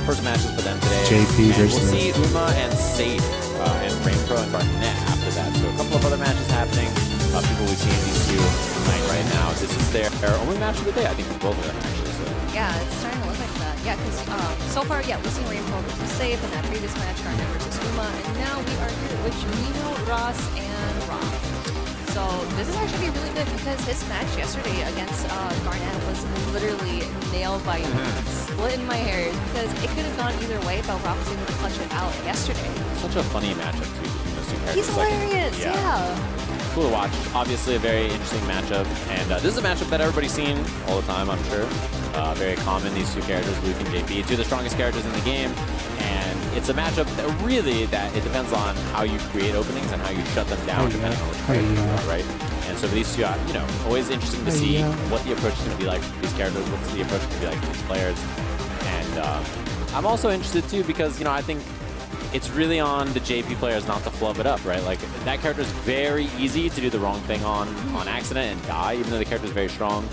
first matches for them today. JP versus we'll see Uma and Safe and Rainpro and Garnet after that. So a couple of other matches happening. People we've seen these two tonight right now. This is their only match of the day, I think, for both of them, actually. So. Yeah, it's starting to look like that. Yeah, because so far, yeah, we've seen Rainpro versus Safe in that previous match, Garnet versus Uma, and now we are here with Jamino, Ross, and Rob. So this is actually really good because his match yesterday against Garnet was literally nailed by splitting my hairs because it could have gone either way, but Rob was able to clutch it out yesterday. Such a funny matchup too between those two characters. He's hilarious, yeah. Cool to watch. Obviously a very interesting matchup, and this is a matchup that everybody's seen all the time, I'm sure. Very common, these two characters, Luke and JP, two of the strongest characters in the game, and it's a matchup that it depends on how you create openings and how you shut them down depending on which character you are, right? And so for these two, always interesting to see what the approach is going to be like for these characters, what's the approach going to be like for these players. And I'm also interested too because, I think it's really on the JP players not to flub it up, right? Like, that character is very easy to do the wrong thing on accident and die, even though the character is very strong.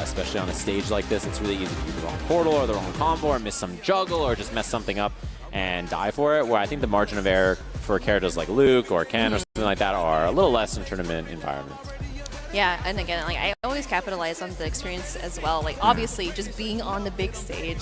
Especially on a stage like this, it's really easy to do the wrong portal or the wrong combo or miss some juggle or just mess something up and die for it, where I think the margin of error for characters like Luke or Ken or something like that are a little less in tournament environments. Yeah, and again, like I always capitalize on the experience as well. Like obviously, just being on the big stage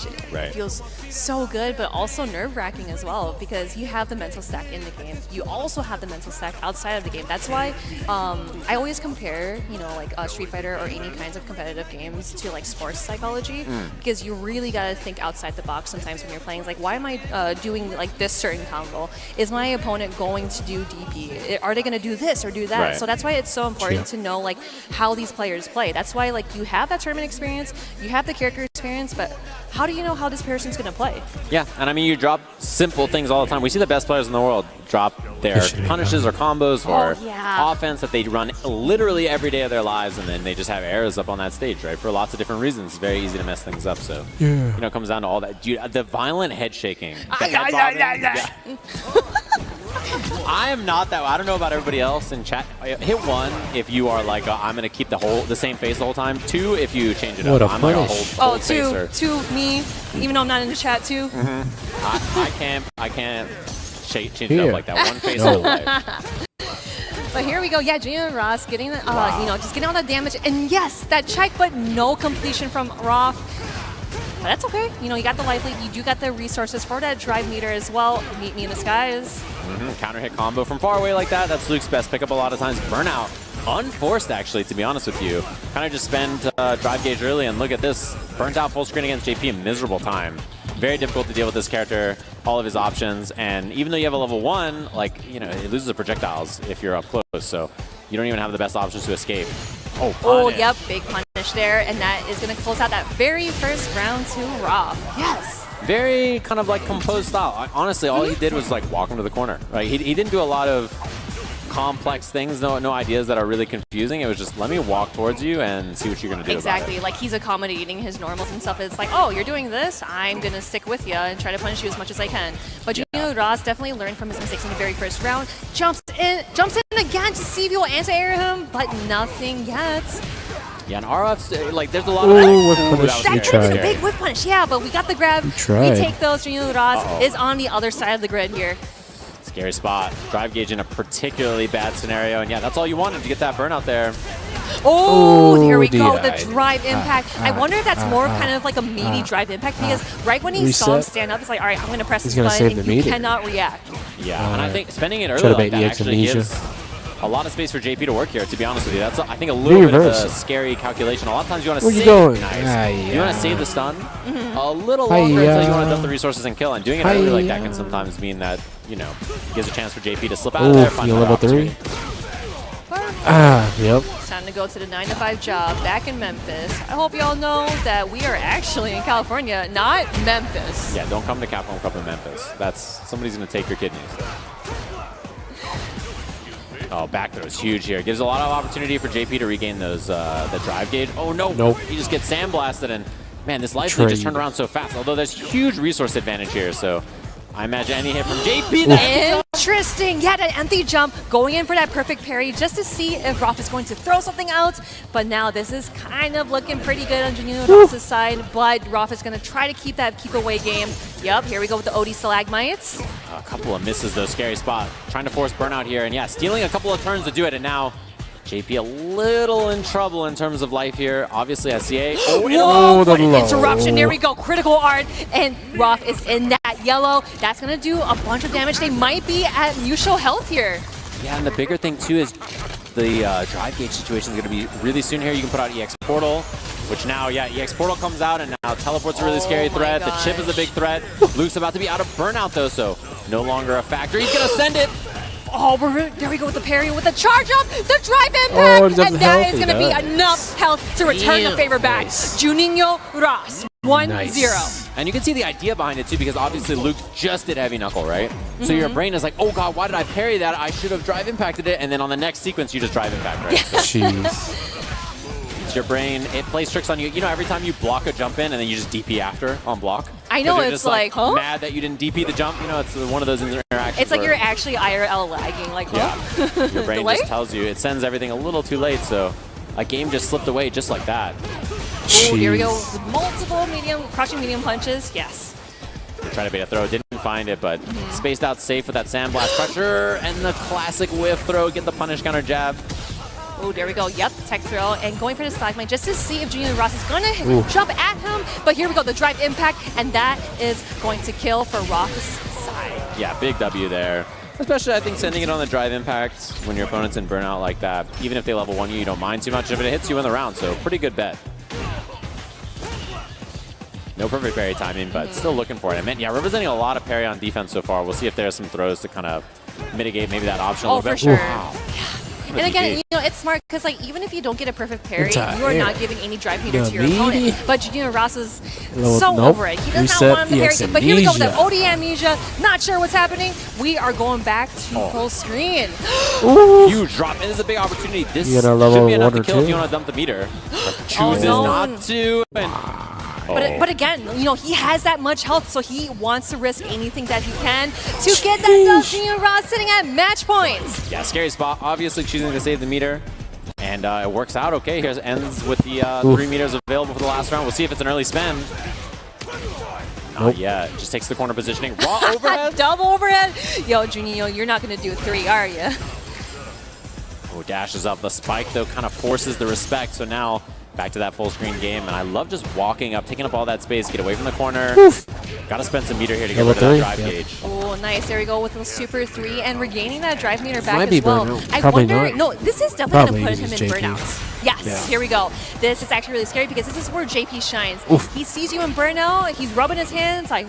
feels so good, but also nerve-wracking as well because you have the mental stack in the game. You also have the mental stack outside of the game. That's why I always compare, like Street Fighter or any kinds of competitive games to like sports psychology because you really gotta think outside the box sometimes when you're playing. It's like, why am I doing like this certain combo? Is my opponent going to do DP? Are they gonna do this or do that? Right. So that's why it's so important to know like how these players play. That's why like you have that tournament experience, you have the character experience, but how do you know how this person's going to play? Yeah, and I mean you drop simple things all the time. We see the best players in the world drop their punishes or combos or offense that they run literally every day of their lives, and then they just have errors up on that stage, right? For lots of different reasons. It's very easy to mess things up. So it comes down to all that. Dude, the violent head shaking. The head bobbing, I am not that. I don't know about everybody else in chat. Hit 1 if you are like, I'm gonna keep the same face the whole time. 2 if you change it What up. a I'm like a punish. hold two, facer. me, even though I'm not in the chat too. I can't change it up like that. One face the whole way. But here we go. Yeah, Junior Ross getting, you know, just getting all that damage. And yes, that check, but no completion from Roth. But that's okay. You know, you got the life lead. You do got the resources for that drive meter as well. Meet me in the skies. Counter hit combo from far away like that. That's Luke's best pickup a lot of times. Burnout. Unforced, actually, to be honest with you. Kind of just spend drive gauge early, and look at this. Burnt out full screen against JP in miserable time. Very difficult to deal with this character, all of his options, and even though you have a level 1, like, you know, it loses the projectiles if you're up close, so you don't even have the best options to escape. Oh, yep, big punish there, and that is going to close out that very first round to Roth. Yes. Very kind of like composed style. Honestly, all he did was like walk him to the corner. Right? He didn't do a lot of complex things, no ideas that are really confusing. It was just, let me walk towards you and see what you're going to do Exactly. about it. Like, he's accommodating his normals and stuff. It's like, oh, you're doing this, I'm going to stick with you and try to punish you as much as I can. But Junior Ross definitely learned from his mistakes in the very first round. Jumps in again to see if he will anti-air him, but nothing yet. Yeah, and RF's, like, there's a lot of... whiff punish. He That's tried. a big whiff punish, yeah, but we got the grab. We take those. Junior Ross is on the other side of the grid here. Scary spot. Drive gauge in a particularly bad scenario, and yeah, that's all you wanted to get that burnout there. Oh, there we go, the drive impact. I wonder if that's more kind of like a meaty drive impact, because right when he saw him stand up, it's like, all right, I'm going to press this button, and he cannot react. Yeah, and I think spending it early like that actually gives a lot of space for JP to work here, to be honest with you. That's, I think, a little bit of a scary calculation. A lot of times you want to save. You want to save the stun a little longer until you want to dump the resources and kill. And doing it early like that can sometimes mean that, you know, gives a chance for JP to slip out of there, find level 3. Yep. It's time to go to the 9-to-5 job back in Memphis. I hope y'all know that we are actually in California, not Memphis. Yeah, don't come to CapCom Cup in Memphis. Somebody's going to take your kidneys. Oh, back throw is huge here. Gives a lot of opportunity for JP to regain those the drive gauge. Oh, no. Nope. He just gets sandblasted, and, man, this life lead just turned around so fast. Although there's huge resource advantage here, so I imagine any hit from JP. Interesting. Yeah, that empty jump, going in for that perfect parry just to see if Roth is going to throw something out. But now this is kind of looking pretty good on Junior Roth's side, but Roth is going to try to keep that keep away game. Yep, here we go with the OD Stalagmites. A couple of misses, though. Scary spot. Trying to force burnout here, and yeah, stealing a couple of turns to do it, and now JP a little in trouble in terms of life here. Obviously, SCA. Whoa, what an interruption. There we go. Critical art, and Roth is in that yellow. That's going to do a bunch of damage. They might be at mutual health here. Yeah, and the bigger thing, too, is the drive gauge situation is going to be really soon here. You can put out EX Portal, which now, yeah, EX Portal comes out, and now Teleport's a really scary threat. The chip is a big threat. Luke's about to be out of burnout, though, so no longer a factor. He's going to send it. Oh, there we go with the parry, with the charge up, the drive impact, and that is going to be enough health to return the favor back. Juninho Ross, 1-0. And you can see the idea behind it, too, because obviously Luke just did Heavy Knuckle, right? So your brain is like, oh, God, why did I parry that? I should have drive impacted it. And then on the next sequence, you just drive impact, right? Jeez. It's your brain. It plays tricks on you. You know, every time you block a jump in and then you just DP after on block. I know, you're it's just like, huh? mad that you didn't DP the jump. You know, it's one of those interactions. It's like you're actually IRL lagging, like, huh? Yeah. Your brain just tells you. It sends everything a little too late, so a game just slipped away just like that. Oh, here we go with multiple crouching medium punches. Yes. Trying to bait a throw, didn't find it, but spaced out safe with that sandblast pressure and the classic whiff throw, get the punish counter jab. Oh, there we go. Yep, tech throw, and going for the stalagmite just to see if Junior Ross is going to jump at him. But here we go, the drive impact, and that is going to kill for Roth's side. Yeah, big W there. Especially, I think, sending it on the drive impact when your opponent's in burnout like that. Even if they level 1 you don't mind too much if it hits you in the round, so pretty good bet. No perfect parry timing, but still looking for it. I mean, yeah, representing a lot of parry on defense so far. We'll see if there's some throws to kind of mitigate maybe that option a little bit. For sure. Wow. And again, you know, it's smart because, like, even if you don't get a perfect parry, you are not giving any drive meter to your opponent. But Junior Ross is so over it. He does not want the parry. But here we go with that OD amnesia. Not sure what's happening. We are going back to full screen. Huge drop. And this is a big opportunity. This should be enough to kill if you want to dump the meter. But chooses not to. And But again, you know, he has that much health, so he wants to risk anything that he can to get that dub. Junior Ross sitting at match points. Yeah, scary spot. Obviously choosing to save the meter. And it works out okay. Here's ends with the 3 meters available for the last round. We'll see if it's an early spend. Not yet. Just takes the corner positioning. Raw overhead. Double overhead. Yo, Junio, you're not going to do 3, are you? Oh, dashes up. The spike, though, kind of forces the respect. So now back to that full screen game. And I love just walking up, taking up all that space, get away from the corner. Got to spend some meter here to get rid of that drive gauge. Oh, nice. There we go with the super 3 and regaining that drive meter back Might as be well. burnout. I Probably wonder. not. No, this is definitely going to Probably put him in JP. burnouts. Yes, here we go. This is actually really scary because this is where JP shines. Oof. He sees you in burnout. He's rubbing his hands like,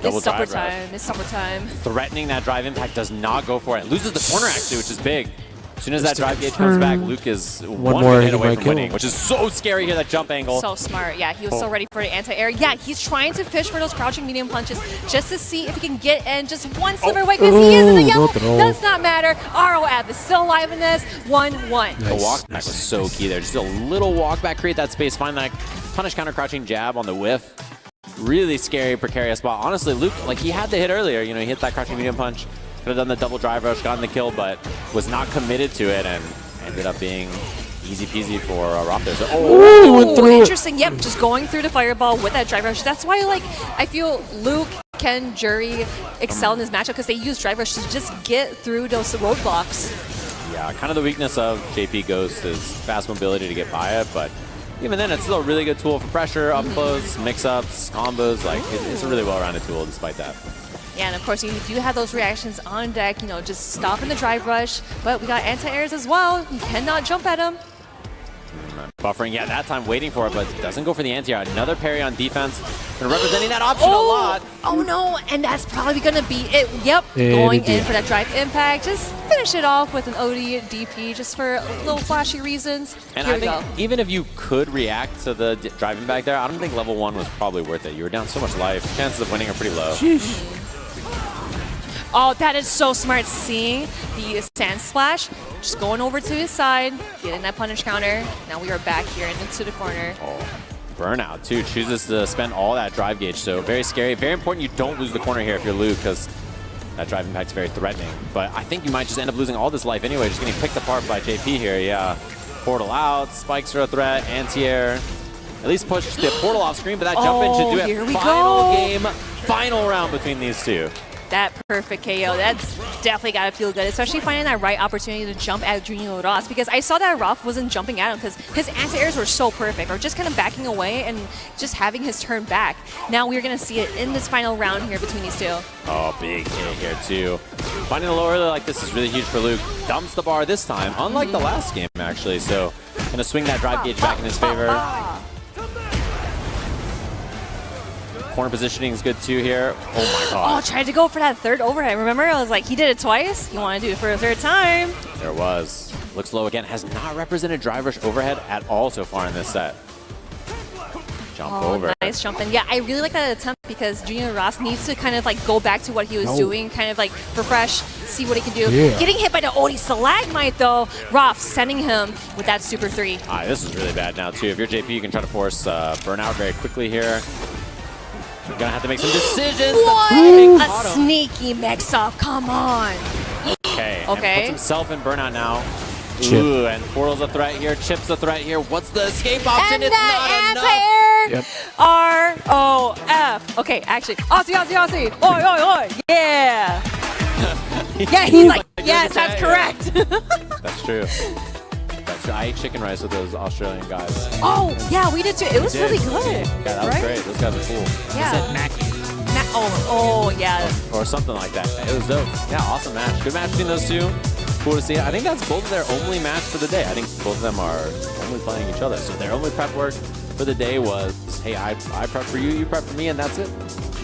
Double it's supper drive rush. time. It's supper time. Threatening that drive impact, does not go for it. Loses the corner actually, which is big. As soon as that drive gauge comes back, Luke is one more hit he away might from kill winning, him. which is so scary here, that jump angle. So smart. Yeah, he was so ready for the anti-air. Yeah, he's trying to fish for those crouching medium punches just to see if he can get in just one sliver away because he is in the yellow. Does not matter. ROF is still alive in this. 1-1. The walk back was so key there. Just a little walk back, create that space, find that punish counter crouching jab on the whiff. Really scary, precarious spot. Honestly, Luke, like he had the hit earlier. You know, he hit that crouching medium punch. Could have done the double drive rush, gotten the kill, but was not committed to it and ended up being easy peasy for Rob there. So, Interesting. Yep, just going through the fireball with that drive rush. That's why, like, I feel Luke, Ken, Jury excel in this matchup because they use drive rush to just get through those roadblocks. Yeah, kind of the weakness of JP Ghost is fast mobility to get by it, but even then, it's still a really good tool for pressure, up close, mix-ups, combos. Like, it's a really well-rounded tool despite that. Yeah, and of course, you do have those reactions on deck, you know, just stopping the drive rush. But we got anti-airs as well. You cannot jump at them. Buffering, yeah, that time waiting for it, but doesn't go for the anti-air. Another parry on defense. And representing that option a lot. Oh, no, and that's probably going to be it. Yep, going in for that drive impact. Just finish it off with an OD DP just for little flashy reasons. And Here I we think go. even if you could react to the driving back there, I don't think level 1 was probably worth it. You were down so much life. Chances of winning are pretty low. Oh, that is so smart, seeing the sand splash, just going over to his side, getting that punish counter. Now we are back here into the corner. Burnout, too. Chooses to spend all that drive gauge, so very scary. Very important you don't lose the corner here if you're Luke, because that drive impact is very threatening. But I think you might just end up losing all this life anyway, just getting picked apart by JP here. Yeah, portal out, spikes are a threat, anti-air. At least push the portal off screen, but that jump in should do it. Here we Final go. game, final round between these two. That perfect KO, that's definitely got to feel good, especially finding that right opportunity to jump at Junior Ross, because I saw that Roth wasn't jumping at him because his anti-airs were so perfect, or just kind of backing away and just having his turn back. Now we're going to see it in this final round here between these two. Oh, big hit here, too. Finding the lower like this is really huge for Luke. Dumps the bar this time, unlike the last game, actually. So, going to swing that drive gauge back in his favor. Corner positioning is good, too, here. Oh, my God. Oh, tried to go for that third overhead. Remember, I was like, he did it twice. You want to do it for a third time. There it was. Looks low again. Has not represented drive rush overhead at all so far in this set. Jump over. Nice jump in. Yeah, I really like that attempt because Junior Ross needs to kind of like go back to what he was doing, kind of like refresh, see what he can do. Yeah. Getting hit by the Odie Stalagmite though, Roth sending him with that super 3. This is really bad now, too. If you're JP, you can try to force burnout very quickly here. You're going to have to make some decisions. What? A sneaky mix-up. Come on. Okay. Okay. And puts himself in burnout now. Chip. Ooh, and Portal's a threat here. Chip's a threat here. What's the escape option? And It's that not enough. anti-air. ROF. Okay, actually. Aussie, Aussie, Aussie. Oi, oi, oi. Yeah. Yeah, he's like, yes, that's correct. That's true. That's true. I ate chicken rice with those Australian guys. Oh, yeah, we did too. It was really good. Yeah, that was right? great. Those guys are cool. Yeah. They said Mackie. Oh, yeah. Or something like that. It was dope. Yeah, awesome match. Good match between those two. Cool to see. I think that's both of their only match for the day. I think both of them are only playing each other. So their only prep work for the day was, hey, I prep for you, you prep for me, and that's it.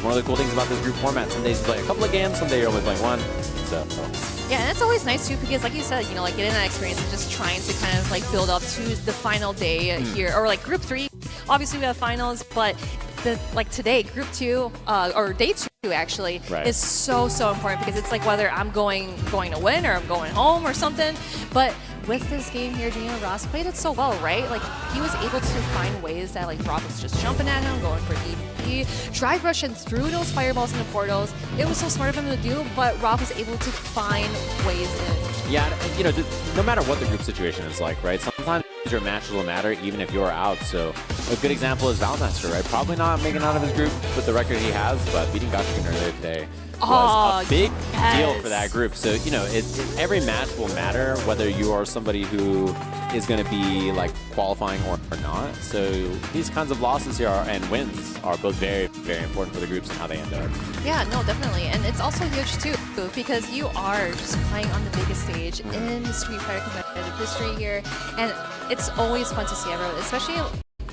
One of the cool things about this group format, some days you play a couple of games, some days you're only playing one. So. Yeah, and it's always nice too because, like you said, you know, like getting that experience and just trying to kind of like build up to the final day here, or like Group 3. Obviously, we have finals, but like today, Group 2 or Day 2 actually is so important because it's like whether I'm going to win or I'm going home or something. But with this game here, Daniel Ross played it so well, right? Like, he was able to find ways that, like, Rob was just jumping at him, going for EP, drive rushing through those fireballs in the portals. It was so smart of him to do, but Rob was able to find ways in. Yeah, you know, no matter what the group situation is like, right? Sometimes your matches will matter even if you're out. So a good example is Valmaster, right? Probably not making out of his group with the record he has, but beating Gotchikin earlier today was a big deal for that group. So, you know, every match will matter whether you are somebody who is going to be like qualifying or not. So these kinds of losses here and wins are both very, very important for the groups and how they end up. Yeah, no, definitely. And it's also huge too because you are just playing on the biggest stage in Street Fighter competitive history here. And it's always fun to see everyone, especially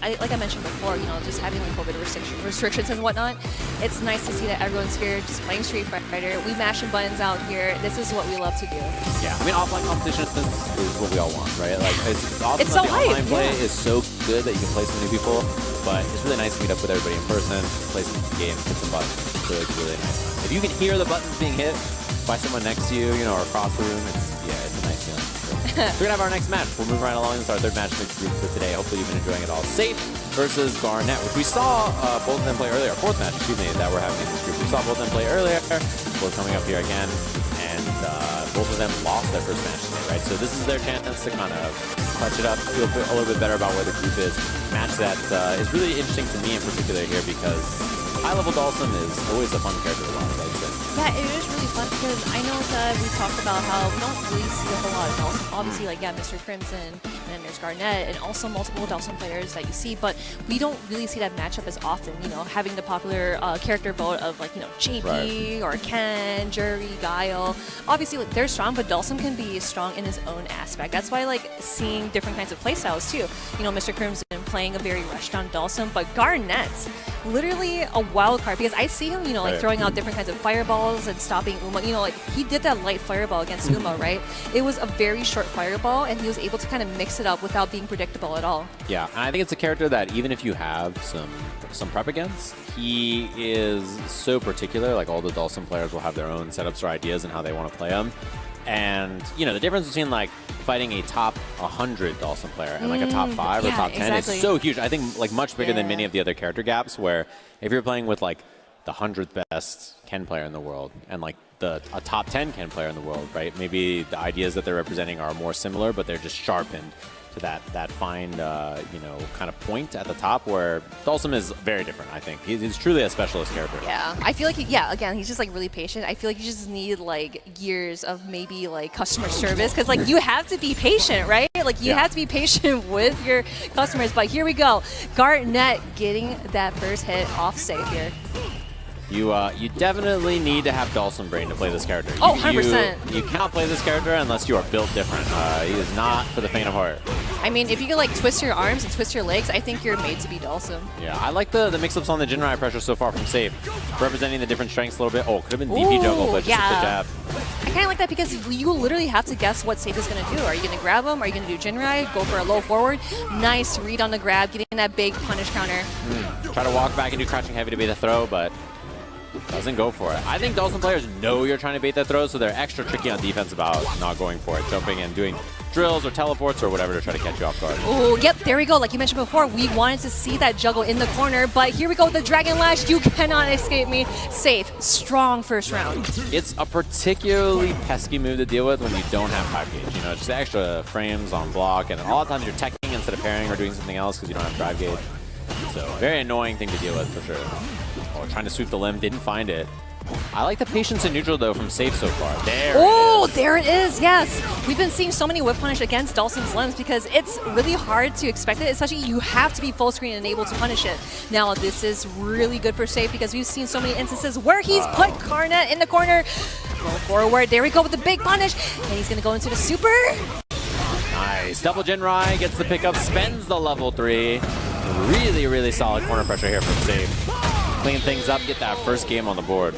like I mentioned before, you know, just having like COVID restrictions and whatnot. It's nice to see that everyone's here just playing Street Fighter. We mashing buttons out here. This is what we love to do. Yeah, I mean, offline competition is what we all want, right? Like, it's awesome that the online play is so good that you can play so many people, but it's really nice to meet up with everybody in person, play some games, hit some buttons. So it's really nice. If you can hear the buttons being hit by someone next to you, you know, or across the room, it's a nice feeling. So we're gonna have our next match. We'll move right along. It's our third match in the group for today. Hopefully you've been enjoying it all. Safe versus Garnet, which we saw both of them play earlier. Fourth match, excuse me, that we're having in this group. We saw both of them play earlier. We're coming up here again, and both of them lost their first match today, right? So this is their chance to kind of clutch it up, feel a little bit better about where the group is. Match that is really interesting to me in particular here because high-level Dalsum is always a fun character to watch. Yeah, it is really fun because I know that we talked about how we don't really see a whole lot of Dalsum. Obviously, like, yeah, Mr. Crimson, and then there's Garnet, and also multiple Dalsum players that you see, but we don't really see that matchup as often, you know, having the popular character vote of, like, you know, JP or Ken, Jury, Guile. Obviously, like, they're strong, but Dalsum can be strong in his own aspect. That's why, like, seeing different kinds of playstyles, too. You know, Mr. Crimson playing a very rushed-on Dalsum, but Garnet's literally a wild card because I see him, you know, like throwing out different kinds of fireballs and stopping Uma. You know, like he did that light fireball against Uma, right? It was a very short fireball, and he was able to kind of mix it up without being predictable at all. Yeah, and I think it's a character that even if you have some prep against, he is so particular. Like all the Dalsum players will have their own setups or ideas and how they want to play them. And, you know, the difference between, like, fighting a top 100 Dalsum player and, like, a top 5 or top 10 is so huge. I think, like, much bigger than many of the other character gaps where if you're playing with, like, the 100th best Ken player in the world and, like, a top 10 Ken player in the world, right? Maybe the ideas that they're representing are more similar, but they're just sharpened to that fine, you know, kind of point at the top where Dalsum is very different, I think. He's truly a specialist character. Yeah, I feel like, again, he's just, like, really patient. I feel like you just need, like, years of maybe, like, customer service because, like, you have to be patient, right? Like, you have to be patient with your customers. But here we go. Garnet getting that first hit off safe here. You definitely need to have Dalsum brain to play this character. Oh, 100%. You cannot play this character unless you are built different. He is not for the faint of heart. I mean, if you could, like, twist your arms and twist your legs, I think you're made to be Dalsum. Yeah, I like the mix-ups on the Jinrai pressure so far from Safe, representing the different strengths a little bit. Oh, could have been DP juggle, but just a jab. I kind of like that because you literally have to guess what Safe is going to do. Are you going to grab him? Are you going to do Jinrai? Go for a low forward? Nice read on the grab, getting that big punish counter. Try to walk back and do crouching heavy to bait the throw, but doesn't go for it. I think Dalsum players know you're trying to bait that throw, so they're extra tricky on defense about not going for it, jumping and doing drills or teleports or whatever to try to catch you off guard. Oh, yep, there we go. Like you mentioned before, we wanted to see that juggle in the corner, but here we go with the Dragon Lash. You cannot escape me. Safe, strong first round. It's a particularly pesky move to deal with when you don't have 5 gauge. You know, just extra frames on block, and a lot of times you're teching instead of parrying or doing something else because you don't have drive gauge. So, very annoying thing to deal with for sure. Oh, trying to sweep the limb, didn't find it. I like the patience in neutral, though, from Safe so far. There it is, yes. We've been seeing so many whip punish against Dalsum's limbs because it's really hard to expect it, especially you have to be full screen and able to punish it. Now, this is really good for Safe because we've seen so many instances where he's put Garnet in the corner. Go forward, there we go with the big punish, and he's going to go into the super. Nice, double Jinrai, gets the pickup, spends the level 3. Really, really solid corner pressure here from Safe. Clean things up, get that first game on the board.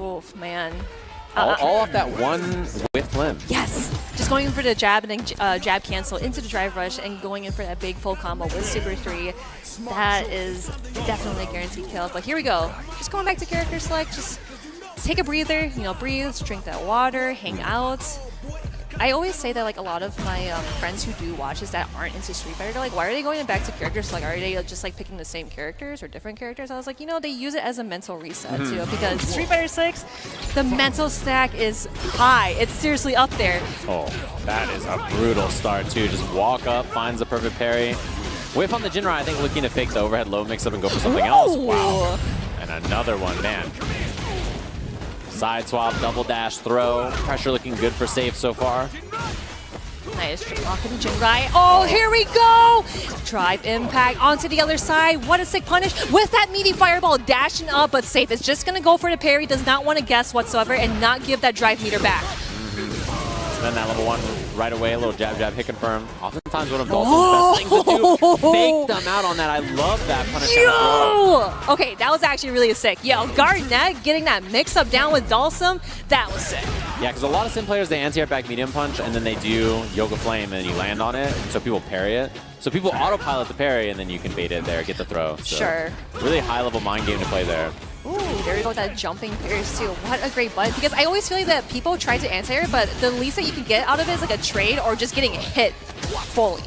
Oof, man. All off that one whiff limb. Yes! Just going in for the jab and then jab cancel into the drive rush and going in for that big full combo with Super 3. That is definitely a guaranteed kill. But here we go. Just going back to character select, just take a breather, you know, breathe, drink that water, hang out. I always say that like a lot of my friends who do watches that aren't into Street Fighter, they're like, why are they going back to characters? Like, are they just like picking the same characters or different characters? I was like, you know, they use it as a mental reset too, because Street Fighter 6, the mental stack is high. It's seriously up there. Oh, that is a brutal start too. Just walk up, finds the perfect parry. Whiff on the Jinrai, I think looking to fake the overhead low mix up and go for something else. Wow. And another one, man. Side swap, double dash, throw. Pressure looking good for Safe so far. Nice straight lock in the Jinrai. Oh, here we go! Drive impact onto the other side. What a sick punish with that meaty fireball dashing up, but Safe is just gonna go for the parry, does not want to guess whatsoever and not give that drive meter back. Then that level 1 right away, a little jab, jab, hit confirm. Oftentimes one of Dalton's best things to do. Fake them out on that. I love that punish. Okay, that was actually really sick. Yo, Garnet getting that mix-up down with Dalsum, that was sick. Yeah, because a lot of sim players, they anti-air back medium punch, and then they do Yoga Flame, and you land on it, and so people parry it. So people autopilot the parry, and then you can bait it there, get the throw. So sure. Really high-level mind game to play there. Ooh, there we go with that jumping fierce too. What a great button. Because I always feel like that people try to anti-air, but the least that you can get out of it is like a trade or just getting hit fully.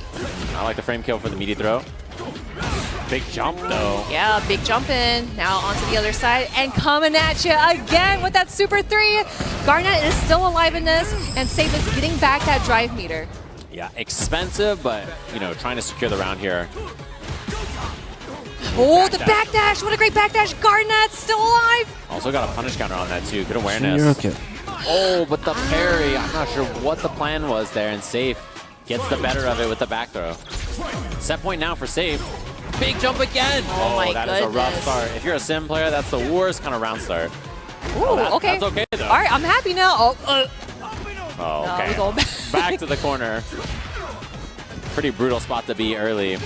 I like the frame kill for the meaty throw. Big jump though. Yeah, big jump in. Now onto the other side and coming at you again with that super 3. Garnet is still alive in this, and Safe is getting back that drive meter. Yeah, expensive, but you know, trying to secure the round here. Oh, the backdash! What a great backdash! Garnet's still alive! Also got a punish counter on that too. Good awareness. Oh, but the parry. I'm not sure what the plan was there, and Safe gets the better of it with the back throw. Set point now for Safe. Big jump again! Oh my that goodness. is a rough start. If you're a sim player, that's the worst kind of round start. Ooh, okay. That's okay though. All right, I'm happy now. Oh, okay. We go back to the corner. Pretty brutal spot to be early.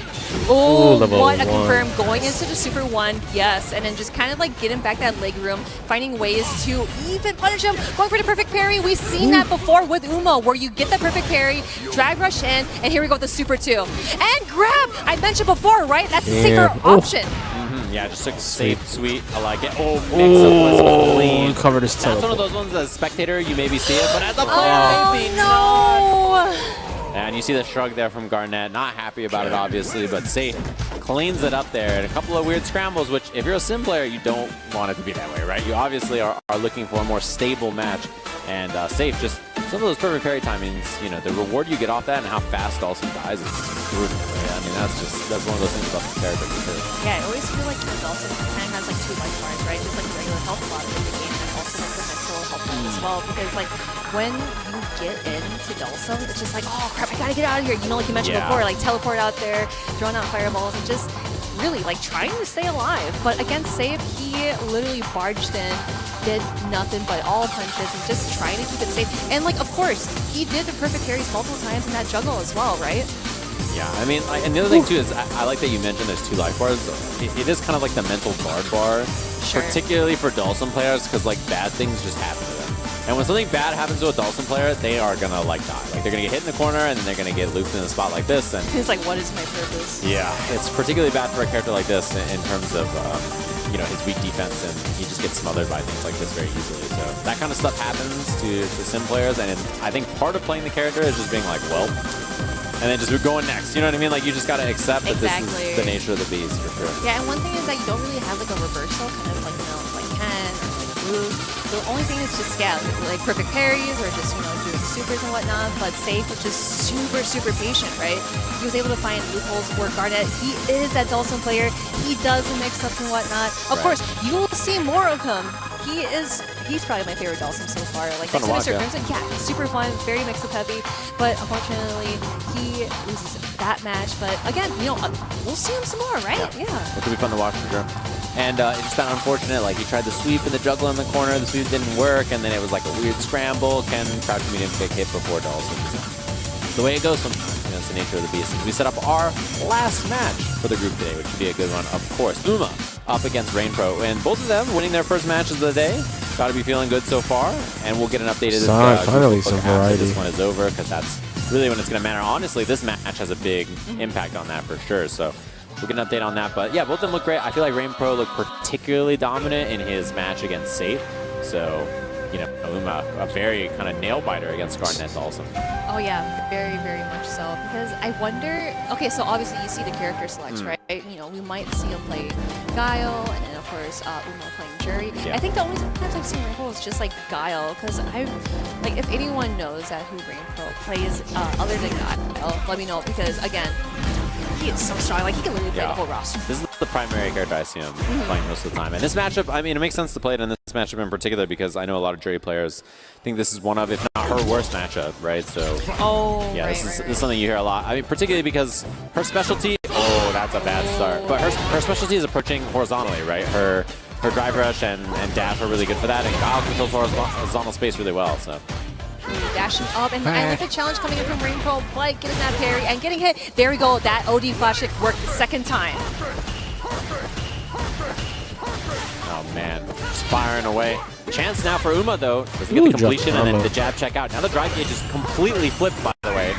Oh, what a confirm. Going into the Super 1, yes. And then just kind of like getting back that leg room, finding ways to even punish him, going for the perfect parry. We've seen that before with Uma, where you get that perfect parry, drag rush in, and here we go with the Super 2. And grab! I mentioned before, right? That's the safer option. Yeah, just took Safe, sweet. I like it. Oh, mix-up was clean. Covered his That's one of those ones as a spectator, you maybe see it, but as a player, maybe not. And you see the shrug there from Garnet. Not happy about it, obviously, but Safe cleans it up there. And a couple of weird scrambles, which if you're a sim player, you don't want it to be that way, right? You obviously are looking for a more stable match. And Safe, just some of those perfect parry timings, you know, the reward you get off that and how fast Dawson dies is brutal. Right? I mean, that's one of those things about the character for sure. Yeah, I always feel like Dawson kind of has like 2 life bars, right? Just like regular health bar in the game, and also like the mental health bar as well. Because like when you get into Dawson, it's just like, oh crap, I gotta get out of here. You know, like you mentioned before, like teleport out there, throwing out fireballs, and just really like trying to stay alive. But against Safe, he literally barged in, did nothing but all punches and just trying to keep it safe. And like, of course, he did the perfect parries multiple times in that juggle as well, right? Yeah, I mean, and the other thing too is I like that you mentioned there's 2 life bars. It is kind of like the mental guard bar, particularly for Dawson players, because like bad things just happen to them. And when something bad happens to a Dawson player, they are gonna like die. Like they're gonna get hit in the corner, and then they're gonna get looped in a spot like this. And it's like, what is my purpose? Yeah, it's particularly bad for a character like this in terms of you know, his weak defense, and he just gets smothered by things like this very easily. So that kind of stuff happens to sim players, and I think part of playing the character is just being like, well, and then just going next. You know what I mean? Like you just gotta accept that this is the nature of the beast for sure. Yeah, and one thing is that you don't really have like a reversal, kind of like, you know, like Ken or like Blue. The only thing is just, yeah, like perfect parries or just, you know, doing supers and whatnot, but Safe was just super, super patient, right? He was able to find loopholes for Garnet. He is that Dawson player. He does the mix-ups and whatnot. Of course, you will see more of him. He's probably my favorite Dawson so far. Like next to Mr. Crimson, yeah, super fun, very mix-up heavy, but unfortunately, he loses that match. But again, you know, we'll see him some more, right? Yeah. It could be fun to watch for sure. And it's just that unfortunate, like he tried the sweep and the juggle in the corner, the sweep didn't work, and then it was like a weird scramble. Ken crouch medium kick hit before Dawson. It's the way it goes sometimes. You know, it's the nature of the beast. As we set up our last match for the group today, which should be a good one, of course. Uma up against RainPro, and both of them winning their first matches of the day. Got to be feeling good so far, and we'll get an update of this finally some variety. This one is over, because that's really when it's going to matter. Honestly, this match has a big impact on that for sure. So we'll get an update on that. But yeah, both of them look great. I feel like RainPro looked particularly dominant in his match against Safe. So you know, Uma, a very kind of nail biter against Garnet also. Oh yeah, very, very much so. Because I wonder, okay, so obviously you see the character selects, right? You know, we might see him play Guile, and then of course Uma playing Jury. Yeah. I think the only times I've seen Rainbow is just like Guile, because like if anyone knows that who Rainbow plays other than Guile, let me know, because again, he is so strong. Like he can literally play the whole roster. This is the primary character I see him playing most of the time. And this matchup, I mean, it makes sense to play it in this matchup in particular because I know a lot of Jury players think this is one of, if not her worst matchup, right? So, yeah, this is something you hear a lot. I mean, particularly because her specialty, oh, that's a bad start. But her specialty is approaching horizontally, right? Her drive rush and dash are really good for that, and Guile controls horizontal space really well, so. Dashing up, and I like the challenge coming in from Rainbow, but getting that parry and getting hit. There we go, that OD flash kick worked the second time. Oh man, just firing away. Chance now for Uma though. Doesn't get the completion and then the jab check out. Now the drive gauge is completely flipped, by the way.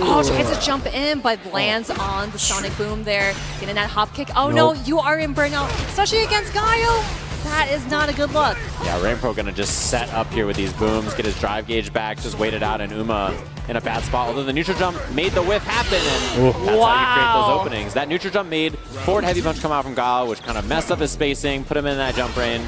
Oh, tries to jump in, but lands on the Sonic Boom there. Getting that hop kick. Oh no, you are in burnout, especially against Guile. That is not a good look. Yeah, Rainbow gonna just set up here with these booms, get his drive gauge back, just wait it out, and Uma in a bad spot. Although the neutral jump made the whiff happen, and that's how you create those openings. That neutral jump made forward heavy punch come out from Guile, which kind of messed up his spacing, put him in that jump range.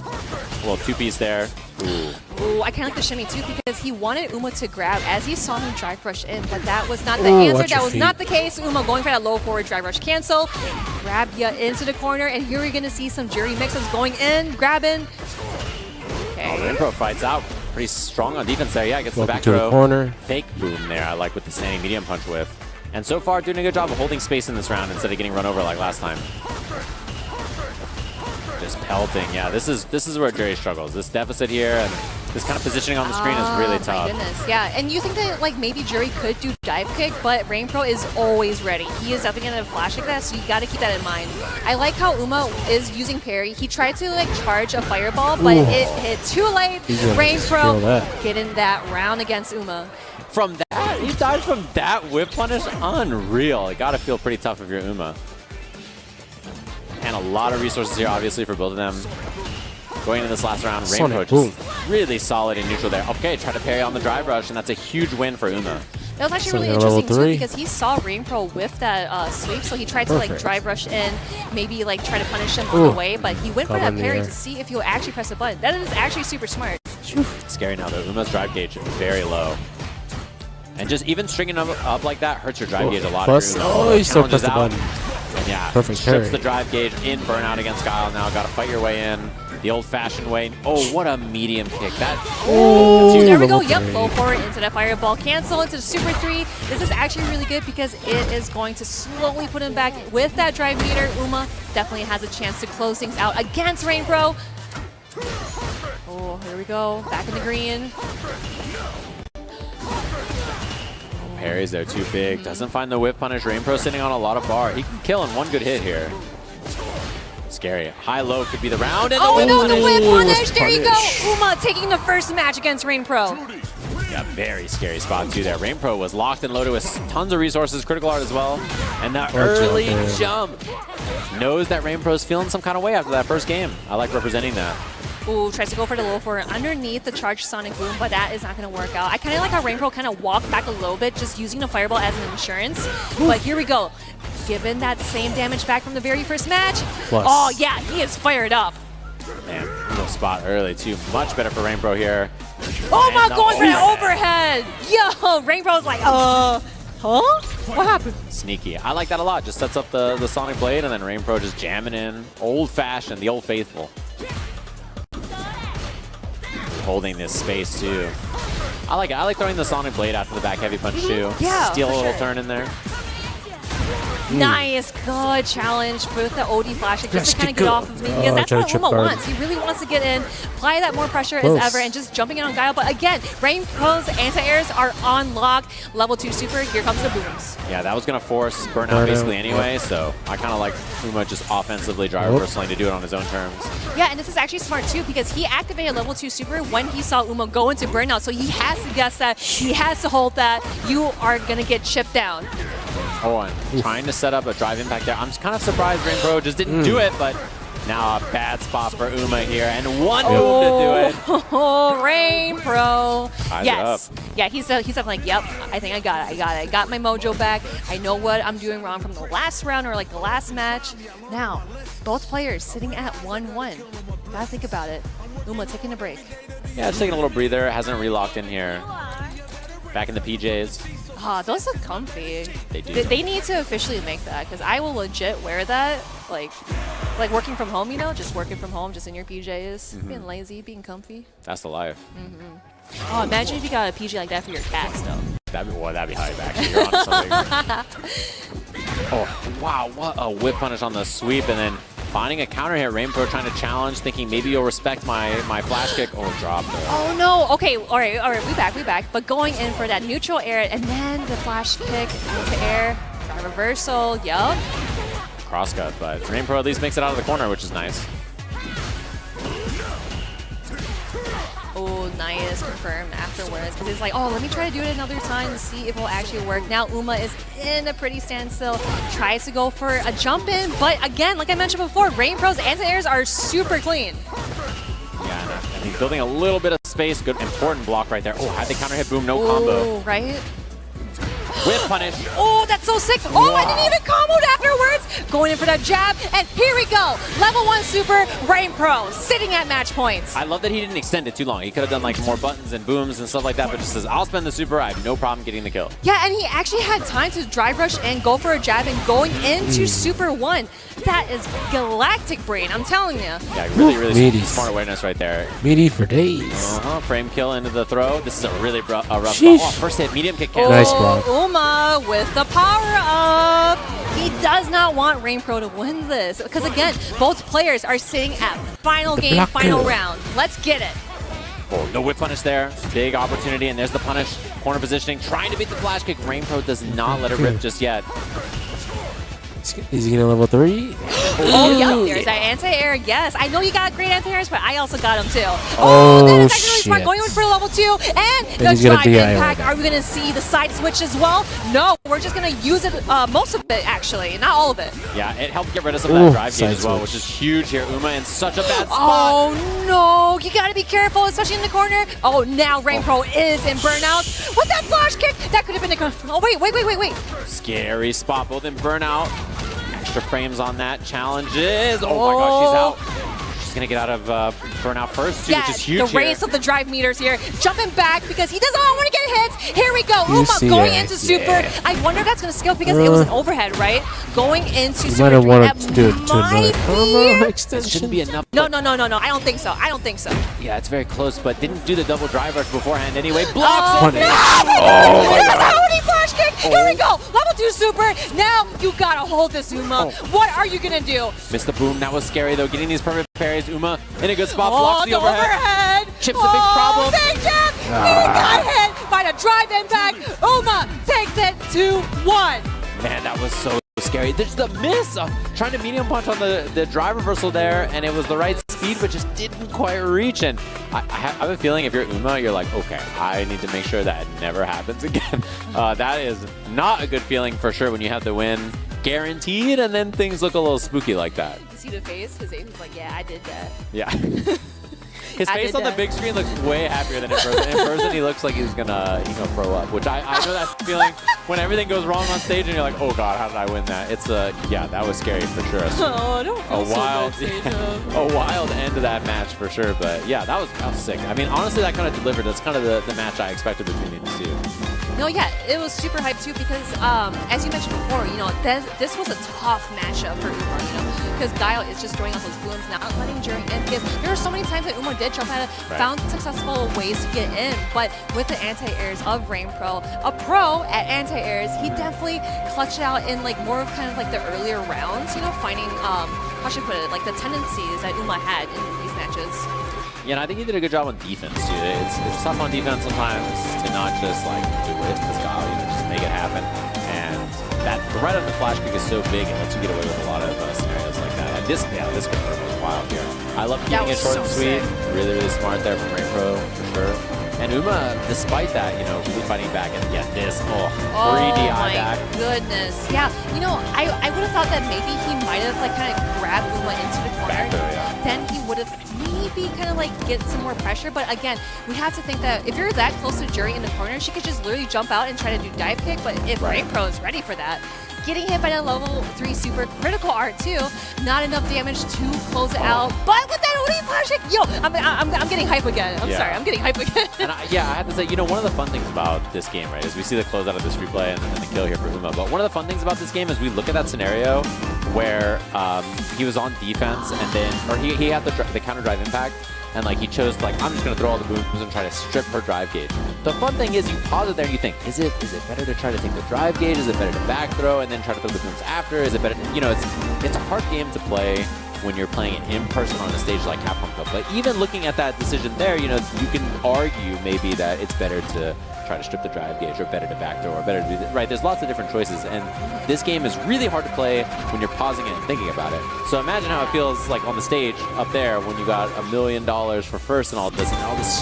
A little two-piece there. Ooh, I kind of like the shimmy too because he wanted Uma to grab as he saw him drive rush in, but that was not the answer. That was not the case. Uma going for that low forward drive rush cancel. Grab ya into the corner, and here we're going to see some Jury mixes going in, grabbing. Okay. Oh, Rainbow fights out. Pretty strong on defense there. Yeah, gets the back to throw. the corner. Fake boom there, I like with the standing medium punch whiff. And so far, doing a good job of holding space in this round instead of getting run over like last time. Just pelting. Yeah, this is where Jury struggles. This deficit here and this kind of positioning on the screen is really tough. My goodness, yeah. And you think that like maybe Jury could do dive kick, but Rainbow is always ready. He is definitely gonna flash like that, so you got to keep that in mind. I like how Uma is using parry. He tried to like charge a fireball, but it hit too late. Rainbow getting that round against Uma. From that, he dodged from that whip punish. Unreal. It got to feel pretty tough if you're Uma. And a lot of resources here, obviously, for both of them. Going into this last round, Rainbow just really solid in neutral there. Okay, try to parry on the drive rush, and that's a huge win for Uma. That was actually really interesting too because he saw Rainbow whiff that sweep, so he tried to like drive rush in, maybe like try to punish him on the way, but he went for that parry to see if he'll actually press the button. That is actually super smart. Scary now though. Uma's drive gauge is very low. And just even stringing them up like that hurts your drive gauge a lot. Plus, he still pressed the button. And yeah, perfect strips the drive gauge in burnout against Guile now. Got to fight your way in the old-fashioned way. Oh, what a medium kick. There we go. Yep, low forward into that fireball. Cancel into the Super 3. This is actually really good because it is going to slowly put him back with that drive meter. Uma definitely has a chance to close things out against Rainbow. Oh, here we go. Back in the green. Parries there too big. Doesn't find the whip punish. Rainbow sitting on a lot of bar. He can kill in one good hit here. Scary. High-low could be the round. And oh no, the whip punish. There you go. Uma taking the first match against Rainbow. Yeah, very scary spot too there. Rainbow was locked and loaded with tons of resources, critical art as well. And that early jump. Knows that Rainbow's feeling some kind of way after that first game. I like representing that. Ooh, tries to go for the low forward underneath the charged Sonic Boom, but that is not going to work out. I kind of like how Rainbow kind of walked back a little bit, just using the fireball as an insurance. But here we go. Given that same damage back from the very first match. Plus. Oh, yeah, he is fired up. Man, little spot early too. Much better for Rainbow here. Oh my, going for that overhead. Yo, Rainbow's like, huh? What happened? Sneaky. I like that a lot. Just sets up the Sonic Blade, and then Rainbow just jamming in. Old-fashioned, the old faithful. Holding this space too. I like it. I like throwing the Sonic Blade after the back heavy punch too. Yeah, steal a little turn in there. Nice, good challenge with the OD flash just to kind of get off of me because that's what Uma wants. He really wants to get in, apply that more pressure as ever, and just jumping in on Guile. But again, Rainbow's anti-airs are on lock. Level 2 super, here comes the booms. Yeah, that was going to force burnout basically anyway, so I kind of like Uma just offensively drive personally to do it on his own terms. Yeah, and this is actually smart too because he activated level 2 super when he saw Uma go into burnout, so he has to guess that, he has to hold that. You are going to get chipped down. Oh, and trying to set up a drive impact there. I'm just kind of surprised Rainbow just didn't do it, but Now a bad spot for Uma here, and one move to do it. Oh, Rain Pro. Ties Yes. it up. Yeah, he's definitely like, yep, I think I got it. I got my mojo back. I know what I'm doing wrong from the last round or like the last match. Now, both players sitting at 1-1. Gotta think about it. Uma taking a break. Yeah, just taking a little breather. Hasn't relocked in here. Back in the PJs. Ah, those look comfy. They do. They need to officially make that, because I will legit wear that, like working from home, you know, just working from home, just in your PJs, being lazy, being comfy. That's the life. Oh, imagine if you got a PJ like that for your cats, though. That'd be hype, actually. You're onto something. Oh, wow, what a whip punish on the sweep, and then finding a counter hit. Rainbow trying to challenge, thinking maybe you'll respect my flash kick. Oh, drop though. Oh no, okay, all right, we back. But going in for that neutral air, and then the flash kick into air, reversal, yup. Crosscut, but Rainbow at least makes it out of the corner, which is nice. Oh, nice, confirmed afterwards, because he's like, oh, let me try to do it another time to see if it'll actually work. Now Uma is in a pretty standstill, tries to go for a jump in, but again, like I mentioned before, Rain Pro's anti-airs are super clean. Yeah, and he's building a little bit of space. Good, important block right there. Oh, had the counter hit, boom, no combo. Oh, right? Whip punish. Oh, that's so sick. Oh, I didn't even comboed afterwards. Going in for that jab, and here we go. Level 1 super, Rain Pro, sitting at match points. I love that he didn't extend it too long. He could have done like more buttons and booms and stuff like that, but just says, I'll spend the super. I have no problem getting the kill. Yeah, and he actually had time to drive rush and go for a jab and going into Super 1. That is galactic brain, I'm telling you. Yeah, really smart awareness right there. Meaty for days. Frame kill into the throw. This is a really rough spot. Oh, first hit, medium kick cancel. Nice block. Uma with the power up. He does not want Rain Pro to win this, because again, both players are sitting at final game, final round. Let's get it. Oh, no whip punish there. Big opportunity, and there's the punish. Corner positioning, trying to beat the flash kick. Rain Pro does not let it rip just yet. Is he gonna level 3? Oh, yeah, there's that anti-air. Yes, I know you got great anti-airs, but I also got them too. Oh, that is actually really smart. Going in for level 2, and the drive impact. Are we going to see the side switch as well? No, we're just going to use it, most of it actually, not all of it. Yeah, it helped get rid of some of that drive gauge as well, which is huge here. Uma in such a bad spot. Oh no, you got to be careful, especially in the corner. Oh, now Rain Pro is in burnout with that flash kick. That could have been a... Oh, wait. Scary spot, both in burnout. Extra frames on that. Challenges. Oh my gosh, she's out. She's going to get out of burnout first, too, which is huge the race of the drive meters here. Jumping back because he doesn't want to get hits. Here we go. Uma going into super. I wonder if that's going to skill because it was an overhead, right? Going into super. You might have wanted to do it to another combo extension. Shouldn't be enough. No. I don't think so. Yeah, it's very close, but didn't do the double drive rush beforehand anyway. Blocks it. Oh my god. Flash kick. Here we go. Level 2 super. Now you got to hold this, Uma. What are you going to do? Missed the boom. That was scary, though. Getting these perfect parries. Uma in a good spot. Blocks the overhead. Chips a big problem. Thank you. He got hit by the drive impact. Uma takes it 2-1. Man, that was so scary. There's the miss. Trying to medium punch on the drive reversal there, and it was the right speed, but just didn't quite reach. And I have a feeling if you're Uma, you're like, okay, I need to make sure that never happens again. That is not a good feeling for sure when you have the win guaranteed, and then things look a little spooky like that. You see the face? His face was like, yeah, I did that. Yeah. His face on the big screen looks way happier than in person. In person, he looks like he's gonna throw up, which I know that feeling when everything goes wrong on stage and you're like, oh god, how did I win that? It's yeah, that was scary for sure. Oh, don't feel a wild end to that match for sure. But yeah, that was sick. I mean, honestly, that kind of delivered. That's kind of the match I expected between these two. No, yeah, it was super hyped too because, as you mentioned before, this was a tough matchup for Uma, because Guile is just throwing out those booms, not letting Jury in, because there were so many times that Uma did jump out of, found successful ways to get in, but with the anti-airs of Rain Pro, a pro at anti-airs, he definitely clutched out in like more of kind of like the earlier rounds, finding, how should I put it, like the tendencies that Uma had in these matches. Yeah, and I think he did a good job on defense too. It's tough on defense sometimes to not just like do it, just make it happen. And that right on the flash kick is so big, it lets you get away with a lot of scenarios like that. And this confirm was wild here. I love keeping it short and sweet. Really smart there from Rain Pro for sure. And Uma, despite that, you know, really fighting back and get this, Oh 3DI my back. goodness. Yeah, you know, I would have thought that maybe he might have like kind of grabbed Uma into the corner. Back there, yeah. Then he would have maybe kind of like get some more pressure. But again, we have to think that if you're that close to Jury in the corner, she could just literally jump out and try to do dive kick. But if Rain Pro is ready for that, getting hit by that level 3 super critical art too, not enough damage to close it out. But with that Ori flashing, yo, I'm getting hype again. I'm sorry, I'm getting hype again. And I have to say, you know, one of the fun things about this game, right, is we see the closeout of this replay and the kill here for Uma. But one of the fun things about this game is we look at that scenario where he was on defense and then, or he had the counter drive impact. And like he chose like, I'm just gonna throw all the booms and try to strip her drive gauge. The fun thing is you pause it there and you think, is it better to try to take the drive gauge? Is it better to back throw and then try to throw the booms after? Is it better, you know, it's a hard game to play when you're playing it in person on a stage like CapCom Cup. But even looking at that decision there, you know, you can argue maybe that it's better to try to strip the drive gauge or better to back throw or better to do that. Right, there's lots of different choices. And this game is really hard to play when you're pausing it and thinking about it. So imagine how it feels like on the stage up there when you got $1 million for first and all this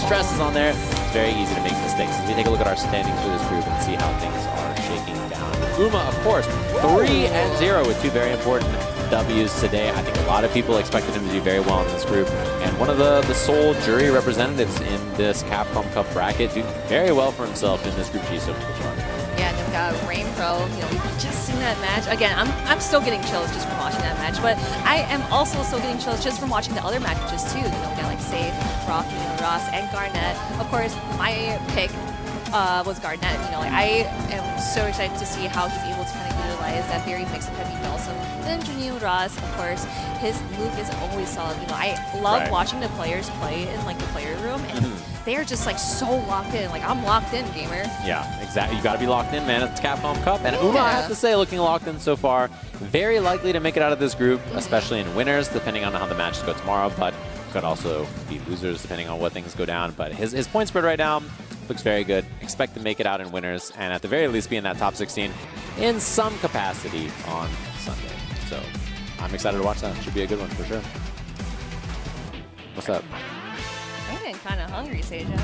stress is on there. It's very easy to make mistakes. As we take a look at our standings for this group and see how things are shaking down. Uma, of course, 3-0 with 2 very important W's today. I think a lot of people expected him to do very well in this group. And one of the sole Jury representatives in this CapCom Cup bracket doing very well for himself in this Group G so far. Yeah, and they've got Rain Pro, you know, we've just seen that match. Again, I'm still getting chills just from watching that match, but I am also still getting chills just from watching the other matches too. You know, we got like Safe, Rocky, Ross, and Garnet. Of course, my pick was Garnet. You know, like I am so excited to see how he's able to kind of utilize that very mix of heavy Belsum. Then Junyu Ross, of course, his Luke is always solid. You know, I love watching the players play in like the player room, and they are just like so locked in. Like I'm locked in, gamer. Yeah, exactly. You got to be locked in, man. It's CapCom Cup, and Uma, I have to say, looking locked in so far. Very likely to make it out of this group, especially in winners, depending on how the matches go tomorrow. But could also be losers depending on what things go down. But his point spread right now looks very good. Expect to make it out in winners, and at the very least be in that top 16 in some capacity on Sunday. So I'm excited to watch that. Should be a good one for sure. What's up? I'm getting kind of hungry, Seja.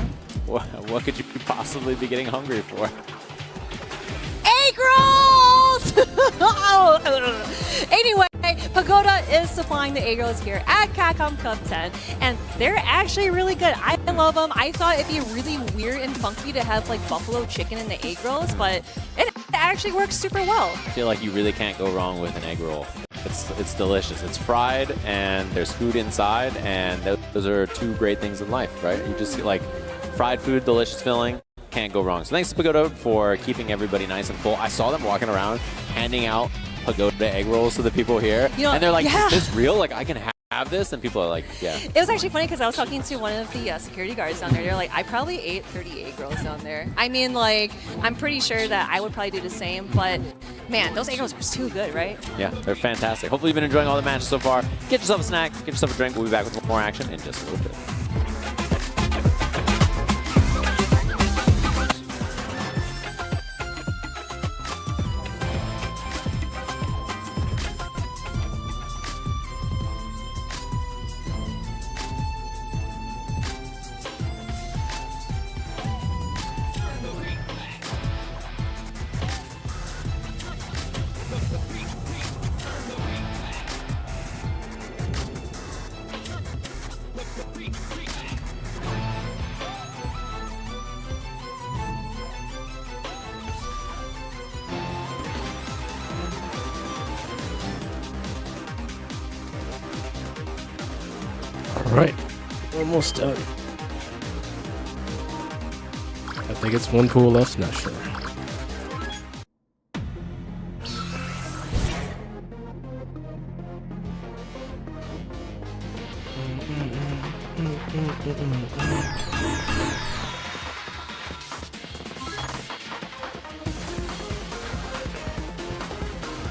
What could you possibly be getting hungry for? Egg rolls! Anyway, Pagoda is supplying the egg rolls here at CapCom Cup 10, and they're actually really good. I love them. I thought it'd be really weird and funky to have like buffalo chicken in the egg rolls, but it actually works super well. I feel like you really can't go wrong with an egg roll. It's delicious. It's fried, and there's food inside, and those are 2 great things in life, right? You just like fried food, delicious filling. Can't go wrong. So thanks to Pagoda for keeping everybody nice and full. I saw them walking around handing out Pagoda egg rolls to the people here. You know, and they're like, is this real? Like, I can have this? And people are like, yeah. It was actually funny because I was talking to one of the security guards down there. They're like, I probably ate 30 egg rolls down there. I mean, like, I'm pretty sure that I would probably do the same, but man, those egg rolls are too good, right? Yeah, they're fantastic. Hopefully you've been enjoying all the matches so far. Get yourself a snack, get yourself a drink. We'll be back with more action in just a little bit. Alright, almost done. I think it's 1 pool left, not sure.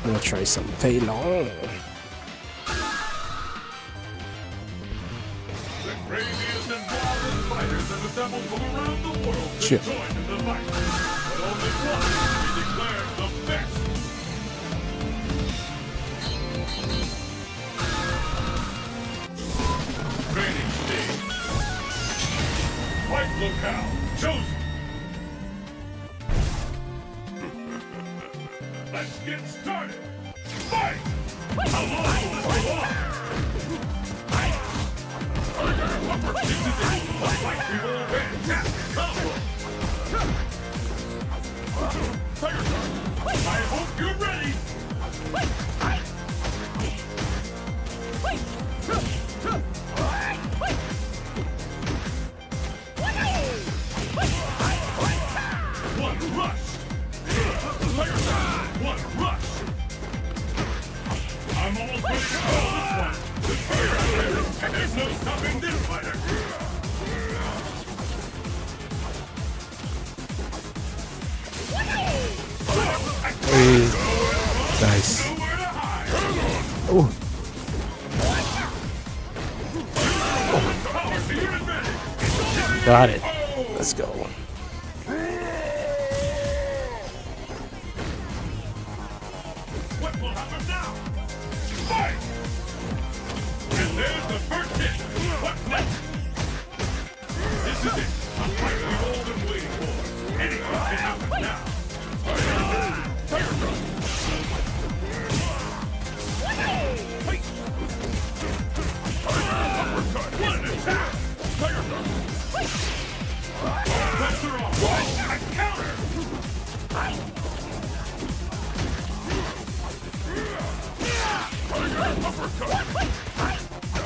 I'm gonna try some Fei Long. Craziest and wildest fighters have assembled from around the world to Shit. join in the fight. But only one will be declared the best. Training stage. Fight locale. chosen. Let's get started. Fight! How long will this go on? This is it. Looks like we've all been fantastic combo. Tiger Shark, I hope you're ready. One rush. Tiger Shark, one rush. I'm almost ready to call this one. The Tiger, there's no stopping this fighter. Nice. Oh. Got it. Let's go. What will happen now? Fight! And there's the first hit. What's next? This is it. A fight we've all been waiting for. Anything can happen now. Tiger Shark. Uppercut. What an attack! Tiger Shark. Pressure on. A counter. Uppercut.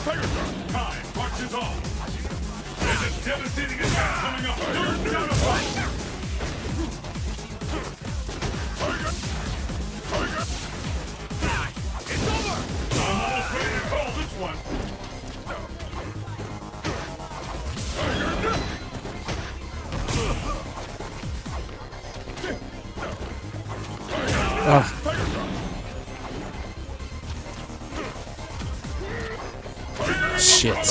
Tiger Shark. Time marches on. There's a devastating attack coming up. Turn down a fight. It's over. I'm almost ready to call this one. Shit.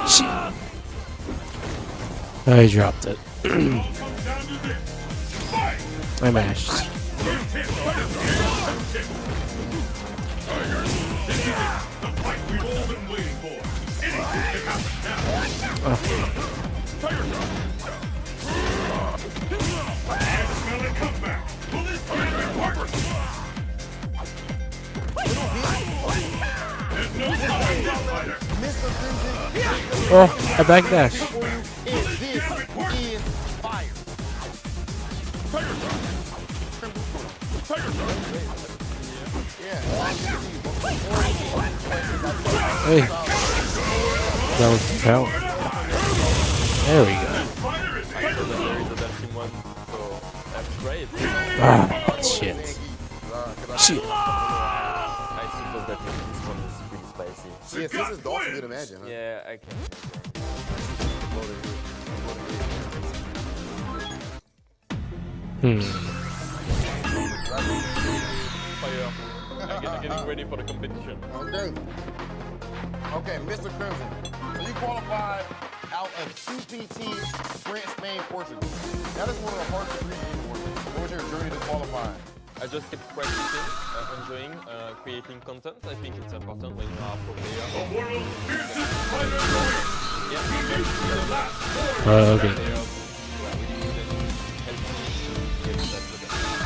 Shit. I dropped it. I mashed. Oh, a backdash. Hey, that was the power. There we go. Ah, shit. Shit. I suppose that this one is pretty spicy. Yes, this is also good, imagine. Huh? Yeah, I can. Fire. Getting ready for the competition. Okay. Okay, Mr. Crimson. So you qualified out of QPT, France, Spain, Portugal. That is one of the hardest regions for you. What was your journey to qualifying? I just kept practicing, enjoying, creating content. I think it's important when you are a pro player. Okay.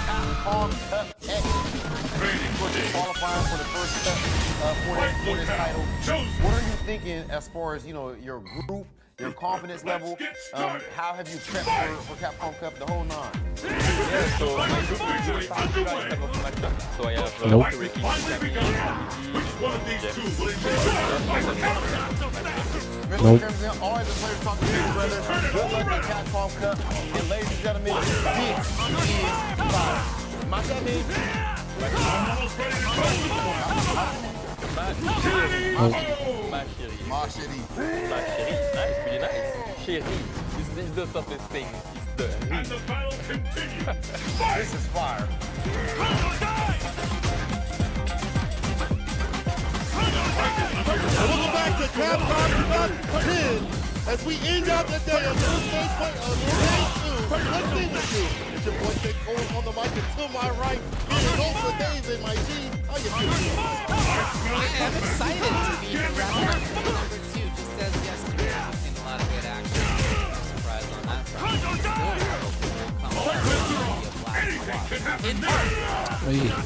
CapCom Cup X. Qualifying for the first step for this title. What are you thinking as far as, you know, your group, your confidence level? How have you prepped for CapCom Cup, the whole nine? Yeah, so my group is type of matchup. So I have nope. Ricky, Mr. Crimson, always a pleasure talking to you, brother. Good luck at CapCom Cup. And ladies and gentlemen, this is fire. Makami. Ma chérie. Nice, really nice. Chérie. This is the toughest thing. It's the And the battle continues. This is fire. Welcome back to CapCom Cup 10 as we end out the day of this stage of Let's see with you. It's your boy Big Goin on the mic, and to my right, being also Dave and my G. How you feeling? I am excited to be here wrapping up number 2, just as yesterday. I've seen a lot of good action. In part,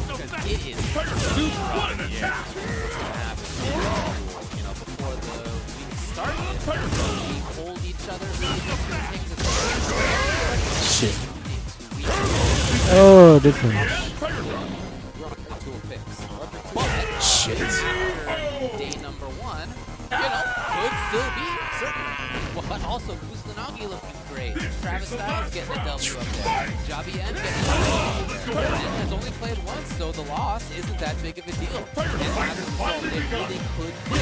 because it is super up in the air. You know, before the week started, we hold each other. Shit. Oh, did finish. Shit. Day number 1, you know, could still be certain. But also, Kusanagi looking great. Travis Styles getting a W up there. Javi N getting a W up there. And has only played once, so the loss isn't that big of a deal. And as a result, it really could be.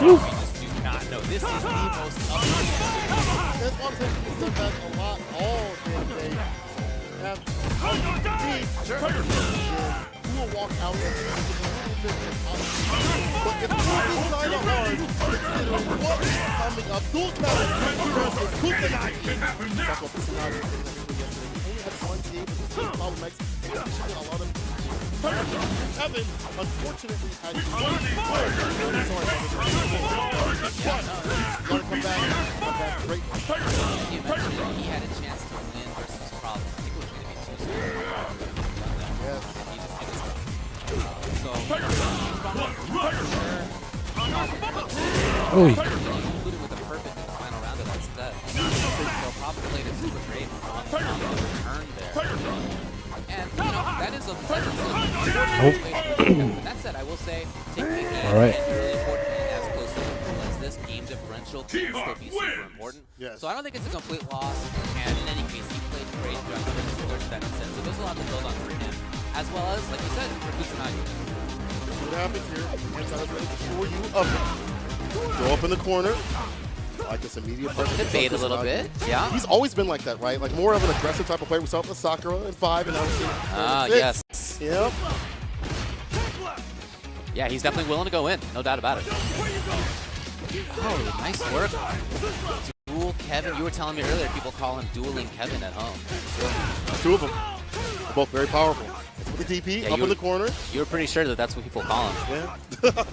We just do not know. This is the most upbeat. That's one thing he's done that a lot all day today. Have who will walk out and give a little bit more confidence. But if you decide hard, considering what's coming up, dual challenge versus Kusanagi. Talk about Kusanagi yesterday. He only had one game, but he's problem next. He should get a lot of Kevin, unfortunately, had one goal. Sorry, come back great. You mentioned that he had a chance to win versus Problem. I think it was going to be 2-0. Yes. And he just did his thing. So, Oh, included with a perfect in the final round of that set. So Problem played it super great on the return there. And, you know, that is a pleasant With that said, I will say, taking a all right. really important and as close as this game differential can still be super important. Yes. So I don't think it's a complete loss. And in any case, he played great throughout the first set. So there's a lot to build on for him. As well as, like you said, for Kusanagi. What happens here? Hands out ready to assure you of it. Go up in the corner. Like this immediate pressure. Debate a little bit, yeah. He's always been like that, right? Like more of an aggressive type of player. We saw it with Sakura in 5, and now we're seeing it in 6. Yes. Yep. Yeah, he's definitely willing to go in, no doubt about it. Oh, nice work. Dual Kevin. You were telling me earlier people call him dueling Kevin at home. Two of them. They're both very powerful. With the DP, up in the corner. You were pretty sure that that's what people call him. Yeah.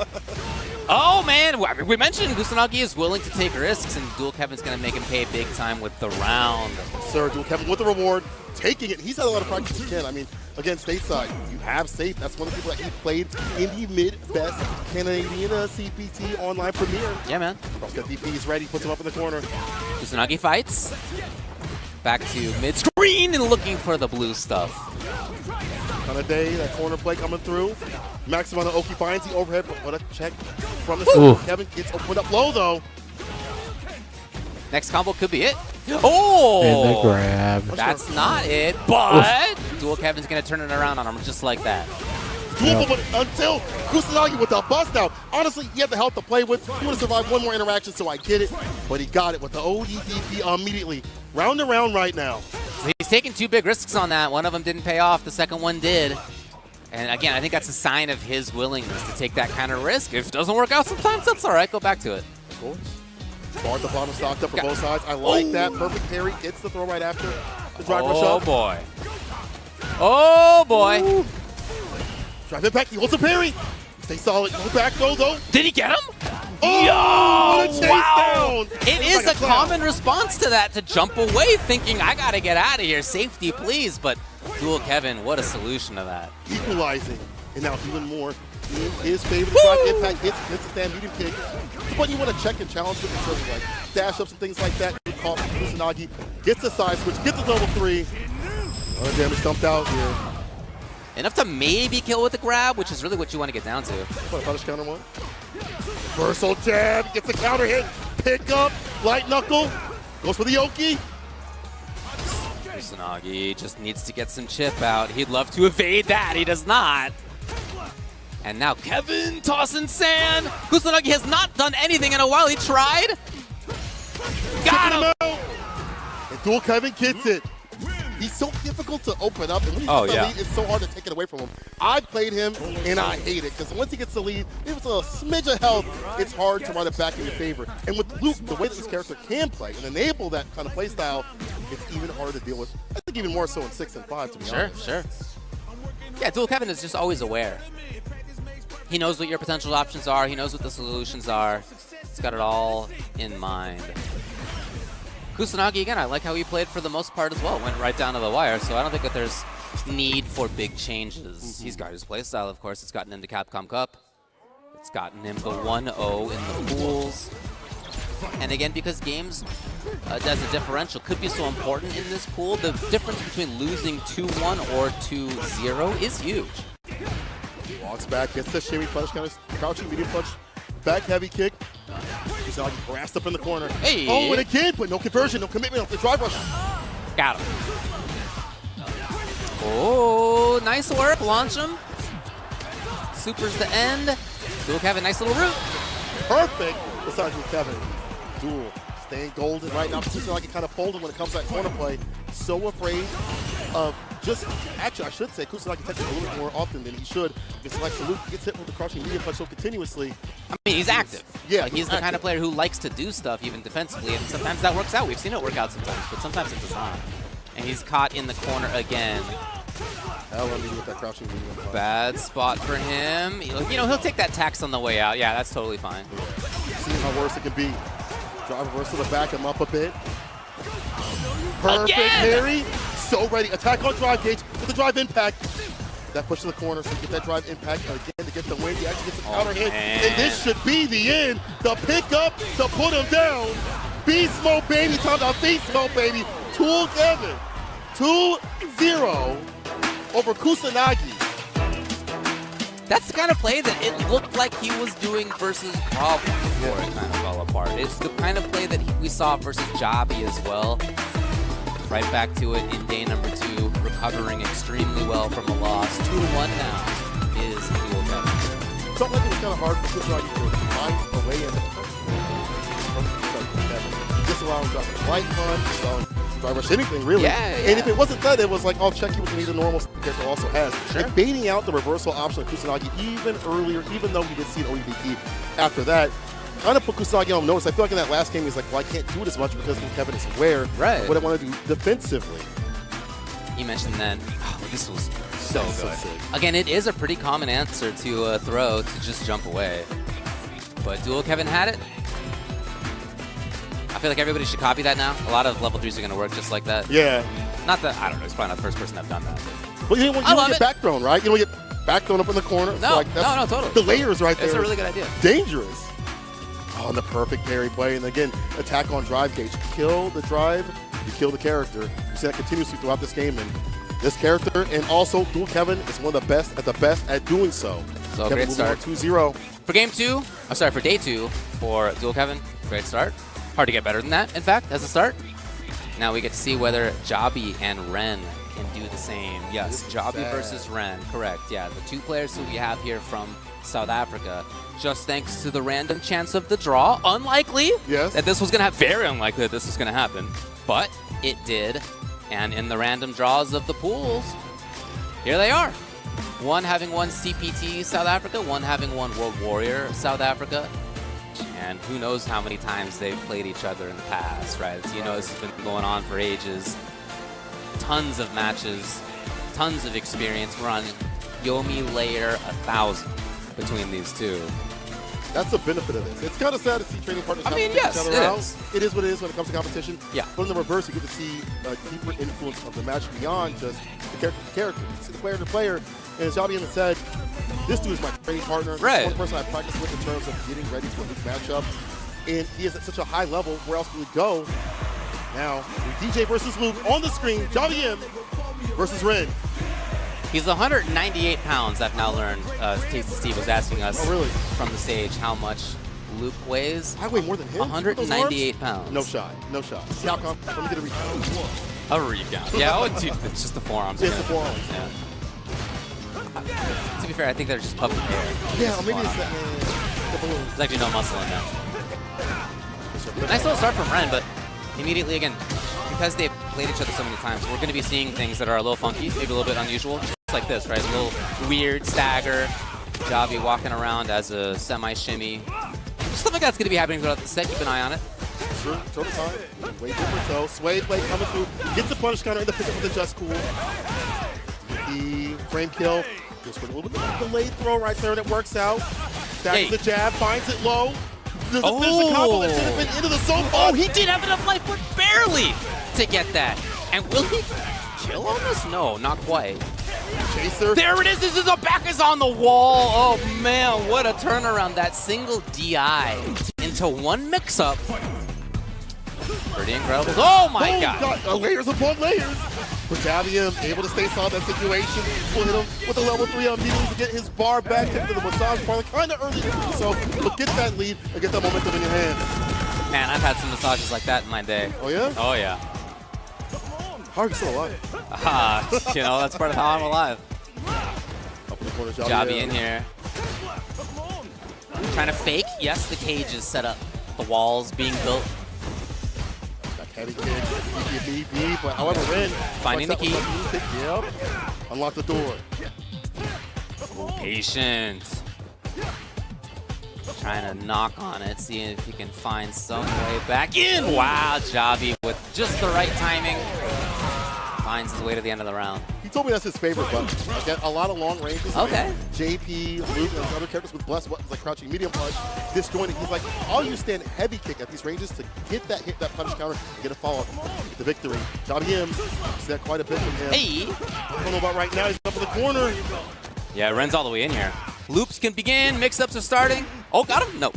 Oh, man. We mentioned Kusanagi is willing to take risks, and Dual Kevin's going to make him pay big time with the round. Sir, Dual Kevin with the reward, taking it. He's had a lot of practice with Ken. I mean, again, stateside, you have Safe. That's one of the people that he played in the mid-best Canadian CPT online premiere. Yeah, man. He's got DP, he's ready, puts him up in the corner. Kusanagi fights. Back to mid-screen and looking for the blue stuff. On a day, that corner play coming through. Max on the Oki finds the overhead, but what a check from the center. Kevin gets opened up low, though. Next combo could be it. Oh! And the grab. That's not it, but Dual Kevin's going to turn it around on him just like that. Doable, but until Kusanagi with the bust out. Honestly, he had the health to play with. He would have survived one more interaction, so I get it. But he got it with the ODDP immediately. Round and round right now. So he's taking 2 big risks on that. One of them didn't pay off. The second one did. And again, I think that's a sign of his willingness to take that kind of risk. If it doesn't work out sometimes, that's all right. Go back to it. Of course. Bar at the bottom stocked up for both sides. I like that. Perfect parry. Gets the throw right after the drive rush up. Oh, boy. Oh, boy. Drive it back. He wants a parry. Stay solid. Go back, though. Did he get him? Oh, what a chase wow. down. It is like a common response to that, to jump away thinking, I got to get out of here. Safety, please. But Dual Kevin, what a solution to that. Equalizing. And now even more in his favor. The drive impact hits the stand medium kick. But you want to check and challenge with sort of like dash ups and things like that. You call Kusanagi. Gets the side switch. Gets the double 3. Oh, damage stumped out here. Enough to maybe kill with the grab, which is really what you want to get down to. What a punish counter one. Reversal jab, gets the counter hit, pick up, light knuckle, goes for the Oki. Kusanagi just needs to get some chip out. He'd love to evade that, he does not. And now Kevin tossing sand. Kusanagi has not done anything in a while, he tried. Got him! And Dual Kevin gets it. He's so difficult to open up, and when he gets the lead, it's so hard to take it away from him. I played him, and I hate it, because once he gets the lead, if it's a smidge of health, it's hard to run it back in your favor. And with Luke, the way that this character can play and enable that kind of play style, it's even harder to deal with. I think even more so in 6 and 5, to be honest. Sure. Yeah, Dual Kevin is just always aware. He knows what your potential options are. He knows what the solutions are. He's got it all in mind. Kusanagi, again, I like how he played for the most part as well. Went right down to the wire, so I don't think that there's need for big changes. He's got his playstyle, of course. It's gotten him to Capcom Cup. It's gotten him the 1-0 in the pools. And again, because games as a differential could be so important in this pool, the difference between losing 2-1 or 2-0 is huge. Walks back, gets the shimmy punch, kind of crouching medium punch, back heavy kick. He's like grasped up in the corner. Hey. Oh, and again, but no conversion, no commitment off the drive rush. Got him. Oh, nice work. Launch him. Super's the end. Dual Kevin, nice little route. Perfect. Besides with Kevin. Dual staying golden right now. Kusanagi kind of folded when it comes to that corner play. So afraid of just, actually I should say Kusanagi touches a little bit more often than he should. Because like Salute gets hit with the crushing medium punch so continuously. I mean, he's active. Yeah, like, he's the kind of player who likes to do stuff even defensively, and sometimes that works out. We've seen it work out sometimes, but sometimes it does not. And he's caught in the corner again. With that crouching medium punch. Bad spot for him. You know, he'll take that tax on the way out. Yeah, that's totally fine. See how worse it can be. Drive reverse to the back him up a bit. Perfect parry. So ready. Attack on drive gauge with the drive impact. That push to the corner, so get that drive impact again to get the win. He actually gets a counter hit. And this should be the end. The pickup to put him down. Beast mode, baby. Talking about beast mode, baby. Tool Kevin. 2-0 over Kusanagi. That's the kind of play that it looked like he was doing versus Problem before it kind of fell apart. It's the kind of play that we saw versus Jobby as well. Right back to it in day number 2, recovering extremely well from a loss. 2-1 now is Dual Kevin. Something like it was kind of hard for Kusanagi to find a way in from Kevin. Just allowing him to drop a right punch, drive rush, anything really. And if it wasn't that, it was like, I'll check you with the normal character also has. Sure. And baiting out the reversal option of Kusanagi even earlier, even though he did see an OEVP after that, kind of put Kusanagi on notice. I feel like in that last game, he's like, well, I can't do it as much because Kevin is aware what I want to do defensively. He mentioned then, this was so good. Again, it is a pretty common answer to a throw to just jump away. But Dual Kevin had it. I feel like everybody should copy that now. A lot of level 3s are going to work just like that. Yeah. Not that, I don't know, it's probably not the first person I've done that. Well, you don't want to get back thrown, right? You don't want to get back thrown up in the corner. No, so like no, totally. The layers right there. It's a really good idea. Dangerous. Oh, the perfect parry play. And again, attack on drive gauge. Kill the drive, you kill the character. You see that continuously throughout this game. And this character, and also Dual Kevin, is one of the best at doing so. So Kevin great start. 2-0. For game 2, I'm sorry, for day 2 for Dual Kevin, great start. Hard to get better than that, in fact, as a start. Now we get to see whether Jobby and Ren can do the same. Yes, Jobby versus Ren, correct. Yeah, the 2 players who we have here from South Africa, just thanks to the random chance of the draw. Unlikely that this was going to happen. Very unlikely that this was going to happen. But it did. And in the random draws of the pools, here they are. One having won CPT South Africa, one having won World Warrior South Africa. And who knows how many times they've played each other in the past, right? So, you know, this has been going on for ages. Tons of matches, tons of experience. We're on Yomi layer 1000 between these two. That's the benefit of this. It's kind of sad to see training partners I mean, each yes, other it out. is. It is what it is when it comes to competition. Yeah. But in the reverse, you get to see a deeper influence of the match beyond just the character to character. You see the player to player. And as Adon said, this dude is my training partner. Right. This is one person I practice with in terms of getting ready for this matchup. And he is at such a high level. Where else can we go? Now, DJ versus Luke on the screen. Jobby M versus Ren. He's 198 pounds, I've now learned. Tasty Steve was asking us from the stage how much Luke weighs. I weigh more than him. 198 pounds. No shot. No shot. See how come? Let me get a recount. A recount. Yeah, it's just the forearms. It's the forearms. Yeah. To be fair, I think they're just pumping air. Yeah, or maybe it's the balloon. There's actually no muscle in that. Nice little start from Ren, but immediately, again, because they've played each other so many times, we're going to be seeing things that are a little funky, maybe a little bit unusual, just like this, right? A little weird stagger, Jobby walking around as a semi-shimmy. Stuff like that's going to be happening throughout the set. Keep an eye on it. Sure, show the time. Way different toe. Sway play coming through. Gets the punish counter in the pickup with the just cool. The frame kill. Just with a little bit of delayed throw right there, and it works out. Back to the jab, finds it low. Does it finish the combo that should have been into the soap? Oh, he did have enough life, but barely to get that. And will he kill on this? No, not quite. Chaser. There it is. This is a back is on the wall. Oh, man, what a turnaround. That single DI into one mix-up. Pretty incredible. Oh, my God. Layers upon layers. Javier able to stay solid that situation. We'll hit him with a level 3 immediately to get his bar back into the massage parlor. Kind of early to do so, but get that lead and get that momentum in your hands. Man, I've had some massages like that in my day. Oh, yeah? Oh, yeah. How are you still alive? You know, that's part of how I'm alive. Up in the corner, Javi in here. Trying to fake. Yes, the cage is set up. The walls being built. Heavy kick, but however, Ren finding the key. Yep. Unlock the door. Patient. Trying to knock on it, seeing if he can find some way back in. Wow, Javi with just the right timing. Finds his way to the end of the round. He told me that's his favorite button. Again, a lot of long ranges. Okay. JP, Luke, and other characters with blessed buttons like crouching medium punch, disjointing. He's like, I'll use stand heavy kick at these ranges to hit that punish counter, and get a follow-up. The victory. Javi M, see that quite a bit from him. Hey! I don't know about right now. He's up in the corner. Yeah, Ren's all the way in here. Loops can begin. Mix-ups are starting. Oh, got him? No.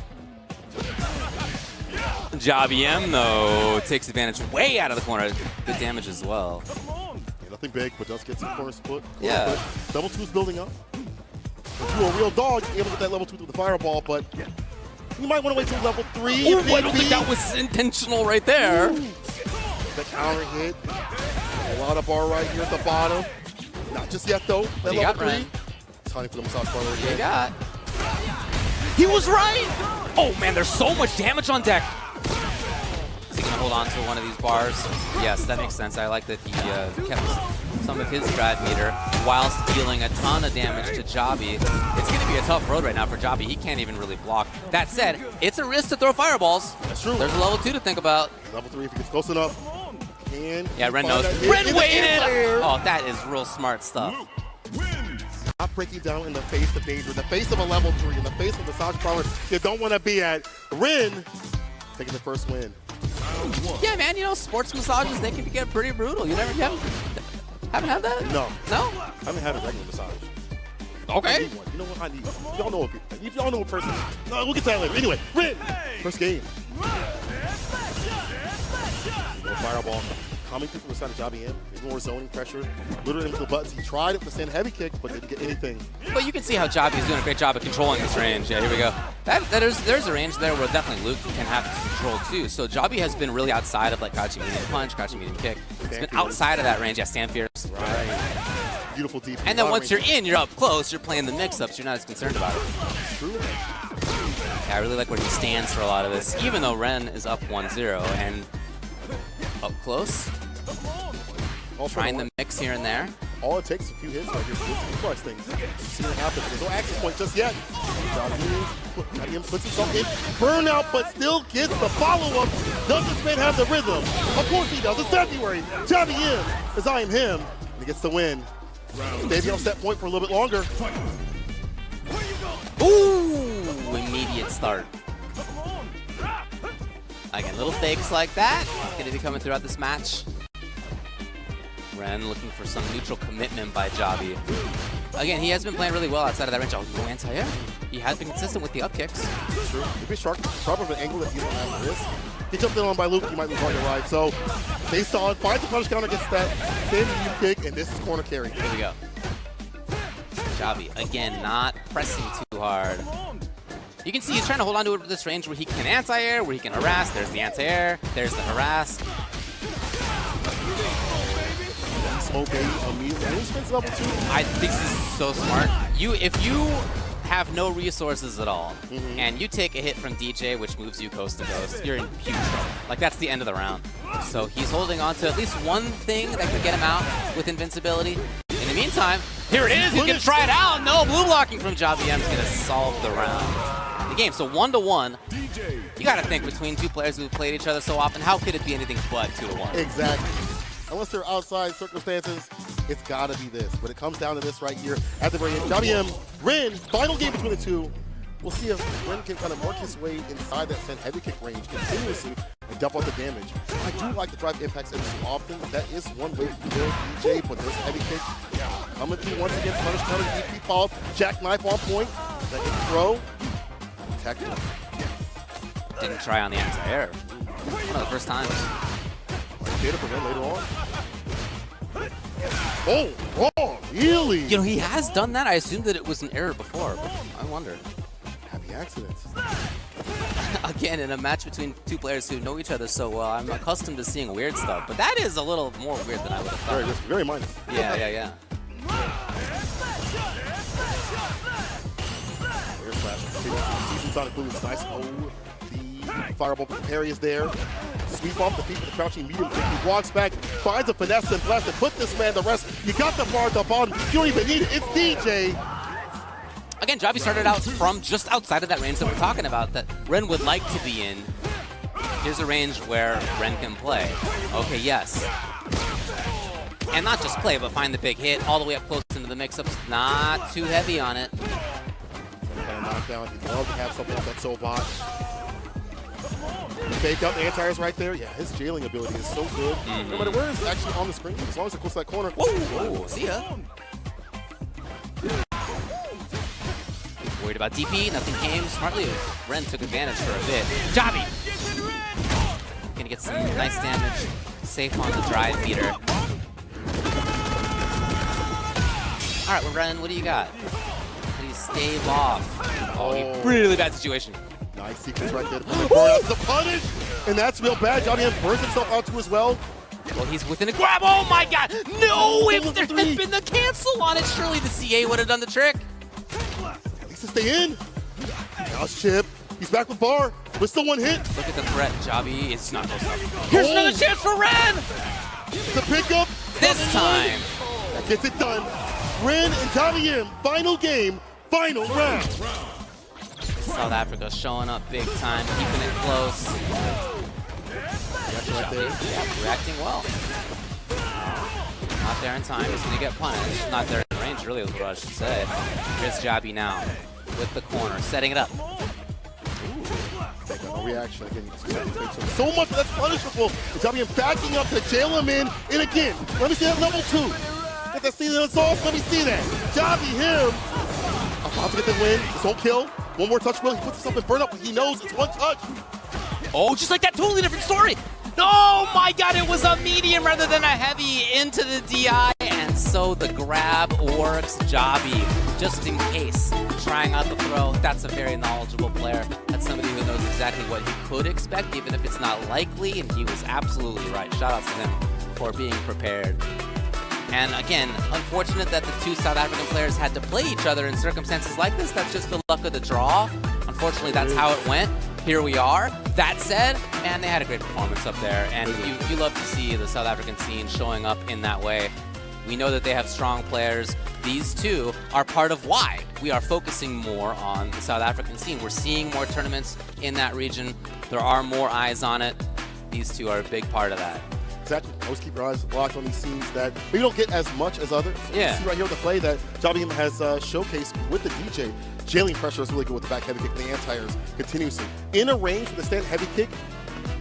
Javi M, though, takes advantage way out of the corner. Good damage as well. Yeah, nothing big, but does get some corner split. Yeah. Level 2's building up. If you're a real dog, you're able to get that level 2 through the fireball, but you might want to wait till level 3. Oh, I don't think that was intentional right there. The counter hit. A lot of bar right here at the bottom. Not just yet, though. That level 3. Time for the massage parlor again. You got. He was right! Oh, man, there's so much damage on deck. Is he going to hold on to one of these bars? Yes, that makes sense. I like that he kept some of his grad meter whilst dealing a ton of damage to Javi. It's going to be a tough road right now for Javi. He can't even really block. That said, it's a risk to throw fireballs. That's true. There's a level 2 to think about. Level 3 if he gets close enough. Yeah, Ren knows. Ren waited! Oh, that is real smart stuff. Not breaking down in the face of danger, in the face of a level 3, in the face of the massage parlor you don't want to be at. Ren taking the first win. Yeah, man, you know, sports massages, they can get pretty brutal. You haven't had that? No. No? I haven't had a regular massage. Okay. I need one. You know what I need? Y'all know if y'all know a person. No, we'll get to that later. Anyway, Ren, first game. Fireball coming through from the side of Javi M. There's more zoning pressure. Literally into the buttons. He tried it with the stand heavy kick, but didn't get anything. But you can see how Javi is doing a great job of controlling this range. Yeah, here we go. There's a range there where definitely Luke can have control too. So Javi has been really outside of like crouching medium punch, crouching medium kick. It's been outside of that range. Yeah, stand fierce. Right. Beautiful deep. And then once you're in, you're up close. You're playing the mix-ups. You're not as concerned about it. True. Yeah, I really like where he stands for a lot of this, even though Ren is up 1-0 and up close. Trying the mix here and there. All it takes is a few hits right here to plus things. See what happens. There's no access point just yet. Javi puts himself in burnout, but still gets the follow-up. Does this man have the rhythm? Of course he does. It's February. Javi M is I am him. And he gets the win. Maybe on set point for a little bit longer. Ooh, immediate start. Again, little fakes like that. Going to be coming throughout this match. Ren looking for some neutral commitment by Javi. Again, he has been playing really well outside of that range. Oh, no anti-air. He has been consistent with the up kicks. True. If he's sharp of an angle that you don't have this. He jumped in on by Luke, he might lose on your right. So, based on, finds the punish counter, gets that standing kick, and this is corner carry. Here we go. Javi, again, not pressing too hard. You can see he's trying to hold on to it with this range where he can anti-air, where he can harass. There's the anti-air, there's the harass. Okay, level 2. I think this is so smart. If you have no resources at all, and you take a hit from DJ, which moves you coast to coast, you're in huge trouble. Like, that's the end of the round. So he's holding on to at least one thing that could get him out with invincibility. In the meantime, here it is. He's going to try it out. No, blue blocking from Javi M is going to solve the round. The game, so 1-1. You got to think between two players who've played each other so often, how could it be anything but 2-1? Exactly. Unless they're outside circumstances, it's got to be this. But it comes down to this right here at the very end. Javi M, Ren, final game between the two. We'll see if Ren can kind of work his way inside that send heavy kick range continuously and dump out the damage. I do like the drive impacts every so often. That is one way to kill DJ, but there's heavy kick. Coming through once again, punish counter, DP followed, jackknife on point. Second throw. Tactical. Didn't try on the anti-air. One of the first times. Data for Ren later on. Oh, wrong, really? You know, he has done that. I assumed that it was an error before, but I wonder. Happy accidents. Again, in a match between two players who know each other so well, I'm accustomed to seeing weird stuff, but that is a little more weird than I would have thought. Very, very minor. Yeah, yeah, yeah. Air slash. Season Sonic Boom is nice. Oh, the fireball parry is there. Sweep off the feet with the crouching medium kick. He walks back, finds a finesse and blast and put this man to rest. You got the bar at the bottom. You don't even need it. It's DJ. Again, Javi started out from just outside of that range that we're talking about, that Ren would like to be in. Here's a range where Ren can play. Okay, yes. And not just play, but find the big hit all the way up close into the mix-ups. Not too heavy on it. Knockdown. He'd love to have something like that so bot. Fake out the anti-airs right there. Yeah, his jailing ability is so good. No matter where it's actually on the screen, as long as it's close to that corner. Whoa, see ya. Worried about DP, nothing came. Smartly, Ren took advantage for a bit. Javi! Gonna get some nice damage. Safe on the drive beater. All right, well, Ren, what do you got? How do you stave off? Oh, really bad situation. Nice sequence right there. The punish! And that's real bad. Johnny M burns himself out too as well. Well, he's within a grab. Oh my god! No! If there had been the cancel on it, surely the CA would have done the trick. At least to stay in. Now it's Chip. He's back with bar. With still one hit. Look at the threat, Javi. It's not close enough. Here's another chance for Ren! The pickup. This time. That gets it done. Ren and Johnny M. Final game. Final round. South Africa showing up big time, keeping it close. Right there. Yeah, reacting well. Not there in time, he's gonna get punished. Not there in range, really, is what I should say. Here's Jabi now, with the corner, setting it up. No reaction again. So much that's punishable. Jabi backing up to jail him in. And again, let me see that level 2. Get that season assault. Let me see that. Jabi him. About to get the win. This whole kill. One more touch, Will. He puts himself in burn up, but he knows it's one touch. Oh, just like that, totally different story. Oh my god, it was a medium rather than a heavy into the DI. And so the grab works. Jabi, just in case, trying out the throw. That's a very knowledgeable player. That's somebody who knows exactly what he could expect, even if it's not likely. And he was absolutely right. Shout out to him for being prepared. And again, unfortunate that the two South African players had to play each other in circumstances like this. That's just the luck of the draw. Unfortunately, that's how it went. Here we are. That said, man, they had a great performance up there. And you love to see the South African scene showing up in that way. We know that they have strong players. These two are part of why we are focusing more on the South African scene. We're seeing more tournaments in that region. There are more eyes on it. These two are a big part of that. Exactly. Always keep your eyes locked on these scenes that maybe don't get as much as others. So yeah. You see right here with the play that Jabi has showcased with the DJ. Jailing pressure is really good with the back heavy kick and the anti-airs continuously. In a range with the stand heavy kick,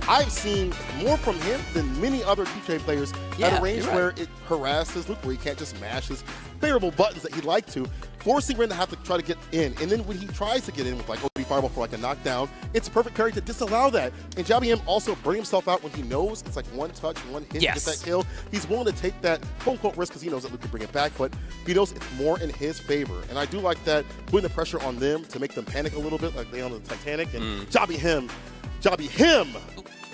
I've seen more from him than many other DJ players at a range where it harasses Luke, where he can't just mash his favorable buttons that he'd like to, forcing Ren to have to try to get in. And then when he tries to get in with like OB Fireball for like a knockdown, it's a perfect parry to disallow that. And Jabi also bring himself out when he knows it's like one touch, one hit to get that kill. He's willing to take that quote-unquote risk because he knows that Luke can bring it back, but he knows it's more in his favor. And I do like that, putting the pressure on them to make them panic a little bit, like they on the Titanic. And Jabi him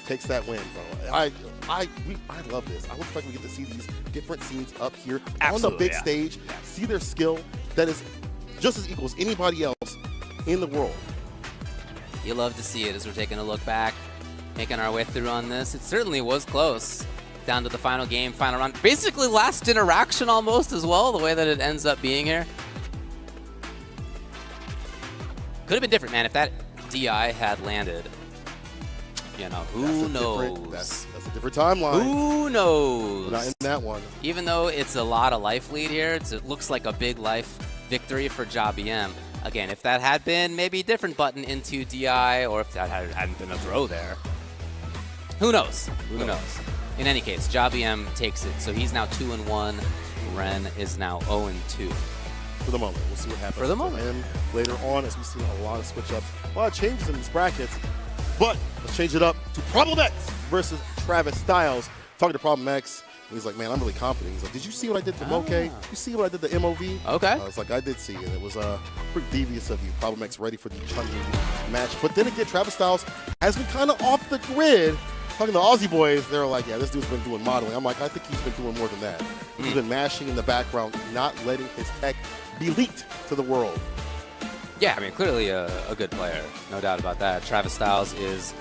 takes that win, bro. I love this. I would like we get to see these different scenes up here on the big stage, see their skill that is just as equal as anybody else in the world. You love to see it as we're taking a look back, making our way through on this. It certainly was close. Down to the final game, final round. Basically last interaction almost as well, the way that it ends up being here. Could have been different, man, if that DI had landed. You know, who knows? That's a different timeline. Who knows? We're not in that one. Even though it's a lot of life lead here, it looks like a big life victory for Jabi M. Again, if that had been maybe a different button into DI, or if that hadn't been a throw there, who knows? Who knows? In any case, JaBM takes it, so he's now 2-1. Ren is now 0-2. For the moment, we'll see what happens. For the moment. And later on, as we've seen a lot of switch-ups, a lot of changes in these brackets. But let's change it up to Problem X versus Travis Styles. Talking to Problem X, and he's like, man, I'm really confident. He's like, did you see what I did to Moke? You see what I did to MOV? Okay. I was like, I did see it. It was pretty devious of you. Problem X ready for the Chun-Li match. But then again, Travis Styles has been kind of off the grid. Talking to Aussie boys, they're like, yeah, this dude's been doing modeling. I'm like, I think he's been doing more than that. He's been mashing in the background, not letting his tech be leaked to the world. Yeah, I mean, clearly a good player, no doubt about that. Travis Styles is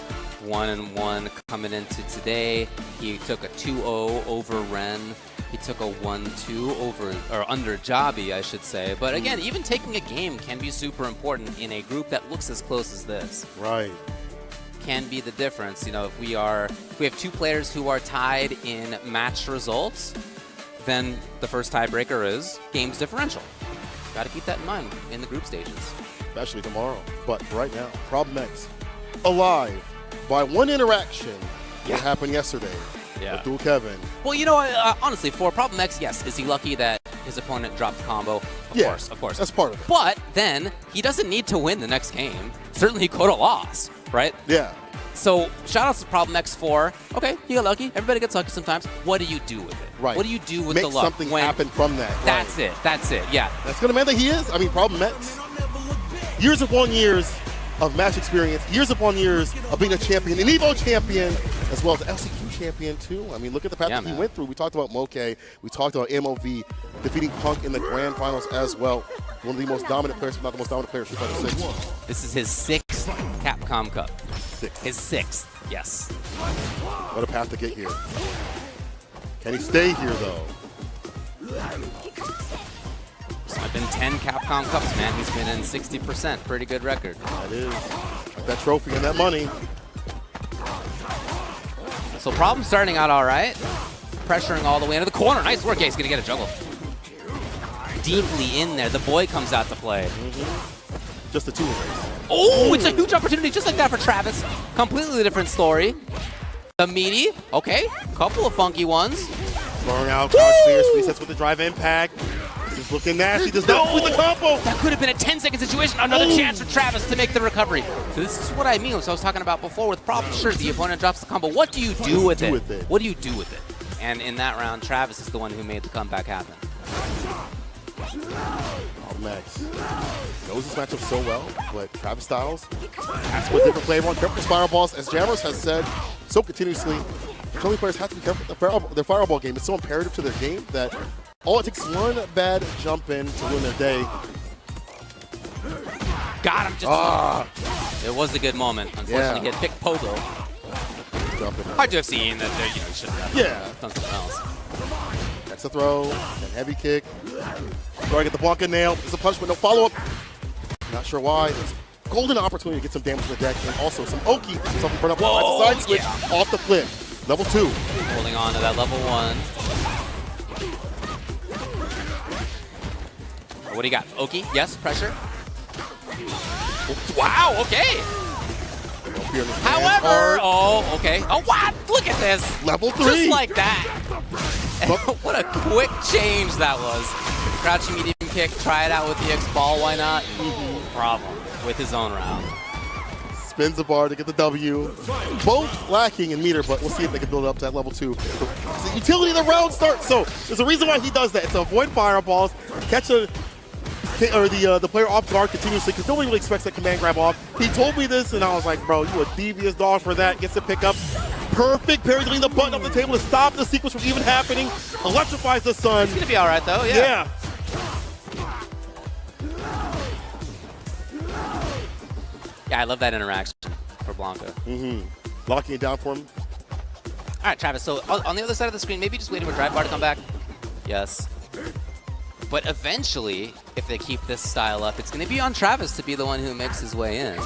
1-1 coming into today. He took a 2-0 over Ren. He took a 1-2 over, or under Jabi, I should say. But again, even taking a game can be super important in a group that looks as close as this. Right. Can be the difference. You know, if we have two players who are tied in match results, then the first tiebreaker is games differential. Got to keep that in mind in the group stages. Especially tomorrow. But right now, Problem X alive by one interaction that happened yesterday with Dual Kevin. Well, you know, honestly, for Problem X, yes, is he lucky that his opponent dropped the combo? Of course. That's part of it. But then he doesn't need to win the next game. Certainly he could have lost, right? Yeah. So shout out to Problem X for, okay, he got lucky. Everybody gets lucky sometimes. What do you do with it? Right. What do you do with Make the luck? something happen from that. That's it. That's it. Yeah. That's going to mean that he is. I mean, Problem X, years upon years of match experience, years upon years of being a champion, an EVO champion, as well as an LCQ champion, too. I mean, look at the path that he went through. We talked about Moke. We talked about MOV, defeating Punk in the grand finals as well. One of the most dominant players, if not the most dominant player, Street Fighter 6. This is his 6th Capcom Cup. His 6th, yes. What a path to get here. Can he stay here, though? It's been 10 Capcom Cups, man. He's been in 60%. Pretty good record. That is. That trophy and that money. So Problem starting out all right. Pressuring all the way into the corner. Nice work. Yeah, he's going to get a juggle. Deeply in there. The boy comes out to play. Just the two of us. Oh, it's a huge opportunity just like that for Travis. Completely different story. The meaty. Okay. Couple of funky ones. Throwing out crouch clear. Resets with the drive impact. This is looking nasty. Does not win the combo. That could have been a 10-second situation. Another chance for Travis to make the recovery. So this is what I mean. So I was talking about before with Problem. Sure, the opponent drops the combo. What do you do with it? What do you do with it? And in that round, Travis is the one who made the comeback happen. Max knows this matchup so well, but Travis Styles has to put a different flavor on. Careful with fireballs, as Jammers has said so continuously. The Chun-Li players have to be careful with their fireball game. It's so imperative to their game that all it takes is one bad jump in to win their day. Got him just. It was a good moment. Unfortunately, he had picked Pogo. Hard to have seen that there, he should have done something else. That's a throw, and heavy kick. Trying to get the Blanca nail. It's a punch, but no follow-up. Not sure why. There's a golden opportunity to get some damage to the deck, and also some Oki. Something burn up. Whoa, side switch off the flip. Level 2. Holding on to that level 1. What do you got? Oki? Yes, pressure. Wow, okay. However, okay. Oh, what? Look at this. Level 3. Just like that. What a quick change that was. Crouching medium kick, try it out with the X-ball, why not? Problem with his own round. Spins the bar to get the W. Both lacking in meter, but we'll see if they can build it up to that level 2. It's the utility of the round start, so there's a reason why he does that. It's to avoid fireballs, catch the player off guard continuously, because nobody really expects that command grab off. He told me this, and I was like, bro, you a devious dog for that. Gets the pickup. Perfect parry, getting the button off the table to stop the sequence from even happening. Electrifies the sun. It's going to be all right, though, yeah. Yeah, I love that interaction for Blanca. Locking it down for him. All right, Travis, so on the other side of the screen, maybe just waiting for Drive Bar to come back. Yes. But eventually, if they keep this style up, it's going to be on Travis to be the one who makes his way in.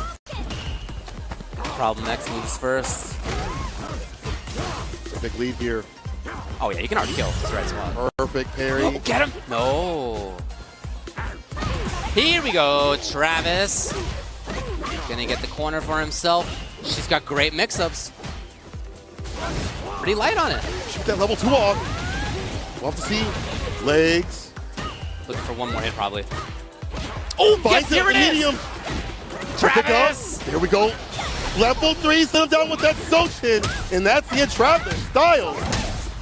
Problem X moves first. It's a big lead here. Oh, yeah, you can already kill this red spot. Perfect parry. Oh, get him! No. Here we go, Travis. Gonna get the corner for himself. She's got great mix-ups. Pretty light on it. Shoot that level 2 off. We'll have to see. Legs. Looking for one more hit, probably. Oh, yes, here it is! Travis! There we go. Level 3, send him down with that Sochin. And that's the end. Travis Styles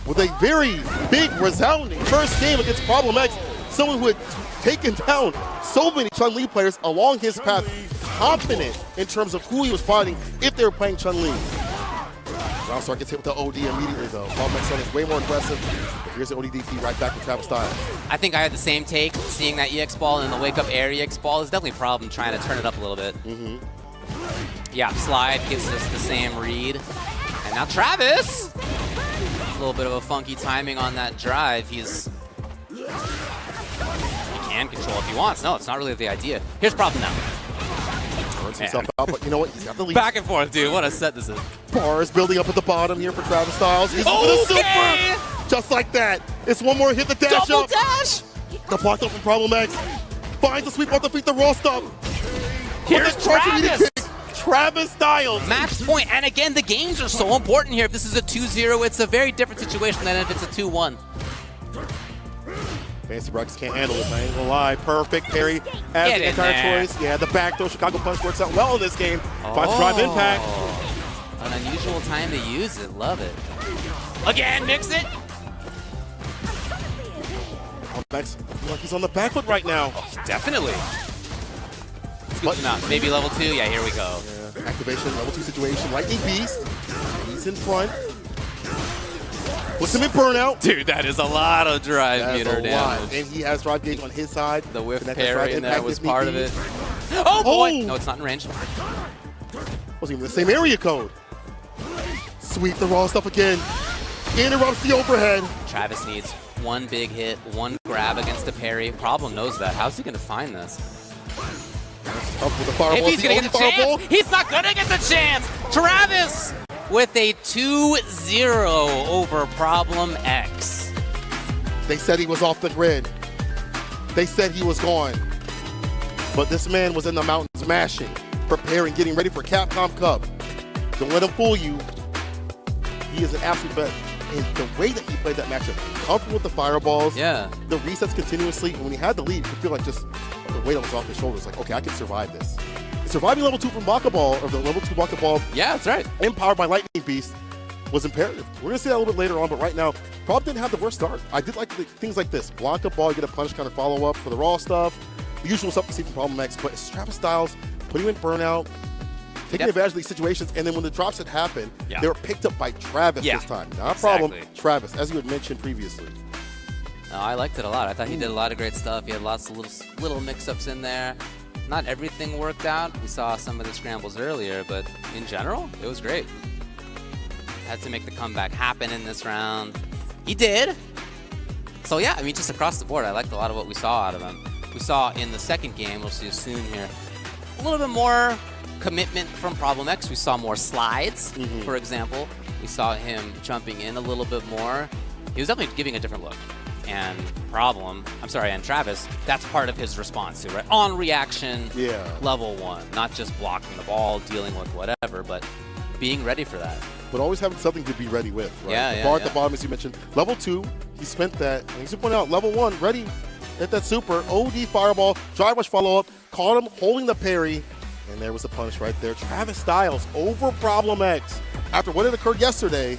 with a very big, resounding first game against Problem X. Someone who had taken down so many Chun-Li players along his path, confident in terms of who he was fighting if they were playing Chun-Li. Ronstar gets hit with the OD immediately, though. Problem X is way more aggressive. But here's the OD DP right back to Travis Styles. I think I had the same take, seeing that EX ball and the wake-up air EX ball is definitely a problem trying to turn it up a little bit. Yeah, slide gives us the same read. And now Travis! A little bit of a funky timing on that drive. He can control if he wants. No, it's not really the idea. Here's problem now. Turns himself out, but you know what? He's got the lead. Back and forth, dude. What a set this is. Bars building up at the bottom here for Travis Styles. He's with a super! Just like that. It's one more hit, the dash Double up. dash! The block up from Problem X. Finds the sweep off the feet, the raw stop. Here's Travis! Travis Styles. Match point, and again, the games are so important here. If this is a 2-0, it's a very different situation than if it's a 2-1. Fancy Brox can't handle it, I ain't gonna lie. Perfect parry as the entire choice. Yeah, the back throw, Chicago Punch works out well in this game. Finds drive impact. An unusual time to use it, love it. Again, mix it. Max, I feel like he's on the back foot right now. Definitely. Not. Maybe level 2, yeah, here we go. Yeah. Activation, level 2 situation, Lightning Beast. He's in front. Puts him in burnout. Dude, that is a lot of drive meter damage. And he has drive gauge on his side. The whiff parry in there was part of it. Oh boy! No, it's not in range. Wasn't even the same area code. Sweep the raw stuff again. Interrupts the overhead. Travis needs one big hit, one grab against a parry. Problem knows that. How's he gonna find this? Up with the fireball. If he's gonna get the chance, he's not gonna get the chance! Travis with a 2-0 over Problem X. They said he was off the grid. They said he was gone. But this man was in the mountains mashing, preparing, getting ready for Capcom Cup. Don't let him fool you. He is an absolute bet. And the way that he played that matchup, comfortable with the fireballs, the resets continuously, and when he had the lead, you could feel like just the weight was off his shoulders. Like, okay, I can survive this. Surviving level 2 from Baka Ball, or the level 2 Baka Ball. Yeah, that's right. Empowered by Lightning Beast was imperative. We're going to see that a little bit later on, but right now, Prob didn't have the worst start. I did like things like this. Block a ball, get a punish kind of follow-up for the raw stuff. The usual stuff you see from Problem X, but it's Travis Styles putting him in burnout, taking advantage of these situations, and then when the drops had happened, they were picked up by Travis this time. Not a problem, Travis, as you had mentioned previously. No, I liked it a lot. I thought he did a lot of great stuff. He had lots of little mix-ups in there. Not everything worked out. We saw some of the scrambles earlier, but in general, it was great. Had to make the comeback happen in this round. He did. So yeah, I mean, just across the board, I liked a lot of what we saw out of him. We saw in the second game, we'll see you soon here, a little bit more commitment from Problem X. We saw more slides, for example. We saw him jumping in a little bit more. He was definitely giving a different look. And and Travis, that's part of his response to, right? On reaction, level 1, not just blocking the ball, dealing with whatever, but being ready for that. But always having something to be ready with, right? Yeah, the bar at the bottom, as you mentioned. Level 2, he spent that. And as you point out, level 1, ready at that super. OD fireball, drive rush follow-up, caught him holding the parry, and there was the punish right there. Travis Styles over Problem X. After what had occurred yesterday,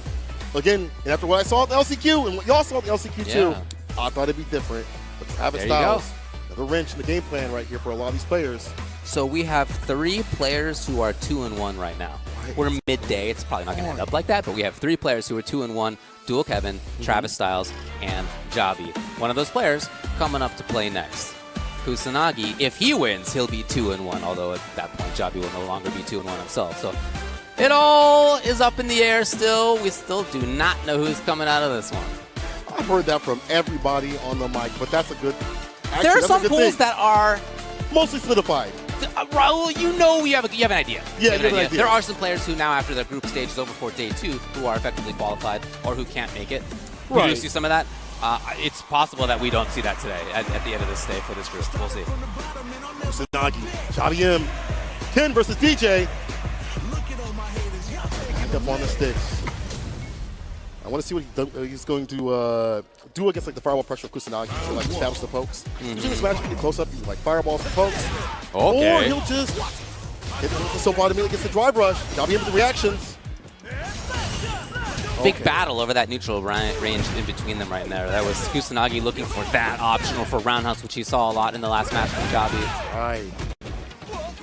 again, and after what I saw at the LCQ, and what y'all saw at the LCQ too, I thought it'd be different. But Travis Styles, another wrench in the game plan right here for a lot of these players. So we have 3 players who are 2-1 right now. We're midday. It's probably not going to end up like that, but we have 3 players who are 2-1. Dual Kevin, Travis Styles, and Javi. One of those players coming up to play next. Kusanagi, if he wins, he'll be 2-1, although at that point, Javi will no longer be 2-1 himself. So it all is up in the air still. We still do not know who's coming out of this one. I've heard that from everybody on the mic, but that's a good actually, there are some pools that are mostly solidified. Raul, you know you have an idea. Yeah, you have an idea. There are some players who now, after their group stage is over for day 2, who are effectively qualified or who can't make it. Right. Do you see some of that? It's possible that we don't see that today at the end of this day for this group. We'll see. Kusanagi, Javi M, Ken versus DJ. Up on the sticks. I want to see what he's going to do against like the fireball pressure of Kusanagi. So like establish the pokes. Usually this match, get close up, you like fireballs and pokes. Okay. Or he'll just hit the soap bottom against the drive rush. Javi M with the reactions. Big battle over that neutral range in between them right there. That was Kusanagi looking for that optional for roundhouse, which he saw a lot in the last match from Javi. Right.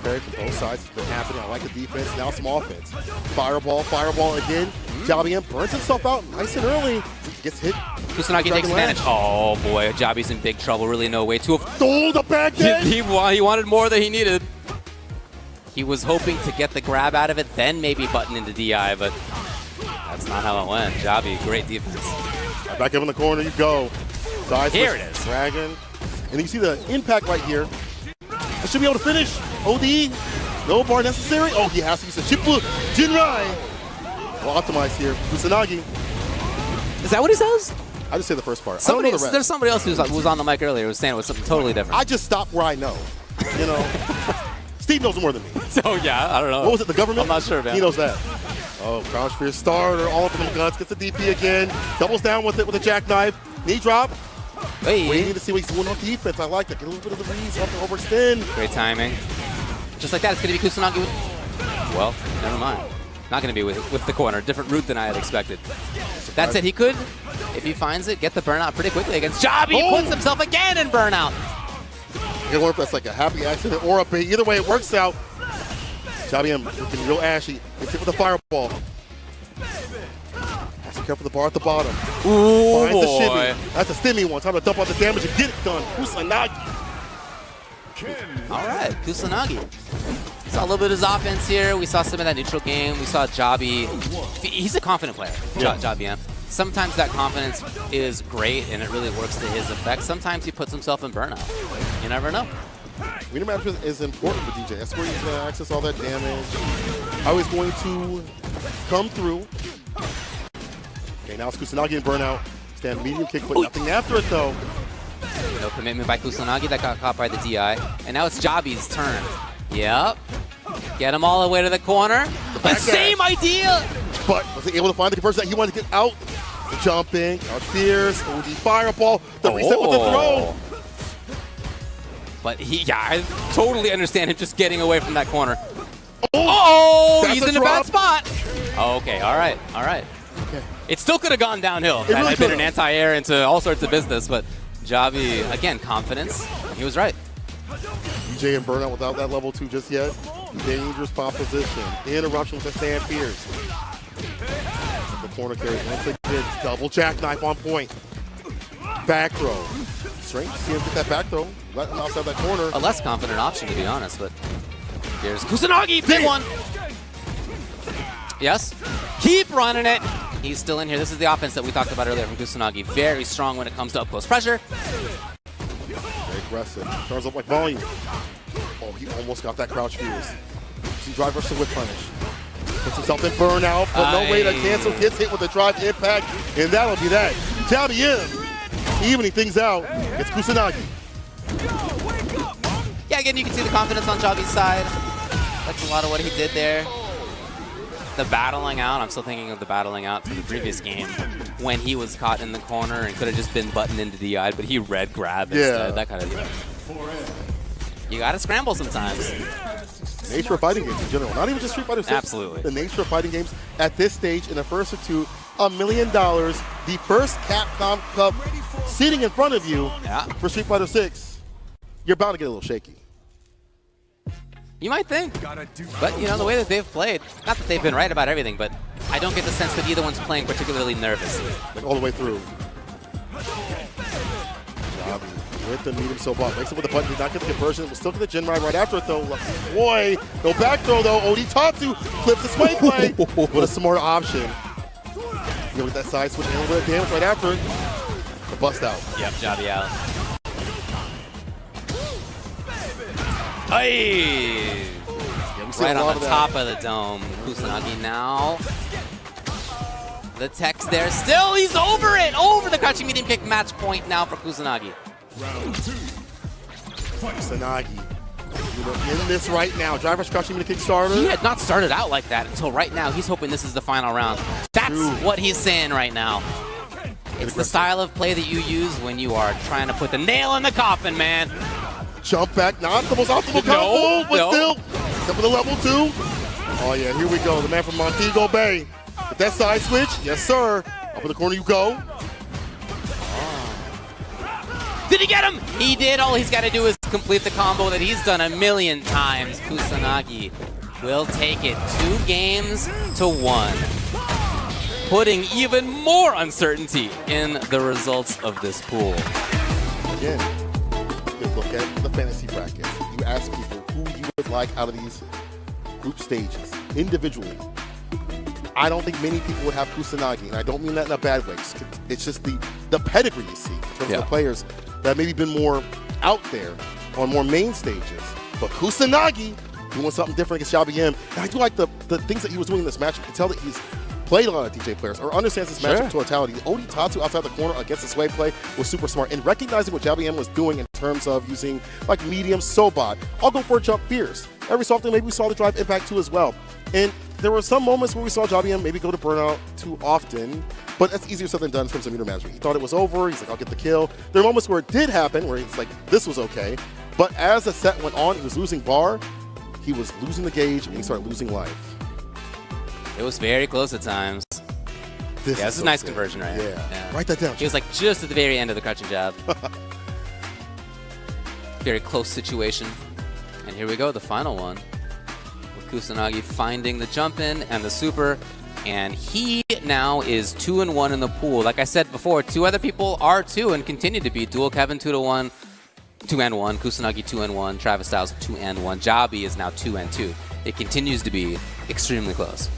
Very from both sides. It's been happening. I like the defense. Now some offense. Fireball again. Javi M burns himself out nice and early. Gets hit. Kusanagi takes advantage. Oh boy, Javi's in big trouble. Really no way to. Oh, the back end. He wanted more than he needed. He was hoping to get the grab out of it, then maybe button into DI, but that's not how it went. Javi, great defense. Right, back up in the corner you go. Side Here switch, it is. Dragon. And you see the impact right here. I should be able to finish. OD. No bar necessary. Oh, he has to use the Shippu Jinrai. Well optimized here. Kusanagi. Is that what he says? I just say the first part. Somebody, I don't know the rest. there's somebody else who was on the mic earlier who was saying it was something totally different. I just stop where I know. You know. Steve knows more than me. So yeah, I don't know. What was it, the government? I'm not sure, man. He knows that. Oh, Crown Spear starter, all up in the guns, gets the DP again, doubles down with it with a jackknife, knee drop. Hey. Waiting to see what he's doing on defense. I like that. Get a little bit of the reads off the overextend. Great timing. Just like that, it's going to be Kusanagi with... Well, never mind. Not going to be with the corner. Different route than I had expected. That said, he could, if he finds it, get the burnout pretty quickly against Javi. Oh. Puts himself again in burnout. I don't know if that's like a happy accident or a bait. Either way, it works out. Javi M looking real ashy. Gets hit with a fireball. Has to careful the bar at the bottom. Ooh, finds the boy. shimmy. That's a stimmy one. Time to dump out the damage and get it done. Kusanagi. All right, Kusanagi. Saw a little bit of his offense here. We saw some of that neutral game. We saw Javi. He's a confident player, Javi M. Sometimes that confidence is great and it really works to his effect. Sometimes he puts himself in burnout. You never know. Meter management is important for DJ. That's where he's going to access all that damage. How he's going to come through. Okay, now it's Kusanagi and burnout. Stand medium kick, but nothing after it though. No commitment by Kusanagi. That got caught by the DI. And now it's Javi's turn. Yep. Get him all the way to the corner. The same idea. But was he able to find the conversion that he wanted to get out? The jumping, out fierce, OD fireball, the reset with the throw. But I totally understand him just getting away from that corner. Oh, he's in a bad spot. Okay, all right. Okay. It still could have gone downhill. That really had been an anti-air into all sorts of business, but Javi, again, confidence. He was right. DJ and burnout without that level 2 just yet. Dangerous pop position. Interruption with the stand fierce. The corner carry once again. Double jackknife on point. Back throw. Strange to see him get that back throw. Let him outside that corner. A less confident option, to be honest, but here's Kusanagi. Big one. Yes. Keep running it. He's still in here. This is the offense that we talked about earlier from Kusanagi. Very strong when it comes to up-close pressure. Very aggressive. Turns up like volume. Oh, he almost got that crouch fuse. See drive rush to whip punish. Puts himself in burnout, but no way to cancel. Gets hit with a drive impact, and that'll be that. Javi M, evening things out. It's Kusanagi. Yeah, again, you can see the confidence on Javi's side. That's a lot of what he did there. The battling out, I'm still thinking of the battling out from the previous game when he was caught in the corner and could have just been buttoned into DI, but he red grab instead, that kind of thing. You gotta scramble sometimes. Nature of fighting games in general, not even just Street Fighter 6. Absolutely. The nature of fighting games at this stage in the first or two, $1 million, the first Capcom Cup sitting in front of you for Street Fighter 6. You're bound to get a little shaky. You might think, but you know, the way that they've played, not that they've been right about everything, but I don't get the sense that either one's playing particularly nervously. Like all the way through. Javi with the medium so ball, makes it with the button, did not get the conversion, will still get the gen ride right after it though. Boy, no back throw though, OD Tatsu clips the swing play with a smarter option. You know, with that side switch and a little bit of damage right after it. The bust out. Yep, Javi out. Hey! Right on the top of the dome. Kusanagi now. The text almost there. Still, he's over it. Over the crouching medium kick. Match point now for Kusanagi. Round 2. Kusanagi. You know, in this right now. Driver's crouching medium kick starter. He had not started out like that until right now. He's hoping this is the final round. That's what he's saying right now. It's the style of play that you use when you are trying to put the nail in the coffin, man. Jump back, not the most optimal combo, but still, except for the level 2. Oh yeah, here we go. The man from Montego Bay. With that side switch, yes sir. Up in the corner you go. Did he get him? He did. All he's got to do is complete the combo that he's done a million times. Kusanagi will take it 2 games to 1, putting even more uncertainty in the results of this pool. Again, you look at the fantasy brackets. You ask people who you would like out of these group stages individually. I don't think many people would have Kusanagi, and I don't mean that in a bad way. It's just the pedigree you see in terms of the players that maybe been more out there on more main stages. But Kusanagi doing something different against YaBiM. And I do like the things that he was doing in this match. You can tell that he's played a lot of DJ players or understands this matchup totality. The Odi Tatsu outside the corner against the sway play was super smart. And recognizing what YaBiM was doing in terms of using like medium Sobot. I'll go for a jump fierce. Every so often maybe we saw the drive impact too as well. And there were some moments where we saw YaBiM maybe go to burnout too often, but that's easier said than done in terms of meter management. He thought it was over. He's like, I'll get the kill. There are moments where it did happen, where he's like, this was okay. But as the set went on, he was losing bar, he was losing the gauge, and he started losing life. It was very close at times. This is a nice conversion, right? Yeah. Write that down. He was like just at the very end of the crouching jab. Very close situation. And here we go, the final one. Kusanagi finding the jump in and the super, and he now is 2-1 in the pool. Like I said before, 2 other people are 2 and continue to be. Dual Kevin 2-1, 2-1, Kusanagi 2-1, Travis Styles 2-1, Jabi is now 2-2. It continues to be extremely close.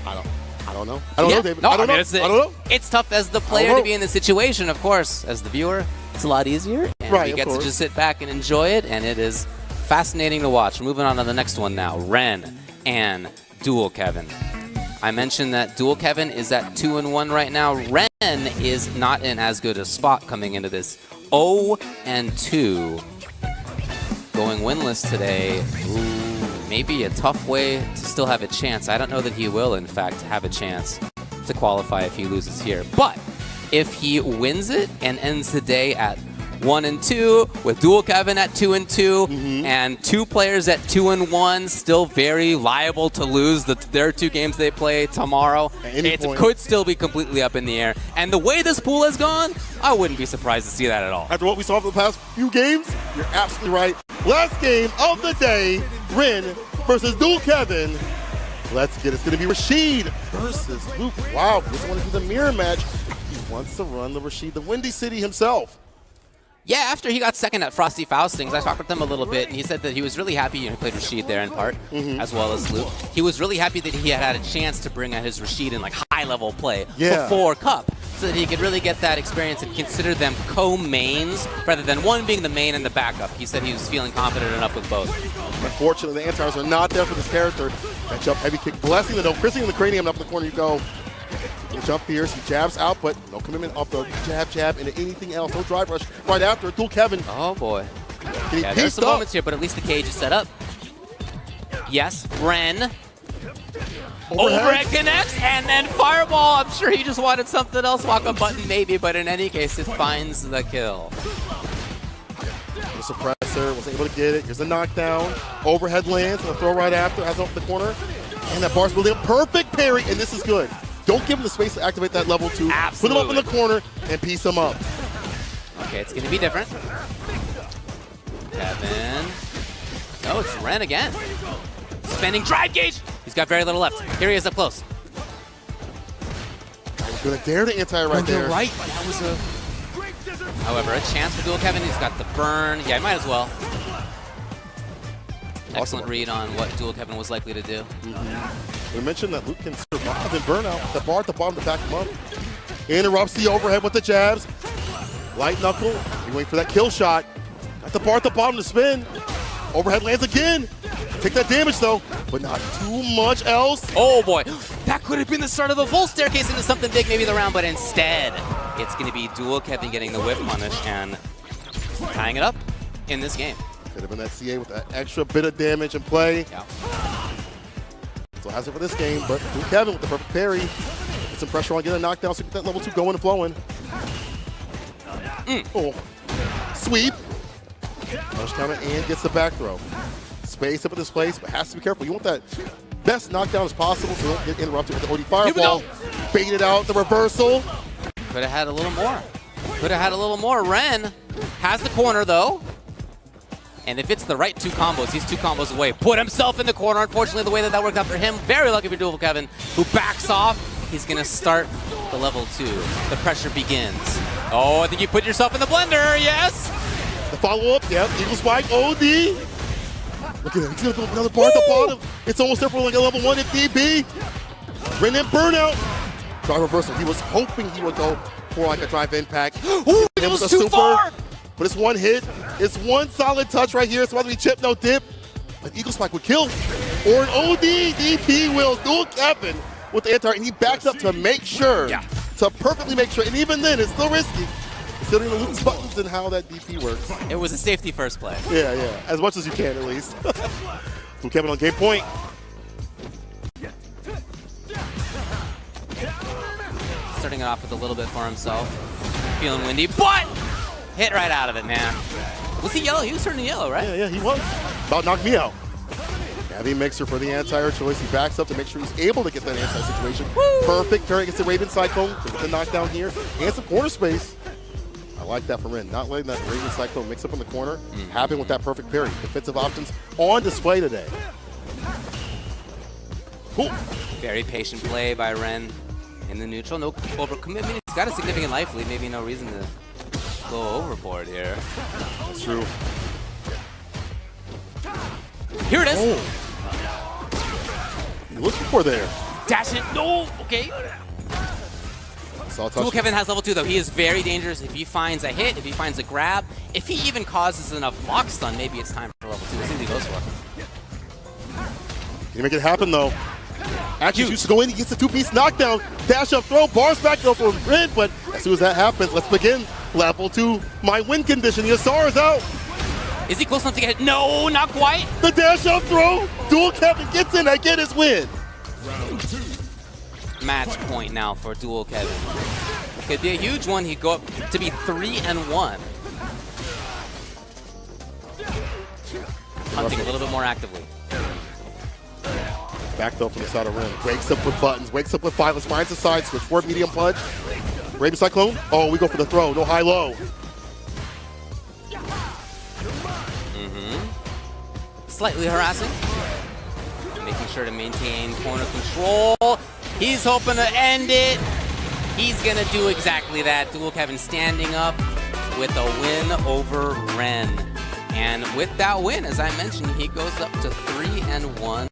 I don't know. I don't know, David. No, I don't know. It's tough as the player to be in the situation, of course. As the viewer, it's a lot easier. And you get to just sit back and enjoy it, and it is fascinating to watch. We're moving on to the next one now. Ren and Dual Kevin. I mentioned that Dual Kevin is at 2-1 right now. Ren is not in as good a spot coming into this. 0-2. Going winless today. Ooh, maybe a tough way to still have a chance. I don't know that he will, in fact, have a chance to qualify if he loses here. But if he wins it and ends the day at 1-2, with Dual Kevin at 2-2, and 2 players at 2-1, still very liable to lose their 2 games they play tomorrow. It could still be completely up in the air. And the way this pool has gone, I wouldn't be surprised to see that at all. After what we saw for the past few games, you're absolutely right. Last game of the day, Ren versus Dual Kevin. Let's get it. It's going to be Rashid versus Luke. Wow, he doesn't want to do the mirror match. He wants to run the Rashid, the Windy City himself. Yeah, after he got second at Frosty Faustings, I talked with him a little bit, and he said that he was really happy he played Rashid there in part, as well as Luke. He was really happy that he had a chance to bring out his Rashid in like high-level play before Cup, so that he could really get that experience and consider them co-mains rather than one being the main and the backup. He said he was feeling confident enough with both. Unfortunately, the anti-stars are not there for this character. That jump heavy kick, blessing the no, christening in the cranium, up in the corner you go. Jump fierce, he jabs out, but no commitment off the jab into anything else. No drive rush right after. Dual Kevin. Oh boy. Yeah, there's some moments here, but at least the cage is set up. Yes, Ren. Overhead connects, and then fireball. I'm sure he just wanted something else. Walk-up button maybe, but in any case, it finds the kill. The suppressor, wasn't able to get it. Here's a knockdown. Overhead lands, and a throw right after. Has off the corner. And that bar's building a perfect parry, and this is good. Don't give him the space to activate that level 2. Absolutely. Put him up in the corner and piece him up. Okay, it's going to be different. Kevin. No, it's Ren again. Spending drive gauge. He's got very little left. Here he is up close. He's going to dare the anti right there. You're right. That was a... However, a chance for Dual Kevin. He's got the burn. Yeah, he might as well. Excellent read on what Dual Kevin was likely to do. We mentioned that Luke can survive in burnout. The bar at the bottom to back him up. Interrupts the overhead with the jabs. Light knuckle. He waiting for that kill shot. Got the bar at the bottom to spin. Overhead lands again. Take that damage though, but not too much else. Oh boy, that could have been the start of a full staircase into something big maybe the round, but instead it's going to be Dual Kevin getting the whip punish and tying it up in this game. Could have been that CA with that extra bit of damage in play. Yeah. So has it for this game, but Dual Kevin with the perfect parry. Get some pressure on, get a knockdown, so get that level 2 going and flowing. Oh, sweep. Punch counter and gets the back throw. Space up at this place, but has to be careful. You want that best knockdown as possible so you don't get interrupted with the OD fireball. Bait it out, the reversal. Could have had a little more. Could have had a little more. Ren has the corner though. And if it's the right 2 combos, he's 2 combos away. Put himself in the corner. Unfortunately, the way that worked out for him. Very lucky for Dual Kevin, who backs off. He's going to start the level 2. The pressure begins. Oh, I think you put yourself in the blender. Yes. The follow-up, yeah, Eagle Spike, OD. Look at him, he's gonna go another bar at the bottom. It's almost there for like a level 1 if need be. Ren and burnout. Drive reversal, he was hoping he would go for like a drive impact. Ooh, it was too far. But it's 1 hit, it's 1 solid touch right here. It's about to be chip, no dip. An Eagle Spike would kill. Or an OD, DP will. Dual Kevin with the anti, and he backed up to make sure, to perfectly make sure. And even then, it's still risky. Considering the Luke's buttons and how that DP works. It was a safety first play. Yeah, yeah. As much as you can, at least. Dual Kevin on game point. Starting it off with a little bit for himself. Feeling windy, but hit right out of it, man. Was he yellow? He was turning yellow, right? Yeah, he was. About knocked me out. Heavy mixer for the anti-air choice. He backs up to make sure he's able to get that anti-situation. Perfect parry against the Raven Cyclone to get the knockdown here. And some corner space. I like that for Ren. Not letting that Raven Cyclone mix up in the corner. Happen with that perfect parry. Defensive options on display today. Cool. Very patient play by Ren in the neutral. No overcommitment. He's got a significant life lead. Maybe no reason to go overboard here. That's true. Here it is. Oh. You're looking for there. Dash it. No. Okay. Dual Kevin has level 2 though. He is very dangerous if he finds a hit, if he finds a grab, if he even causes enough block stun, maybe it's time for level 2. Let's see what he goes for. Can he make it happen though? Actually, used to go in, he gets the 2-piece knockdown. Dash up throw, bars back though for Ren, but as soon as that happens, let's begin. Level 2, my win condition. The Asar is out. Is he close enough to get it? No, not quite. The dash up throw. Dual Kevin gets in, I get his win. Match point now for Dual Kevin. Could be a huge one. He'd go up to be 3-1. Hunting a little bit more actively. Back though from the side of Ren. Wakes up with buttons, wakes up with violence, finds the side switch, forward medium punch. Raven Cyclone. Oh, we go for the throw. No high-low. Slightly harassing. Making sure to maintain corner control. He's hoping to end it. He's going to do exactly that. Dual Kevin standing up with a win over Ren. And with that win, as I mentioned, he goes up to 3-1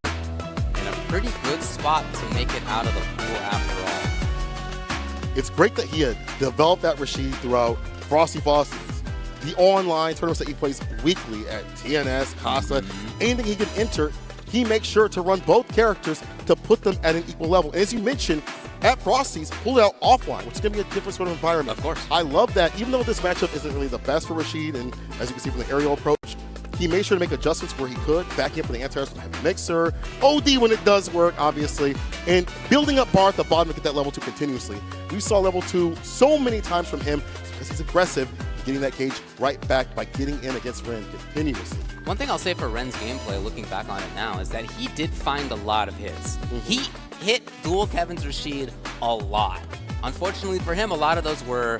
in a pretty good spot to make it out of the pool after all. It's great that he had developed that Rashid throughout Frosty Foster's, the online tournaments that he plays weekly at TNS, Casa, anything he can enter, he makes sure to run both characters to put them at an equal level. And as you mentioned, at Frosty's, pull it out offline, which is going to be a different sort of environment. Of course. I love that, even though this matchup isn't really the best for Rashid, and as you can see from the aerial approach, he made sure to make adjustments where he could, back in for the anti-air mixer, OD when it does work, obviously, and building up bar at the bottom to get that level 2 continuously. We saw level 2 so many times from him because he's aggressive, getting that cage right back by getting in against Ren continuously. One thing I'll say for Ren's gameplay, looking back on it now, is that he did find a lot of hits. He hit Dual Kevin's Rashid a lot. Unfortunately for him, a lot of those were,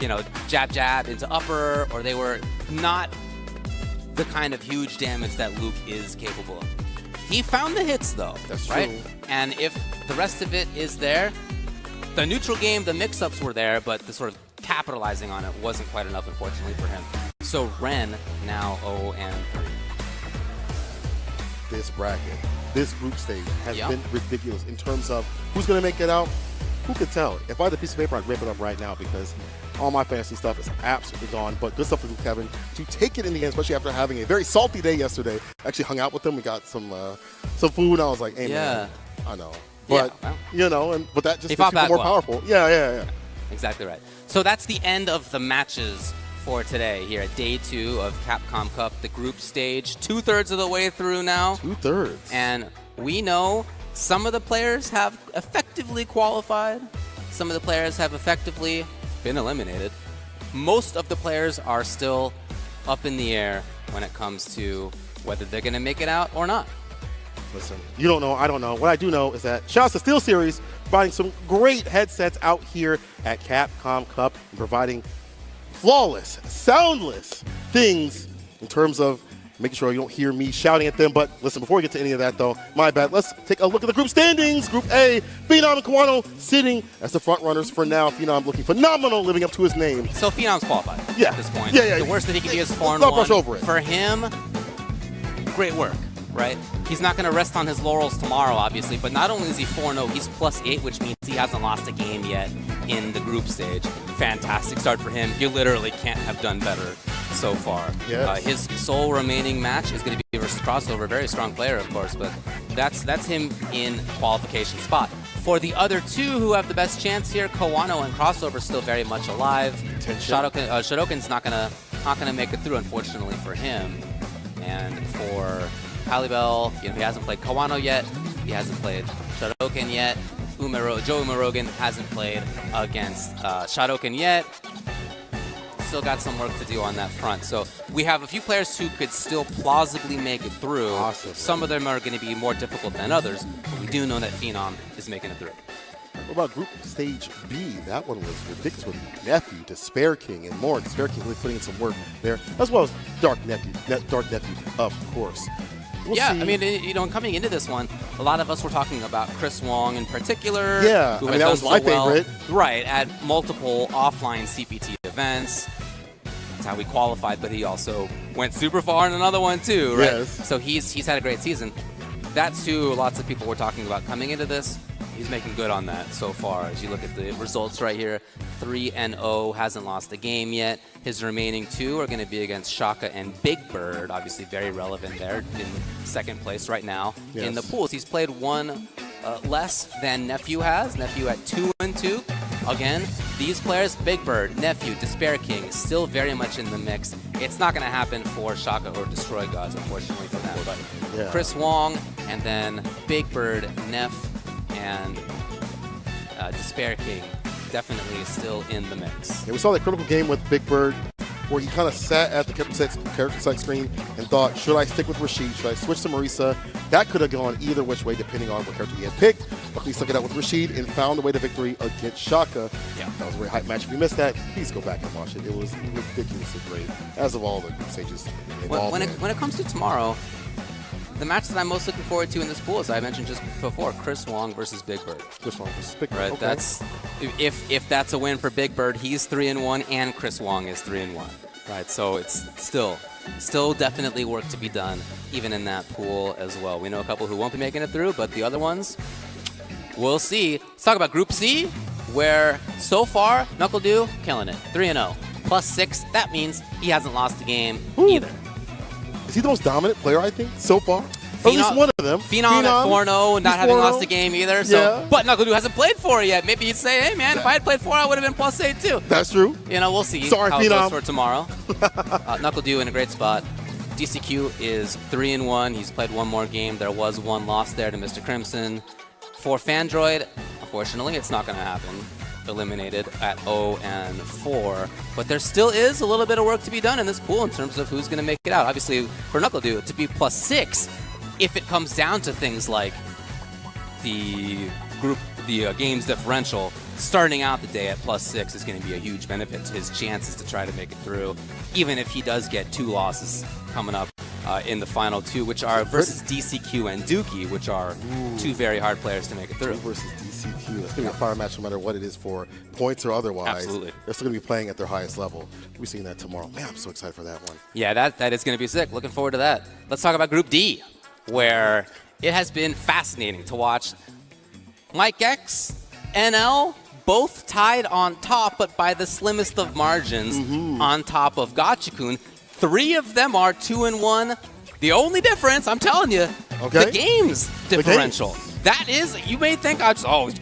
you know, jab into upper, or they were not the kind of huge damage that Luke is capable of. He found the hits though, That's right? true. And if the rest of it is there, the neutral game, the mix-ups were there, but the sort of capitalizing on it wasn't quite enough, unfortunately, for him. So Ren now 0-3. This bracket, this group stage has been ridiculous in terms of who's going to make it out. who could tell? If I had a piece of paper, I'd rip it up right now because all my fantasy stuff is absolutely gone. But good stuff for Kevin to take it in the end, especially after having a very salty day yesterday. I actually hung out with him. We got some food, and I was like, hey, man, I know. But, you know, but that just makes people more powerful. Yeah. Exactly right. So that's the end of the matches for today here at day 2 of Capcom Cup, the group stage. 2/3 of the way through now. 2/3. And we know some of the players have effectively qualified. Some of the players have effectively been eliminated. Most of the players are still up in the air when it comes to whether they're going to make it out or not. Listen, you don't know, I don't know. What I do know is that shouts to SteelSeries providing some great headsets out here at Capcom Cup and providing flawless, soundless things in terms of making sure you don't hear me shouting at them. But listen, before we get to any of that, though, my bad. Let's take a look at the group standings. Group A, Phenom and Kawano sitting as the front runners for now. Phenom looking phenomenal, living up to his name. So Phenom's qualified at this point. Yeah. The worst that he can be is 4-1. Don't brush over it. For him, great work, right? He's not going to rest on his laurels tomorrow, obviously, but not only is he 4-0, he's +8, which means he hasn't lost a game yet in the group stage. Fantastic start for him. You literally can't have done better so far. Yes. His sole remaining match is going to be versus Crossover. Very strong player, of course, but that's him in qualification spot. For the other two who have the best chance here, Kawano and Crossover still very much alive. Shodokan's not gonna make it through, unfortunately for him. And for Halibel, he hasn't played Kawano yet. He hasn't played Shodokan yet. Joe Umarogan hasn't played against Shodokan yet. Still got some work to do on that front. So we have a few players who could still plausibly make it through. Awesome. Some of them are going to be more difficult than others, but we do know that Phenom is making it through. What about Group Stage B? That one was ridiculous with Nephew, Despair King, and more. Despair King really putting in some work there, as well as Dark Nephew, of course. We'll see. I mean, coming into this one, a lot of us were talking about Chris Wong in particular. Yeah, who that was my favorite. Right, at multiple offline CPT events. That's how we qualified, but he also went super far in another one too, right? Yes. So he's had a great season. That's who lots of people were talking about coming into this. He's making good on that so far. As you look at the results right here, 3-0, hasn't lost a game yet. His remaining two are going to be against Shaka and Big Bird, obviously very relevant there in second place right now in the pools. He's played one less than Nephew has. Nephew at 2-2. Again, these players, Big Bird, Nephew, Despair King, still very much in the mix. It's not going to happen for Shaka or Destroy Gods, unfortunately for them. But Chris Wong and then Big Bird, Neff, and Despair King definitely still in the mix. Yeah, we saw that critical game with Big Bird where he kind of sat at the character select screen and thought, should I stick with Rashid? Should I switch to Marisa? That could have gone either which way depending on what character he had picked. But he stuck it out with Rashid and found a way to victory against Shaka. Yeah. That was a very hype match. If you missed that, please go back and watch it. It was ridiculously great, as of all the group stages involved. When it comes to tomorrow, the match that I'm most looking forward to in this pool, as I mentioned just before, Chris Wong versus Big Bird. Chris Wong versus Big Bird. Right. Okay. That's if that's a win for Big Bird, he's 3-1, and Chris Wong is 3-1. Right. So it's still definitely work to be done, even in that pool as well. We know a couple who won't be making it through, but the other ones, we'll see. Let's talk about Group C, where so far NuckleDu killing it, 3-0, +6. That means he hasn't lost a game either. Is he the most dominant player, I think, so far? Or at least one of them. Phenom at 4-0, not having lost a game either. So, yeah. But NuckleDu hasn't played 4 yet. Maybe he'd say, hey, man, if I had played 4, I would have been +8 too. That's true. We'll see Sorry, how it Phenom. goes for tomorrow. NuckleDu in a great spot. DCQ is 3-1. He's played one more game. There was one loss there to Mr. Crimson. For Fandroid, unfortunately, it's not going to happen. Eliminated at 0-4, but there still is a little bit of work to be done in this pool in terms of who's going to make it out. Obviously, for NuckleDu to be +6, if it comes down to things like the games differential, starting out the day at +6 is going to be a huge benefit to his chances to try to make it through, even if he does get 2 losses coming up in the final 2, which are versus DCQ and Dookie, which are 2 very hard players to make it through. Versus DCQ. It's going to be a fire match no matter what it is for points or otherwise. Absolutely. They're still going to be playing at their highest level. We're seeing that tomorrow. Man, I'm so excited for that one. Yeah, that is going to be sick. Looking forward to that. Let's talk about Group D, where it has been fascinating to watch Mike X NL, both tied on top, but by the slimmest of margins on top of Gachikun. 3 of them are 2-1. The only difference, I'm telling you, the games differential. That is, you may think,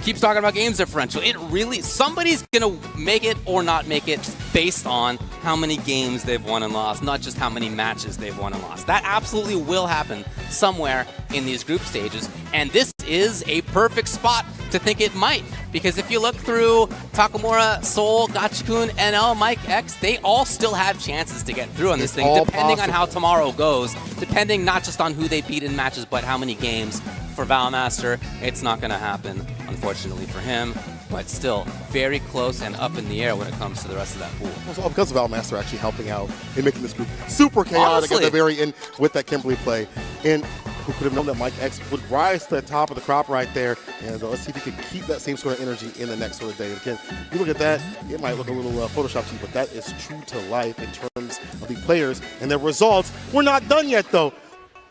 keeps talking about games differential. It really, somebody's going to make it or not make it based on how many games they've won and lost, not just how many matches they've won and lost. That absolutely will happen somewhere in these group stages, and this is a perfect spot to think it might. Because if you look through Takamura, Seoul, Gachikun, NL, Mike X, they all still have chances to get through on this thing, depending on how tomorrow goes, depending not just on who they beat in matches, but how many games. For Valmaster, it's not going to happen, unfortunately for him, but still very close and up in the air when it comes to the rest of that pool. Well, so because of Valmaster actually helping out and making this group super chaotic at the very end with that Kimberly play. And who could have known that Mike X would rise to the top of the crop right there. And let's see if he can keep that same sort of energy in the next sort of day. Again, you look at that, it might look a little Photoshop to you, but that is true to life in terms of the players and their results. We're not done yet, though.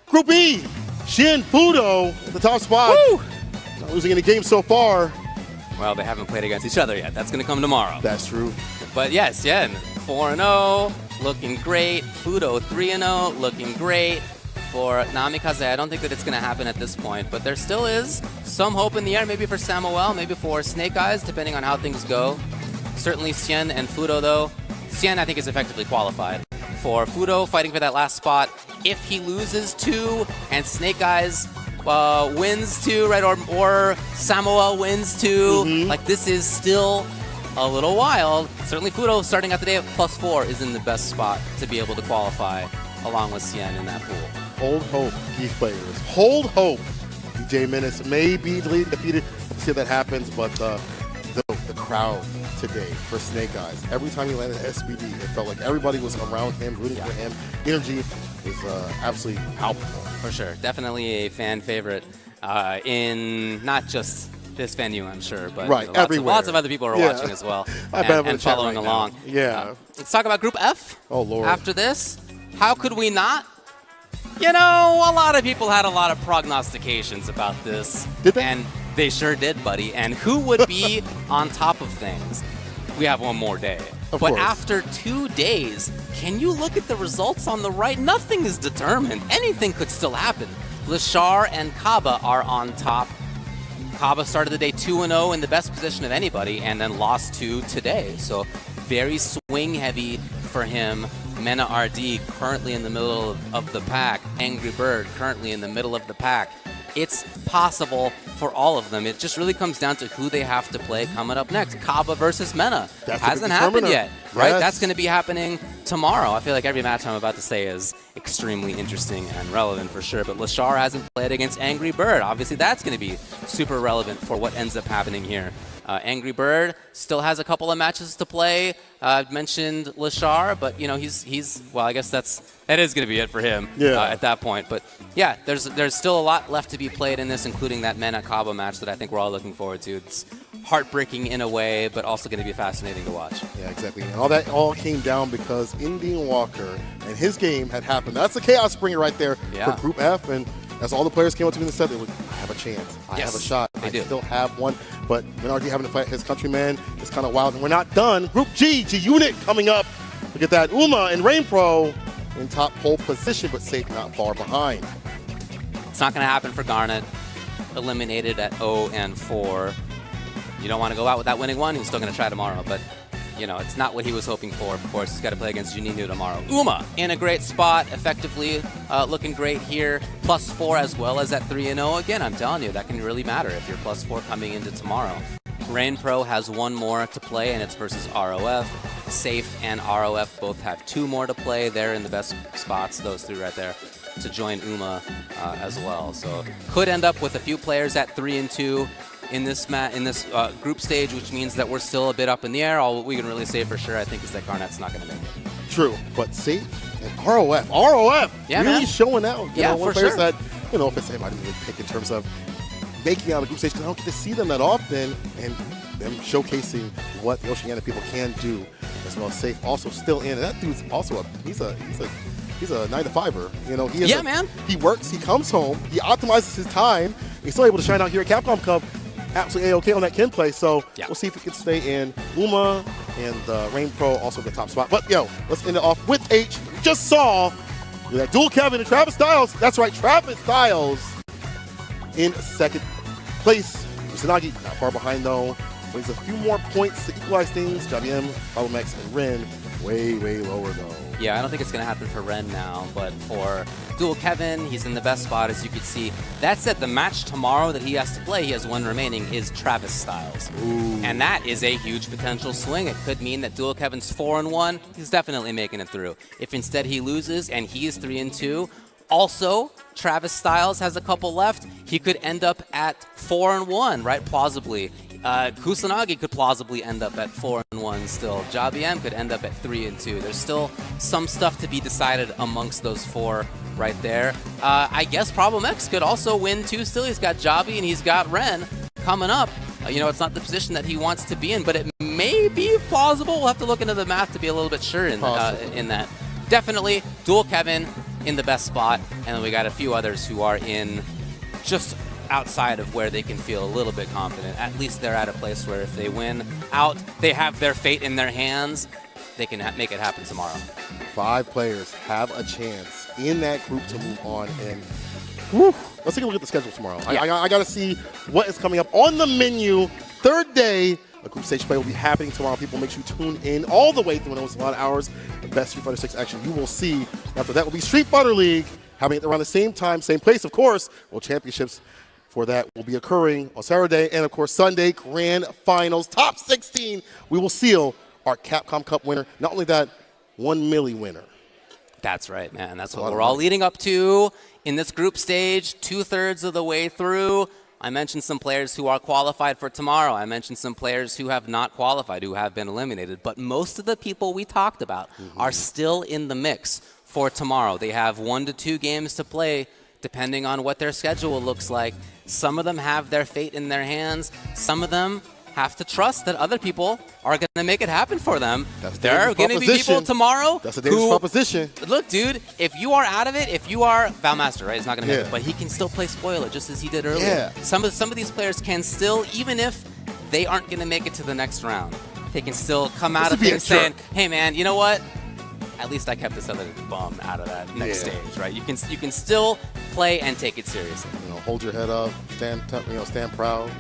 Group E. Shin Fudo at the top spot. Woo! Not losing any games so far. Well, they haven't played against each other yet. That's going to come tomorrow. That's true. But yes, Yen, 4-0, looking great. Fudo, 3-0, looking great. For Namikaze, I don't think that it's going to happen at this point, but there still is some hope in the air, maybe for Samuel, maybe for Snake Eyes, depending on how things go. Certainly Sien and Fudo, though. Sien, I think, is effectively qualified. For Fudo, fighting for that last spot. If he loses 2 and Snake Eyes wins 2, right, or Samuel wins 2, like this is still a little wild. Certainly Fudo, starting out the day at +4, is in the best spot to be able to qualify along with Sien in that pool. Hold hope, these players. Hold hope. DJ Menace may be defeated. We'll see if that happens, but the crowd today for Snake Eyes. Every time he landed at SBD, it felt like everybody was around him, rooting for him. Energy is absolutely palpable. For sure. Definitely a fan favorite in not just this venue, I'm sure, but lots of other people are watching as well and following along. Let's talk about Group F. Oh, Lord. After this, how could we not? You know, a lot of people had a lot of prognostications about this. Did they? And they sure did, buddy. And who would be on top of things? We have one more day. Of but course. after 2 days, can you look at the results on the right? Nothing is determined. Anything could still happen. Lashar and Kaba are on top. Kaba started the day 2-0 in the best position of anybody and then lost 2 today. So very swing heavy for him. Mena RD currently in the middle of the pack. Angry Bird currently in the middle of the pack. It's possible for all of them. It just really comes down to who they have to play coming up next. Kaba versus Mena. Hasn't happened yet, right? Yes. That's going to be happening tomorrow. I feel like every match I'm about to say is extremely interesting and relevant for sure. But Lashar hasn't played against Angry Bird. Obviously, that's going to be super relevant for what ends up happening here. Angry Bird still has a couple of matches to play. I've mentioned Lashar, but you know he's well. I guess that is going to be it for him at that point. But yeah, there's still a lot left to be played in this, including that Mena Kaba match that I think we're all looking forward to. It's heartbreaking in a way, but also going to be fascinating to watch. Yeah, exactly. And all that came down because Indian Walker and his game had happened. That's the chaos springer right there for Group F, and as all the players came up to me and said, they would, I have a chance. I have a shot. I still have one. But Menardi having to fight his countryman is kind of wild. And we're not done. Group G, G-Unit coming up. Look at that. Uma and Rain Pro in top pole position, but safe not far behind. It's not going to happen for Garnet. Eliminated at 0-4. You don't want to go out with that winning one. He's still going to try tomorrow. But, you know, it's not what he was hoping for. Of course, he's got to play against Juninho tomorrow. Uma in a great spot, effectively looking great here. +4 as well as at 3-0. Again, I'm telling you, that can really matter if you're +4 coming into tomorrow. Rain Pro has one more to play, and it's versus ROF. Safe and ROF both have 2 more to play. They're in the best spots, those 3 right there, to join Uma as well. So could end up with a few players at 3-2. In this group stage, which means that we're still a bit up in the air. All we can really say for sure, I think, is that Garnet's not going to make it. True, but Safe and ROF yeah, really man. showing out. You know, for players sure. that, you know, if it's him, I didn't really pick in terms of making out a group stage because I don't get to see them that often, and them showcasing what the Oceania people can do as well. Safe also still in, and that dude's also he's a 9-to-5er. You know, he is man. He works, he comes home, he optimizes his time. He's still able to shine out here at CapCom Cup. absolutely A-okay on that Ken play. So we'll see if he can stay in. Uma and Rain Pro also the top spot. But yo, let's end it off with H. We just saw that dual Kevin and Travis Styles. That's right, Travis Styles in second place. Kusanagi not far behind though. Brings a few more points to equalize things. JBM, Problemx, and Ren way, way lower though. Yeah, I don't think it's going to happen for Ren now, but for Dual Kevin, he's in the best spot, as you can see. That said, the match tomorrow that he has to play, he has one remaining, is Travis Styles. Ooh. And that is a huge potential swing. It could mean that Dual Kevin's 4-1. He's definitely making it through. If instead he loses and he is 3-2, also, Travis Styles has a couple left. He could end up at 4-1, right? Plausibly. Kusanagi could plausibly end up at 4-1 still. JBM could end up at 3-2. There's still some stuff to be decided amongst those four right there. I guess Problem X could also win too still. He's got Jabi and he's got Ren coming up. You know, it's not the position that he wants to be in, but it may be plausible. We'll have to look into the math to be a little bit sure in that. Definitely Dual Kevin in the best spot, and then we got a few others who are in just outside of where they can feel a little bit confident. At least they're at a place where if they win out, they have their fate in their hands. They can make it happen tomorrow. 5 players have a chance in that group to move on, and whew, let's take a look at the schedule tomorrow. Yeah. I got to see what is coming up on the menu. Third day, a group stage play will be happening tomorrow. People, make sure you tune in all the way through. I know it's a lot of hours. The best Street Fighter 6 action you will see. After that will be Street Fighter League, having it around the same time, same place, of course. World Championships for that will be occurring on Saturday, and of course Sunday, Grand Finals, top 16. We will seal our Capcom Cup winner. Not only that, 1 milli winner. That's right, man. That's what we're all leading up to in this group stage, 2/3 of the way through. I mentioned some players who are qualified for tomorrow. I mentioned some players who have not qualified, who have been eliminated. But most of the people we talked about are still in the mix for tomorrow. They have 1 to 2 games to play, depending on what their schedule looks like. Some of them have their fate in their hands. Some of them have to trust that other people are going to make it happen for them. There are going to be people tomorrow. That's a dangerous proposition. Look, dude, if you are out of it, if you are Valmaster, right? It's not going to make it, but he can still play spoiler just as he did earlier. Yeah. Some of these players can still, even if they aren't going to make it to the next round, they can still come out of things saying, "Hey, man, you know what? At least I kept this other bum out of that next stage, right?" You can still play and take it seriously. You know, hold your head up, stand proud.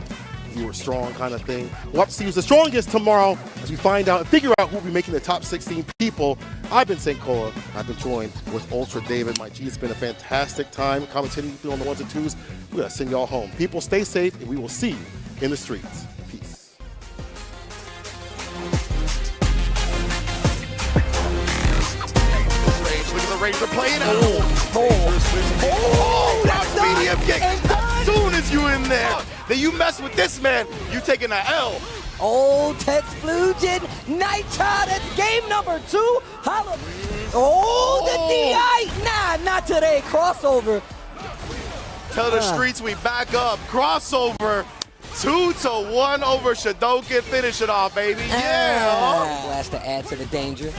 You were strong, kind of thing. We'll have to see who's the strongest tomorrow as we find out and figure out who will be making the top 16 people. I've been St. Koa. I've been joined with Ultra David. My G, it's been a fantastic time commentating you on the 1s and 2s. We're gonna send y'all home. People, stay safe, and we will see you in the streets. Peace. Look at the Razor playing out. Oh, that's medium kick. As soon as you in there, then you mess with this man, you taking a L. Oh, Texplusion, Nitra, that's game number 2. Holla. Oh, the DI. Nah, not today. Crossover. Tell the streets we back up. Crossover. 2-1 over Shadokan. Finish it off, baby. Yeah. Blast to add to the danger.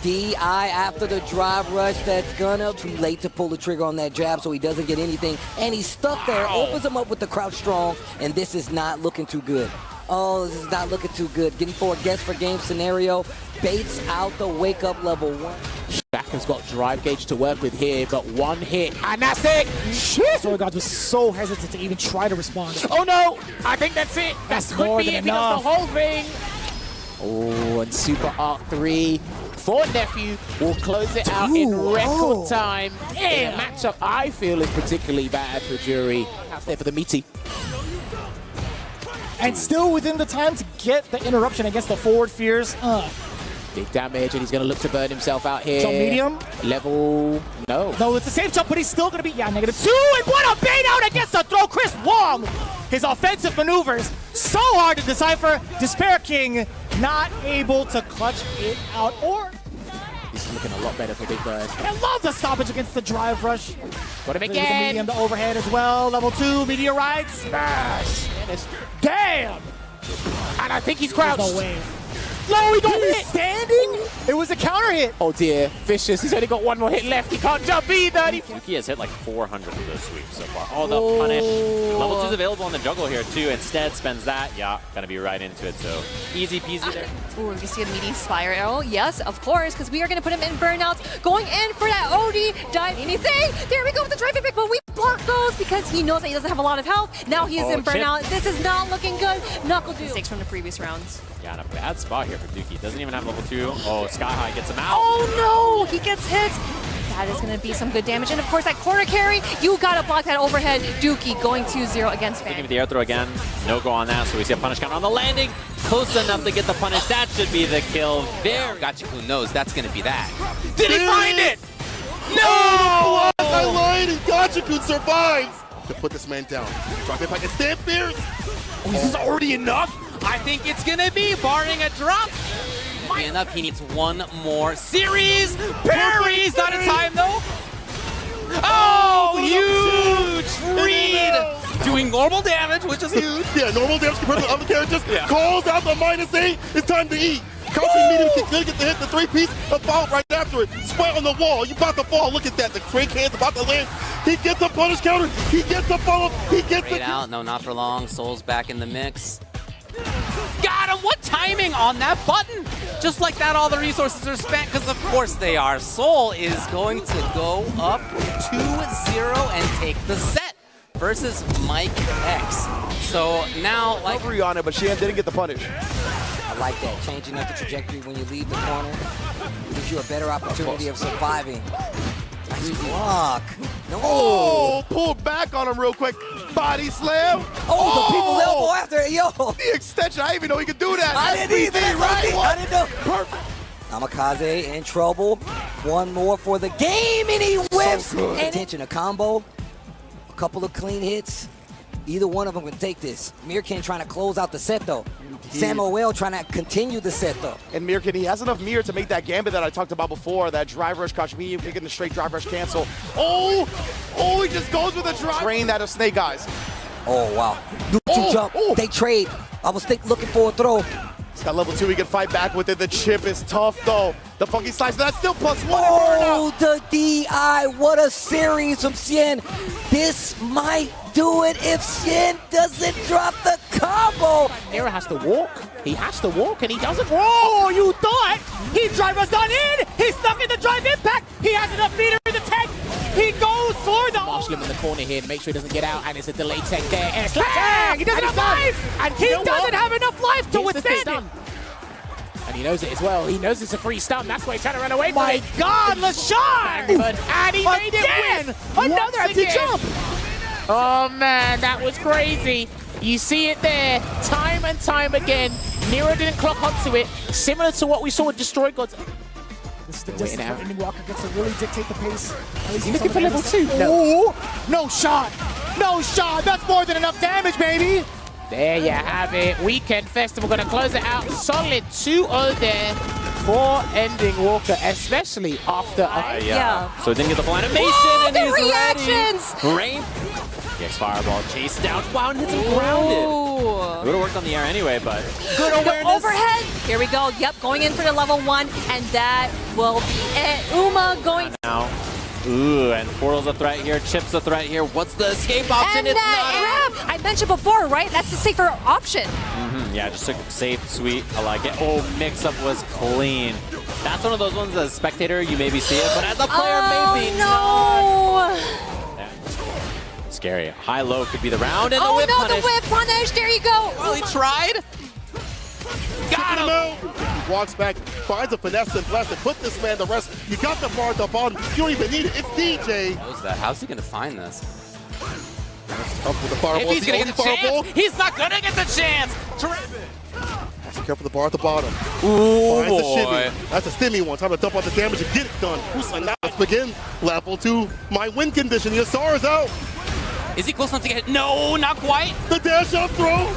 DI after the drive rush. That's gonna too late to pull the trigger on that jab, so he doesn't get anything. And he's stuck there. Opens him up with the crouch strong, and this is not looking too good. Oh, this is not looking too good. Getting forward guess for game scenario. Baits out the wake up level 1. Shaq has got drive gauge to work with here, but one hit, and that's it! Shit! Sorry, God was so hesitant to even try to respond. Oh no! I think that's it! That could more be than it enough. because the whole thing! Oh, and Super Arc 3 for Nephew will close it out in record time. Yeah, matchup I feel is particularly bad for Jury. Out there for the meaty. And still within the time to get the interruption against the forward fears. Big damage, and he's going to look to burn himself out here. Jump medium. Level, no. No, it's a safe jump, but he's still going to be, -2. And what a bait out against the throw. Chris Wong, his offensive maneuvers, so hard to decipher. Despair King not able to clutch it out, or... He's looking a lot better for Big Bird. I love the stoppage against the drive rush. Got him The again. medium, the overhead as well. Level 2, meteorite, smash. Damn! And I think he's crouched. There's no way. No, he got hit! Standing? It was a counter hit. Oh dear, Vicious, he's only got one more hit left. He can't jump either. Yuki has hit like 400 of those sweeps so far. Oh, the punish. Level 2 is available on the jungle here too. Instead, spends that. Yeah, gonna be right into it. So easy peasy there. Ooh, we see a meaty Spire arrow. Yes, of course, because we are going to put him in burnouts. Going in for that OD dive. Anything? There we go with the drive pick, but we block those because he knows that he doesn't have a lot of health. Now he is in burnout. This is not looking good. Knuckle do. Mistakes from the previous rounds. Yeah, in a bad spot here for Dookie. Doesn't even have level 2. Oh, Sky High gets him out. Oh no, he gets hit. That is going to be some good damage. And of course, that corner carry, you got to block that overhead. Dookie going 2-0 against Fei. With the air throw again. No go on that, so we see a punish counter on the landing. Close enough to get the punish. That should be the kill. There. Gachiku knows that's going to be that. Did he find it? No! I lied, and Gachiku survives to put this man down. Drop it back and stand fierce. Oh, this is already enough? I think it's going to be, barring a drop. Enough, he needs one more series. Parries, not in time though. Oh, huge read. Doing normal damage, which is huge. Yeah, normal damage compared to the other characters. Yeah. Calls out the -8. It's time to eat. Crouching medium kick, gonna get the hit, the 3-piece, a foul right after it. Sweat on the wall. You about to fall. Look at that. The Drake hand's about to land. He gets a punish counter. He gets the follow. He gets the out. No, not for long. Soul's back in the mix. Got him! What timing on that button? Just like that, all the resources are spent, because of course they are. Soul is going to go up 2-0 and take the set versus Mike X. So now, like... Recovery on it, but Shan didn't get the punish. I like that. Changing up the trajectory when you leave the corner gives you a better opportunity of surviving. Nice block. No. Oh, pulled back on him real quick. Body slam. Oh, the people's elbow after it, yo. The extension. I didn't even know he could do that. I didn't either. Right? I didn't know. Perfect. Kamikaze in trouble. One more for the game, and he whips. So and attention, a combo. A couple of clean hits. Either one of them can take this. Mirkin trying to close out the set, though. Samuel trying to continue the set, though. And Mirkin, he has enough mirror to make that gambit that I talked about before, that drive rush crouch medium, picking the straight drive rush cancel. Oh, he just goes with a drive. Train that of Snake Eyes. Oh, wow. Jump. They trade. I was looking for a throw. He's got level 2, he can fight back with it. The chip is tough, though. The funky slice, that's still +1. Oh, the DI. What a series from Xian. This might do it if Xian doesn't drop the combo. Nero has to walk. He has to walk, and he doesn't. Oh, you thought he drive us on in. He stuck in the drive impact. He has enough meter in the tank. He goes for the marshal him in the corner here and make sure he doesn't get out, and it's a delayed tank there. And bang! He doesn't have life. And he doesn't have enough life to withstand it. And he knows it as well. He knows it's a free stun. That's why he's trying to run away from it. My God, LaShawn! And he made it win. Another empty jump. Oh, man, that was crazy. You see it there, time and time again. Nero didn't clock onto it. Similar to what we saw with Destroy Gods. This is the distance where Indy Walker gets to really dictate the pace. Is he looking for level 2? No. No shot. No shot. That's more than enough damage, baby. There you have it. Weekend Festival going to close it out. Solid 2-0 there for ending Walker, especially after So he didn't get the full animation. Whoa, and the he's reactions! Ready. Rain. Gets fireball, chase down, wow, and hits him grounded. It would have worked on the air anyway, but good awareness. The overhead. Here we go. Yep, going in for the level 1, and that will be it. Uma going now. Ooh, and Portal's a threat here, Chip's a threat here. What's the escape option? And it's not grab. I mentioned before, right? That's the safer option. Yeah, just a safe, sweet. I like it. Oh, mix-up was clean. That's one of those ones as a spectator, you maybe see it, but as a player, maybe not. Scary. High-low could be the round, and the whip punish. The whip punish. There you go. Well, he tried. Got him! He walks back, finds a finesse and blast and put this man to rest. You got the bar at the bottom. You don't even need it. It's DJ. Knows that. How's he going to find this? Up with the fireball. If he's going to get the chance, he's not going to get the chance. Has to care for the bar at the bottom. Ooh, finds the shimmy. That's a stimmy one. Time to dump out the damage and get it done. And now let's begin. Level 2. My win condition. The Asar is out. Is he close enough to get it? No, not quite. The dash up throw.